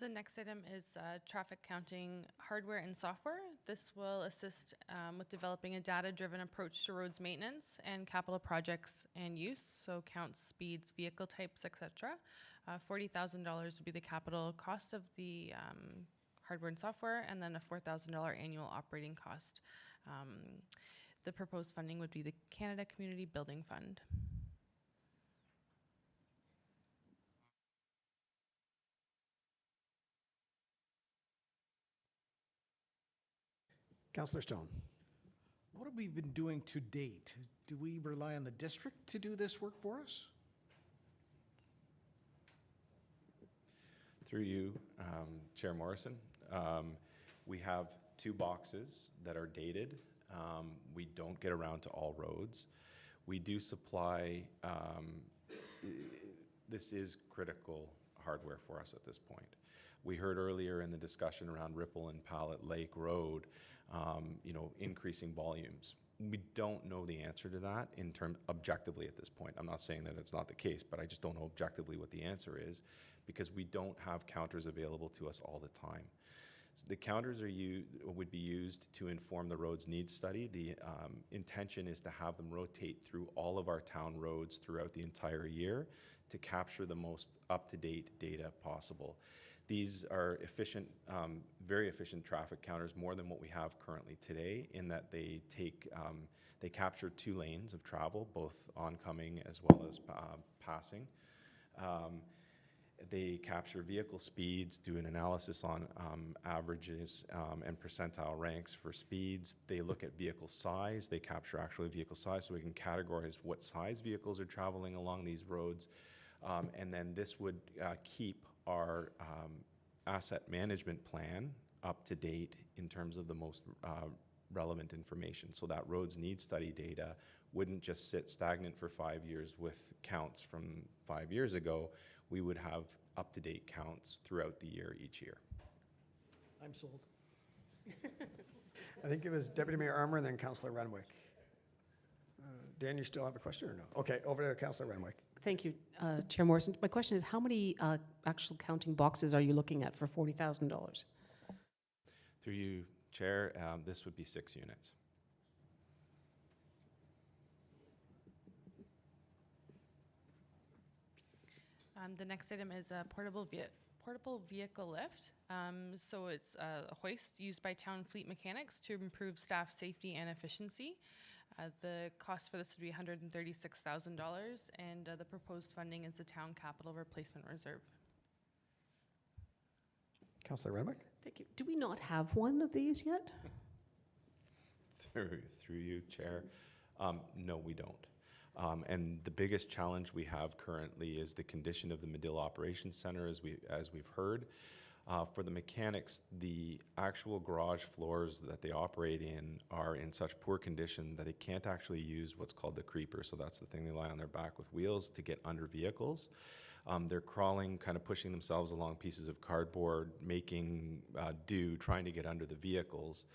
The next item is traffic counting hardware and software. This will assist with developing a data-driven approach to roads maintenance and capital projects and use, so counts, speeds, vehicle types, etc. $40,000 would be the capital cost of the hardware and software, and then a $4,000 annual operating cost. The proposed funding would be the Canada Community Building Fund.
Councillor Stone.
What have we been doing to date? Do we rely on the district to do this work for us?
Through you, Chair Morrison, we have 2 boxes that are dated. We don't get around to all roads. We do supply, this is critical hardware for us at this point. We heard earlier in the discussion around Ripple and Pallet Lake Road, increasing volumes. We don't know the answer to that in terms objectively at this point. I'm not saying that it's not the case, but I just don't know objectively what the answer is because we don't have counters available to us all the time. So the counters would be used to inform the roads needs study. The intention is to have them rotate through all of our town roads throughout the entire year to capture the most up-to-date data possible. These are efficient, very efficient traffic counters, more than what we have currently today, in that they they capture 2 lanes of travel, both oncoming as well as passing. They capture vehicle speeds, do an analysis on averages and percentile ranks for speeds. They look at vehicle size. They capture actually vehicle size, so we can categorize what size vehicles are traveling along these roads. And then this would keep our asset management plan up to date in terms of the most relevant information. So that roads need study data wouldn't just sit stagnant for 5 years with counts from 5 years ago. We would have up-to-date counts throughout the year, each year.
I'm sold.
I think it was Deputy Mayor Armour and then Councillor Renwick. Dan, you still have a question or no? Okay, over to Councillor Renwick.
Thank you, Chair Morrison. My question is, how many actual counting boxes are you looking at for $40,000?
Through you, Chair, this would be 6 units.
The next item is a portable vehicle lift. So it's a hoist used by town fleet mechanics to improve staff safety and efficiency. The cost for this would be $136,000, and the proposed funding is the town capital replacement reserve.
Councillor Renwick.
Thank you. Do we not have one of these yet?
Through you, Chair. No, we don't. And the biggest challenge we have currently is the condition of the Medill Operations Center, as we've heard. For the mechanics, the actual garage floors that they operate in are in such poor condition that they can't actually use what's called the creeper. So that's the thing they lie on their back with wheels to get under vehicles. They're crawling, kind of pushing themselves along pieces of cardboard, making do, trying to get under the vehicles.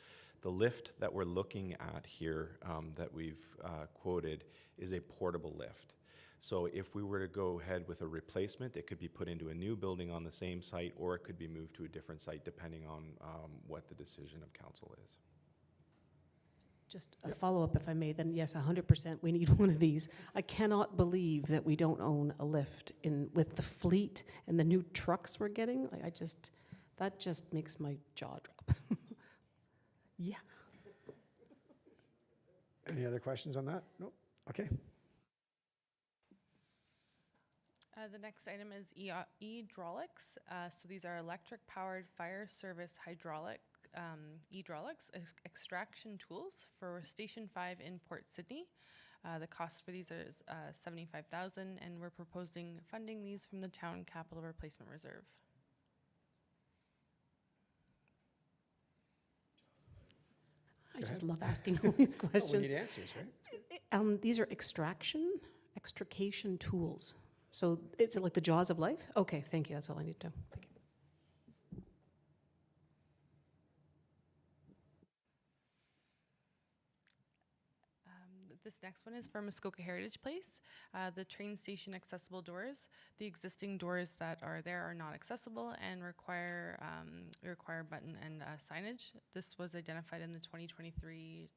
The lift that we're looking at here that we've quoted is a portable lift. So if we were to go ahead with a replacement, it could be put into a new building on the same site, or it could be moved to a different site depending on what the decision of council is.
Just a follow-up, if I may, then yes, 100% we need one of these. I cannot believe that we don't own a lift with the fleet and the new trucks we're getting. That just makes my jaw drop. Yeah.
Any other questions on that? No? Okay.
The next item is e-hydraulics. So these are electric-powered fire service hydraulics extraction tools for Station 5 in Port Sydney. The cost for these is $75,000, and we're proposing funding these from the town capital replacement reserve.
I just love asking all these questions.
We need answers, right?
These are extrication tools. So is it like the jaws of life? Okay, thank you. That's all I need to know. Thank you.
This next one is from Muskoka Heritage Place. The train station accessible doors. The existing doors that are there are not accessible and require button and signage. This was identified in the 2023-2027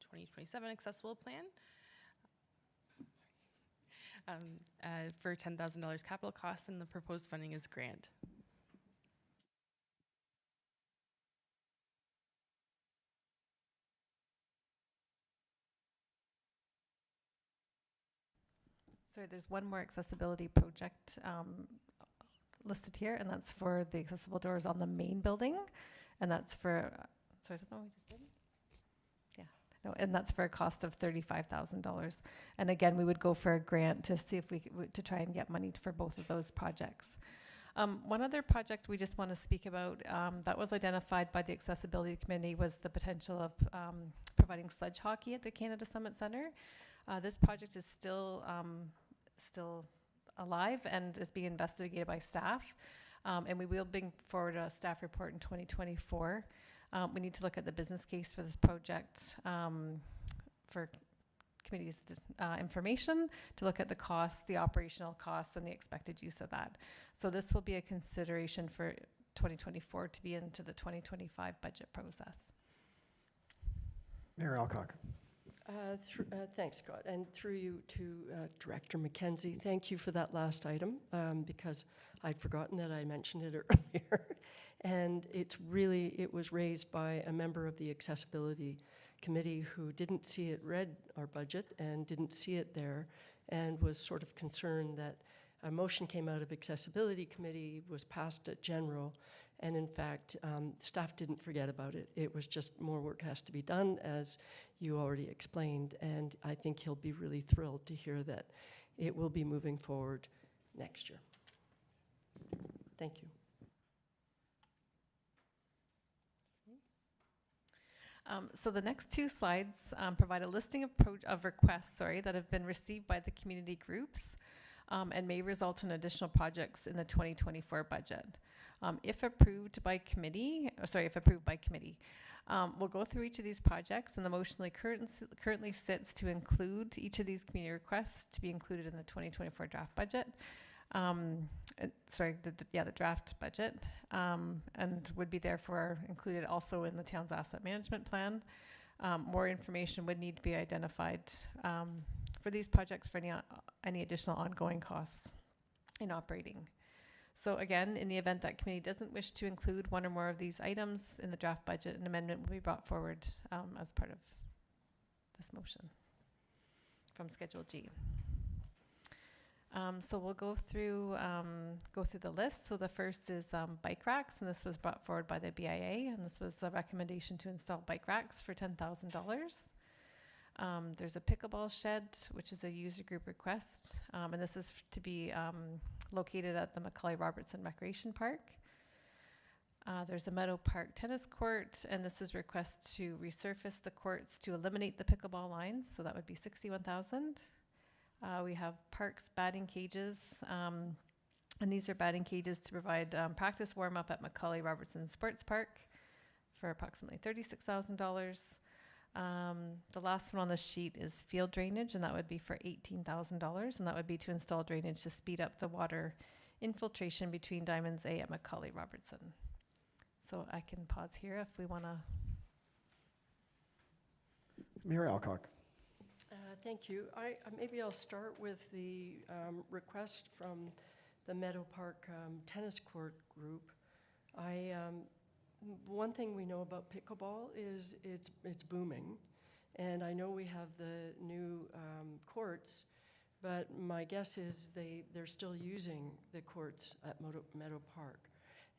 accessible plan. For $10,000 capital cost, and the proposed funding is grant.
Sorry, there's one more accessibility project listed here, and that's for the accessible doors on the main building, and that's for, sorry, is that the one we just did? Yeah, no, and that's for a cost of $35,000. And again, we would go for a grant to see if we could, to try and get money for both of those projects. One other project we just want to speak about that was identified by the Accessibility Committee was the potential of providing sledge hockey at the Canada Summit Centre. This project is still alive and is being investigated by staff. And we will bring forward a staff report in 2024. We need to look at the business case for this project for committee's information, to look at the costs, the operational costs, and the expected use of that. So this will be a consideration for 2024 to be into the 2025 budget process.
Mayor Alcock.
Thanks, Scott. And through you to Director McKenzie, thank you for that last item because I'd forgotten that I mentioned it earlier. And it was raised by a member of the Accessibility Committee who didn't see it, read our budget and didn't see it there, and was sort of concerned that a motion came out of Accessibility Committee, was passed at General, and in fact, staff didn't forget about it. It was just more work has to be done, as you already explained, and I think he'll be really thrilled to hear that it will be moving forward next year. Thank you.
So the next two slides provide a listing of requests, that have been received by the community groups and may result in additional projects in the 2024 budget. If approved by committee, we'll go through each of these projects, and the motion currently sits to include each of these community requests to be included in the 2024 draft budget. The draft budget, and would be therefore included also in the town's asset management plan. More information would need to be identified for these projects for any additional ongoing costs in operating. So again, in the event that committee doesn't wish to include one or more of these items in the draft budget, an amendment will be brought forward as part of this motion from Schedule G. So we'll go through the list. So the first is bike racks, and this was brought forward by the BIA, and this was a recommendation to install bike racks for $10,000. There's a pickleball shed, which is a user group request, and this is to be located at the Macaulay Robertson Recreation Park. There's a Meadow Park tennis court, and this is request to resurface the courts to eliminate the pickleball lines, so that would be $61,000. We have parks batting cages, and these are batting cages to provide practice warm-up at Macaulay Robertson Sports Park for approximately $36,000. The last one on the sheet is field drainage, and that would be for $18,000, and that would be to install drainage to speed up the water infiltration between Diamonds A at Macaulay Robertson. So I can pause here if we want to.
Mayor Alcock.
Thank you. Maybe I'll start with the request from the Meadow Park Tennis Court Group. One thing we know about pickleball is it's booming, and I know we have the new courts, but my guess is they're still using the courts at Meadow Park,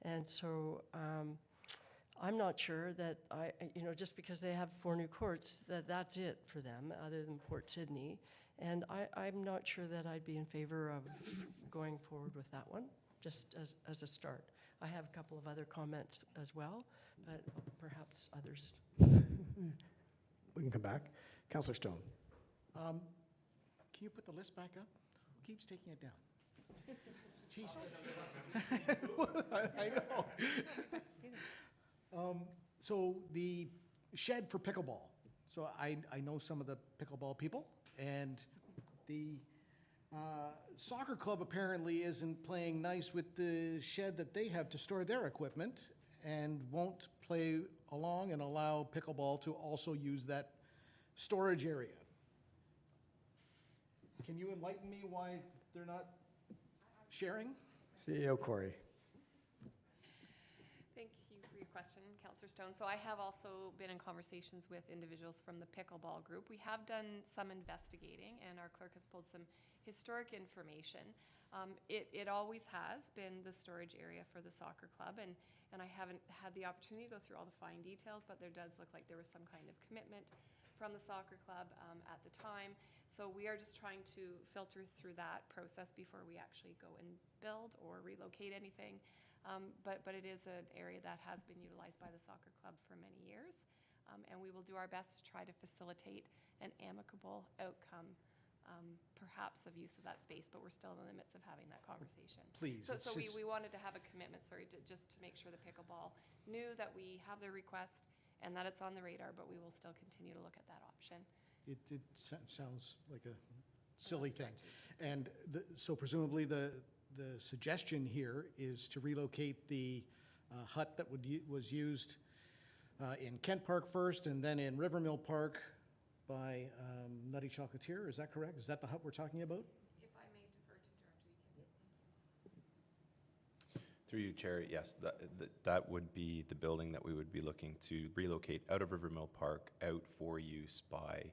and so I'm not sure that just because they have 4 new courts, that's it for them, other than Port Sydney. And I'm not sure that I'd be in favor of going forward with that one, just as a start. I have a couple of other comments as well, but perhaps others.
We can come back. Councillor Stone.
Can you put the list back up? Who keeps taking it down? Jesus. I know. So the shed for pickleball. So I know some of the pickleball people, and the soccer club apparently isn't playing nice with the shed that they have to store their equipment and won't play along and allow pickleball to also use that storage area. Can you enlighten me why they're not sharing?
CEO Corey.
Thank you for your question, Councillor Stone. So I have also been in conversations with individuals from the pickleball group. We have done some investigating, and our clerk has pulled some historic information. It always has been the storage area for the soccer club, and I haven't had the opportunity to go through all the fine details, but there does look like there was some kind of commitment from the soccer club at the time. So we are just trying to filter through that process before we actually go and build or relocate anything. But it is an area that has been utilized by the soccer club for many years. And we will do our best to try to facilitate an amicable outcome, perhaps of use of that space, but we're still in the midst of having that conversation.
Please,
So
it's just-
we wanted to have a commitment, just to make sure the pickleball knew that we have their request and that it's on the radar, but we will still continue to look at that option.
It sounds like a silly thing. And so presumably the suggestion here is to relocate the hut that was used in Kent Park first and then in Rivermill Park by Nutty Chocolatier. Is that correct? Is that the hut we're talking about?
If I may defer to Director Eakin.
Through you, Chair, yes, that would be the building that we would be looking to relocate out of Rivermill Park, out for use by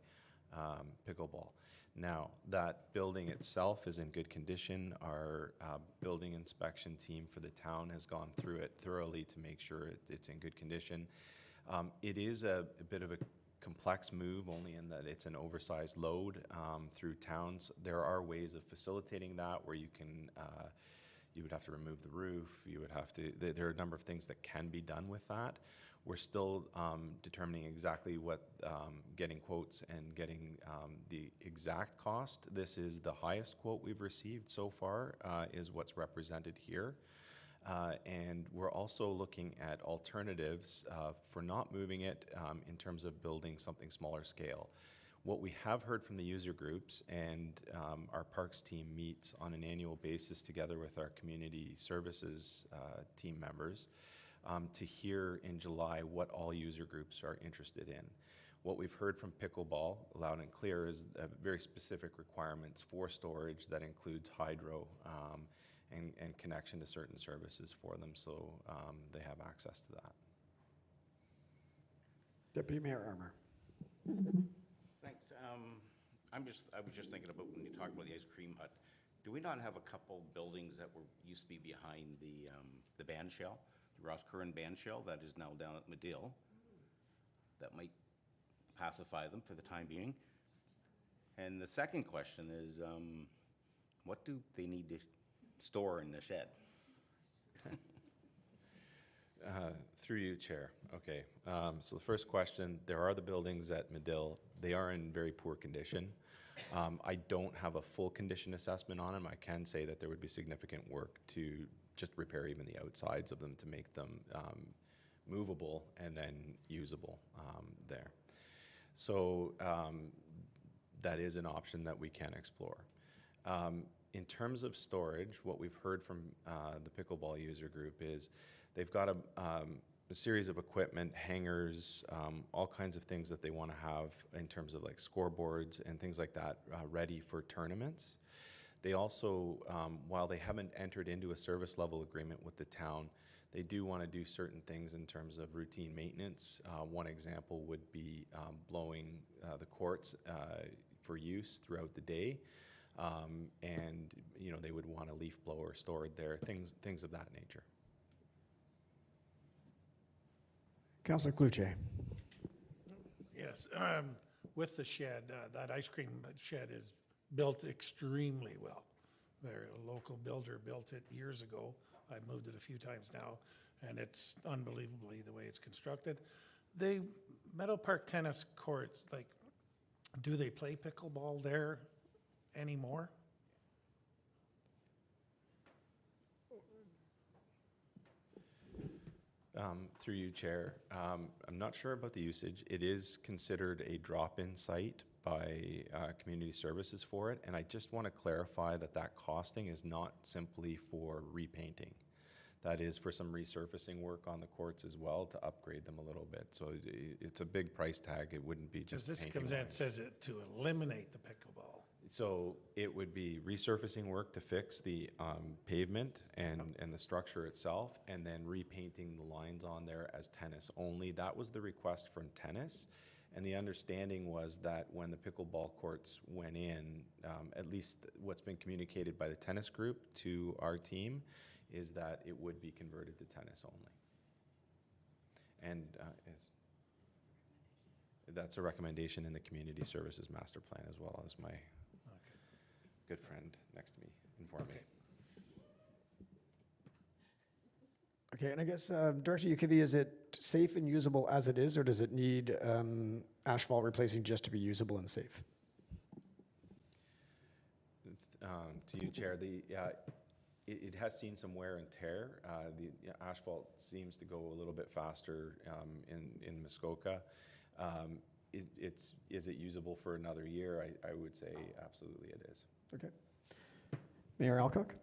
pickleball. Now, that building itself is in good condition. Our building inspection team for the town has gone through it thoroughly to make sure it's in good condition. It is a bit of a complex move, only in that it's an oversized load through towns. There are ways of facilitating that where you can you would have to remove the roof, you would have to, there are a number of things that can be done with that. We're still determining exactly what, getting quotes and getting the exact cost. This is the highest quote we've received so far, is what's represented here. And we're also looking at alternatives for not moving it in terms of building something smaller scale. What we have heard from the user groups, and our parks team meets on an annual basis together with our community services team members to hear in July what all user groups are interested in. What we've heard from pickleball, loud and clear, is very specific requirements for storage that includes hydro and connection to certain services for them, so they have access to that.
Deputy Mayor Armour.
Thanks. I was just thinking about when you talked about the ice cream hut. Do we not have a couple buildings that used to be behind the band shell, the Ross Curran band shell that is now down at Medill? That might pacify them for the time being. And the second question is, what do they need to store in the shed?
Through you, Chair. Okay. So the first question, there are the buildings at Medill. They are in very poor condition. I don't have a full condition assessment on them. I can say that there would be significant work to just repair even the outsides of them to make them movable and then usable there. So that is an option that we can explore. In terms of storage, what we've heard from the pickleball user group is they've got a series of equipment, hangers, all kinds of things that they want to have in terms of like scoreboards and things like that ready for tournaments. They also, while they haven't entered into a service level agreement with the town, they do want to do certain things in terms of routine maintenance. One example would be blowing the courts for use throughout the day. And you know, they would want a leaf blower stored there, things of that nature.
Councillor Cloutier.
Yes, with the shed, that ice cream shed is built extremely well. A local builder built it years ago. I've moved it a few times now, and it's unbelievably the way it's constructed. The Meadow Park tennis courts, like, do they play pickleball there anymore?
Through you, Chair. I'm not sure about the usage. It is considered a drop-in site by Community Services for it, and I just want to clarify that that costing is not simply for repainting. That is for some resurfacing work on the courts as well to upgrade them a little bit. So it's a big price tag. It wouldn't be
Because
just
this
painting
comes in,
lines.
it says it to eliminate the pickleball.
So it would be resurfacing work to fix the pavement and the structure itself, and then repainting the lines on there as tennis only. That was the request from tennis. And the understanding was that when the pickleball courts went in, at least what's been communicated by the tennis group to our team, is that it would be converted to tennis only. And that's a recommendation in the Community Services Master Plan, as well as my good friend next to me informed me.
Okay, and I guess, Director Ukivi, is it safe and usable as it is, or does it need asphalt replacing just to be usable and safe?
To you, Chair, it has seen some wear and tear. The asphalt seems to go a little bit faster in Muskoka. Is it usable for another year? I would say absolutely it is.
Okay. Mayor Alcock?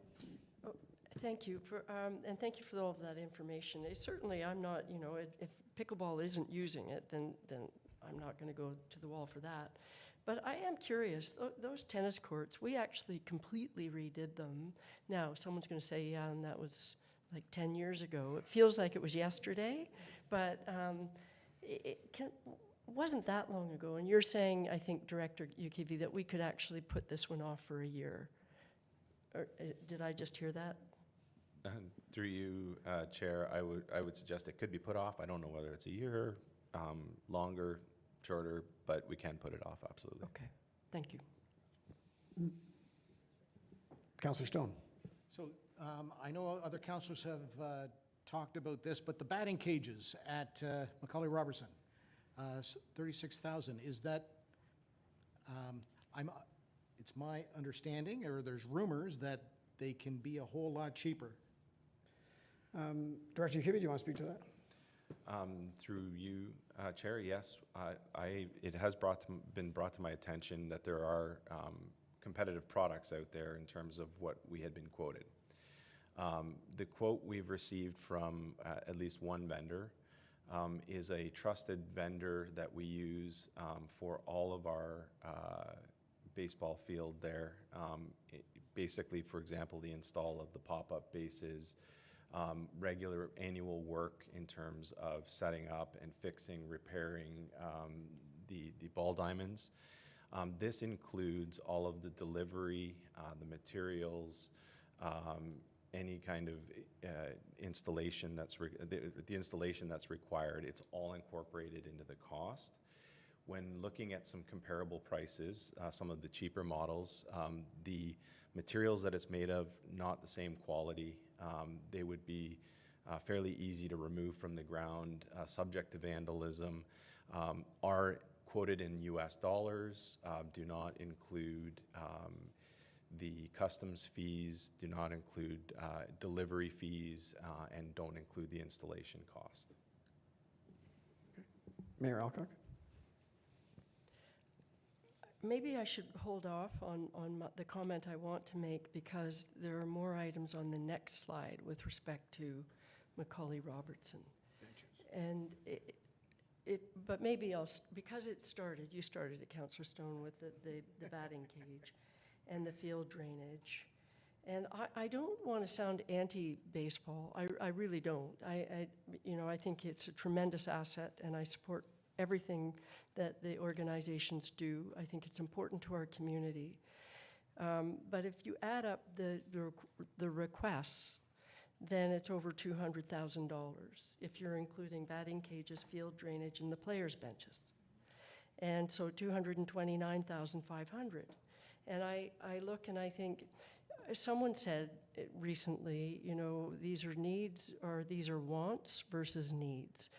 Thank you for, and thank you for all of that information. Certainly, I'm not, if pickleball isn't using it, then I'm not going to go to the wall for that. But I am curious, those tennis courts, we actually completely redid them. Now, someone's going to say, yeah, and that was like 10 years ago. It feels like it was yesterday, but wasn't that long ago. And you're saying, I think, Director Ukivi, that we could actually put this one off for a year. Or did I just hear that?
Through you, Chair, I would suggest it could be put off. I don't know whether it's a year, longer, shorter, but we can put it off, absolutely.
Okay, thank you.
Councillor Stone?
So I know other councillors have talked about this, but the batting cages at Macaulay Robertson, 36,000, is that, it's my understanding, or there's rumors that they can be a whole lot cheaper.
Director Ukivi, do you want to speak to that?
Through you, Chair, yes. It has been brought to my attention that there are competitive products out there in terms of what we had been quoted. The quote we've received from at least one vendor is a trusted vendor that we use for all of our baseball field there. Basically, for example, the install of the pop-up bases, regular annual work in terms of setting up and fixing, repairing the ball diamonds. This includes all of the delivery, the materials, any kind of installation the installation that's required. It's all incorporated into the cost. When looking at some comparable prices, some of the cheaper models, the materials that it's made of, not the same quality. They would be fairly easy to remove from the ground, subject to vandalism, are quoted in US dollars, do not include the customs fees, do not include delivery fees, and don't include the installation cost.
Mayor Alcock?
Maybe I should hold off on the comment I want to make, because there are more items on the next slide with respect to Macaulay Robertson. And but maybe because you started it, Councillor Stone, with the batting cage and the field drainage. And I don't want to sound anti-baseball. I really don't. I think it's a tremendous asset, and I support everything that the organizations do. I think it's important to our community. But if you add up the requests, then it's over $200,000 if you're including batting cages, field drainage, and the players' benches. And so $229,500. And I look and I think, someone said recently, these are needs or these are wants versus needs.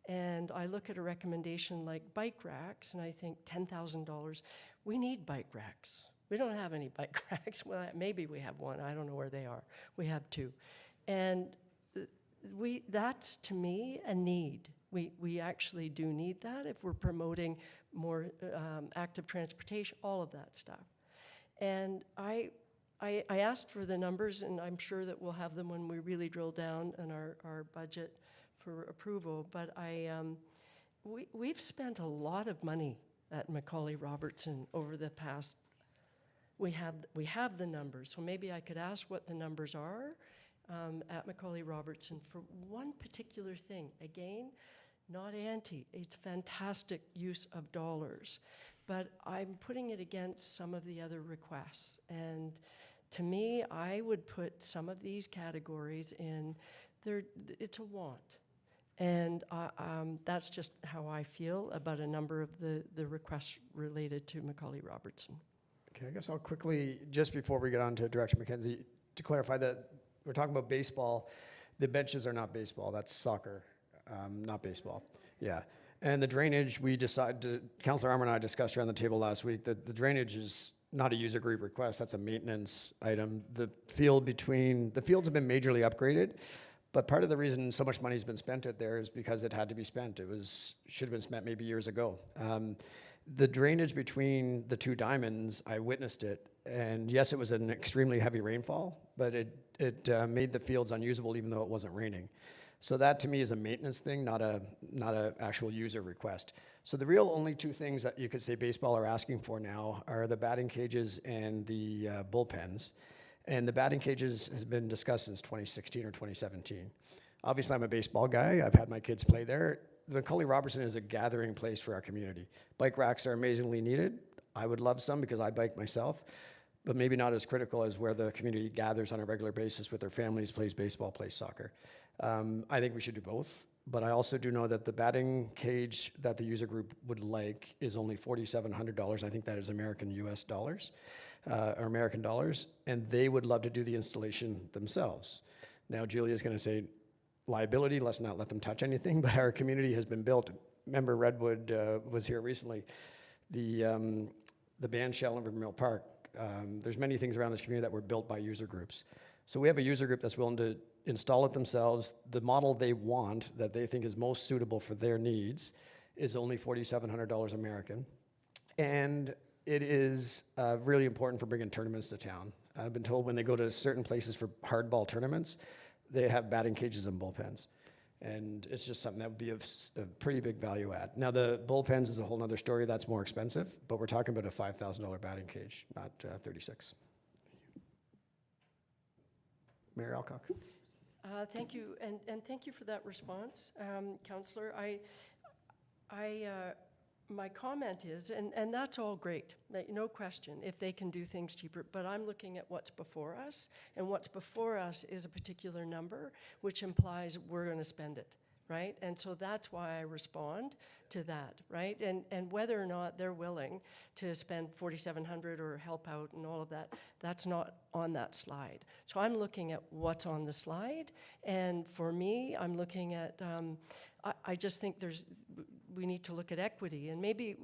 And I look at a recommendation like bike racks, and I think $10,000. We need bike racks. We don't have any bike racks. Well, maybe we have one. I don't know where they are. We have two. And that's, to me, a need. We actually do need that if we're promoting more active transportation, all of that stuff. And I asked for the numbers, and I'm sure that we'll have them when we really drill down on our budget for approval. But we've spent a lot of money at Macaulay Robertson over the past. We have the numbers, so maybe I could ask what the numbers are at Macaulay Robertson for one particular thing. Again, not anti, it's fantastic use of dollars, but I'm putting it against some of the other requests. And to me, I would put some of these categories in, it's a want. And that's just how I feel about a number of the requests related to Macaulay Robertson.
Okay, I guess I'll quickly, just before we get on to Director McKenzie, to clarify that we're talking about baseball. The benches are not baseball, that's soccer, not baseball. Yeah. And the drainage, we decided, Councillor Armour and I discussed around the table last week that the drainage is not a user group request, that's a maintenance item. The fields have been majorly upgraded, but part of the reason so much money's been spent out there is because it had to be spent. Should have been spent maybe years ago. The drainage between the two diamonds, I witnessed it, and yes, it was an extremely heavy rainfall, but it made the fields unusable even though it wasn't raining. So that to me is a maintenance thing, not a actual user request. So the real only two things that you could say baseball are asking for now are the batting cages and the bullpens. And the batting cages has been discussed since 2016 or 2017. Obviously, I'm a baseball guy. I've had my kids play there. Macaulay Robertson is a gathering place for our community. Bike racks are amazingly needed. I would love some because I bike myself, but maybe not as critical as where the community gathers on a regular basis with their families, plays baseball, plays soccer. I think we should do both, but I also do know that the batting cage that the user group would like is only $4,700. I think that is American US dollars, or American dollars, and they would love to do the installation themselves. Now, Julia's gonna say, liability, let's not let them touch anything, but our community has been built. Member Redwood was here recently. The band shell in Rivermill Park, there's many things around this community that were built by user groups. So we have a user group that's willing to install it themselves. The model they want, that they think is most suitable for their needs, is only $4,700 American. And it is really important for bringing tournaments to town. I've been told when they go to certain places for hardball tournaments, they have batting cages and bullpens. And it's just something that would be of a pretty big value add. Now the bullpens is a whole nother story, that's more expensive, but we're talking about a $5,000 batting cage, not 36. Mayor Alcock.
Thank you, and thank you for that response, Councillor. My comment is, and that's all great, no question, if they can do things cheaper, but I'm looking at what's before us, and what's before us is a particular number, which implies we're going to spend it, right? And so that's why I respond to that, right? And whether or not they're willing to spend $4,700 or help out and all of that, that's not on that slide. So I'm looking at what's on the slide, and for me, I'm looking at, I just think we need to look at equity, and maybe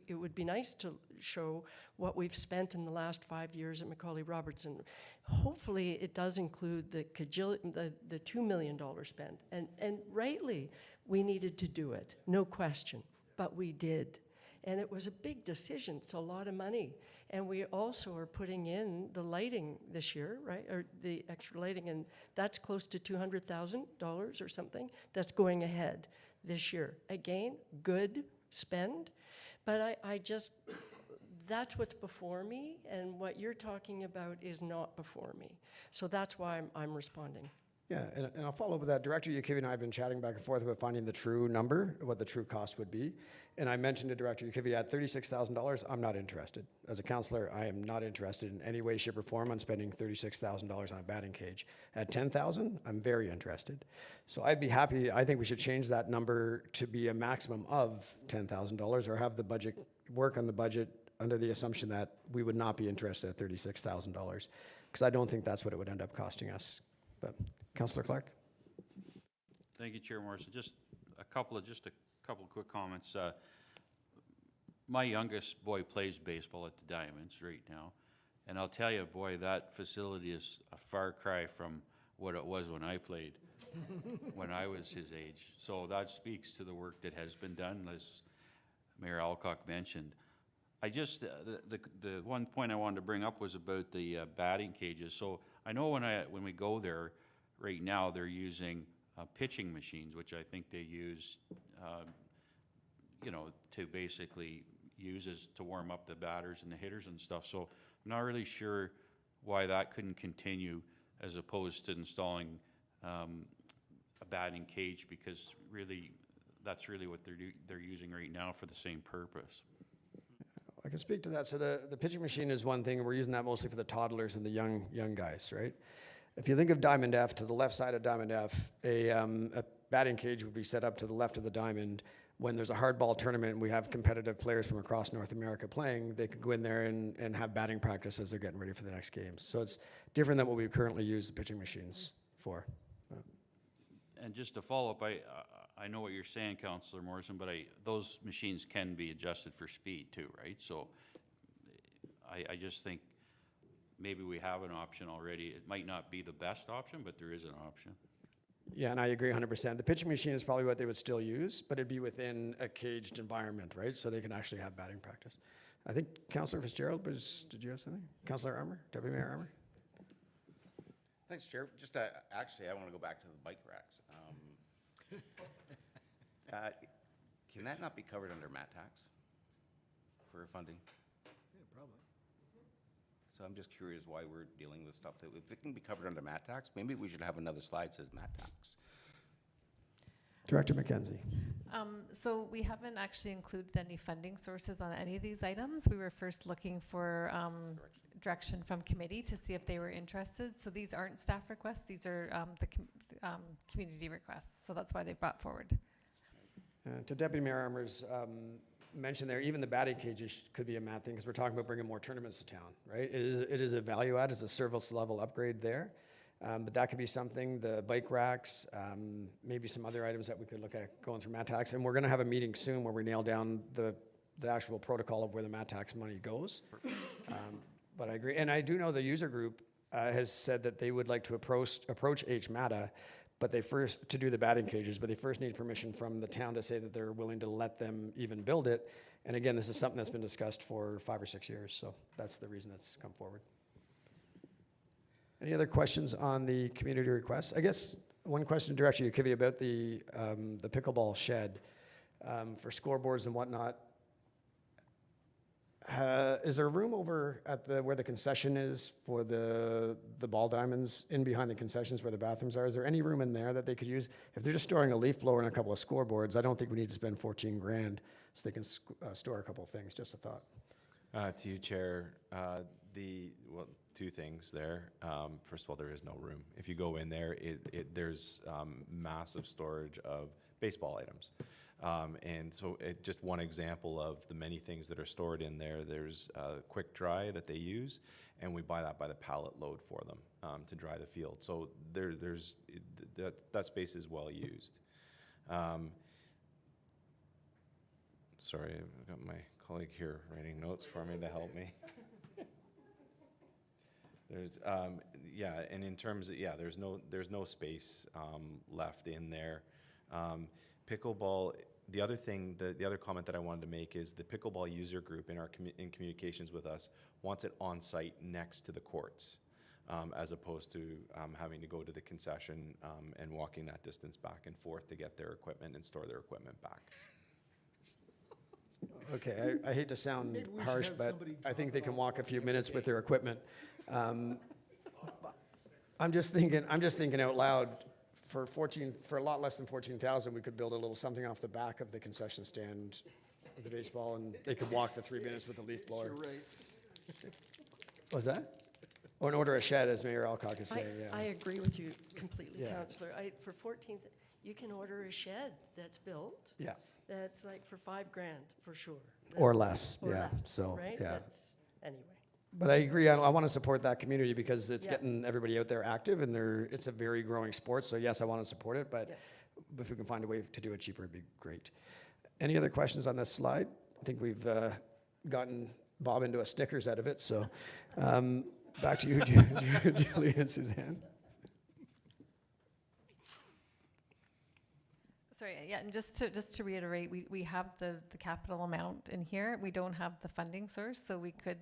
it would be nice to show what we've spent in the last 5 years at Macaulay Robertson. Hopefully, it does include the $2 million spent, and rightly, we needed to do it, no question, but we did. And it was a big decision. It's a lot of money. And we also are putting in the lighting this year, right? Or the extra lighting, and that's close to $200,000 or something. That's going ahead this year. Again, good spend, but I just, that's what's before me, and what you're talking about is not before me. So that's why I'm responding.
Yeah, and I'll follow up with that. Director Yukivi and I have been chatting back and forth about finding the true number, what the true cost would be. And I mentioned to Director Yukivi at $36,000, I'm not interested. As a councillor, I am not interested in any way, shape, or form on spending $36,000 on a batting cage. At $10,000, I'm very interested. So I'd be happy, I think we should change that number to be a maximum of $10,000 or have the budget, work on the budget under the assumption that we would not be interested at $36,000, because I don't think that's what it would end up costing us. But Councillor Clark.
Thank you, Chair Morrison. Just just a couple quick comments. My youngest boy plays baseball at the Diamonds right now, and I'll tell you, boy, that facility is a far cry from what it was when I played, when I was his age. So that speaks to the work that has been done, as Mayor Alcock mentioned. I just, the one point I wanted to bring up was about the batting cages. So I know when we go there, right now, they're using pitching machines, which I think they use, to basically to warm up the batters and the hitters and stuff. So I'm not really sure why that couldn't continue as opposed to installing a batting cage, because really, that's really what they're using right now for the same purpose.
I can speak to that. So the pitching machine is one thing. We're using that mostly for the toddlers and the young guys, right? If you think of Diamond F, to the left side of Diamond F, a batting cage would be set up to the left of the diamond. When there's a hardball tournament and we have competitive players from across North America playing, they could go in there and have batting practice as they're getting ready for the next games. So it's different than what we currently use the pitching machines for.
And just to follow up, I know what you're saying, Councillor Morrison, but those machines can be adjusted for speed too, right? So I just think maybe we have an option already. It might not be the best option, but there is an option.
Yeah, and I agree 100%. The pitching machine is probably what they would still use, but it'd be within a caged environment, right? So they can actually have batting practice. I think Councillor Fitzgerald did you have something? Councillor Armour, Deputy Mayor Armour?
Thanks, Chair. Just actually, I want to go back to the bike racks. Can that not be covered under mat tax for funding?
Yeah, probably.
So I'm just curious why we're dealing with stuff that, if it can be covered under mat tax, maybe we should have another slide that says mat tax.
Director McKenzie.
So we haven't actually included any funding sources on any of these items. We were first looking for direction from committee to see if they were interested. So these aren't staff requests, these are the community requests. So that's why they brought forward.
To Deputy Mayor Armour's mention there, even the batting cages could be a mat thing, because we're talking about bringing more tournaments to town, right? It is a value add, it's a service level upgrade there. But that could be something, the bike racks, maybe some other items that we could look at going through mat tax. And we're gonna have a meeting soon where we nail down the actual protocol of where the mat tax money goes. But I agree, and I do know the user group has said that they would like to approach HMATA, but to do the batting cages, but they first need permission from the town to say that they're willing to let them even build it. And again, this is something that's been discussed for 5 or 6 years, so that's the reason it's come forward. Any other questions on the community requests? I guess one question directly, Kivy, about the pickleball shed for scoreboards and whatnot. Is there room over at where the concession is for the ball diamonds, in behind the concessions where the bathrooms are? Is there any room in there that they could use? If they're just storing a leaf blower and a couple of scoreboards, I don't think we need to spend 14 grand so they can store a couple of things. Just a thought.
To you, Chair. Two things there. First of all, there is no room. If you go in there, there's massive storage of baseball items. And so just one example of the many things that are stored in there, there's quick dry that they use, and we buy that by the pallet load for them to dry the field. So that space is well used. Sorry, I've got my colleague here writing notes for me to help me. There's, and in terms of, there's no space left in there. Pickleball, the other comment that I wanted to make is the pickleball user group in communications with us wants it on site next to the courts, as opposed to having to go to the concession and walking that distance back and forth to get their equipment and store their equipment back.
Okay, I hate to sound harsh, but I think they can walk a few minutes with their equipment. I'm just thinking out loud. For a lot less than 14,000, we could build a little something off the back of the concession stand of the baseball, and they could walk the 3 minutes with the leaf blower.
You're right.
What's that? Or order a shed, as Mayor Alcock is saying. Yeah.
I agree with you completely,
Yeah.
Councillor. For 14, you can order a shed that's built.
Yeah.
That's like for $5 grand for sure.
Or less,
Or
yeah.
less,
So,
right?
yeah.
Anyway.
But I agree, I want to support that community because it's getting everybody out there active, and it's a very growing sport. So yes, I want to support it, but if we can find a way to do it cheaper, it'd be great. Any other questions on this slide? I think we've gotten Bob into a Snickers out of it, so back to you, Julie and Suzanne.
Sorry, yeah, and just to reiterate, we have the capital amount in here. We don't have the funding source, so we could,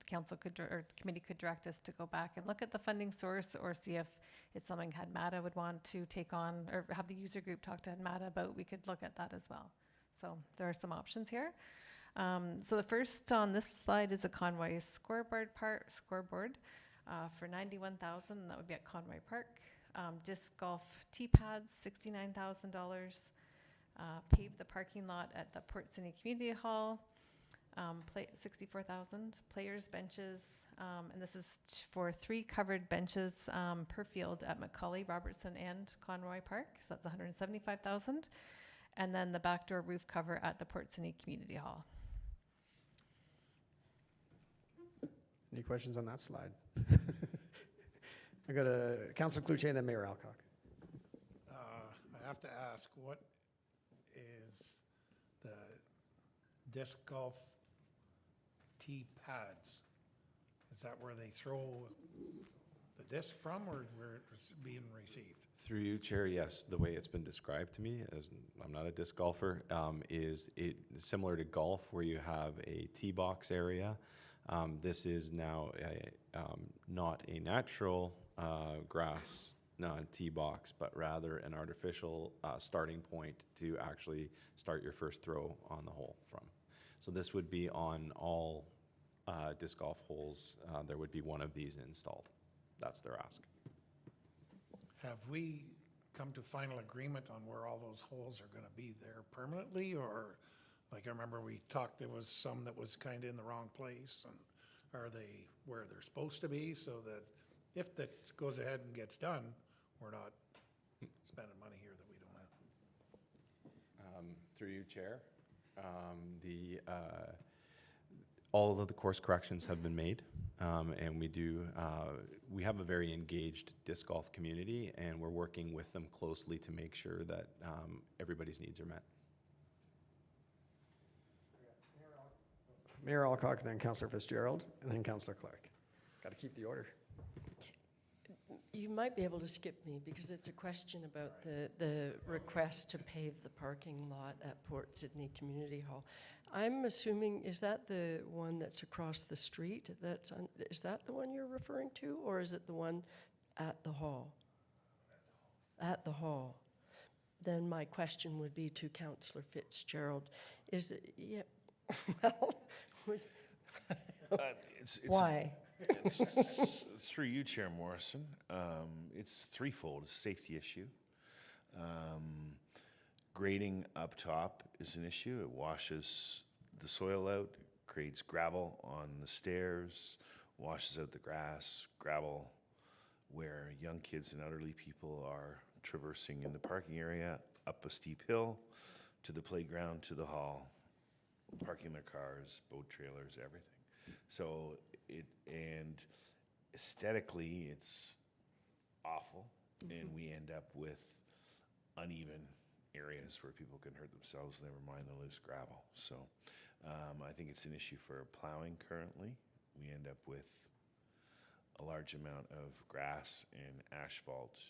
council could, or the committee could direct us to go back and look at the funding source or see if it's something HADMATA would want to take on, or have the user group talk to HADMATA about. We could look at that as well. So there are some options here. So the first on this slide is a Conway scoreboard for $91,000. That would be at Conway Park. Disc golf tee pads, $69,000. Pave the parking lot at the Port Sydney Community Hall, $64,000. Players benches, and this is for 3 covered benches per field at Macaulay, Robertson, and Conroy Park. So that's $175,000. And then the backdoor roof cover at the Port Sydney Community Hall.
Any questions on that slide? I got Councillor Cloutier and then Mayor Alcock.
I have to ask, what is the disc golf tee pads? Is that where they throw the disc from, or where it's being received?
Through you, Chair, yes, the way it's been described to me, as I'm not a disc golfer, is it similar to golf where you have a tee box area. This is now not a natural grass tee box, but rather an artificial starting point to actually start your first throw on the hole from. So this would be on all disc golf holes. There would be one of these installed. That's their ask.
Have we come to final agreement on where all those holes are going to be there permanently, or, like, I remember we talked, there was some that was kind of in the wrong place, and are they where they're supposed to be, so that if that goes ahead and gets done, we're not spending money here that we don't have?
Through you, Chair, all of the course corrections have been made, and we have a very engaged disc golf community, and we're working with them closely to make sure that everybody's needs are met.
Mayor Alcock, then Councillor Fitzgerald, and then Councillor Clark. Got to keep the order.
You might be able to skip me because it's a question about the request to pave the parking lot at Port Sydney Community Hall. I'm assuming, is that the one that's across the street? Is that the one you're referring to, or is it the one at the hall? At the hall. Then my question would be to Councillor Fitzgerald. Is it, yeah, well, why?
Through you, Chair Morrison. It's threefold. It's a safety issue. Grading up top is an issue. It washes the soil out, creates gravel on the stairs, washes out the grass, gravel where young kids and elderly people are traversing in the parking area, up a steep hill, to the playground, to the hall, parking their cars, boat trailers, everything. So and aesthetically, it's awful, and we end up with uneven areas where people can hurt themselves, never mind the loose gravel. So I think it's an issue for plowing currently. We end up with a large amount of grass and asphalt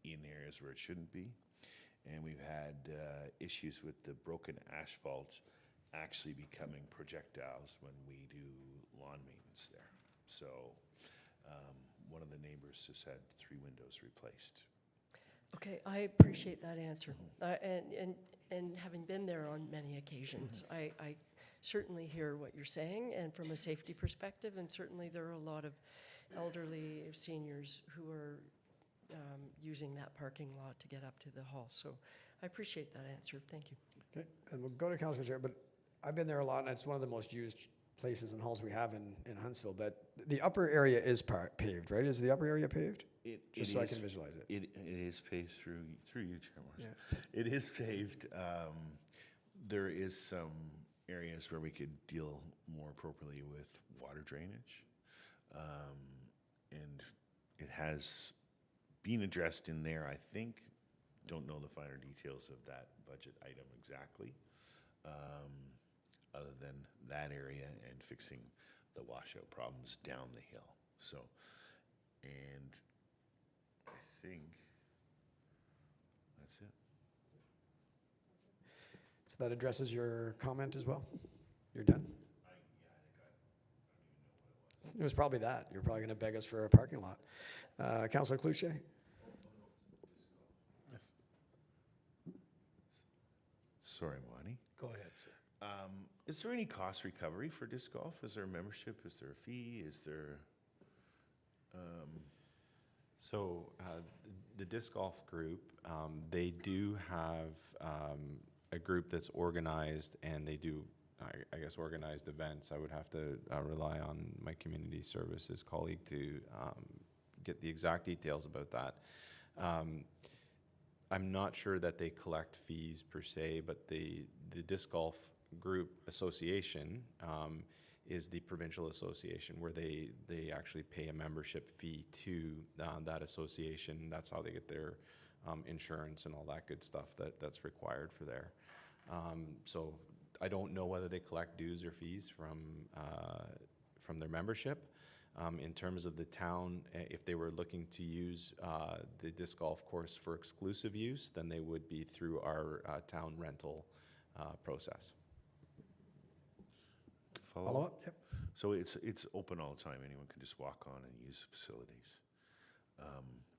in areas where it shouldn't be. And we've had issues with the broken asphalt actually becoming projectiles when we do lawn maintenance there. So one of the neighbors just had 3 windows replaced.
Okay, I appreciate that answer. And having been there on many occasions, I certainly hear what you're saying, and from a safety perspective, and certainly there are a lot of elderly seniors who are using that parking lot to get up to the hall. So I appreciate that answer. Thank you.
Okay, and we'll go to Councillor Chair, but I've been there a lot, and it's one of the most used places and halls we have in Huntsville. But the upper area is paved, right? Is the upper area paved? Just so I can visualize it.
It is paved through you, Chair Morrison. Yeah. It is paved. There is some areas where we could deal more appropriately with water drainage. And it has been addressed in there, I think. don't know the finer details of that budget item exactly, other than that area and fixing the washout problems down the hill. So, and I think that's it.
So that addresses your comment as well? You're done? It was probably that. You're probably going to beg us for a parking lot. Councillor Cloutier?
Sorry, Monty.
Go ahead, sir.
Is there any cost recovery for disc golf? Is there a membership? Is there a fee? Is there?
So the disc golf group, they do have a group that's organized, and they do, I guess, organized events. I would have to rely on my community services colleague to get the exact details about that. I'm not sure that they collect fees per se, but the disc golf group association is the provincial association where they actually pay a membership fee to that association. That's how they get their insurance and all that good stuff that's required for there. So I don't know whether they collect dues or fees from their membership. In terms of the town, if they were looking to use the disc golf course for exclusive use, then they would be through our town rental process.
Follow up? Yep.
So it's open all the time. Anyone can just walk on and use facilities.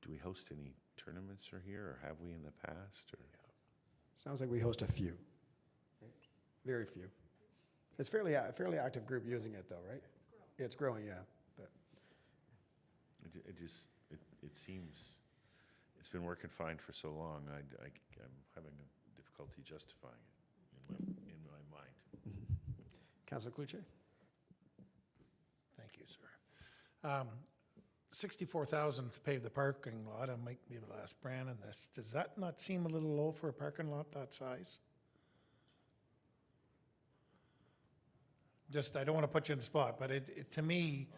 Do we host any tournaments or here, or have we in the past? Or
Sounds like we host a few. Very few. It's fairly active group using it though, right? It's growing, yeah. But
it seems it's been working fine for so long. I'm having a difficulty justifying it in my mind.
Councillor Cloutier?
Thank you, sir. 64,000 to pave the parking lot. I might be able to ask Brandon this. Does that not seem a little low for a parking lot that size? Just, I don't want to put you on the spot, but to me,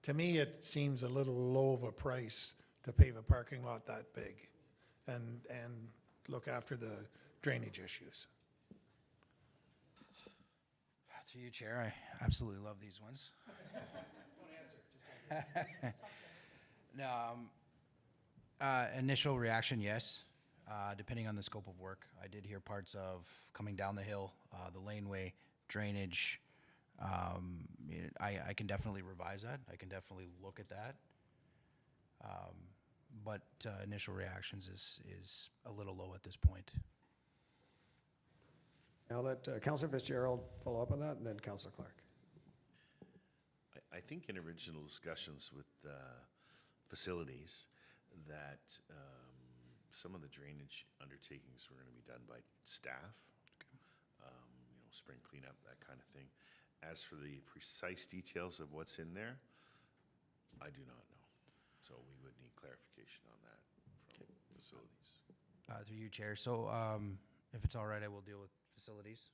it seems a little low of a price to pave a parking lot that big and look after the drainage issues.
Through you, Chair, I absolutely love these ones.
Don't answer.
No, initial reaction, yes. Depending on the scope of work, I did hear parts of coming down the hill, the laneway, drainage. I can definitely revise that. I can definitely look at that. But initial reactions is a little low at this point.
I'll let Councillor Fitzgerald follow up on that, and then Councillor Clark.
I think in original discussions with facilities that some of the drainage undertakings were going to be done by staff, spring cleanup, that kind of thing. As for the precise details of what's in there, I do not know. So we would need clarification on that from facilities.
Through you, Chair. So if it's all right, I will deal with facilities,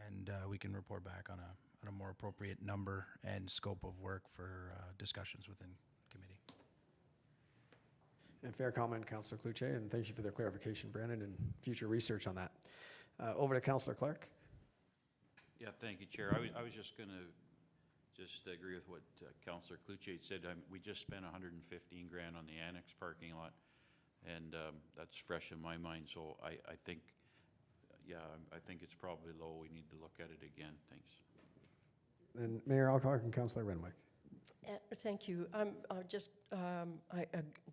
and we can report back on a more appropriate number and scope of work for discussions within committee.
And fair comment, Councillor Cloutier, and thank you for the clarification, Brandon, and future research on that. Over to Councillor Clark.
Yeah, thank you, Chair. I was just going to agree with what Councillor Cloutier said. We just spent 115 grand on the annex parking lot, and that's fresh in my mind. So I think, yeah, I think it's probably low. We need to look at it again. Thanks.
And Mayor Alcock and Councillor Renwick.
Thank you.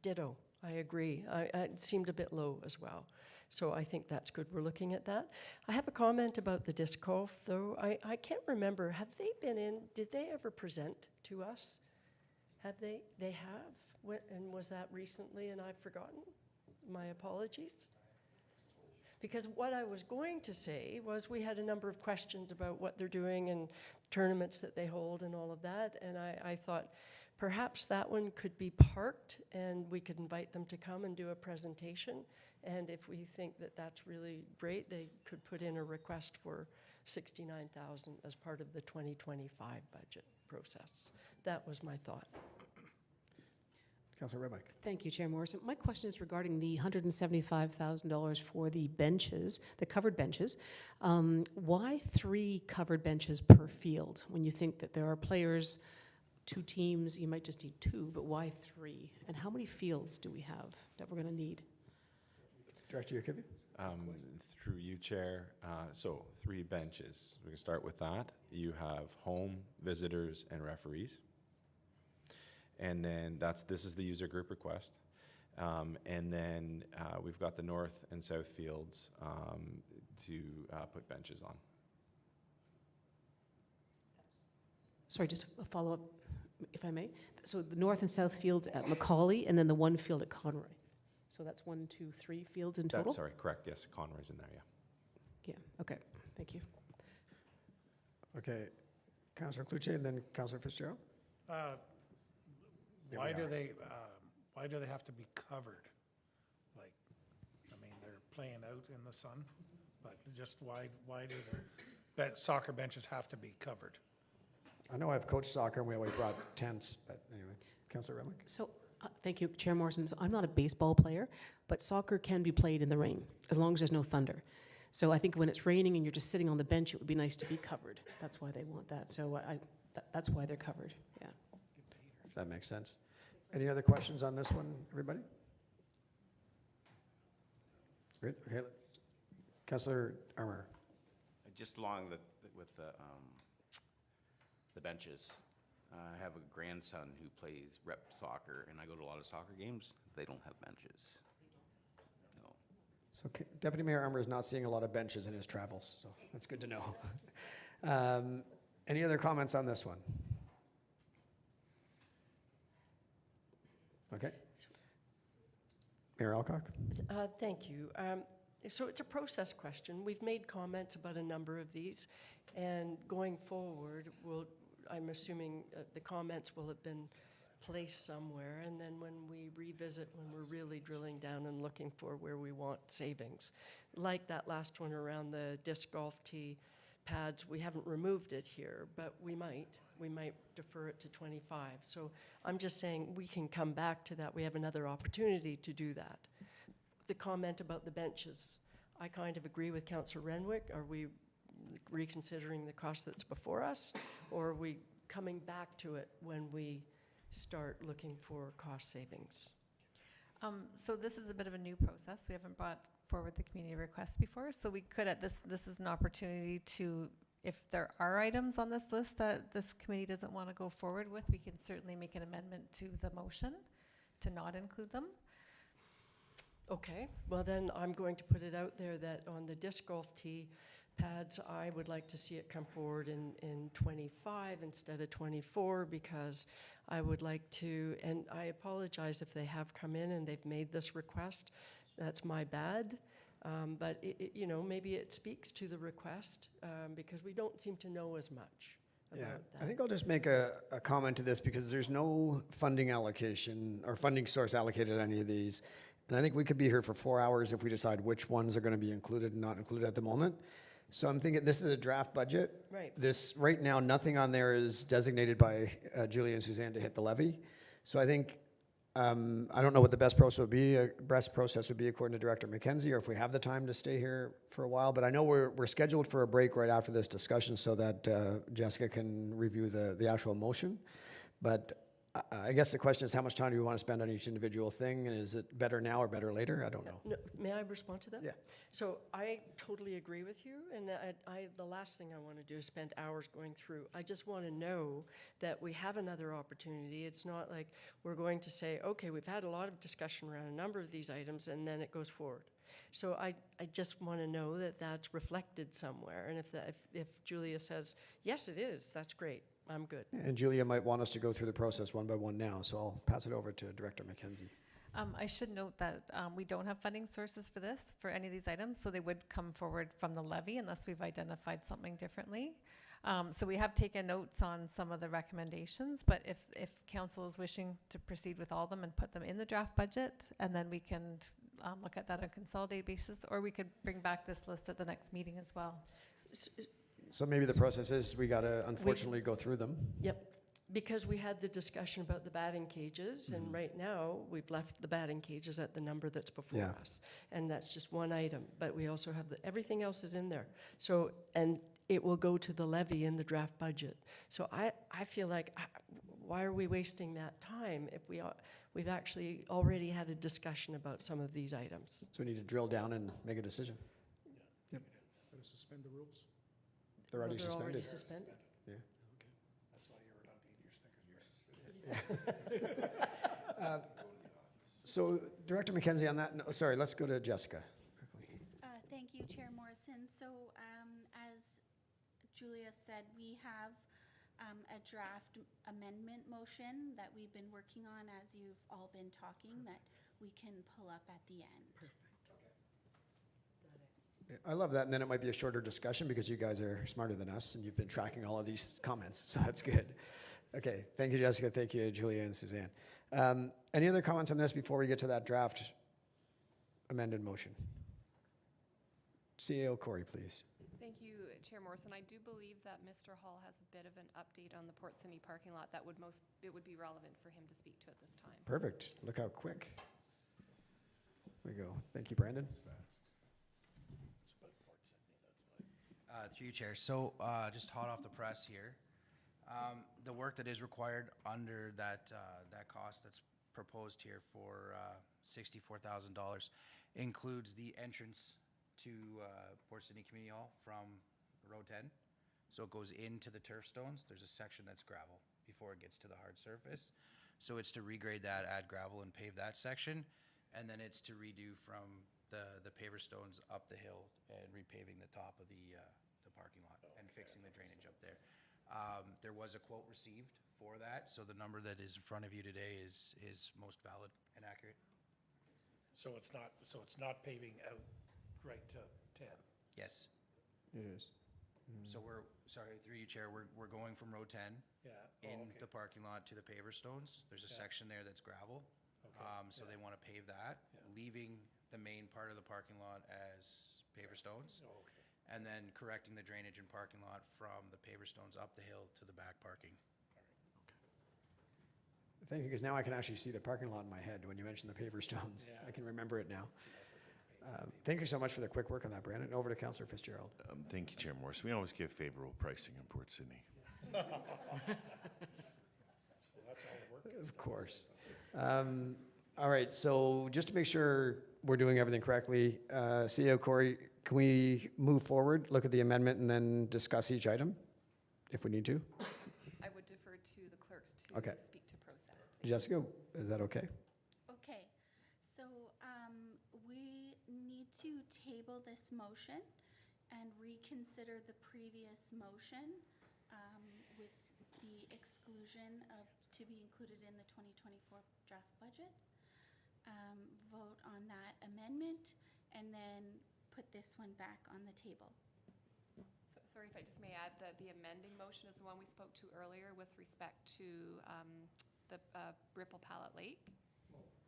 Ditto. I agree. It seemed a bit low as well. So I think that's good. We're looking at that. I have a comment about the disc golf, though. I can't remember. Have they been in? Did they ever present to us? Have they? They have? And was that recently and I've forgotten? My apologies. Because what I was going to say was we had a number of questions about what they're doing and tournaments that they hold and all of that. And I thought perhaps that one could be parked and we could invite them to come and do a presentation. And if we think that that's really great, they could put in a request for $69,000 as part of the 2025 budget process. That was my thought.
Councillor Redmike.
Thank you, Chair Morrison. My question is regarding the $175,000 for the benches, the covered benches. Why 3 covered benches per field? When you think that there are players, 2 teams, you might just need 2, but why 3? And how many fields do we have that we're going to need?
Director Yakubi.
Through you, Chair. So 3 benches. We can start with that. You have home, visitors, and referees. And then this is the user group request. And then we've got the north and south fields to put benches on.
Sorry, just a follow-up, if I may. So the north and south fields at Macaulay, and then the 1 field at Conroy. So that's 1, 2, 3 fields in total?
Sorry, correct, yes, Conroy's in there, yeah.
Yeah, okay, thank you.
Okay, Councillor Cluche and then Councillor Fitzgerald.
Why do they have to be covered? Like, I mean, they're playing out in the sun, but just why do the soccer benches have to be covered?
I know I've coached soccer and we always brought tents, but anyway. Councillor Redmike.
So, thank you, Chair Morrison. So I'm not a baseball player, but soccer can be played in the rain, as long as there's no thunder. So I think when it's raining and you're just sitting on the bench, it would be nice to be covered. That's why they want that. So that's why they're covered, yeah.
If that makes sense. Any other questions on this one, everybody? Great, okay. Councillor Armour.
Just along with the benches, I have a grandson who plays rep soccer, and I go to a lot of soccer games. They don't have benches. No.
So Deputy Mayor Armour is not seeing a lot of benches in his travels, so that's good to know. Any other comments on this one? Okay. Mayor Alcock?
Thank you. So it's a process question. We've made comments about a number of these, and going forward, I'm assuming the comments will have been placed somewhere, and then when we revisit, when we're really drilling down and looking for where we want savings, like that last one around the disc golf tee pads, we haven't removed it here, but we might defer it to 25. So I'm just saying we can come back to that. We have another opportunity to do that. The comment about the benches, I kind of agree with Councillor Renwick. Are we reconsidering the cost that's before us, or are we coming back to it when we start looking for cost savings?
So this is a bit of a new process. We haven't brought forward the community request before, so we could this is an opportunity to, if there are items on this list that this committee doesn't want to go forward with, we can certainly make an amendment to the motion to not include them.
Okay, well then I'm going to put it out there that on the disc golf tee pads, I would like to see it come forward in 25 instead of 24, because I would like to, and I apologize if they have come in and they've made this request. That's my bad. But maybe it speaks to the request because we don't seem to know as much about that.
I think I'll just make a comment to this because there's no funding allocation or funding source allocated on any of these. And I think we could be here for 4 hours if we decide which ones are going to be included and not included at the moment. So I'm thinking this is a draft budget.
Right.
Right now, nothing on there is designated by Julie and Suzanne to hit the levy. So I think, I don't know what the best process would be. Best process would be according to Director McKenzie, or if we have the time to stay here for a while. But I know we're scheduled for a break right after this discussion so that Jessica can review the actual motion. But I guess the question is, how much time do we want to spend on each individual thing? And is it better now or better later? I don't know.
No, may I respond to that?
Yeah.
So I totally agree with you, and the last thing I want to do is spend hours going through. I just want to know that we have another opportunity. It's not like we're going to say, okay, we've had a lot of discussion around a number of these items, and then it goes forward. So I just want to know that that's reflected somewhere, and if Julia says, yes, it is, that's great. I'm good.
And Julia might want us to go through the process one by one now, so I'll pass it over to Director McKenzie.
I should note that we don't have funding sources for any of these items, so they would come forward from the levy unless we've identified something differently. So we have taken notes on some of the recommendations, but if council is wishing to proceed with all of them and put them in the draft budget, and then we can look at that on a consolidated basis, or we could bring back this list at the next meeting as well.
So maybe the process is we got to unfortunately go through them.
Yep. because we had the discussion about the batting cages, and right now, we've left the batting cages at the number that's before
Yeah.
us. And that's just one item, but we also have everything else is in there. So, and it will go to the levy in the draft budget. So I feel like, why are we wasting that time if we've actually already had a discussion about some of these items?
So we need to drill down and make a decision. Yep.
Going to suspend the rules?
They're already
They're already
suspended.
suspended.
Yeah.
That's why you're allowed to eat your Snickers.
So Director McKenzie, on that, no, sorry, let's go to Jessica. quickly.
Thank you, Chair Morrison. So, as Julia said, we have a draft amendment motion that we've been working on as you've all been talking that we can pull up at the end.
I love that, and then it might be a shorter discussion because you guys are smarter than us and you've been tracking all of these comments, so that's good. Okay, thank you, Jessica. Thank you, Julia and Suzanne. Any other comments on this before we get to that draft amended motion? CAO Corey, please.
Thank you, Chair Morrison. I do believe that Mr. Hall has a bit of an update on the Port City parking lot that it would be relevant for him to speak to at this time.
Perfect. Look how quick. There we go. Thank you, Brandon.
Through you, Chair. So, just hot off the press here, the work that is required under that cost that's proposed here for $64,000 includes the entrance to Port Sydney Community Hall from Road 10. So it goes into the turf stones. There's a section that's gravel before it gets to the hard surface. So it's to regrade that, add gravel and pave that section. And then it's to redo from the paver stones up the hill and repaving the top of the parking lot and fixing the drainage up there. There was a quote received for that, so the number that is in front of you today is most valid and accurate.
So it's not paving out right to 10?
Yes.
It is.
So we're, sorry, through you, Chair, we're going from row 10
Yeah.
in the parking lot to the paver stones. There's a section there that's gravel. So they want to pave that, leaving the main part of the parking lot as paver stones.
Oh, okay.
And then correcting the drainage and parking lot from the paver stones up the hill to the back parking.
Thank you, because now I can actually see the parking lot in my head when you mentioned the paver stones. I can remember it now. Thank you so much for the quick work on that, Brandon. Over to Councillor Fitzgerald.
Thank you, Chair Morris. We always give favorable pricing in Port Sydney.
Well, that's all the work.
Of course. All right, so just to make sure we're doing everything correctly, CEO Corey, can we move forward, look at the amendment, and then discuss each item if we need to?
I would defer to the clerks to
Okay.
speak to process. please.
Jessica, is that okay?
Okay, so we need to table this motion and reconsider the previous motion with the exclusion of to be included in the 2024 draft budget. Vote on that amendment and then put this one back on the table.
So, sorry if I just may add that the amending motion is the one we spoke to earlier with respect to the Ripple Pallet Lake.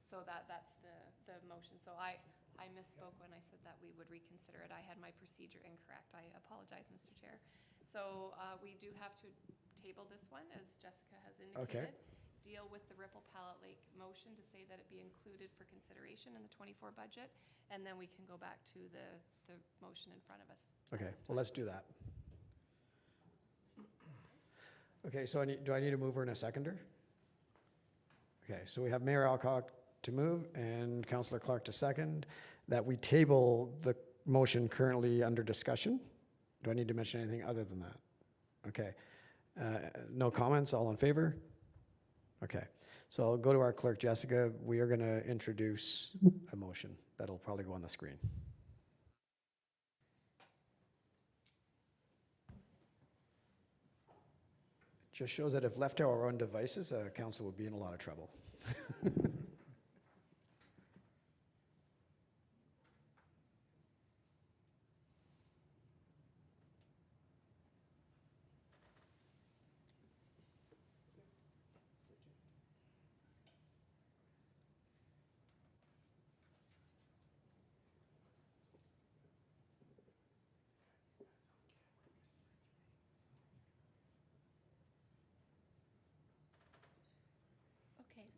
So that's the motion. So I misspoke when I said that we would reconsider it. I had my procedure incorrect. I apologize, Mr. Chair. So we do have to table this one, as Jessica has indicated. Deal with the Ripple Pallet Lake motion to say that it be included for consideration in the 24 budget, and then we can go back to the motion in front of us.
Okay, well, let's do that. Okay, so do I need a mover and a seconder? Okay, so we have Mayor Alcock to move and Councillor Clark to second, that we table the motion currently under discussion. Do I need to mention anything other than that? Okay. No comments, all in favor? Okay, so I'll go to our clerk, Jessica. We are going to introduce a motion that'll probably go on the screen. It just shows that if left to our own devices, council would be in a lot of trouble.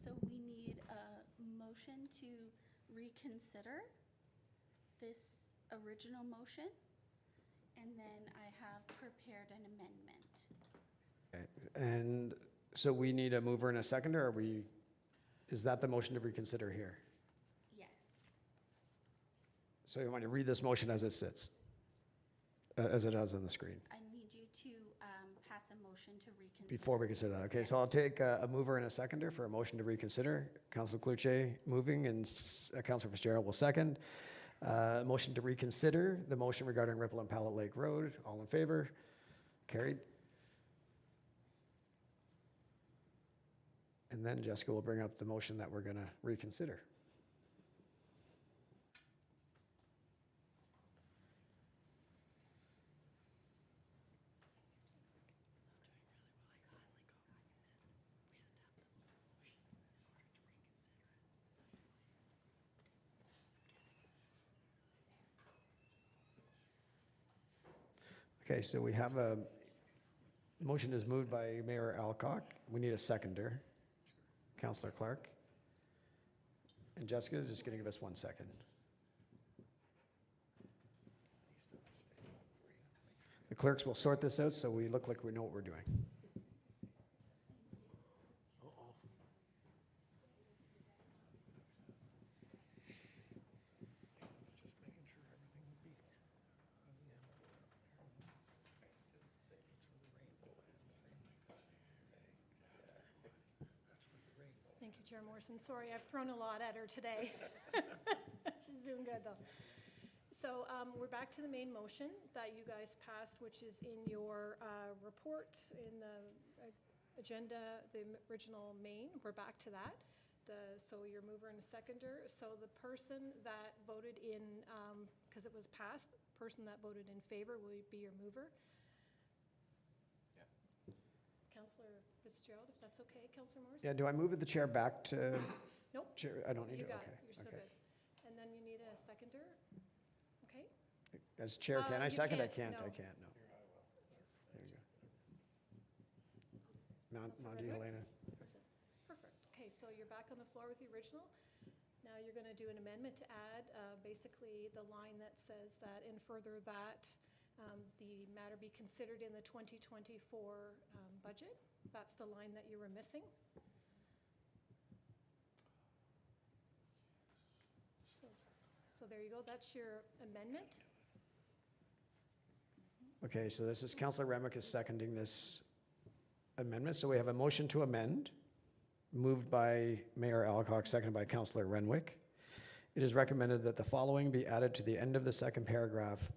so we need a motion to reconsider this original motion, and then I have prepared an amendment.
Okay. And so we need a mover and a seconder, or is that the motion to reconsider here?
Yes.
So you want to read this motion as it sits, as it is on the screen,
I need you to pass a motion to reconsider.
before we consider that. Okay, so I'll take a mover and a seconder for a motion to reconsider. Councilor Cluche moving and Councilor Fitzgerald will second. Motion to reconsider the motion regarding Ripple and Pallet Lake Road. All in favor? Carried. And then Jessica will bring up the motion that we're going to reconsider. Okay, so we have a motion is moved by Mayor Alcock. We need a seconder. Councillor Clark. And Jessica is just going to give us 1 second. The clerks will sort this out so we look like we know what we're doing.
Thank you, Chair Morrison. Sorry, I've thrown a lot at her today. She's doing good, though. So we're back to the main motion that you guys passed, which is in your report in the agenda, the original main. We're back to that. So your mover and a seconder. So the person that voted in, because it was passed, the person that voted in favor will be your mover. Councillor Fitzgerald, if that's okay, Councillor Morrison?
Yeah, do I move the chair back to?
Nope.
Chair, I don't need
You
to,
got
okay.
it, you're so
okay.
good. And then you need a seconder, okay?
As chair, can I
You
second? I
can't,
can't,
no.
I can't, no. There you go. Nandi Helena.
Perfect. Okay, so you're back on the floor with the original. Now you're going to do an amendment to add basically the line that says that in further that the matter be considered in the 2024 budget. That's the line that you were missing. So there you go. That's your amendment.
Okay, so this is Councillor Remick is seconding this amendment. So we have a motion to amend, moved by Mayor Alcock, seconded by Councillor Renwick. It is recommended that the following be added to the end of the second paragraph,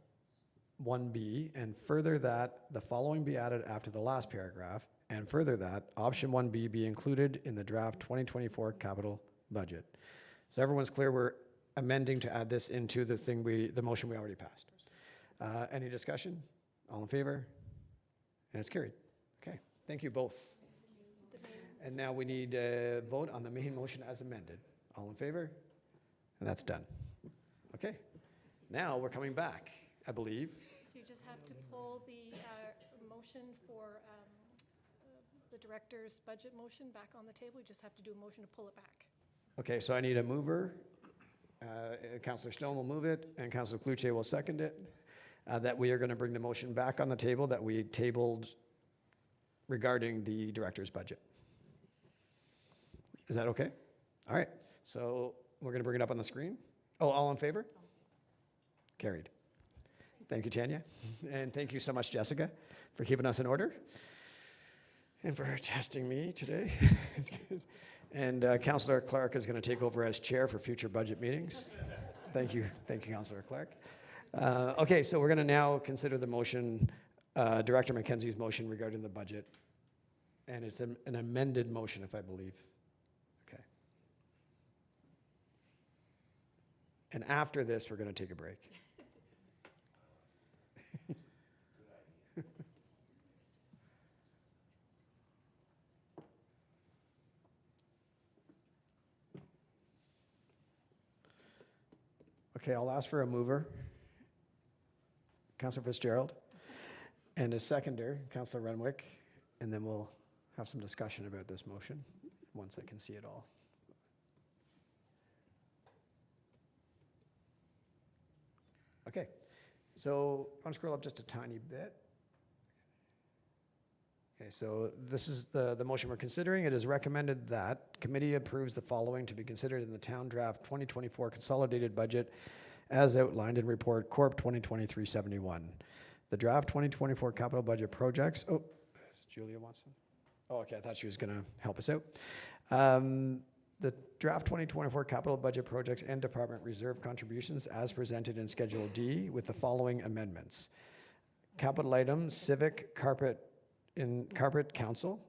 1B, and further that the following be added after the last paragraph, and further that option 1B be included in the draft 2024 capital budget. So everyone's clear we're amending to add this into the motion we already passed. Any discussion? All in favor? And it's carried. Okay, thank you both. And now we need a vote on the main motion as amended. All in favor? And that's done. Okay, now we're coming back, I believe.
So you just have to pull the motion for the director's budget motion back on the table. You just have to do a motion to pull it back.
Okay, so I need a mover. Councillor Stone will move it, and Councillor Cluche will second it. That we are going to bring the motion back on the table that we tabled regarding the director's budget. Is that okay? All right, so we're going to bring it up on the screen. Oh, all in favor? Carried. Thank you, Tanya. And thank you so much, Jessica, for keeping us in order and for testing me today. It's good. And Councillor Clark is going to take over as chair for future budget meetings. Thank you, Councillor Clark. Okay, so we're going to now consider the motion, Director McKenzie's motion regarding the budget. And it's an amended motion, if I believe. Okay. And after this, we're going to take a break. Okay, I'll ask for a mover, Councillor Fitzgerald, and a seconder, Councillor Renwick, and then we'll have some discussion about this motion. once I can see it all. Okay, so I'm gonna scroll up just a tiny bit. Okay, so this is the motion we're considering. It is recommended that committee approves the following to be considered in the town draft 2024 consolidated budget as outlined in report Corp 2023-71. The draft 2024 capital budget projects, Julia wants to. Oh, okay, I thought she was gonna help us out. The draft 2024 capital budget projects and department reserve contributions as presented in Schedule D with the following amendments. Capital item, civic carpet council,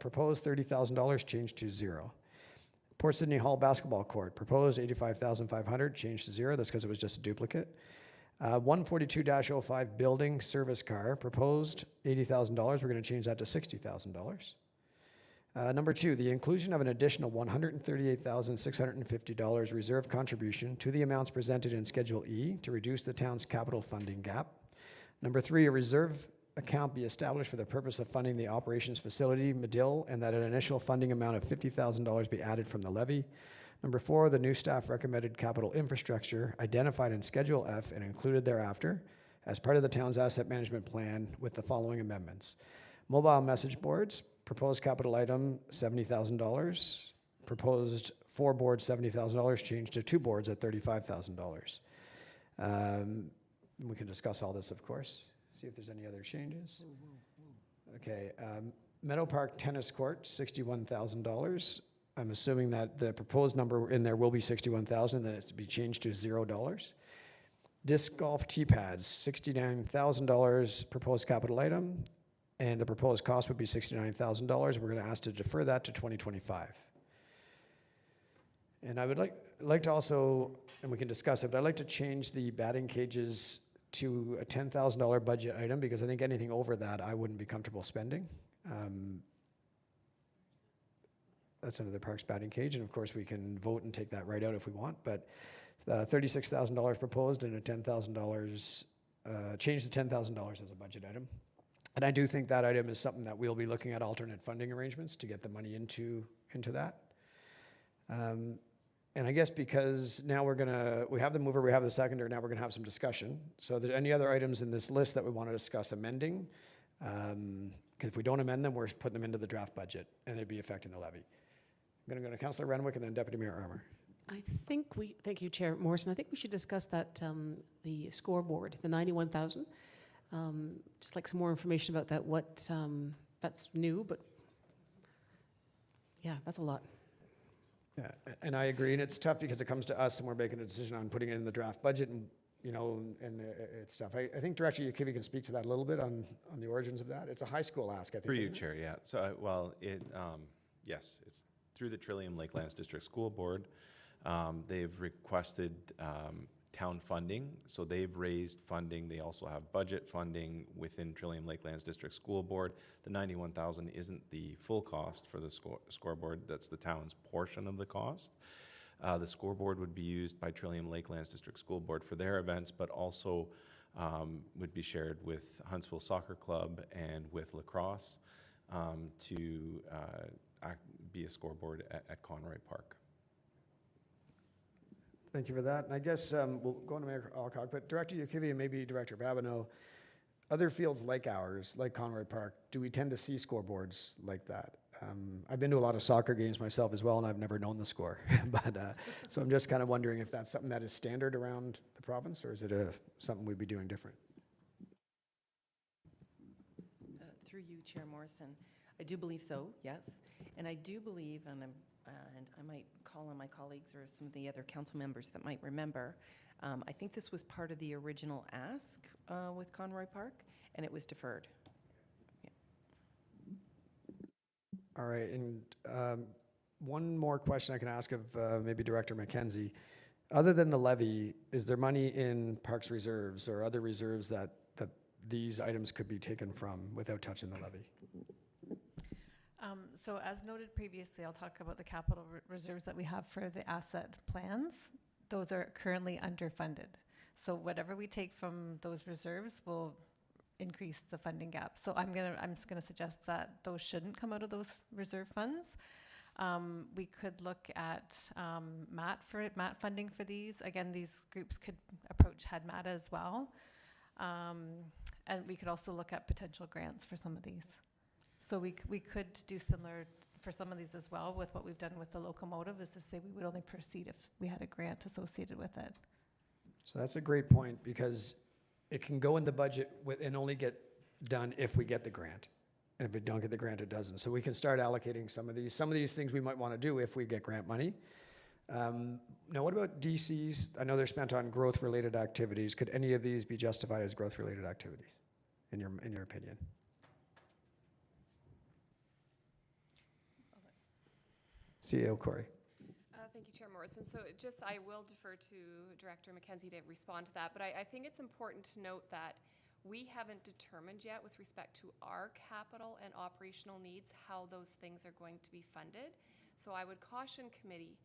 proposed $30,000, changed to 0. Port Sydney Hall basketball court, proposed $85,500, changed to 0. That's because it was just a duplicate. 142-05 building service car, proposed $80,000. We're going to change that to $60,000. Number 2, the inclusion of an additional $138,650 reserve contribution to the amounts presented in Schedule E to reduce the town's capital funding gap. Number 3, a reserve account be established for the purpose of funding the operations facility, Medill, and that an initial funding amount of $50,000 be added from the levy. Number 4, the new staff recommended capital infrastructure identified in Schedule F and included thereafter as part of the town's asset management plan with the following amendments. Mobile message boards, proposed capital item $70,000, proposed 4 boards $70,000, changed to 2 boards at $35,000. We can discuss all this, of course, see if there's any other changes. Okay, Meadow Park tennis court, $61,000. I'm assuming that the proposed number in there will be $61,000, then it's to be changed to $0. Disc golf tee pads, $69,000 proposed capital item, and the proposed cost would be $69,000. We're going to ask to defer that to 2025. And I would like to also, and we can discuss it, but I'd like to change the batting cages to a $10,000 budget item because I think anything over that I wouldn't be comfortable spending. That's under the Parks batting cage, and of course we can vote and take that right out if we want, but $36,000 proposed and a $10,000, change the $10,000 as a budget item. And I do think that item is something that we'll be looking at alternate funding arrangements to get the money into that. And I guess because now we have the mover, we have the seconder, now we're gonna have some discussion. So are there any other items in this list that we want to discuss amending? Because if we don't amend them, we're putting them into the draft budget and it'd be affecting the levy. I'm gonna go to Councillor Renwick and then Deputy Mayor Armour.
Thank you, Chair Morrison. I think we should discuss that, the scoreboard, the 91,000. Just like some more information about that, what, that's new, but yeah, that's a lot.
Yeah, and I agree, and it's tough because it comes to us and we're making a decision on putting it in the draft budget and, it's tough. I think Director Yakivi can speak to that a little bit on the origins of that. It's a high school ask, I think.
Through you,
isn't it?
Chair, yeah. So, yes, it's through the Trillium Lakelands District School Board. They've requested town funding, so they've raised funding. They also have budget funding within Trillium Lakelands District School Board. The $91,000 isn't the full cost for the scoreboard. That's the town's portion of the cost. The scoreboard would be used by Trillium Lakelands District School Board for their events, but also would be shared with Huntsville Soccer Club and with lacrosse to be a scoreboard at Conroy Park.
Thank you for that. And I guess we'll go into Mayor Alcock, but Director Yakivi and maybe Director Babineau, other fields like ours, like Conroy Park, do we tend to see scoreboards like that? I've been to a lot of soccer games myself as well, and I've never known the score. But so I'm just kind of wondering if that's something that is standard around the province, or is it something we'd be doing different?
Through you, Chair Morrison, I do believe so, yes. And I do believe, and I might call on my colleagues or some of the other council members that might remember, I think this was part of the original ask with Conroy Park, and it was deferred. Yeah.
All right, and one more question I can ask of maybe Director McKenzie. Other than the levy, is there money in Parks reserves or other reserves that these items could be taken from without touching the levy?
So as noted previously, I'll talk about the capital reserves that we have for the asset plans. Those are currently underfunded. So whatever we take from those reserves will increase the funding gap. So I'm just gonna suggest that those shouldn't come out of those reserve funds. We could look at MAT funding for these. Again, these groups could approach HADMAT as well. And we could also look at potential grants for some of these. So we could do similar for some of these as well with what we've done with the locomotive, is to say we would only proceed if we had a grant associated with it.
So that's a great point, because it can go in the budget and only get done if we get the grant. And if we don't get the grant, it doesn't. So we can start allocating some of these. Some of these things we might want to do if we get grant money. Now, what about DCs? I know they're spent on growth-related activities. Could any of these be justified as growth-related activities, in your opinion? CEO Corey.
Thank you, Chair Morrison. So I will defer to Director Mackenzie to respond to that, but I think it's important to note that we haven't determined yet with respect to our capital and operational needs how those things are going to be funded. So I would caution committee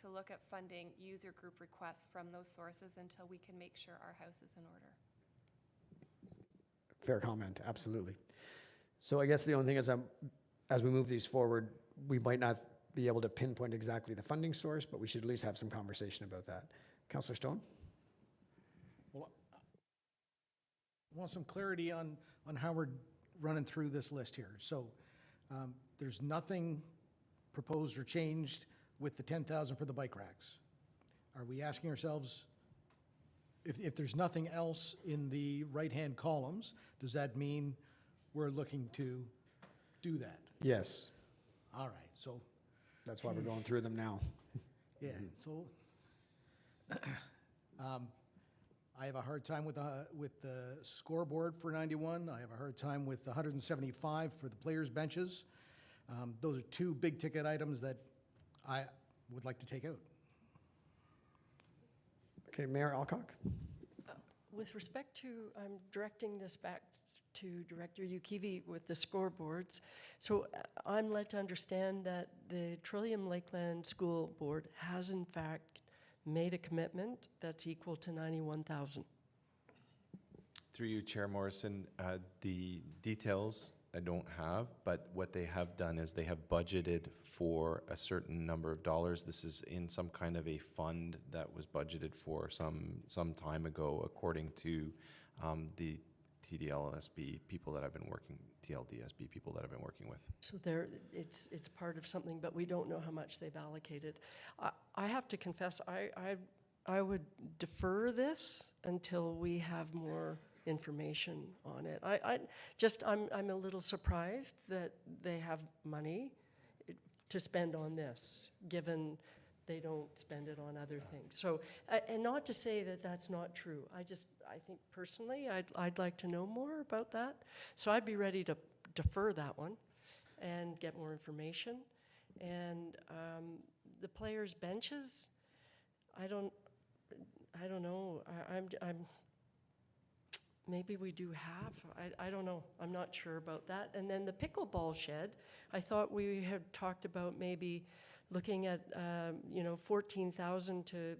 to look at funding user group requests from those sources until we can make sure our house is in order.
Fair comment, absolutely. So I guess the only thing is, as we move these forward, we might not be able to pinpoint exactly the funding source, but we should at least have some conversation about that. Councillor Stone?
Well, I want some clarity on how we're running through this list here. So there's nothing proposed or changed with the 10,000 for the bike racks. Are we asking ourselves, if there's nothing else in the right-hand columns, does that mean we're looking to do that?
Yes.
All right, so.
That's why we're going through them now.
Yeah, so I have a hard time with the scoreboard for 91. I have a hard time with the 175 for the players' benches. Those are two big-ticket items that I would like to take out.
Okay, Mayor Alcock?
With respect to, I'm directing this back to Director Ukivi with the scoreboards. So I'm led to understand that the Trillium Lakeland School Board has in fact made a commitment that's equal to 91,000.
Through you, Chair Morrison, the details I don't have, but what they have done is they have budgeted for a certain number of dollars. This is in some kind of a fund that was budgeted for some time ago, according to the TDLSB people that I've been working, TLDSB people that I've been working with.
So it's part of something, but we don't know how much they've allocated. I have to confess, I would defer this until we have more information on it. I'm a little surprised that they have money to spend on this, given they don't spend it on other things. So, and not to say that that's not true. I think personally, I'd like to know more about that. So I'd be ready to defer that one and get more information. And the players' benches, I don't know. I'm maybe we do half. I don't know. I'm not sure about that. And then the pickleball shed, I thought we had talked about maybe looking at 14,000 to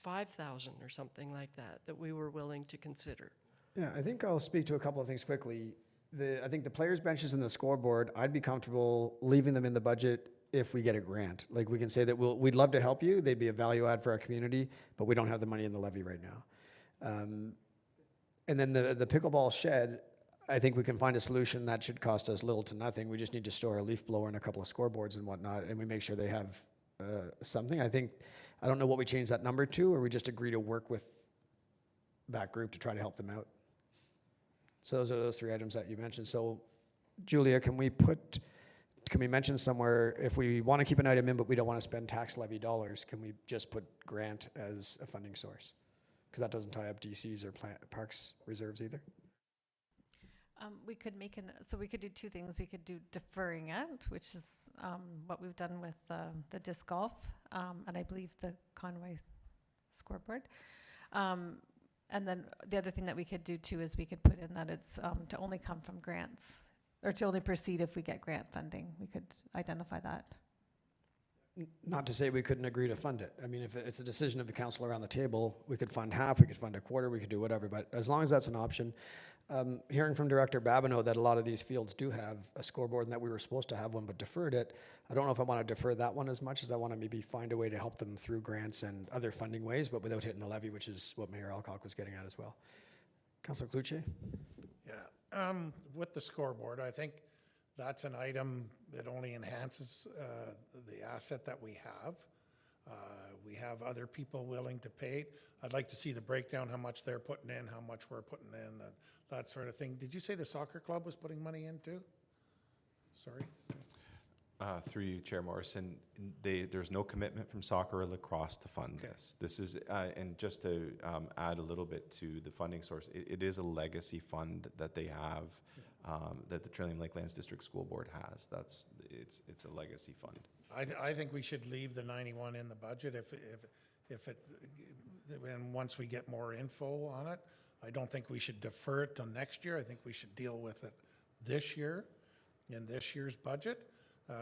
5,000 or something like that we were willing to consider.
Yeah, I think I'll speak to a couple of things quickly. I think the players' benches and the scoreboard, I'd be comfortable leaving them in the budget if we get a grant. Like, we can say that we'd love to help you. They'd be a value add for our community, but we don't have the money in the levy right now. And then the pickleball shed, I think we can find a solution that should cost us little to nothing. We just need to store a leaf blower and a couple of scoreboards and whatnot, and we make sure they have something. I don't know what we change that number to, or we just agree to work with that group to try to help them out. So those are those three items that you mentioned. So Julia, can we mention somewhere, if we want to keep an item in but we don't want to spend tax levy dollars, can we just put grant as a funding source? Because that doesn't tie up DCs or parks reserves either.
We could we could do two things. We could do deferring it, which is what we've done with the disc golf, and I believe the Conway scoreboard. And then the other thing that we could do too is we could put in that it's to only come from grants, or to only proceed if we get grant funding. We could identify that.
Not to say we couldn't agree to fund it. I mean, if it's a decision of the council around the table, we could fund half, we could fund a quarter, we could do whatever, but as long as that's an option. Hearing from Director Babineau that a lot of these fields do have a scoreboard and that we were supposed to have one but deferred it, I don't know if I want to defer that one as much as I want to maybe find a way to help them through grants and other funding ways, but without hitting the levy, which is what Mayor Alcock was getting at as well. Councillor Cloutier?
Yeah, with the scoreboard, I think that's an item that only enhances the asset that we have. We have other people willing to pay. I'd like to see the breakdown, how much they're putting in, how much we're putting in, that sort of thing. Did you say the soccer club was putting money in too? Sorry.
Through you, Chair Morrison, there's no commitment from soccer or lacrosse to fund this. This is, and just to add a little bit to the funding source, it is a legacy fund that they have, that the Trillium Lakelands District School Board has. It's a legacy fund.
I think we should leave the 91 in the budget and once we get more info on it. I don't think we should defer it till next year. I think we should deal with it this year, in this year's budget,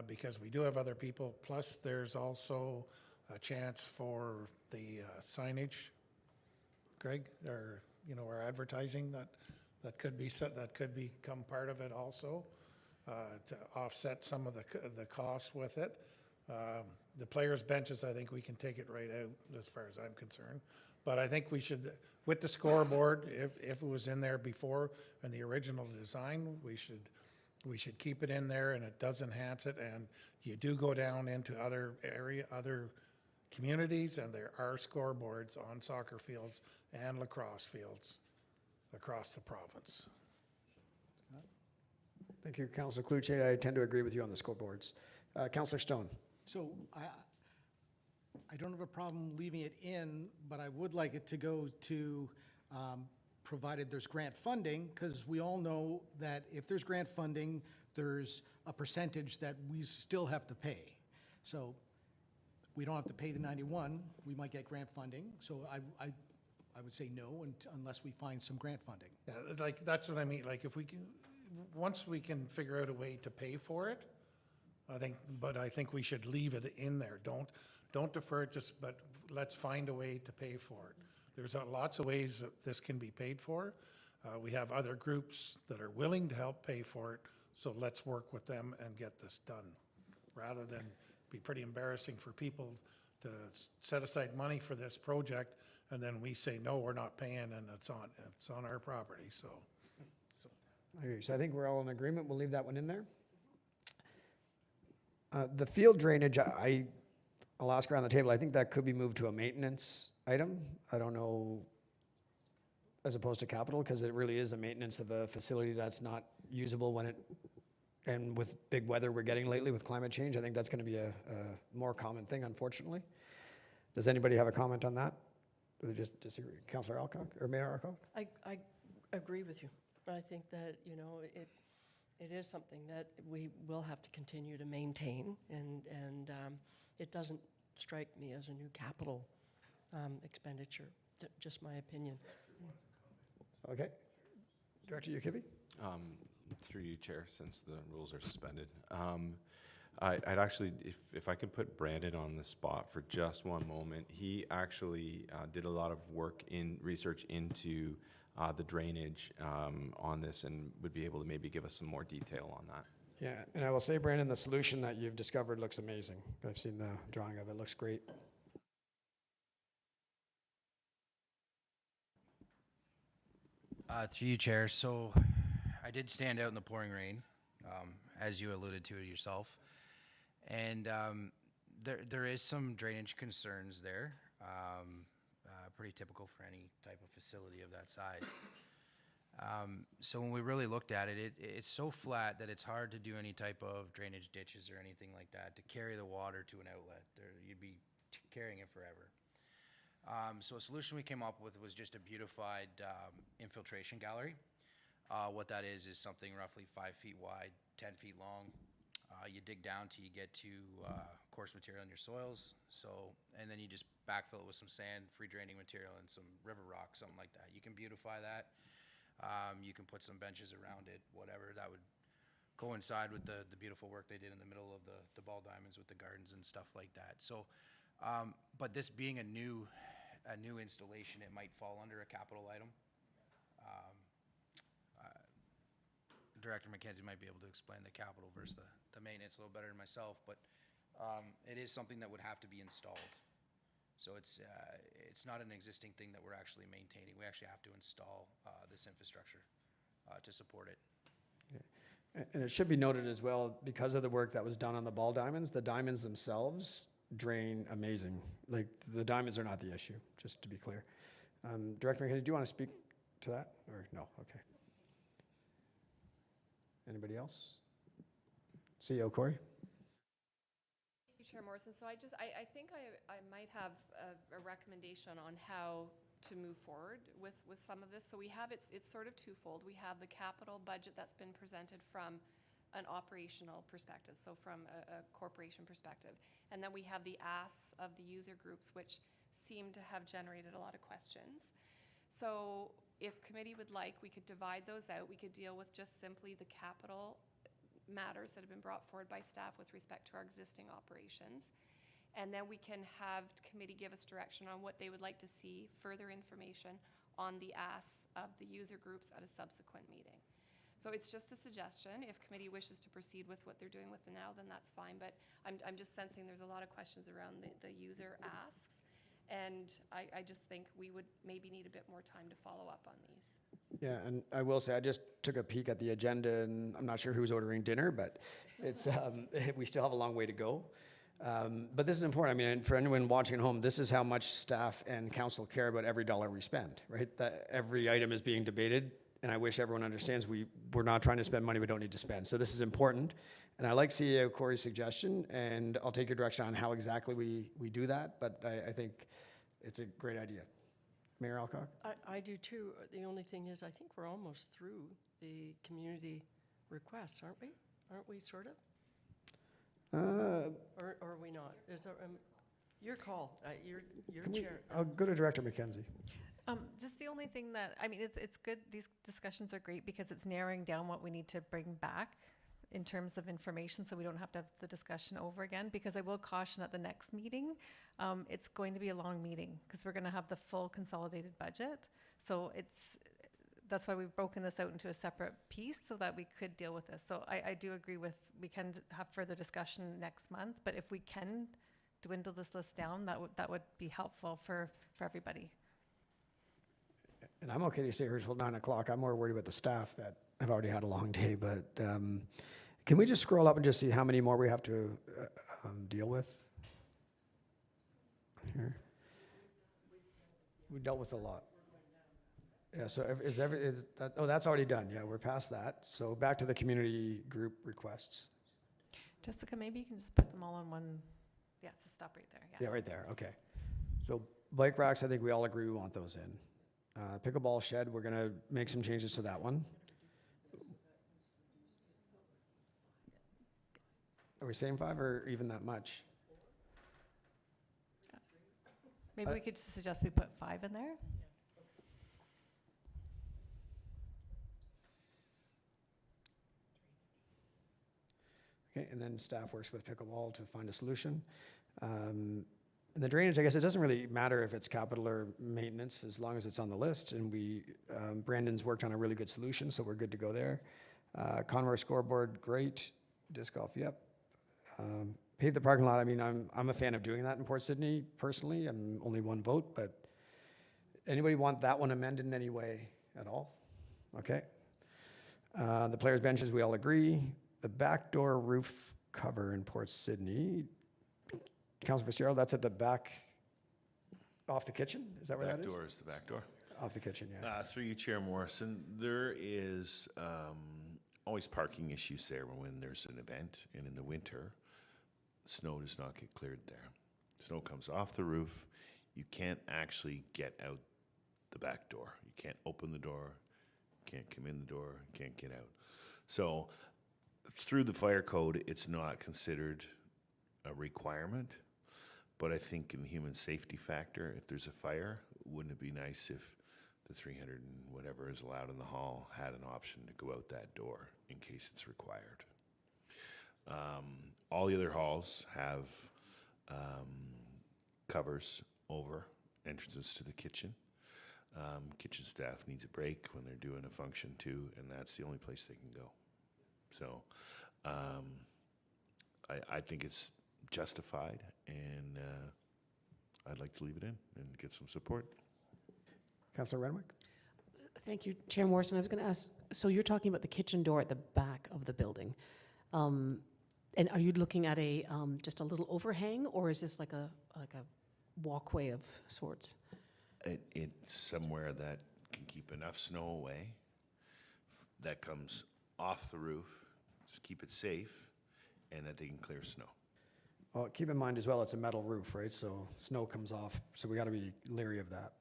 because we do have other people. Plus, there's also a chance for the signage, Greg, or, our advertising that could become part of it also, to offset some of the costs with it. The players' benches, I think we can take it right out as far as I'm concerned. But I think we should, with the scoreboard, if it was in there before in the original design, we should keep it in there, and it does enhance it. And you do go down into other communities, and there are scoreboards on soccer fields and lacrosse fields across the province.
Thank you, Councillor Cloutier. I tend to agree with you on the scoreboards. Councillor Stone?
So I don't have a problem leaving it in, but I would like it to go to, provided there's grant funding, because we all know that if there's grant funding, there's a percentage that we still have to pay. So we don't have to pay the 91, we might get grant funding. So I would say no unless we find some grant funding.
Yeah, like, that's what I mean. Like, if we can, once we can figure out a way to pay for it, I think we should leave it in there. Don't defer it, but let's find a way to pay for it. There's lots of ways that this can be paid for. We have other groups that are willing to help pay for it, so let's work with them and get this done, rather than be pretty embarrassing for people to set aside money for this project, and then we say, no, we're not paying, and it's on our property, so.
I agree. So I think we're all in agreement. We'll leave that one in there. The field drainage, I'll ask around the table. I think that could be moved to a maintenance item. I don't know, as opposed to capital, because it really is a maintenance of a facility that's not usable and with big weather we're getting lately with climate change, I think that's going to be a more common thing, unfortunately. Does anybody have a comment on that? Or they just disagree? Councillor Alcock or Mayor Alcock?
I agree with you. I think that, it is something that we will have to continue to maintain, and it doesn't strike me as a new capital expenditure, just my opinion.
Okay. Director Yukivi?
Through you, Chair, since the rules are suspended. I'd actually, if I could put Brandon on the spot for just one moment. He actually did a lot of work in research into the drainage on this, and would be able to maybe give us some more detail on that.
Yeah, and I will say, Brandon, the solution that you've discovered looks amazing. I've seen the drawing of it. It looks great.
Through you, Chair. So I did stand out in the pouring rain, as you alluded to it yourself. And there is some drainage concerns there, pretty typical for any type of facility of that size. So when we really looked at it, it's so flat that it's hard to do any type of drainage ditches or anything like that to carry the water to an outlet. You'd be carrying it forever. So a solution we came up with was just a beautified infiltration gallery. What that is something roughly 5 feet wide, 10 feet long. You dig down till you get to coarse material in your soils. And then you just backfill it with some sand, free draining material, and some river rock, something like that. You can beautify that. You can put some benches around it, whatever. That would coincide with the beautiful work they did in the middle of the ball diamonds with the gardens and stuff like that. So, but this being a new installation, it might fall under a capital item. Director McKenzie might be able to explain the capital versus the maintenance a little better than myself, but it is something that would have to be installed. So it's not an existing thing that we're actually maintaining. We actually have to install this infrastructure to support it.
And it should be noted as well, because of the work that was done on the ball diamonds, the diamonds themselves drain amazing. Like, the diamonds are not the issue, just to be clear. Director McKenzie, do you want to speak to that, or no? Okay. Anybody else? CEO Corey?
Thank you, Chair Morrison. So I think I might have a recommendation on how to move forward with some of this. So we have, it's sort of twofold. We have the capital budget that's been presented from an operational perspective, so from a corporation perspective. And then we have the asks of the user groups, which seem to have generated a lot of questions. So if committee would like, we could divide those out. We could deal with just simply the capital matters that have been brought forward by staff with respect to our existing operations. And then we can have committee give us direction on what they would like to see, further information on the asks of the user groups at a subsequent meeting. So it's just a suggestion. If committee wishes to proceed with what they're doing with the now, then that's fine. But I'm just sensing there's a lot of questions around the user asks. And I just think we would maybe need a bit more time to follow up on these.
Yeah, and I will say, I just took a peek at the agenda, and I'm not sure who's ordering dinner, but it's we still have a long way to go. But this is important. I mean, for anyone watching at home, this is how much staff and council care about every dollar we spend, right? That every item is being debated, and I wish everyone understands we're not trying to spend money we don't need to spend. So this is important, and I like CEO Corey's suggestion, and I'll take your direction on how exactly we do that, but I think it's a great idea. Mayor Alcock?
I do too. The only thing is, I think we're almost through the community requests, aren't we? Aren't we, sort of? Or are we not? Is that, your call, your chair.
I'll go to Director McKenzie.
Just the only thing that, I mean, it's good, these discussions are great because it's narrowing down what we need to bring back in terms of information, so we don't have to have the discussion over again, because I will caution at the next meeting, it's going to be a long meeting, because we're gonna have the full consolidated budget. So that's why we've broken this out into a separate piece so that we could deal with this. So I do agree with, we can have further discussion next month, but if we can dwindle this list down, that would be helpful for everybody.
And I'm okay to stay here until 9 o'clock. I'm more worried about the staff that have already had a long day, but can we just scroll up and just see how many more we have to deal with? Here. We dealt with a lot. Yeah, so that's already done. Yeah, we're past that. So back to the community group requests.
Jessica, maybe you can just put them all on one, yeah, so stop right there, yeah.
Yeah, right there, okay. So bike racks, I think we all agree we want those in. Pickleball shed, we're gonna make some changes to that one. Are we saying 5 or even that much?
Maybe we could suggest we put 5 in there?
Okay, and then staff works with pickleball to find a solution. And the drainage, I guess it doesn't really matter if it's capital or maintenance, as long as it's on the list. And Brandon's worked on a really good solution, so we're good to go there. Conroy scoreboard, great. Disc golf, yep. Pave the parking lot, I mean, I'm a fan of doing that in Port Sydney, personally. I'm only one vote, but anybody want that one amended in any way at all? Okay. The players' benches, we all agree. The backdoor roof cover in Port Sydney, Councilor Fitzgerald, that's at the back, off the kitchen? Is that where that is?
Back door is the back door.
Off the kitchen, yeah.
Through you, Chair Morrison, there is always parking issues there when there's an event, and in the winter, snow does not get cleared there. Snow comes off the roof. You can't actually get out the back door. You can't open the door, can't come in the door, can't get out. So through the fire code, it's not considered a requirement, but I think in the human safety factor, if there's a fire, wouldn't it be nice if the 300 and whatever is allowed in the hall had an option to go out that door in case it's required? All the other halls have covers over entrances to the kitchen. Kitchen staff needs a break when they're doing a function too, and that's the only place they can go. So I think it's justified, and I'd like to leave it in and get some support.
Councillor Renwick?
Thank you, Chair Morrison. I was going to ask, so you're talking about the kitchen door at the back of the building. And are you looking at a, just a little overhang, or is this like a walkway of sorts?
It's somewhere that can keep enough snow away, that comes off the roof, just keep it safe, and that they can clear snow.
Well, keep in mind as well, it's a metal roof, right? So snow comes off, so we got to be leery of that.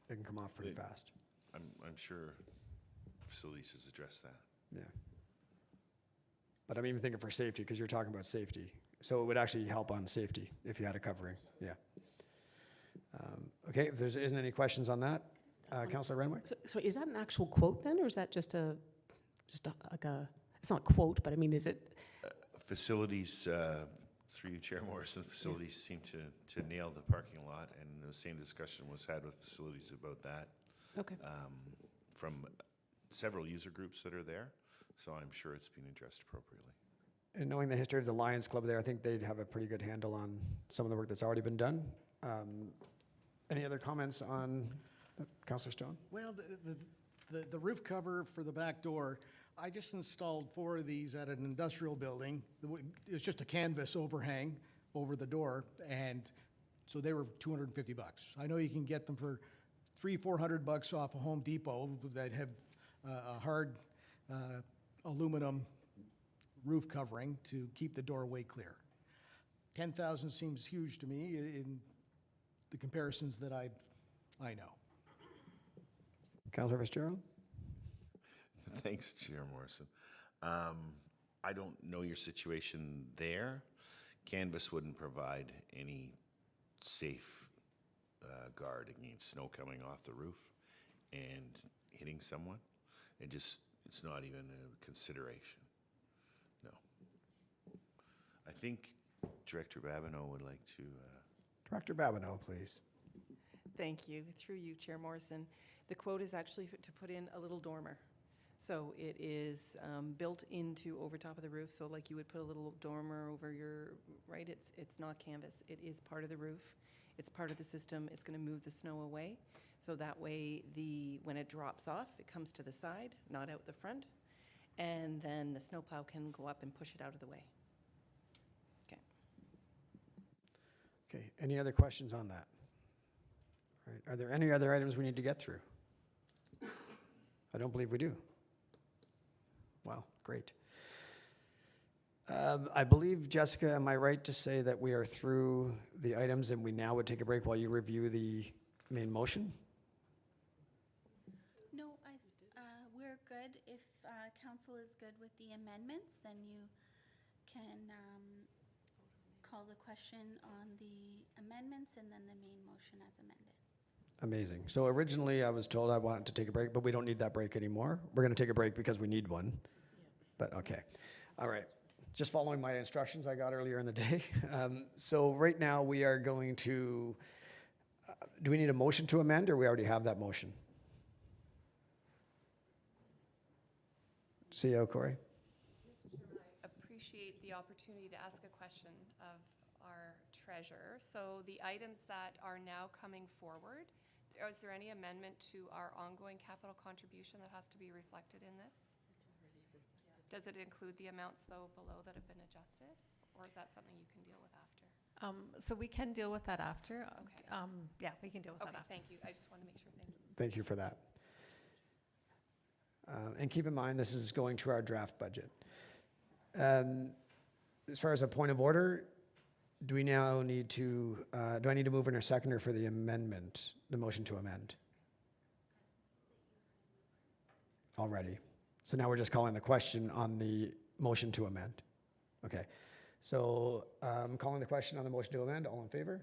It can come off pretty fast.
I'm sure facilities has addressed that.
Yeah. But I'm even thinking for safety, because you're talking about safety. So it would actually help on safety if you had a covering, yeah. Okay, if there isn't any questions on that, Councillor Renwick?
So is that an actual quote then, or is that just like a, it's not a quote, but I mean, is it?
Facilities, through you, Chair Morrison, facilities seem to nail the parking lot, and the same discussion was had with facilities about that.
Okay.
From several user groups that are there, so I'm sure it's being addressed appropriately.
And knowing the history of the Lions Club there, I think they'd have a pretty good handle on some of the work that's already been done. Any other comments on Councillor Stone?
Well, the roof cover for the back door, I just installed 4 of these at an industrial building. It's just a canvas overhang over the door, and so they were $250. I know you can get them for $300-400 off of Home Depot that have a hard aluminum roof covering to keep the doorway clear. 10,000 seems huge to me in the comparisons that I know.
Councillor Fitzgerald?
Thanks, Chair Morrison. I don't know your situation there. Canvas wouldn't provide any safe guard against snow coming off the roof and hitting someone. It's not even a consideration. No. I think Director Babineau would like to.
Director Babineau, please.
Thank you. Through you, Chair Morrison. The quote is actually to put in a little dormer. So it is built into over top of the roof. So like you would put a little dormer over your, right? It's not canvas. It is part of the roof. It's part of the system. It's going to move the snow away. So that way, when it drops off, it comes to the side, not out the front. And then the snowplow can go up and push it out of the way. Okay.
Okay, any other questions on that? All right, are there any other items we need to get through? I don't believe we do. Wow, great. I believe, Jessica, am I right to say that we are through the items and we now would take a break while you review the main motion?
No, we're good. If council is good with the amendments, then you can call the question on the amendments and then the main motion as amended.
Amazing. So originally I was told I wanted to take a break, but we don't need that break anymore. We're going to take a break because we need one. But okay. All right. Just following my instructions I got earlier in the day. So right now we are going to, do we need a motion to amend, or we already have that motion? CEO Corey?
Mr. Chairman, I appreciate the opportunity to ask a question of our treasurer. So the items that are now coming forward, is there any amendment to our ongoing capital contribution that has to be reflected in this? Does it include the amounts, though, below that have been adjusted? Or is that something you can deal with after?
So we can deal with that after.
Okay.
Yeah, we can deal with that
Okay,
after.
thank you. I just want to make sure. Thank you.
Thank you for that. And keep in mind, this is going to our draft budget. As far as a point of order, do we now need to, do I need to move in a seconder for the amendment, the motion to amend? Already. So now we're just calling the question on the motion to amend. Okay. So calling the question on the motion to amend, all in favor?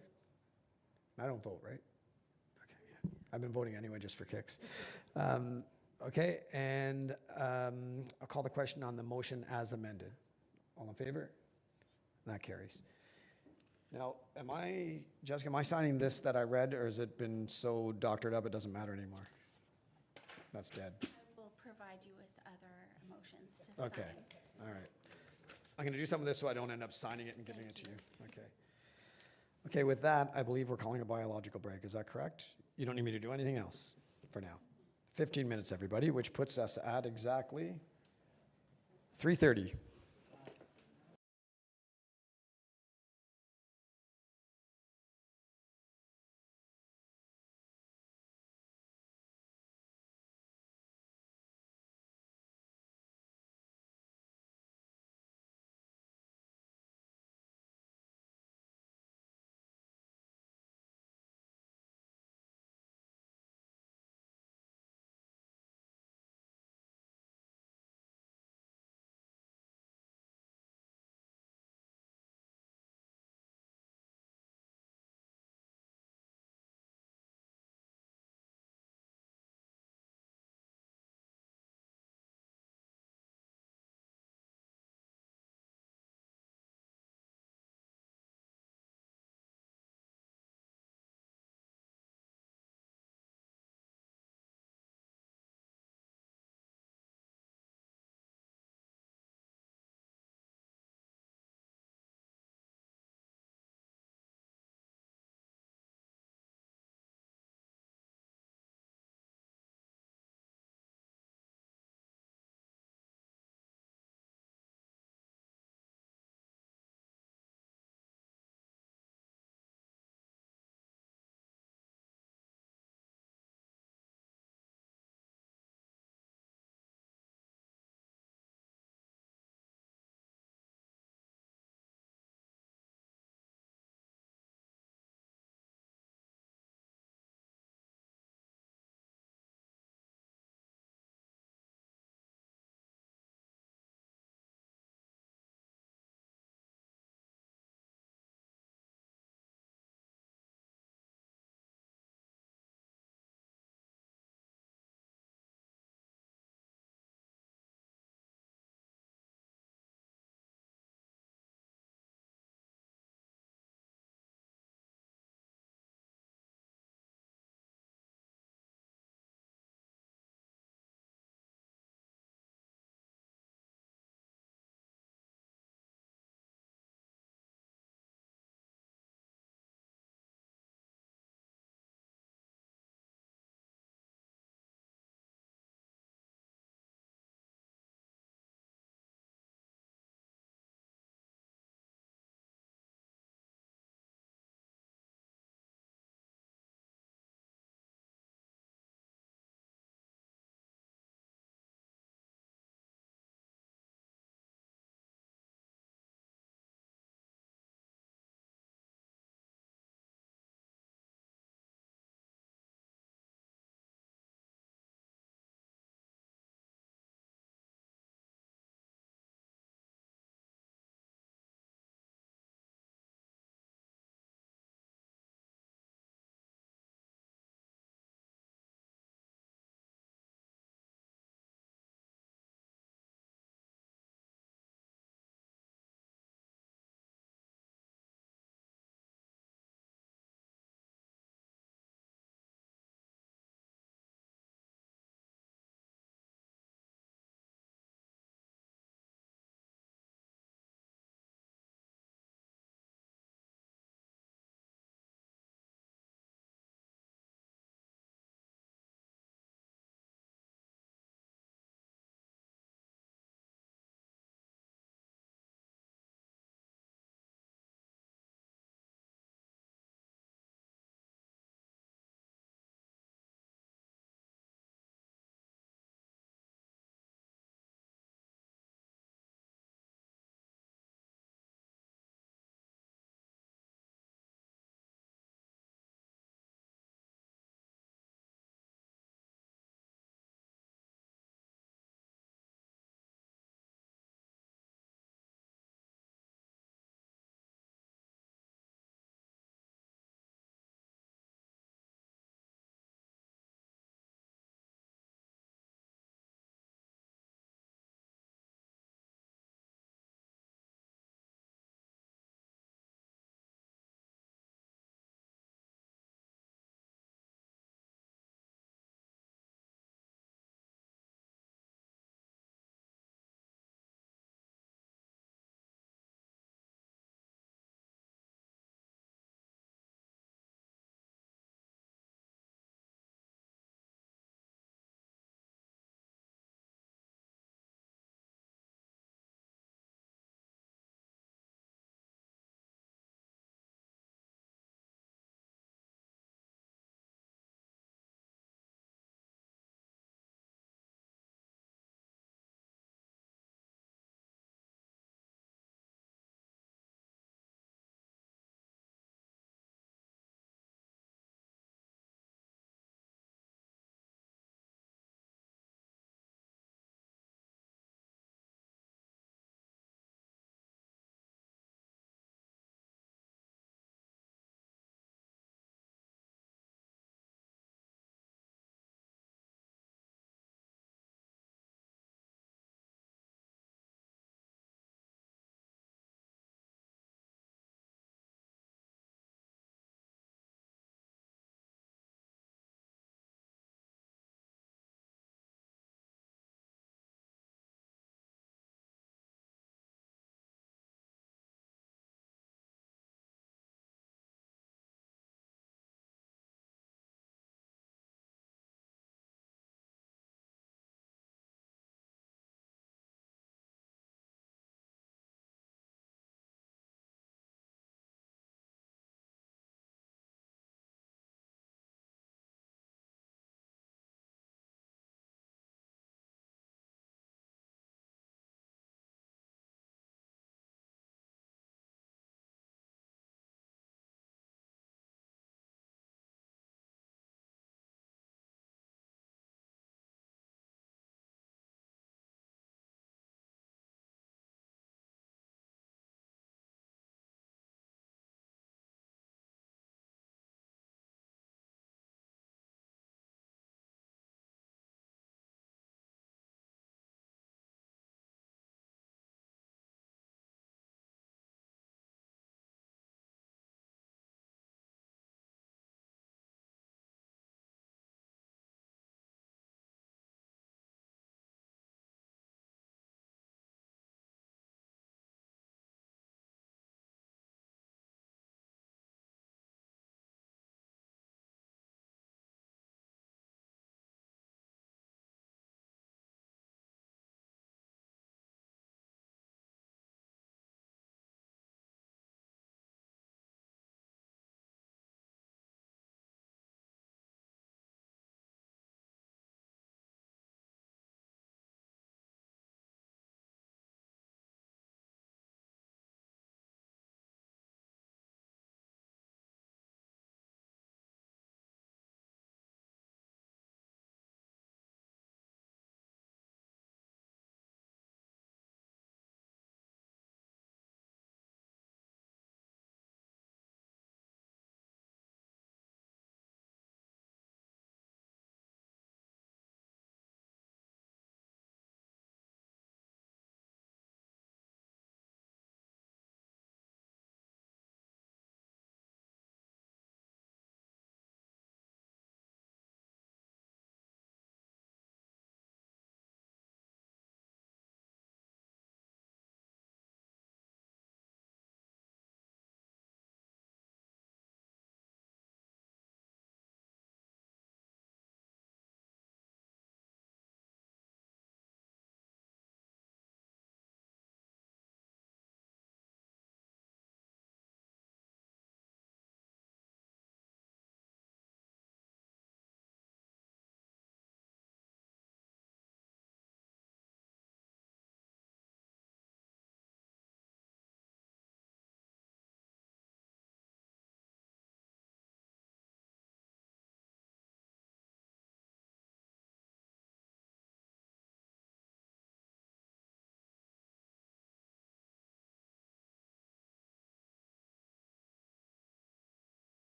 I don't vote, right? Okay. Yeah. I've been voting anyway just for kicks. Okay, and I'll call the question on the motion as amended. All in favor? That carries. Now, Jessica, am I signing this that I read, or has it been so doctored up it doesn't matter anymore? That's dead.
We'll provide you with other motions to sign.
Okay, all right. I'm going to do some of this so I don't end up signing it and giving it to you. Okay. Okay, with that, I believe we're calling a biological break. Is that correct? You don't need me to do anything else for now. 15 minutes, everybody, which puts us at exactly 3:30.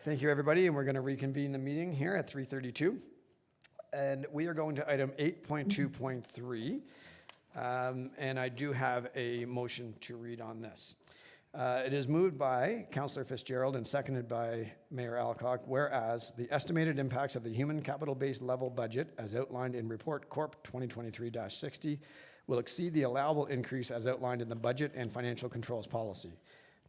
Thank you, everybody, and we're going to reconvene the meeting here at 3:32. And we are going to item 8.2.3. And I do have a motion to read on this. It is moved by Councillor Fitzgerald and seconded by Mayor Alcock, whereas the estimated impacts of the human capital base level budget as outlined in Report Corp 2023-60 will exceed the allowable increase as outlined in the budget and financial controls policy.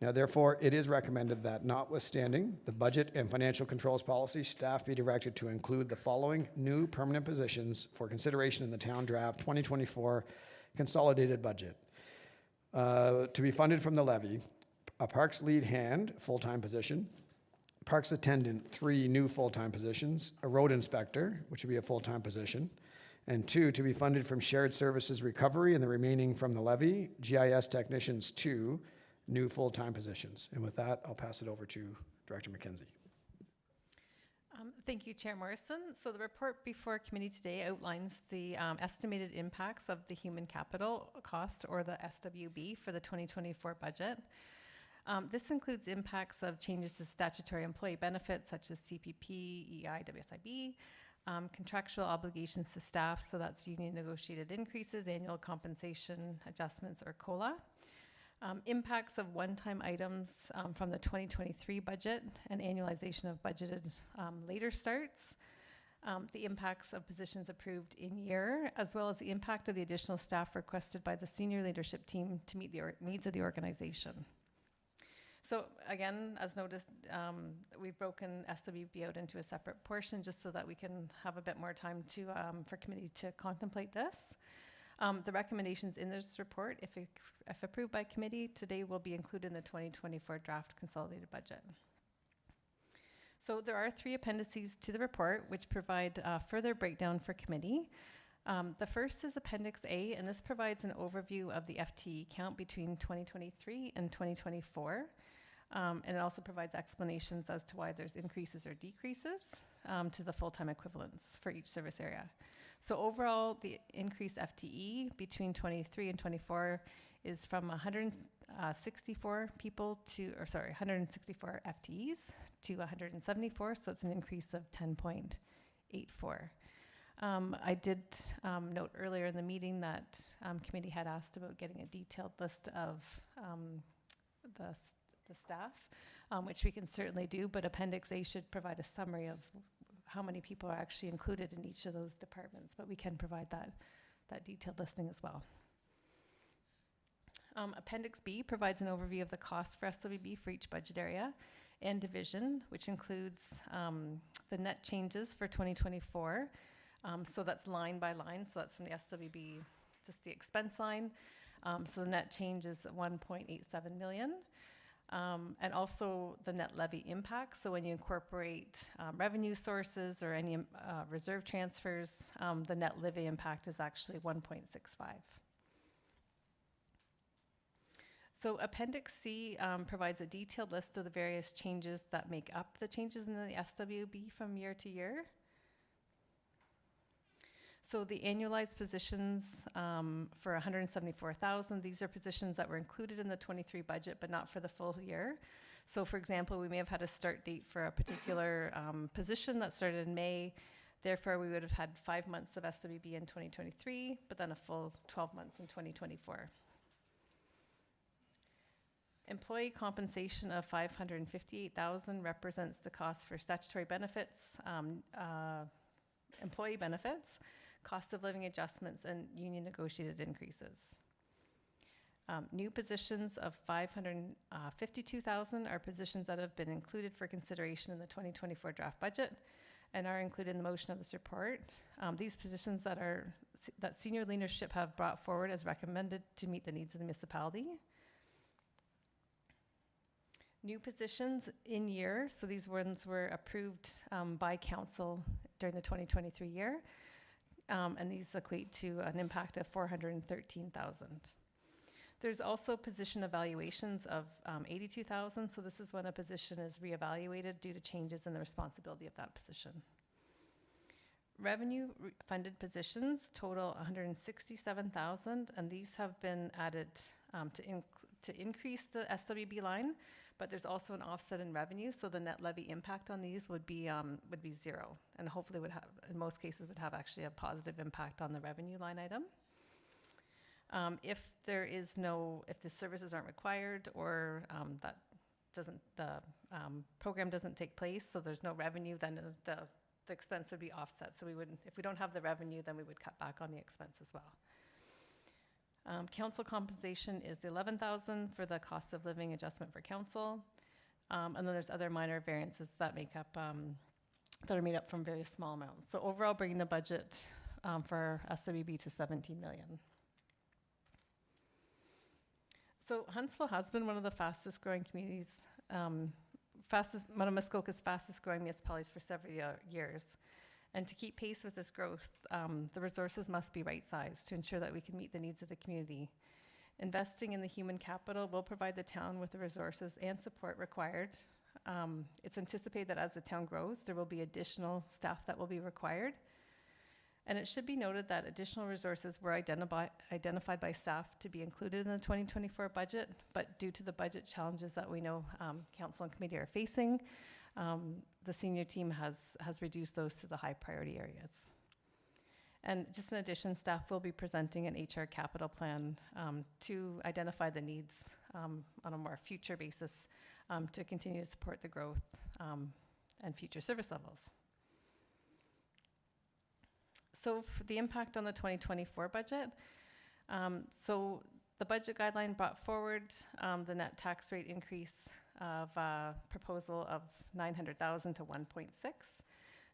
Now, therefore, it is recommended that notwithstanding the budget and financial controls policy, staff be directed to include the following new permanent positions for consideration in the town draft 2024 consolidated budget. To be funded from the levy, a parks lead hand, full-time position, parks attendant, 3 new full-time positions, a road inspector, which would be a full-time position, and 2, to be funded from shared services recovery and the remaining from the levy, GIS technicians, 2 new full-time positions. And with that, I'll pass it over to Director McKenzie.
Thank you, Chair Morrison. So the report before committee today outlines the estimated impacts of the human capital cost, or the SWB, for the 2024 budget. This includes impacts of changes to statutory employee benefits such as CPP, EI, WSIB, contractual obligations to staff, so that's union negotiated increases, annual compensation adjustments, or COLA. Impacts of one-time items from the 2023 budget and annualization of budgeted later starts. The impacts of positions approved in year, as well as the impact of the additional staff requested by the senior leadership team to meet the needs of the organization. So again, as noticed, we've broken SWB out into a separate portion just so that we can have a bit more time to for committee to contemplate this. The recommendations in this report, if approved by committee, today will be included in the 2024 draft consolidated budget. So there are 3 appendices to the report which provide further breakdown for committee. The first is Appendix A, and this provides an overview of the FTE count between 2023 and 2024. And it also provides explanations as to why there's increases or decreases to the full-time equivalents for each service area. So overall, the increased FTE between 23 and 24 is from 164 people to, 164 FTEs to 174, so it's an increase of 10.84. I did note earlier in the meeting that committee had asked about getting a detailed list of the staff, which we can certainly do, but Appendix A should provide a summary of how many people are actually included in each of those departments, but we can provide that detailed listing as well. Appendix B provides an overview of the costs for SWB for each budget area and division, which includes the net changes for 2024. So that's line by line, so that's from the SWB, just the expense line. So the net change is 1.87 million. And also the net levy impact. So when you incorporate revenue sources or any reserve transfers, the net levy impact is actually 1.65. So Appendix C provides a detailed list of the various changes that make up the changes in the SWB from year to year. So the annualized positions for 174,000, these are positions that were included in the 23 budget, but not for the full year. So for example, we may have had a start date for a particular position that started in May. Therefore, we would have had 5 months of SWB in 2023, but then a full 12 months in 2024. Employee compensation of 558,000 represents the cost for statutory benefits, employee benefits, cost of living adjustments, and union negotiated increases. New positions of 552,000 are positions that have been included for consideration in the 2024 draft budget and are included in the motion of this report. These positions that senior leadership have brought forward as recommended to meet the needs of the municipality. New positions in year, so these ones were approved by council during the 2023 year, and these equate to an impact of 413,000. There's also position evaluations of 82,000, so this is when a position is reevaluated due to changes in the responsibility of that position. Revenue funded positions total 167,000, and these have been added to increase the SWB line, But there's also an offset in revenue, so the net levy impact on these would be zero, and hopefully would have, in most cases, would have actually a positive impact on the revenue line item. If the services aren't required, or the program doesn't take place, so there's no revenue, then the expense would be offset. So if we don't have the revenue, then we would cut back on the expense as well. Council compensation is the 11,000 for the cost of living adjustment for council. And then there's other minor variances that that are made up from various small amounts. So overall, bringing the budget for SWB to 17 million. So Huntsville has been one of the fastest growing communities, one of Muskoka's fastest growing municipalities for several years. And to keep pace with this growth, the resources must be right-sized to ensure that we can meet the needs of the community. Investing in the human capital will provide the town with the resources and support required. It's anticipated that as the town grows, there will be additional staff that will be required. And it should be noted that additional resources were identified by staff to be included in the 2024 budget, but due to the budget challenges that we know council and committee are facing, the senior team has reduced those to the high priority areas. And just in addition, staff will be presenting an HR capital plan to identify the needs on a more future basis to continue to support the growth and future service levels. So for the impact on the 2024 budget, so the budget guideline brought forward the net tax rate increase of proposal of 900,000 to 1.6.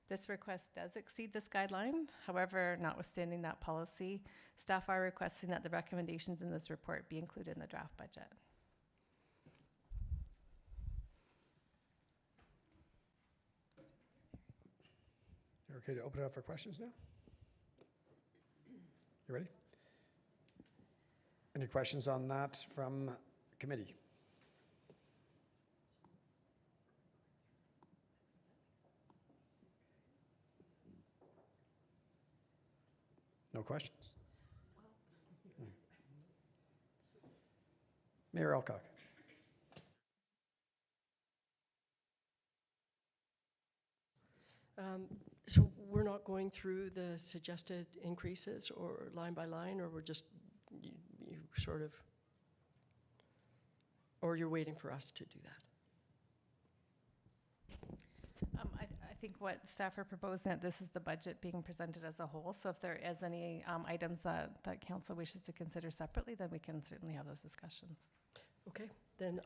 This request does exceed this guideline. However, notwithstanding that policy, staff are requesting that the recommendations in this report be included in the draft budget.
You're okay to open it up for questions now? You ready? Any questions on that from committee? No questions? Mayor Alcock.
So we're not going through the suggested increases or line by line, or we're just, you sort of, or you're waiting for us to do that?
I think what staff are proposing, that this is the budget being presented as a whole. So if there is any items that council wishes to consider separately, then we can certainly have those discussions.
Okay, then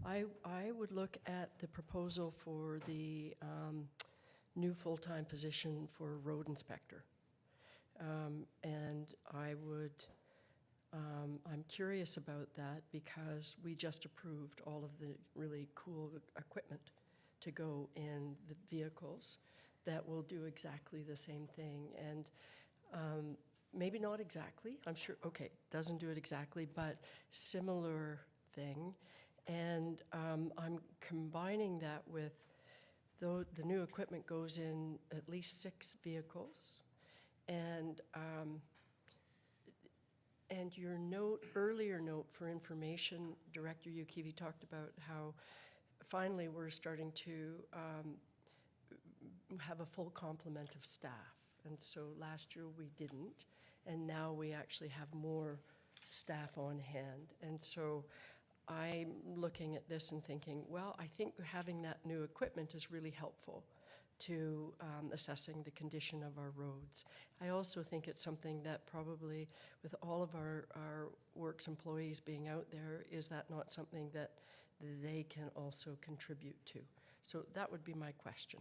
I would look at the proposal for the new full-time position for road inspector. And I'm curious about that because we just approved all of the really cool equipment to go in the vehicles that will do exactly the same thing. And maybe not exactly, I'm sure, okay, doesn't do it exactly, but similar thing. And I'm combining that with, the new equipment goes in at least 6 vehicles. And your earlier note for information, Director Ukivi talked about how finally we're starting to have a full complement of staff. And so last year we didn't, and now we actually have more staff on hand. And so I'm looking at this and thinking, well, I think having that new equipment is really helpful to assessing the condition of our roads. I also think it's something that probably, with all of our works employees being out there, is that not something that they can also contribute to? So that would be my question.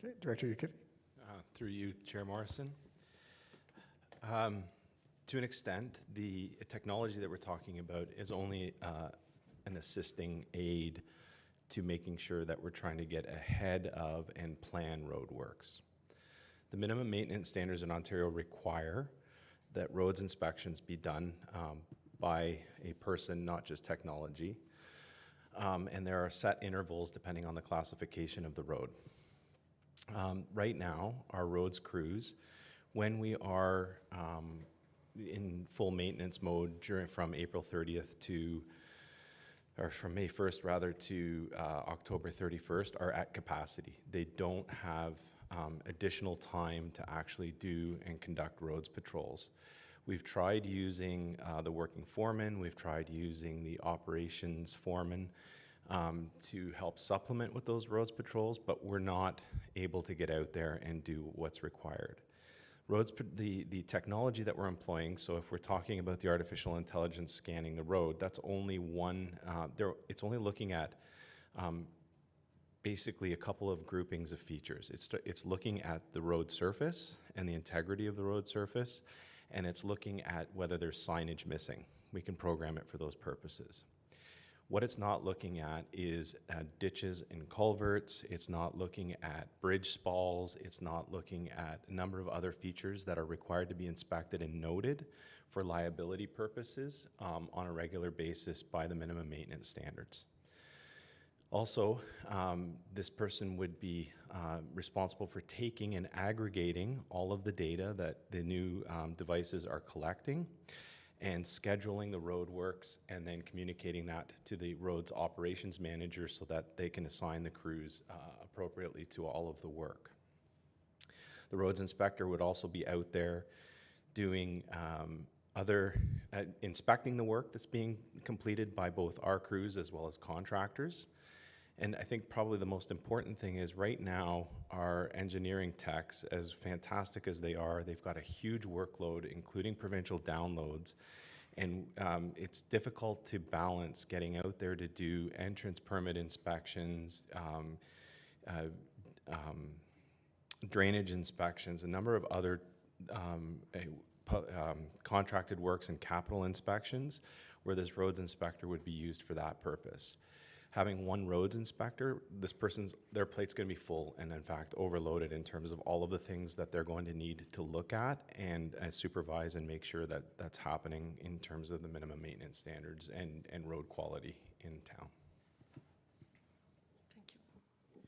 Okay, Director Ukivi.
Through you, Chair Morrison. To an extent, the technology that we're talking about is only an assisting aid to making sure that we're trying to get ahead of and plan road works. The minimum maintenance standards in Ontario require that roads inspections be done by a person, not just technology. And there are set intervals depending on the classification of the road. Right now, our roads crews, when we are in full maintenance mode from April 30th or from May 1st rather to October 31st are at capacity. They don't have additional time to actually do and conduct roads patrols. We've tried using the working foreman, we've tried using the operations foreman to help supplement with those roads patrols, but we're not able to get out there and do what's required. The technology that we're employing, so if we're talking about the artificial intelligence scanning the road, that's only one, it's only looking at basically a couple of groupings of features. It's looking at the road surface and the integrity of the road surface, and it's looking at whether there's signage missing. We can program it for those purposes. What it's not looking at is ditches and culverts. It's not looking at bridge spalls. It's not looking at a number of other features that are required to be inspected and noted for liability purposes on a regular basis by the minimum maintenance standards. Also, this person would be responsible for taking and aggregating all of the data that the new devices are collecting and scheduling the road works and then communicating that to the roads operations manager so that they can assign the crews appropriately to all of the work. The roads inspector would also be out there doing inspecting the work that's being completed by both our crews as well as contractors. And I think probably the most important thing is right now our engineering techs, as fantastic as they are, they've got a huge workload, including provincial downloads. And it's difficult to balance getting out there to do entrance permit inspections, drainage inspections, a number of other contracted works and capital inspections where this roads inspector would be used for that purpose. Having one roads inspector, their plate's going to be full and in fact overloaded in terms of all of the things that they're going to need to look at and supervise and make sure that that's happening in terms of the minimum maintenance standards and road quality in town.
Thank you.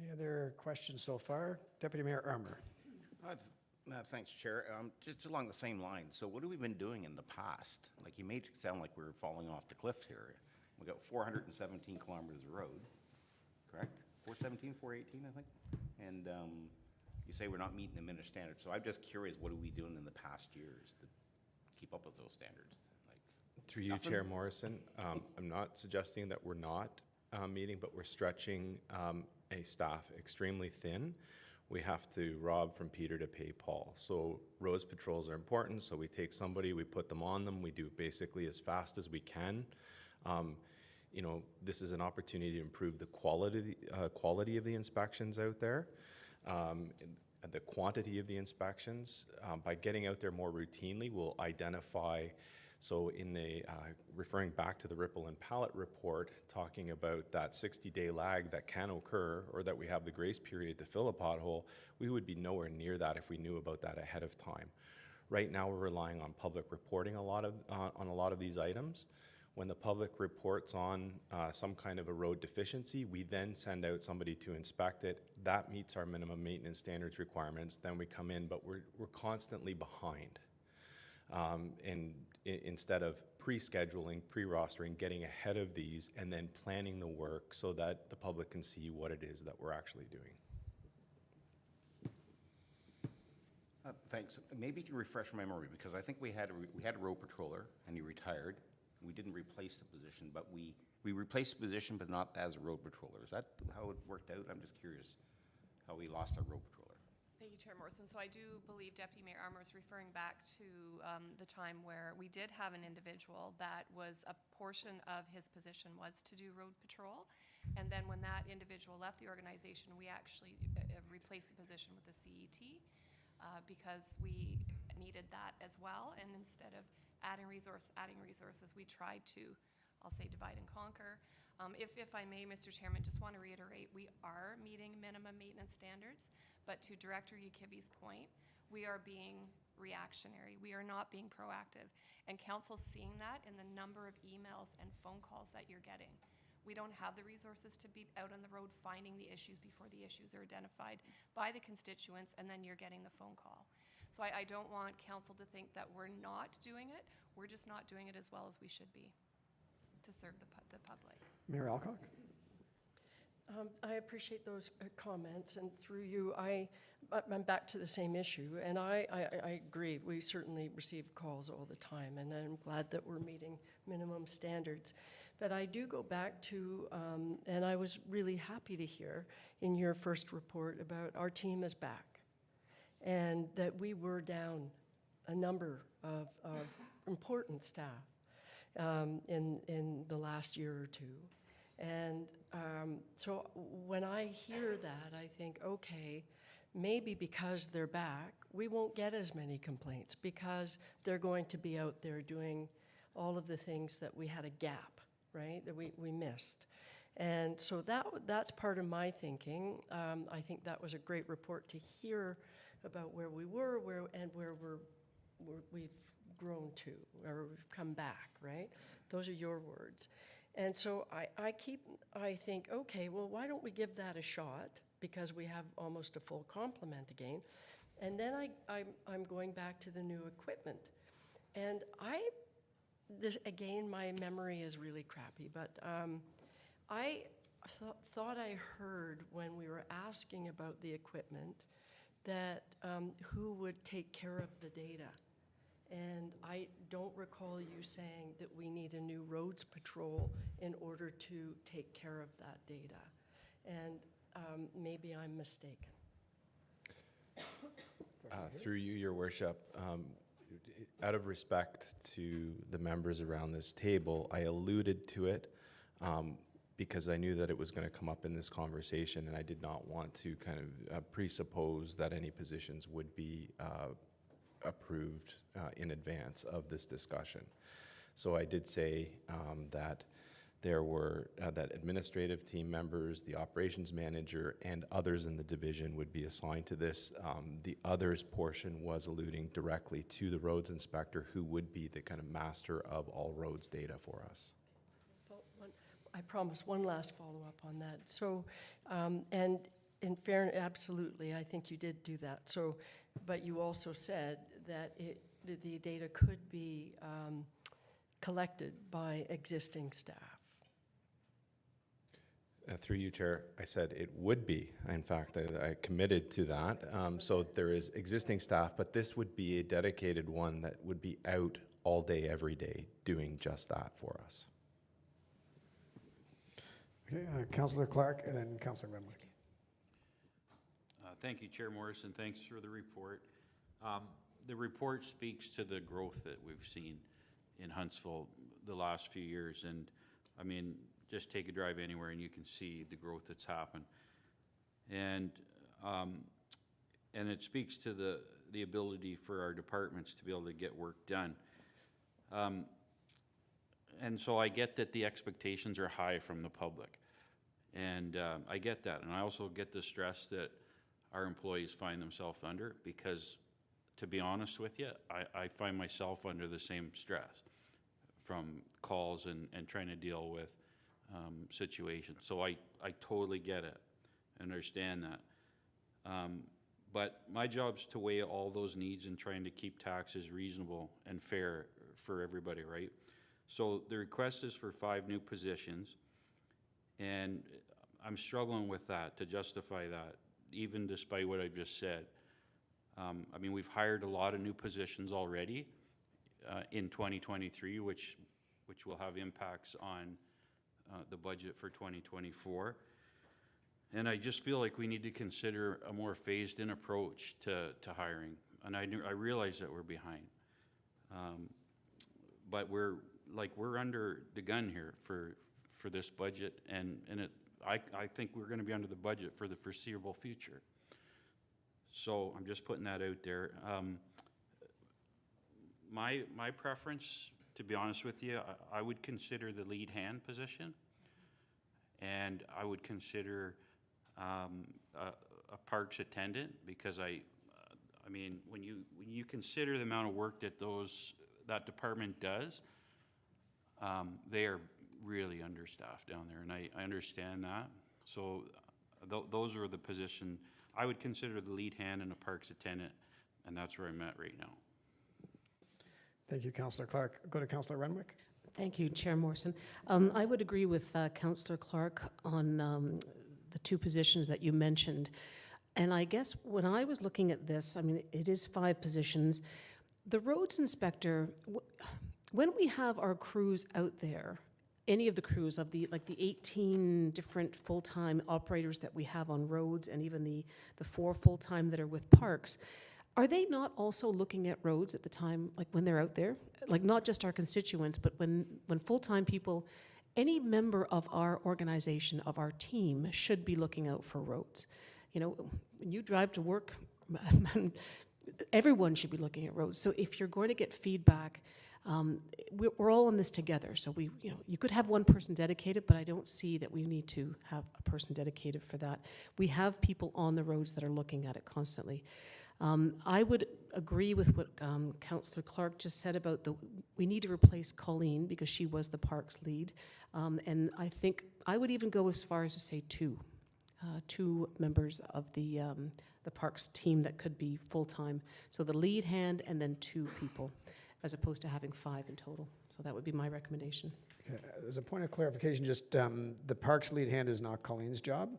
Any other questions so far? Deputy Mayor Armour.
Thanks, Chair. Just along the same line, so what have we been doing in the past? Like, you made it sound like we're falling off the cliff here. We got 417 kilometers of road, correct? 417, 418, I think? And you say we're not meeting the minute standards. So I'm just curious, what are we doing in the past years to keep up with those standards? Like,
through you,
nothing?
Chair Morrison, I'm not suggesting that we're not meeting, but we're stretching a staff extremely thin. We have to rob from Peter to pay Paul. So roads patrols are important. So we take somebody, we put them on them. We do basically as fast as we can. You know, this is an opportunity to improve the quality of the inspections out there, the quantity of the inspections. By getting out there more routinely, we'll identify, so in the, referring back to the Ripple and Pallet report, talking about that 60-day lag that can occur or that we have the grace period to fill a pothole, we would be nowhere near that if we knew about that ahead of time. Right now, we're relying on public reporting on a lot of these items. When the public reports on some kind of a road deficiency, we then send out somebody to inspect it. That meets our minimum maintenance standards requirements. Then we come in, but we're constantly behind. And instead of pre-scheduling, pre-rostering, getting ahead of these, and then planning the work so that the public can see what it is that we're actually doing.
Thanks. Maybe you can refresh my memory, because I think we had a road patroller and he retired. We didn't replace the position, but we replaced the position, but not as a road patroller. Is that how it worked out? I'm just curious how we lost our road patroller.
Thank you, Chair Morrison. So I do believe Deputy Mayor Armour is referring back to the time where we did have an individual that was a portion of his position was to do road patrol. And then when that individual left the organization, we actually replaced the position with the CET because we needed that as well. And instead of adding resources, we tried to, I'll say, divide and conquer. If I may, Mr. Chairman, just want to reiterate, we are meeting minimum maintenance standards, but to Director Ukibi's point, we are being reactionary. We are not being proactive. And Council's seeing that in the number of emails and phone calls that you're getting. We don't have the resources to be out on the road finding the issues before the issues are identified by the constituents, and then you're getting the phone call. So I don't want council to think that we're not doing it. We're just not doing it as well as we should be to serve the public.
Mayor Alcock?
I appreciate those comments, and through you, I'm back to the same issue, and I agree. We certainly receive calls all the time, and I'm glad that we're meeting minimum standards. But I do go back to, and I was really happy to hear in your first report about our team is back, and that we were down a number of important staff in the last year or two. And so when I hear that, I think, okay, maybe because they're back, we won't get as many complaints because they're going to be out there doing all of the things that we had a gap, right, that we missed. And so that's part of my thinking. I think that was a great report to hear about where we were and where we've grown to, or we've come back, right? Those are your words. And so I think, okay, well, why don't we give that a shot, because we have almost a full complement again. And then I'm going back to the new equipment. And again, my memory is really crappy, but I thought I heard when we were asking about the equipment that who would take care of the data. And I don't recall you saying that we need a new roads patrol in order to take care of that data. And maybe I'm mistaken.
Through you, Your Worship, out of respect to the members around this table, I alluded to it because I knew that it was going to come up in this conversation, and I did not want to kind of presuppose that any positions would be approved in advance of this discussion. So I did say that there were that administrative team members, the operations manager, and others in the division would be assigned to this. The others portion was alluding directly to the roads inspector, who would be the kind of master of all roads data for us.
I promise one last follow-up on that. So, and in fairness, absolutely, I think you did do that. So, but you also said that the data could be collected by existing staff.
Through you, Chair, I said it would be. In fact, I committed to that. So there is existing staff, but this would be a dedicated one that would be out all day, every day, doing just that for us.
Okay, Councillor Clark, and then Councillor Renwick.
Thank you, Chair Morrison. Thanks for the report. The report speaks to the growth that we've seen in Huntsville the last few years. And I mean, just take a drive anywhere and you can see the growth that's happened. And it speaks to the ability for our departments to be able to get work done. And so I get that the expectations are high from the public. And I get that. And I also get the stress that our employees find themselves under, because to be honest with you, I find myself under the same stress from calls and trying to deal with situations. So I totally get it, understand that. But my job's to weigh all those needs and trying to keep taxes reasonable and fair for everybody, right? So the request is for 5 new positions, and I'm struggling with that, to justify that, even despite what I've just said. I mean, we've hired a lot of new positions already in 2023, which will have impacts on the budget for 2024. And I just feel like we need to consider a more phased-in approach to hiring. And I realize that we're behind. But we're under the gun here for this budget, and I think we're going to be under the budget for the foreseeable future. So I'm just putting that out there. My preference, to be honest with you, I would consider the lead hand position, and I would consider a parks attendant, because I mean, when you consider the amount of work that that department does, they are really understaffed down there, and I understand that. So those are the position I would consider: the lead hand and a parks attendant, And that's where I'm at right now.
Thank you, Councillor Clark. Go to Councillor Renwick.
Thank you, Chair Morrison. I would agree with Councillor Clark on the two positions that you mentioned. And I guess when I was looking at this, I mean, it is 5 positions. The roads inspector, when we have our crews out there, any of the crews of the 18 different full-time operators that we have on roads and even the 4 full-time that are with parks, are they not also looking at roads at the time, like when they're out there? Like not just our constituents, but when full-time people, any member of our organization, of our team, should be looking out for roads. You know, when you drive to work, everyone should be looking at roads. So if you're going to get feedback, we're all in this together. So you could have one person dedicated, but I don't see that we need to have a person dedicated for that. We have people on the roads that are looking at it constantly. I would agree with what Councillor Clark just said about we need to replace Colleen because she was the parks lead. And I think I would even go as far as to say 2 members of the parks team that could be full-time. So the lead hand and then 2 people, as opposed to having 5 in total. So that would be my recommendation.
Okay. As a point of clarification, just the parks lead hand is not Colleen's job.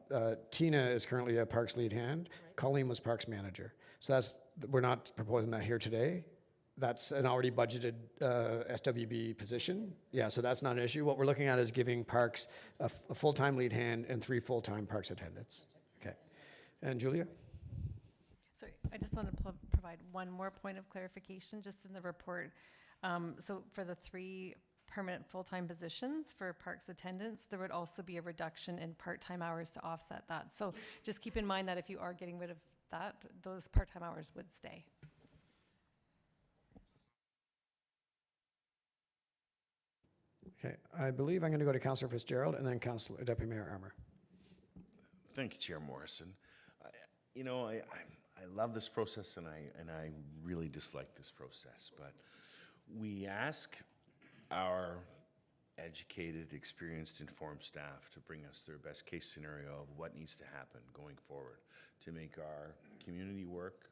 Tina is currently a parks lead hand. Right. Colleen was parks manager. So we're not proposing that here today. That's an already budgeted SWB position. Yeah, so that's not an issue. What we're looking at is giving parks a full-time lead hand and 3 full-time parks attendants. Okay. And Julia?
Sorry, I just want to provide one more point of clarification just in the report. So for the 3 permanent full-time positions for parks attendants, there would also be a reduction in part-time hours to offset that. So just keep in mind that if you are getting rid of that, those part-time hours would stay.
Okay, I believe I'm going to go to Councillor Fitzgerald and then Deputy Mayor Armour.
Thank you, Chair Morrison. I love this process and I really dislike this process, but we ask our educated, experienced, informed staff to bring us their best case scenario of what needs to happen going forward to make our community work,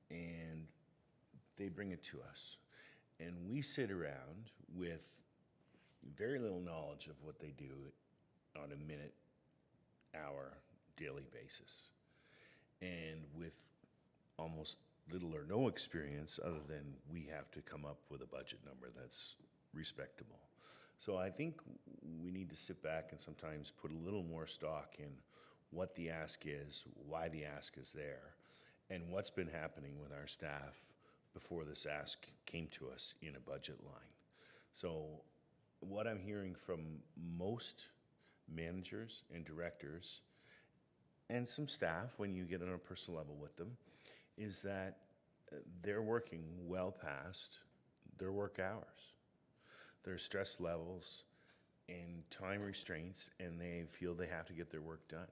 and they bring it to us. And we sit around with very little knowledge of what they do on a minute, hour, daily basis. And with almost little or no experience other than we have to come up with a budget number that's respectable. So I think we need to sit back and sometimes put a little more stock in what the ask is, why the ask is there, and what's been happening with our staff before this ask came to us in a budget line. So what I'm hearing from most managers and directors and some staff, when you get on a personal level with them, is that they're working well past their work hours. Their stress levels and time restraints, and they feel they have to get their work done.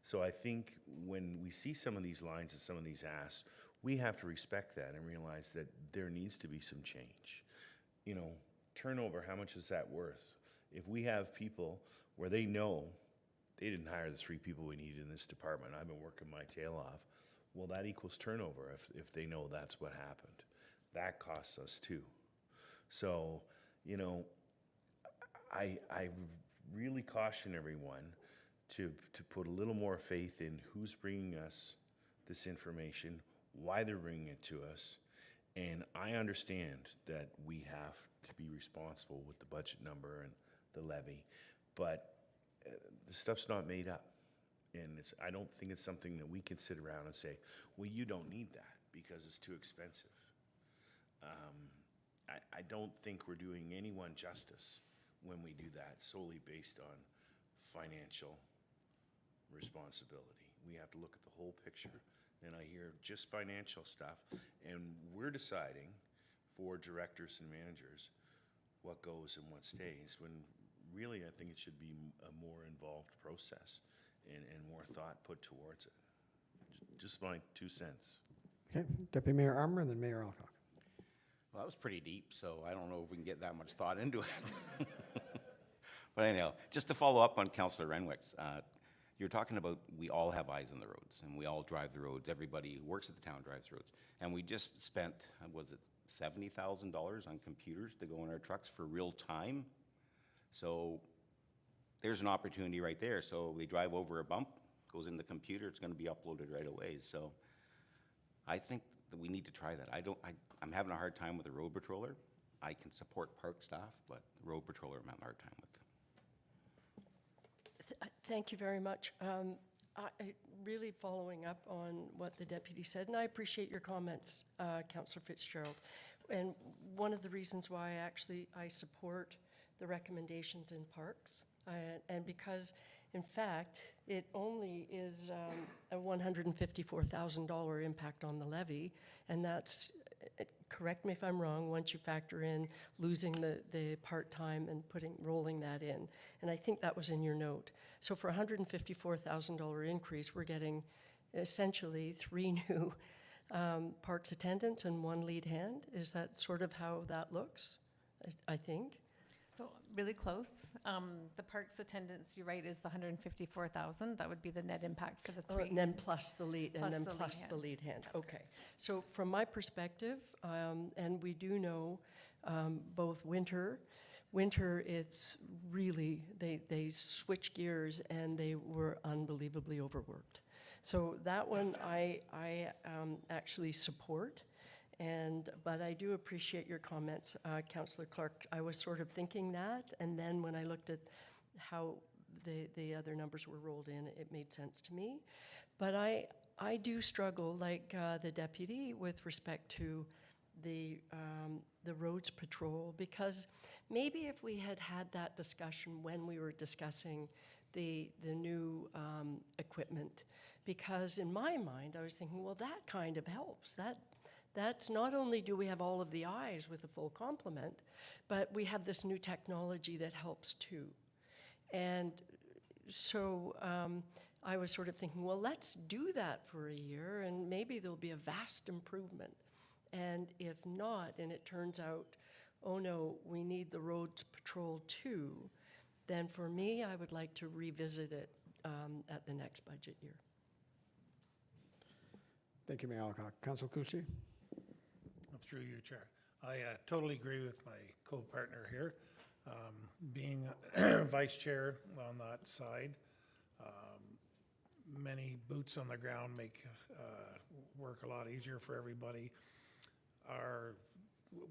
So I think when we see some of these lines and some of these asks, we have to respect that and realize that there needs to be some change. You know, turnover, how much is that worth? If we have people where they know they didn't hire the 3 people we need in this department, I've been working my tail off, well, that equals turnover if they know that's what happened. That costs us too. So, you know, I really caution everyone to put a little more faith in who's bringing us this information, why they're bringing it to us, and I understand that we have to be responsible with the budget number and the levy, but the stuff's not made up, and I don't think it's something that we can sit around and say, well, you don't need that because it's too expensive. I don't think we're doing anyone justice when we do that solely based on financial responsibility. We have to look at the whole picture, and I hear just financial stuff, and we're deciding for directors and managers what goes and what stays, when really I think it should be a more involved process and more thought put towards it. Just my 2 cents.
Okay, Deputy Mayor Armour and then Mayor Alcock.
Well, that was pretty deep, so I don't know if we can get that much thought into it. But anyhow, just to follow up on Councillor Renwick's, you're talking about, we all have eyes on the roads, and we all drive the roads. Everybody who works at the town drives roads. And we just spent, was it $70,000 on computers to go in our trucks for real time? So there's an opportunity right there. So they drive over a bump, goes in the computer, it's gonna be uploaded right away. So I think that we need to try that. I'm having a hard time with the road patroller. I can support park staff, but the road patroller I'm having a hard time with.
Thank you very much. Really following up on what the deputy said, and I appreciate your comments, Councillor Fitzgerald. And one of the reasons why I support the recommendations in parks, and because, in fact, it only is a $154,000 impact on the levy, and that's, correct me if I'm wrong, once you factor in losing the part-time and rolling that in. And I think that was in your note. So for a $154,000 increase, we're getting essentially 3 new parks attendants and 1 lead hand. Is that sort of how that looks, I think?
So really close. The parks attendance, you're right, is the 154,000. That would be the net impact for the 3.
And then plus the lead,
Plus
and then
the lead
plus the
hand.
lead hand.
That's
Okay.
correct.
So from my perspective, and we do know both winter, it's really, they switch gears and they were unbelievably overworked. So that one I actually support. But I do appreciate your comments, Councillor Clark. I was sort of thinking that, and then when I looked at how the other numbers were rolled in, it made sense to me. But I do struggle, like the deputy, with respect to the roads patrol, because maybe if we had had that discussion when we were discussing the new equipment, because in my mind I was thinking, well, that kind of helps. That's not only do we have all of the eyes with a full complement, but we have this new technology that helps too. And so I was sort of thinking, well, let's do that for a year and maybe there'll be a vast improvement. And if not, and it turns out, oh no, we need the roads patrol too, then for me, I would like to revisit it at the next budget year.
Thank you, Mayor Alcock. Councilor Cucci?
Through you, Chair. I totally agree with my co-partner here. Being vice chair on that side, many boots on the ground make work a lot easier for everybody.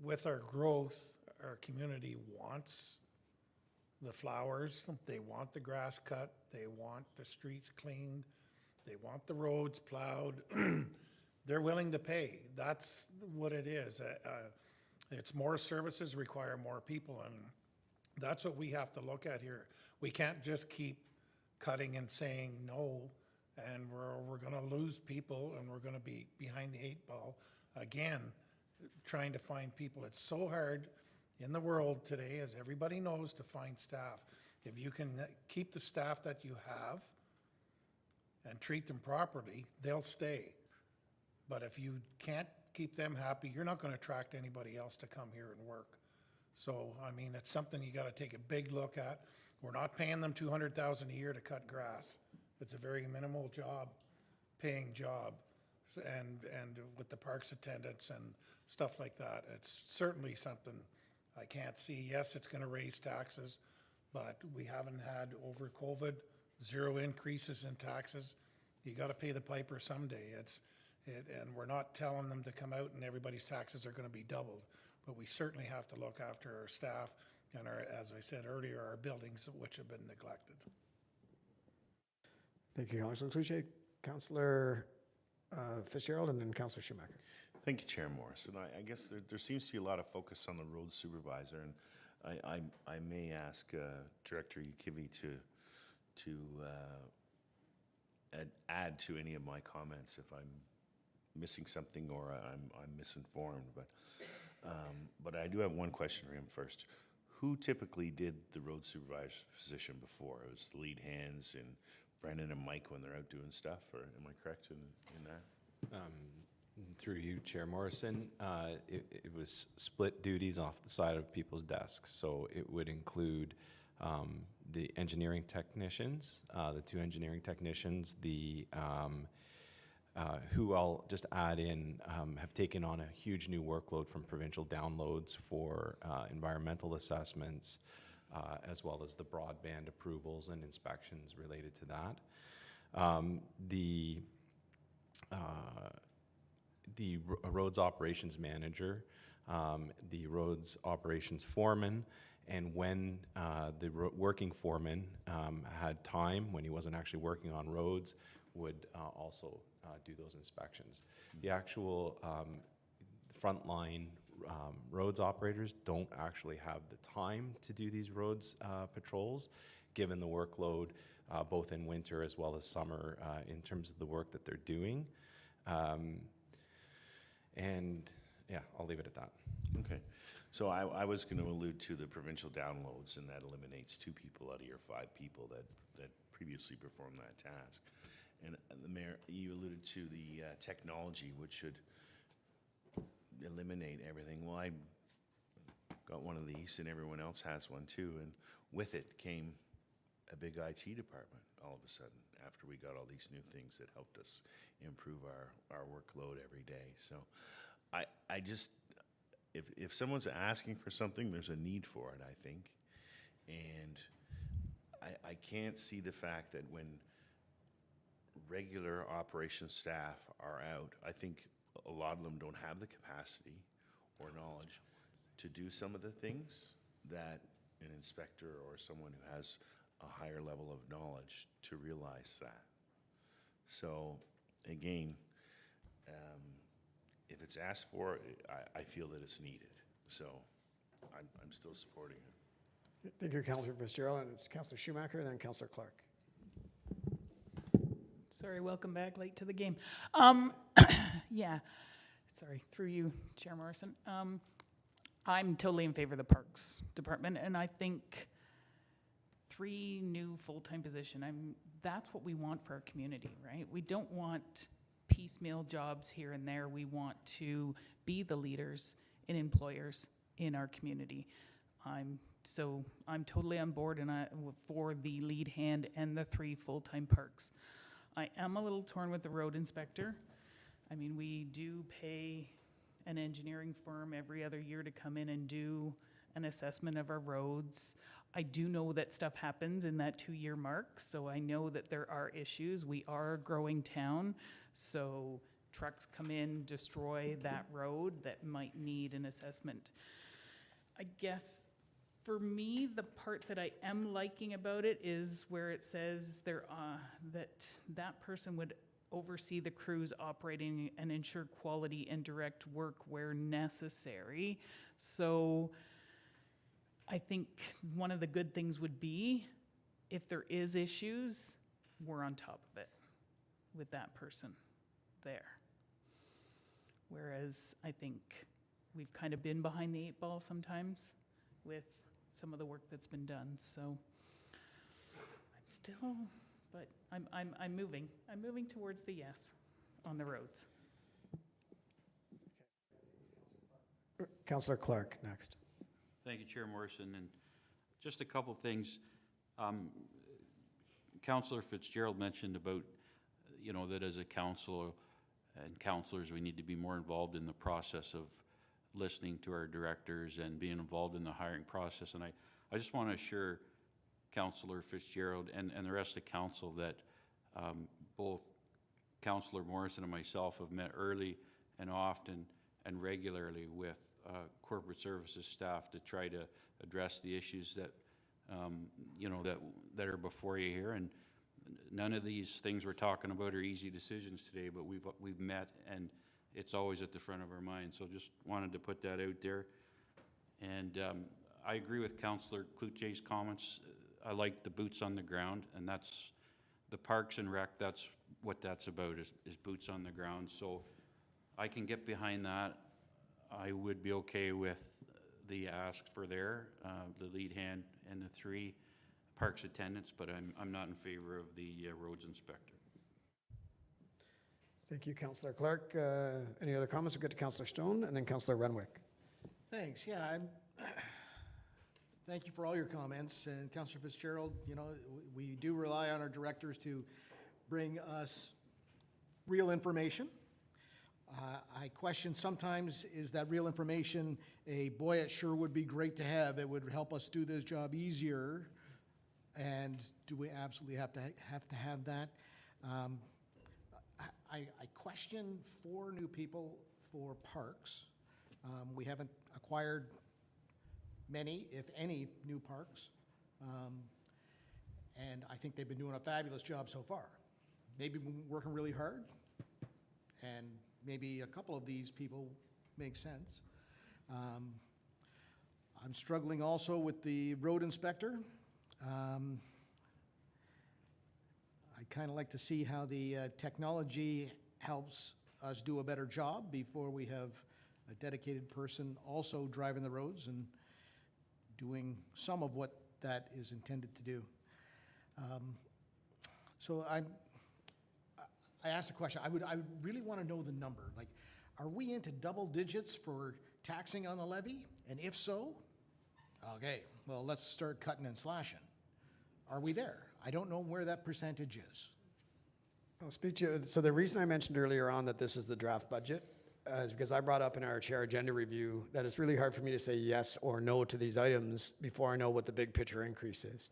With our growth, our community wants the flowers, they want the grass cut, they want the streets cleaned, they want the roads plowed. They're willing to pay. That's what it is. It's more services require more people, and that's what we have to look at here. We can't just keep cutting and saying no, and we're going to lose people, and we're going to be behind the 8 ball again, trying to find people. It's so hard in the world today, as everybody knows, to find staff. If you can keep the staff that you have and treat them properly, they'll stay. But if you can't keep them happy, you're not going to attract anybody else to come here and work. So, I mean, it's something you got to take a big look at. We're not paying them $200,000 a year to cut grass. It's a very minimal job, paying job. And with the parks attendants and stuff like that, it's certainly something I can't see. Yes, it's going to raise taxes, but we haven't had over COVID 0 increases in taxes. You got to pay the piper someday. And we're not telling them to come out and everybody's taxes are going to be doubled, but we certainly have to look after our staff and our, as I said earlier, our buildings which have been neglected.
Thank you, Councilor Cluche. Councilor Fitzgerald, and then Councilor Schumacher.
Thank you, Chair Morris. And I guess there seems to be a lot of focus on the road supervisor, and I may ask Director Ukivi to add to any of my comments if I'm missing something or I'm misinformed. But I do have one question for him first. Who typically did the road supervisor position before? It was the lead hands and Brendan and Mike when they're out doing stuff, or am I correct in that?
Through you, Chair Morrison, it was split duties off the side of people's desks. So it would include the engineering technicians, the 2 engineering technicians, who I'll just add in, have taken on a huge new workload from provincial downloads for environmental assessments, as well as the broadband approvals and inspections related to that. The roads operations manager, the roads operations foreman, and when the working foreman had time, when he wasn't actually working on roads, would also do those inspections. The actual frontline roads operators don't actually have the time to do these roads patrols, given the workload both in winter as well as summer in terms of the work that they're doing. And yeah, I'll leave it at that.
Okay. So I was going to allude to the provincial downloads, and that eliminates 2 people out of your 5 people that previously performed that task. And the Mayor, you alluded to the technology, which should eliminate everything. Well, I got one of these, and everyone else has one too. And with it came a big IT department all of a sudden, after we got all these new things that helped us improve our workload every day. So I just, if someone's asking for something, there's a need for it, I think. And I can't see the fact that when regular operations staff are out, I think a lot of them don't have the capacity or knowledge to do some of the things that an inspector or someone who has a higher level of knowledge to realize that. So again, if it's asked for, I feel that it's needed. So I'm still supporting it.
Thank you, Councillor Fitzgerald, and it's Councillor Schumacher, then Councillor Clark.
Sorry, welcome back late to the game. Yeah, sorry, through you, Chair Morrison. I'm totally in favor of the Parks Department, and I think 3 new full-time positions, that's what we want for our community, right? We don't want piecemeal jobs here and there. We want to be the leaders and employers in our community. I'm totally on board and for the lead hand and the 3 full-time parks. I am a little torn with the road inspector. I mean, we do pay an engineering firm every other year to come in and do an assessment of our roads. I do know that stuff happens in that 2-year mark, so I know that there are issues. We are a growing town, so trucks come in, destroy that road that might need an assessment. I guess for me, the part that I am liking about it is where it says that person would oversee the crews operating and ensure quality and direct work where necessary. So I think one of the good things would be if there is issues, we're on top of it with that person there. Whereas I think we've kind of been behind the 8 ball sometimes with some of the work that's been done. So I'm moving. I'm moving towards the yes on the roads.
Councillor Clark, next.
Thank you, Chair Morrison. And just a couple things. Councillor Fitzgerald mentioned about, that as a council and councillors, we need to be more involved in the process of listening to our directors and being involved in the hiring process. And I just want to assure Councillor Fitzgerald and the rest of council that both Councillor Morrison and myself have met early and often and regularly with corporate services staff to try to address the issues that that are before you here. And none of these things we're talking about are easy decisions today, but we've met, and it's always at the front of our mind. So just wanted to put that out there. And I agree with Councillor Cloutier's comments. I like the boots on the ground, and that's the Parks and Rec. That's what that's about, is boots on the ground. So I can get behind that. I would be okay with the ask for the lead hand and the 3 parks attendants, but I'm not in favor of the roads inspector.
Thank you, Councillor Clark. Any other comments? We'll get to Councillor Stone and then Councillor Renwick.
Thanks. Yeah, Thank you for all your comments. And Councillor Fitzgerald, you know, we do rely on our directors to bring us real information. I question sometimes, is that real information a boy, it sure would be great to have. It would help us do this job easier. And do we absolutely have to have that? I question 4 new people for parks. We haven't acquired many, if any, new parks. And I think they've been doing a fabulous job so far. Maybe working really hard, and maybe a couple of these people make sense. I'm struggling also with the road inspector. I'd kind of like to see how the technology helps us do a better job before we have a dedicated person also driving the roads and doing some of what that is intended to do. So I asked a question. I would really want to know the number. Like, are we into double digits for taxing on the levy? And if so, okay, well, let's start cutting and slashing. Are we there? I don't know where that percentage is.
I'll speak to you. So the reason I mentioned earlier on that this is the draft budget is because I brought up in our chair agenda review that it's really hard for me to say yes or no to these items before I know what the big picture increase is.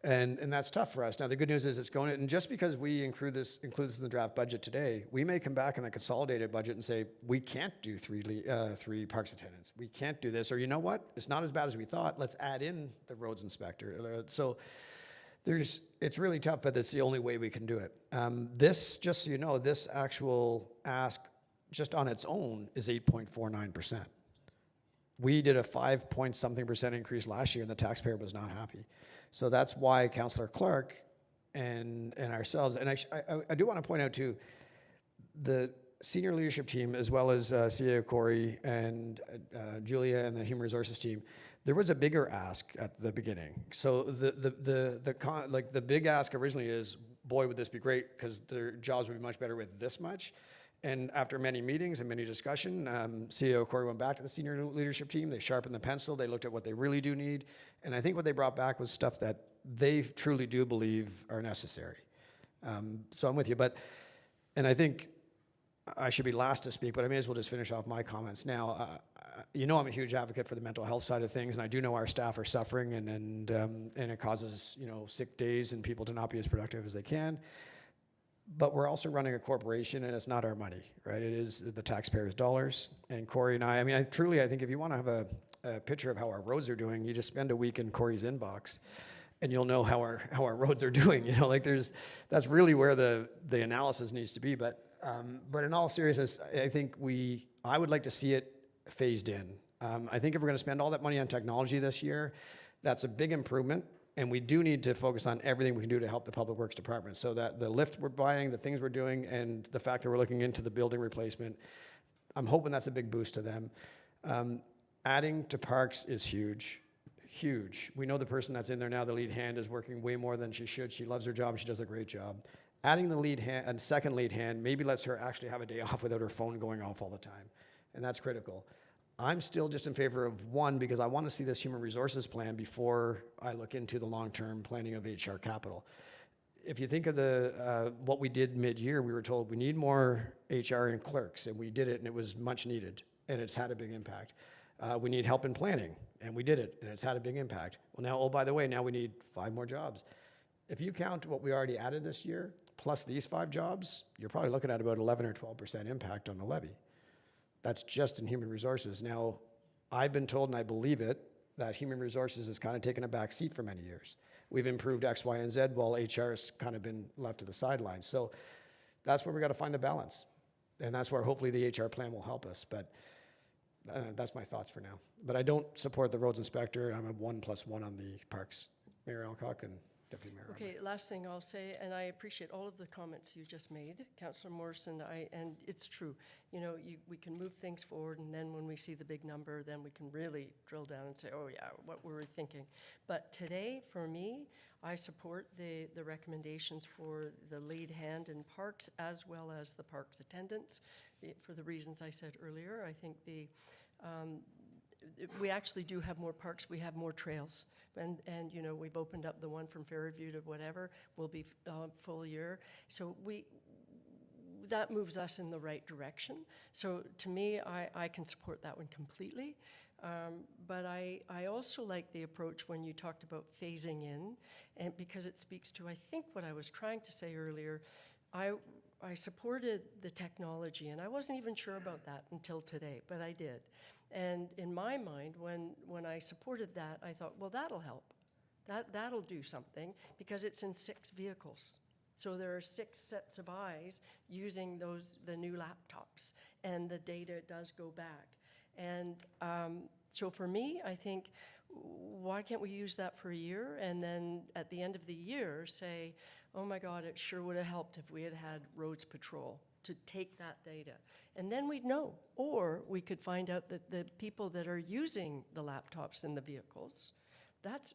And that's tough for us. Now, the good news is it's going, and just because we include this in the draft budget today, we may come back in the consolidated budget and say, we can't do three parks attendants. We can't do this, or you know what? It's not as bad as we thought. Let's add in the roads inspector. So it's really tough, but it's the only way we can do it. This, just so you know, this actual ask just on its own is 8.49%. We did a 5-point-something% increase last year, and the taxpayer was not happy. So that's why Councillor Clark and ourselves, and I do want to point out too, the senior leadership team, as well as CEO Corey and Julia and the human resources team, there was a bigger ask at the beginning. So the big ask originally is, boy, would this be great, because their jobs would be much better with this much. And after many meetings and many discussion, CEO Corey went back to the senior leadership team. They sharpened the pencil. They looked at what they really do need. And I think what they brought back was stuff that they truly do believe are necessary. So I'm with you. And I think I should be last to speak, but I may as well just finish off my comments now. You know I'm a huge advocate for the mental health side of things, and I do know our staff are suffering, and it causes, sick days and people to not be as productive as they can. But we're also running a corporation, and it's not our money, right? It is the taxpayers' dollars. And Corey and I think if you want to have a picture of how our roads are doing, you just spend a week in Corey's inbox, and you'll know how our roads are doing. That's really where the analysis needs to be. But in all seriousness, I think I would like to see it phased in. I think if we're going to spend all that money on technology this year, that's a big improvement. And we do need to focus on everything we can do to help the Public Works Department, so that the lift we're buying, the things we're doing, and the fact that we're looking into the building replacement, I'm hoping that's a big boost to them. Adding to parks is huge, huge. We know the person that's in there now, the lead hand, is working way more than she should. She loves her job. She does a great job. Adding the lead hand, and second lead hand, maybe lets her actually have a day off without her phone going off all the time. And that's critical. I'm still just in favor of one, because I want to see this human resources plan before I look into the long-term planning of HR capital. If you think of what we did mid-year, we were told we need more HR and clerks, and we did it, and it was much needed, and it's had a big impact. We need help in planning, and we did it, and it's had a big impact. Well, now, oh, by the way, now we need 5 more jobs. If you count what we already added this year, plus these 5 jobs, you're probably looking at about 11 or 12% impact on the levy. That's just in human resources. Now, I've been told, and I believe it, that human resources has kind of taken a back seat for many years. We've improved X, Y, and Z, while HR has kind of been left to the sidelines. So that's where we got to find the balance. And that's where hopefully the HR plan will help us. But that's my thoughts for now. But I don't support the roads inspector. I'm a 1+1 on the parks. Mayor Alcock and Deputy Mayor.
Okay, last thing I'll say, and I appreciate all of the comments you just made, Councillor Morrison, and it's true. We can move things forward, and then when we see the big number, then we can really drill down and say, oh yeah, what were we thinking? But today, for me, I support the recommendations for the lead hand in parks, as well as the parks attendants, for the reasons I said earlier. I think we actually do have more parks, we have more trails. And you know, we've opened up the one from Fairview to whatever, will be full year. So that moves us in the right direction. So to me, I can support that one completely. But I also like the approach when you talked about phasing in, and because it speaks to, I think, what I was trying to say earlier. I supported the technology, and I wasn't even sure about that until today, but I did. And in my mind, when I supported that, I thought, well, that'll help. That'll do something, because it's in 6 vehicles. So there are 6 sets of eyes using the new laptops, and the data does go back. And so for me, I think, why can't we use that for a year, and then at the end of the year say, oh my God, it sure would have helped if we had had roads patrol to take that data. And then we'd know. Or we could find out that the people that are using the laptops in the vehicles, that's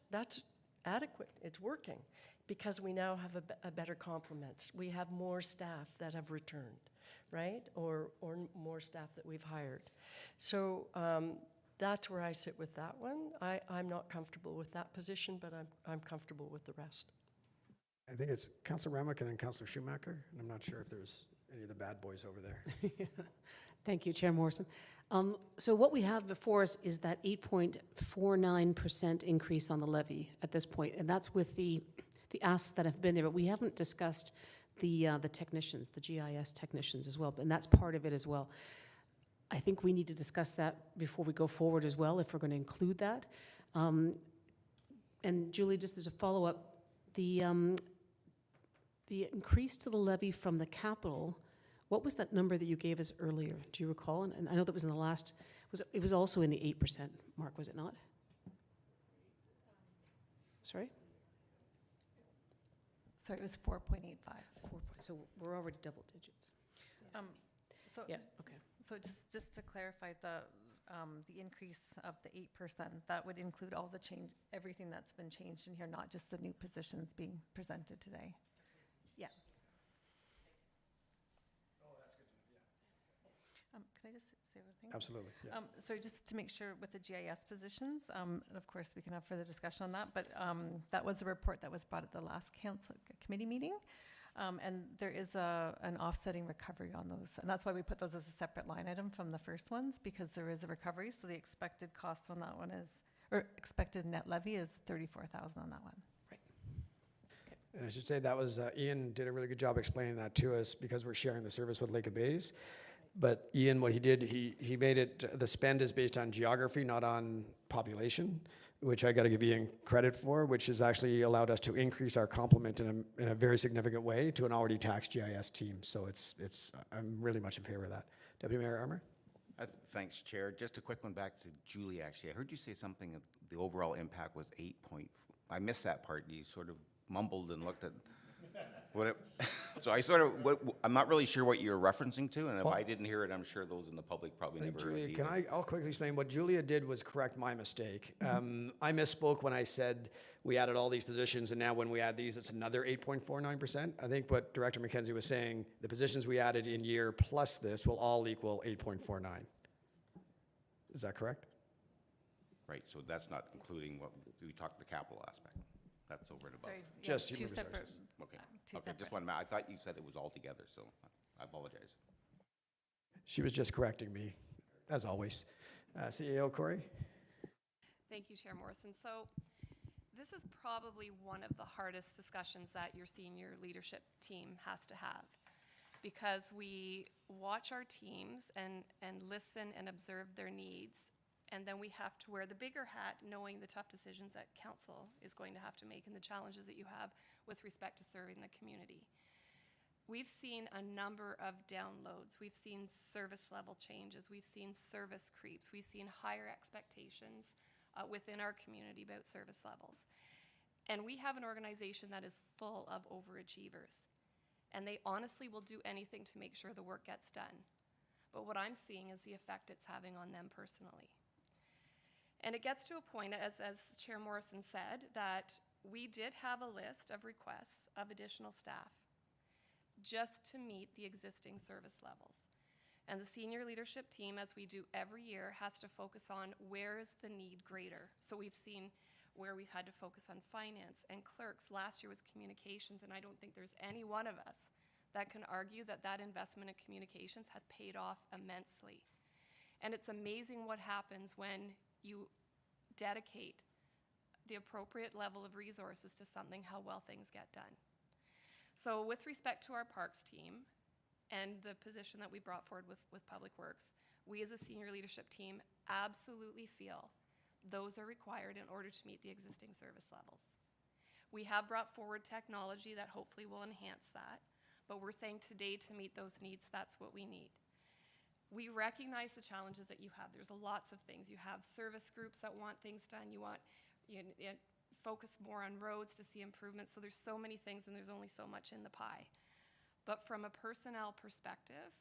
adequate, it's working, because we now have a better complement. We have more staff that have returned, right? Or more staff that we've hired. So that's where I sit with that one. I'm not comfortable with that position, but I'm comfortable with the rest.
I think it's Councillor Remick and then Councillor Schumacher, and I'm not sure if there's any of the bad boys over there.
Thank you, Chair Morrison. So what we have before us is that 8.49% increase on the levy at this point, and that's with the asks that have been there, but we haven't discussed the technicians, the GIS technicians as well, and that's part of it as well. I think we need to discuss that before we go forward as well, if we're going to include that. And Julie, just as a follow-up, the increase to the levy from the capital, what was that number that you gave us earlier? Do you recall? And I know that was in the last, it was also in the 8% mark, was it not? Sorry?
Sorry, it was 4.85.
So we're already double digits.
So
Yeah, okay.
So just to clarify, the increase of the 8%, that would include all the change, everything that's been changed in here, not just the new positions being presented today. Yeah. Can I just say one thing?
Absolutely, yeah.
So just to make sure with the GIS positions, and of course we can have further discussion on that, but that was a report that was brought at the last council committee meeting. And there is an offsetting recovery on those. And that's why we put those as a separate line item from the first ones, because there is a recovery. So the expected cost on that one is, or expected net levy is 34,000 on that one.
And I should say that was, Ian did a really good job explaining that to us, because we're sharing the service with Lake of Bays. But Ian, what he did, he made it, the spend is based on geography, not on population, which I got to give Ian credit for, which has actually allowed us to increase our complement in a very significant way to an already taxed GIS team. So I'm really much in favor of that. Deputy Mayor Armour?
Thanks, Chair. Just a quick one back to Julie, actually. I heard you say something, of the overall impact was 8 point. I missed that part. You sort of mumbled and looked at what it, so I sort of, I'm not really sure what you're referencing to, and if I didn't hear it, I'm sure those in the public probably never heard it
Julia,
either.
I'll quickly explain. What Julia did was correct my mistake. I misspoke when I said we added all these positions, and now when we add these, it's another 8.49%. I think what Director McKenzie was saying, the positions we added in year plus this will all equal 8.49. Is that correct?
Right, so that's not including what, we talked the capital aspect. That's over and above.
Sorry,
Just
two
human
separate.
resources.
Okay,
Two
okay, just
separate.
one, I thought you said it was all together, so I apologize.
She was just correcting me, as always. CEO Corey?
Thank you, Chair Morrison. So this is probably one of the hardest discussions that your senior leadership team has to have, because we watch our teams and listen and observe their needs, and then we have to wear the bigger hat, knowing the tough decisions that council is going to have to make and the challenges that you have with respect to serving the community. We've seen a number of downloads. We've seen service level changes. We've seen service creeps. We've seen higher expectations within our community about service levels. And we have an organization that is full of overachievers. And they honestly will do anything to make sure the work gets done. But what I'm seeing is the effect it's having on them personally. And it gets to a point, as Chair Morrison said, that we did have a list of requests of additional staff just to meet the existing service levels. And the senior leadership team, as we do every year, has to focus on where is the need greater. So we've seen where we've had to focus on finance and clerks. Last year was communications, and I don't think there's any one of us that can argue that that investment in communications has paid off immensely. And it's amazing what happens when you dedicate the appropriate level of resources to something, how well things get done. So with respect to our parks team and the position that we brought forward with Public Works, we as a senior leadership team absolutely feel those are required in order to meet the existing service levels. We have brought forward technology that hopefully will enhance that, but we're saying today to meet those needs, that's what we need. We recognize the challenges that you have. There's lots of things. You have service groups that want things done. You want focus more on roads to see improvements. So there's so many things and there's only so much in the pie. But from a personnel perspective,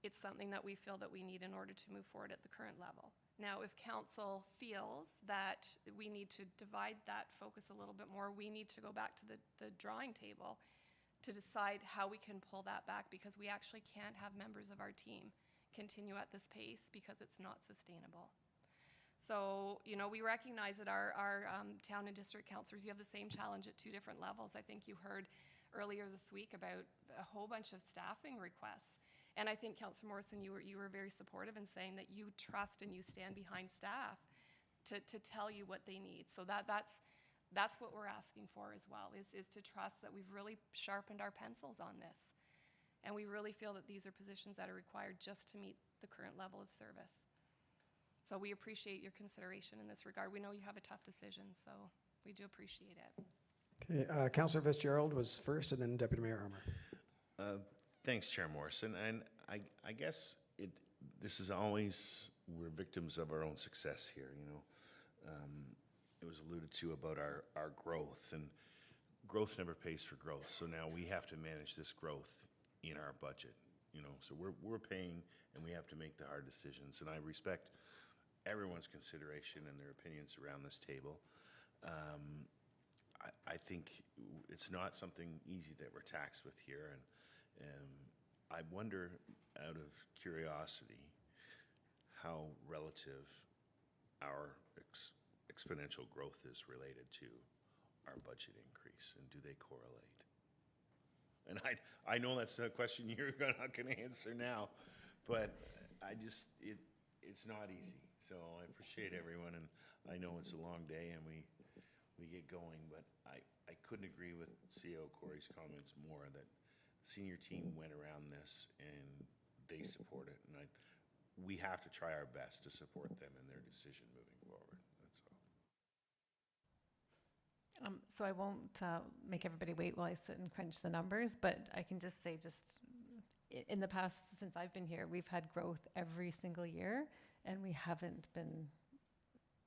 it's something that we feel that we need in order to move forward at the current level. Now, if council feels that we need to divide that focus a little bit more, we need to go back to the drawing table to decide how we can pull that back, because we actually can't have members of our team continue at this pace because it's not sustainable. So, we recognize that our town and district councillors, you have the same challenge at two different levels. I think you heard earlier this week about a whole bunch of staffing requests. And I think, Councillor Morrison, you were very supportive in saying that you trust and you stand behind staff to tell you what they need. So that's what we're asking for as well, is to trust that we've really sharpened our pencils on this. And we really feel that these are positions that are required just to meet the current level of service. So we appreciate your consideration in this regard. We know you have a tough decision, so we do appreciate it.
Okay, Councillor Fitzgerald was first, and then Deputy Mayor Armour.
Thanks, Chair Morrison. And I guess this is always, we're victims of our own success here, It was alluded to about our growth, and growth never pays for growth. So now we have to manage this growth in our budget, So we're paying, and we have to make the hard decisions. And I respect everyone's consideration and their opinions around this table. I think it's not something easy that we're taxed with here, and I wonder, out of curiosity, how relative our exponential growth is related to our budget increase, and do they correlate? And I know that's a question you're not going to answer now, but it's not easy. So I appreciate everyone, and I know it's a long day and we get going, but I couldn't agree with CO Corey's comments more, that the senior team went around this and they support it, and we have to try our best to support them in their decision moving forward. That's all.
So I won't make everybody wait while I sit and crunch the numbers, but I can just say, in the past, since I've been here, we've had growth every single year, and we haven't been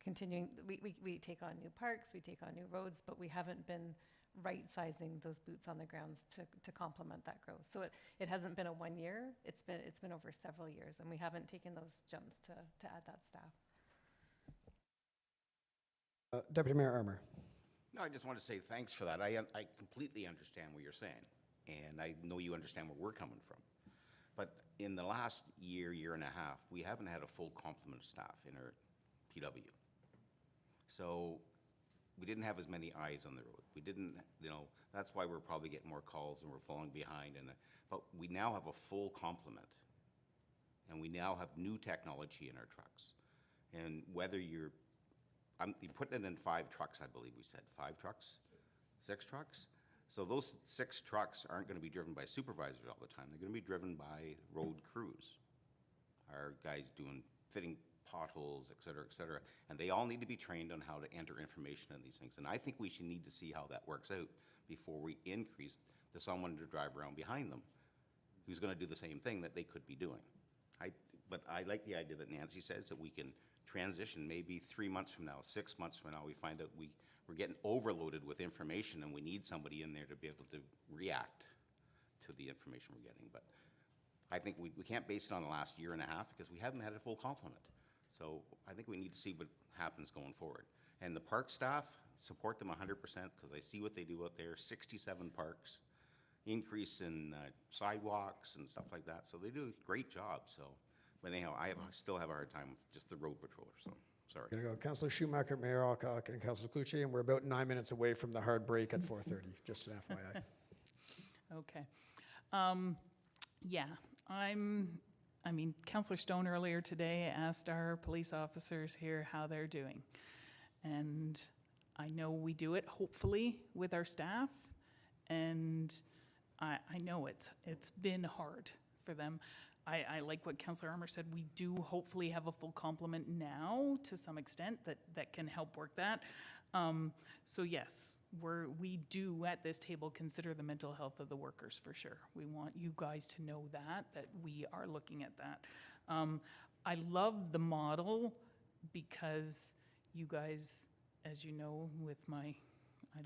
continuing. We take on new parks, we take on new roads, but we haven't been right-sizing those boots on the grounds to complement that growth. So it hasn't been a 1 year, it's been over several years, and we haven't taken those jumps to add that staff.
Deputy Mayor Armour.
No, I just want to say thanks for that. I completely understand what you're saying, and I know you understand where we're coming from. But in the last year and a half, we haven't had a full complement of staff in our PW. So we didn't have as many eyes on the road. We didn't, that's why we're probably getting more calls and we're falling behind. But we now have a full complement, and we now have new technology in our trucks. And whether you're putting it in 5 trucks, I believe we said 5 trucks, 6 trucks. So those 6 trucks aren't going to be driven by supervisors all the time. They're going to be driven by road crews. Our guys fitting potholes, et cetera, and they all need to be trained on how to enter information in these things. And I think we should need to see how that works out before we increase to someone to drive around behind them who's going to do the same thing that they could be doing. But I like the idea that Nancy says, that we can transition maybe 3 months from now, 6 months from now, we find out we're getting overloaded with information and we need somebody in there to be able to react to the information we're getting. But I think we can't base it on the last year and a half, because we haven't had a full complement. So I think we need to see what happens going forward. And the park staff, support them 100%, because I see what they do out there, 67 parks. increase in sidewalks and stuff like that. So they do a great job, so. But anyhow, still have a hard time with just the road patroller, so, sorry.
Going to go Councillor Schumacher, Mayor Alcock, and Councillor Cluche, and we're about 9 minutes away from the hard break at 4:30, just an FYI.
Okay. Yeah, I mean, Councillor Stone earlier today asked our police officers here how they're doing. And I know we do it, hopefully, with our staff. And I know it's been hard for them. I like what Councillor Armour said. We do hopefully have a full complement now to some extent that can help work that. So yes, we do at this table consider the mental health of the workers for sure. We want you guys to know that we are looking at that. I love the model because you guys, as you know, I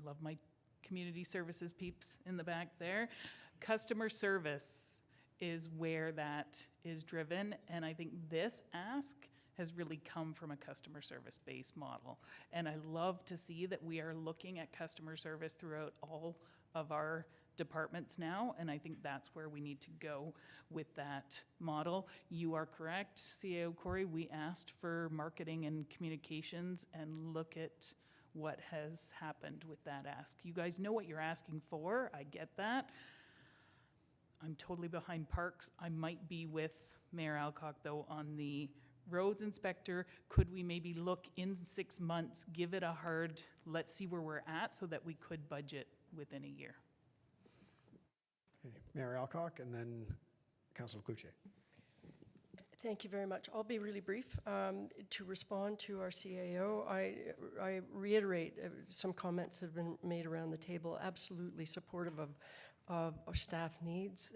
love my community services peeps in the back there. Customer service is where that is driven, and I think this ask has really come from a customer service-based model. And I love to see that we are looking at customer service throughout all of our departments now, and I think that's where we need to go with that model. You are correct, CAO Corey, we asked for marketing and communications, and look at what has happened with that ask. You guys know what you're asking for, I get that. I'm totally behind parks. I might be with Mayor Alcock, though, on the roads inspector. Could we maybe look in 6 months, give it a hard, let's see where we're at, so that we could budget within a year?
Okay, Mayor Alcock, and then Councillor Cluche.
Thank you very much. I'll be really brief. To respond to our CAO, I reiterate some comments that have been made around the table, absolutely supportive of our staff needs.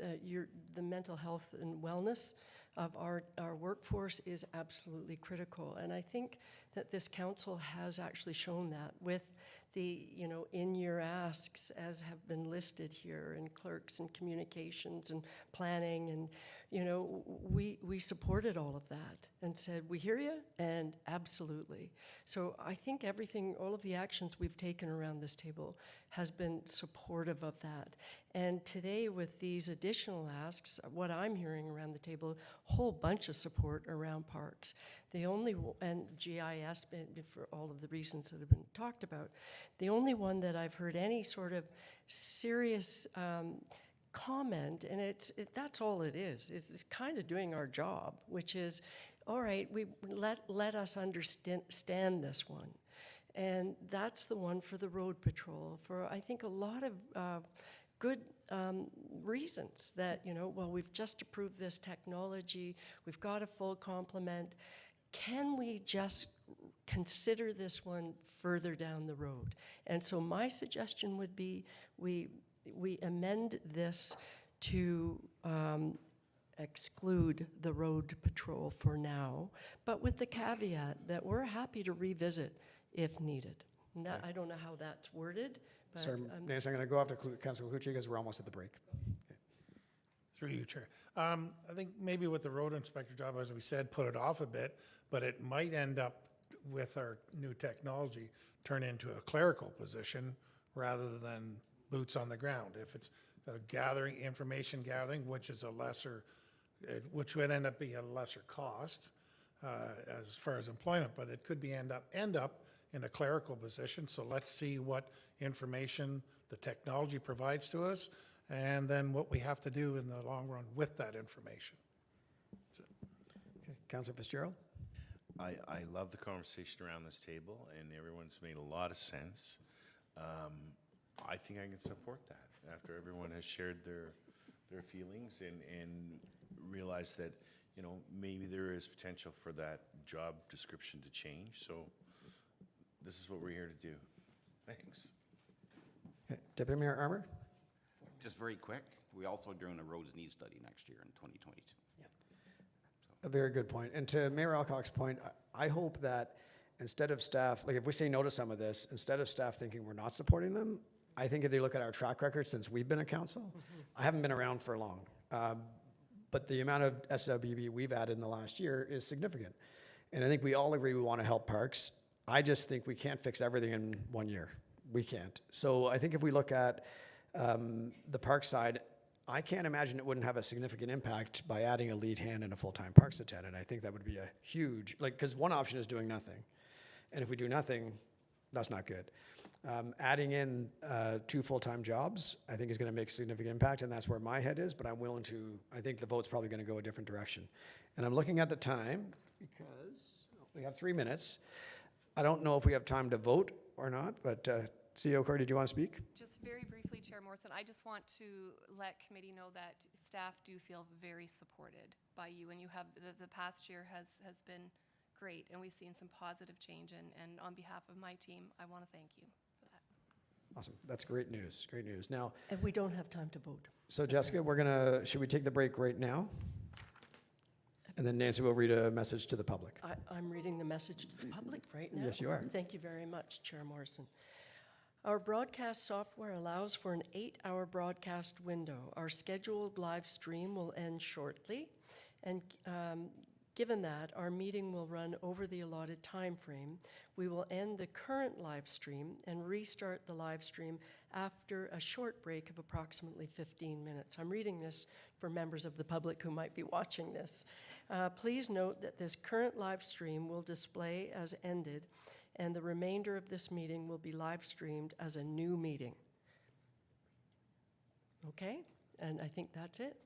The mental health and wellness of our workforce is absolutely critical. And I think that this council has actually shown that with the, in-year asks as have been listed here, and clerks and communications and planning, and, we supported all of that and said, we hear you, and absolutely. So I think all of the actions we've taken around this table has been supportive of that. And today with these additional asks, what I'm hearing around the table, a whole bunch of support around parks. And GIS, for all of the reasons that have been talked about, the only one that I've heard any sort of serious comment, and that's all it is. It's kind of doing our job, which is, all right, let us understand this one. And that's the one for the road patrol, for I think a lot of good reasons that, we've just approved this technology, we've got a full complement. Can we just consider this one further down the road? And so my suggestion would be we amend this to exclude the road patrol for now, but with the caveat that we're happy to revisit if needed. And that, I don't know how that's worded, but
Sir, Nancy, I'm going to go after Councillor Cluche because we're almost at the break.
Through you, Chair. I think maybe with the road inspector job, as we said, put it off a bit, but it might end up with our new technology turn into a clerical position rather than boots on the ground. If it's information gathering, which is which would end up being a lesser cost as far as employment, but it could end up in a clerical position. So let's see what information the technology provides to us, and then what we have to do in the long run with that information.
Okay, Councillor Fitzgerald.
I love the conversation around this table, and everyone's made a lot of sense. I think I can support that after everyone has shared their feelings and realized that, maybe there is potential for that job description to change. So this is what we're here to do. Thanks.
Okay. Deputy Mayor Armour.
Just very quick, we also are doing a roads needs study next year in 2022.
A very good point. And to Mayor Alcock's point, I hope that instead of staff, like if we say no to some of this, instead of staff thinking we're not supporting them, I think if they look at our track record since we've been a council, I haven't been around for long, but the amount of SWB we've added in the last year is significant. And I think we all agree we want to help parks. I just think we can't fix everything in 1 year. We can't. So I think if we look at The park side, I can't imagine it wouldn't have a significant impact by adding a lead hand and a full-time parks attendant. I think that would be a huge, because one option is doing nothing. And if we do nothing, that's not good. Adding in 2 full-time jobs, I think is going to make a significant impact, and that's where my head is, but I'm willing to, I think the vote's probably going to go a different direction. And I'm looking at the time, because we have 3 minutes. I don't know if we have time to vote or not, but CEO Corey, did you want to speak?
Just very briefly, Chair Morrison, I just want to let committee know that staff do feel very supported by you, and you have, the past year has been great, and we've seen some positive change, and on behalf of my team, I want to thank you for that.
Awesome. That's great news. Great news. Now,
And we don't have time to vote.
so Jessica, should we take the break right now? And then Nancy will read a message to the public.
I'm reading the message to the public right now.
Yes, you are.
Thank you very much, Chair Morrison. Our broadcast software allows for an 8-hour broadcast window. Our scheduled live stream will end shortly, and given that our meeting will run over the allotted time frame, we will end the current live stream and restart the live stream after a short break of approximately 15 minutes. I'm reading this for members of the public who might be watching this. Please note that this current live stream will display as ended, and the remainder of this meeting will be live streamed as a new meeting. Okay, and I think that's it.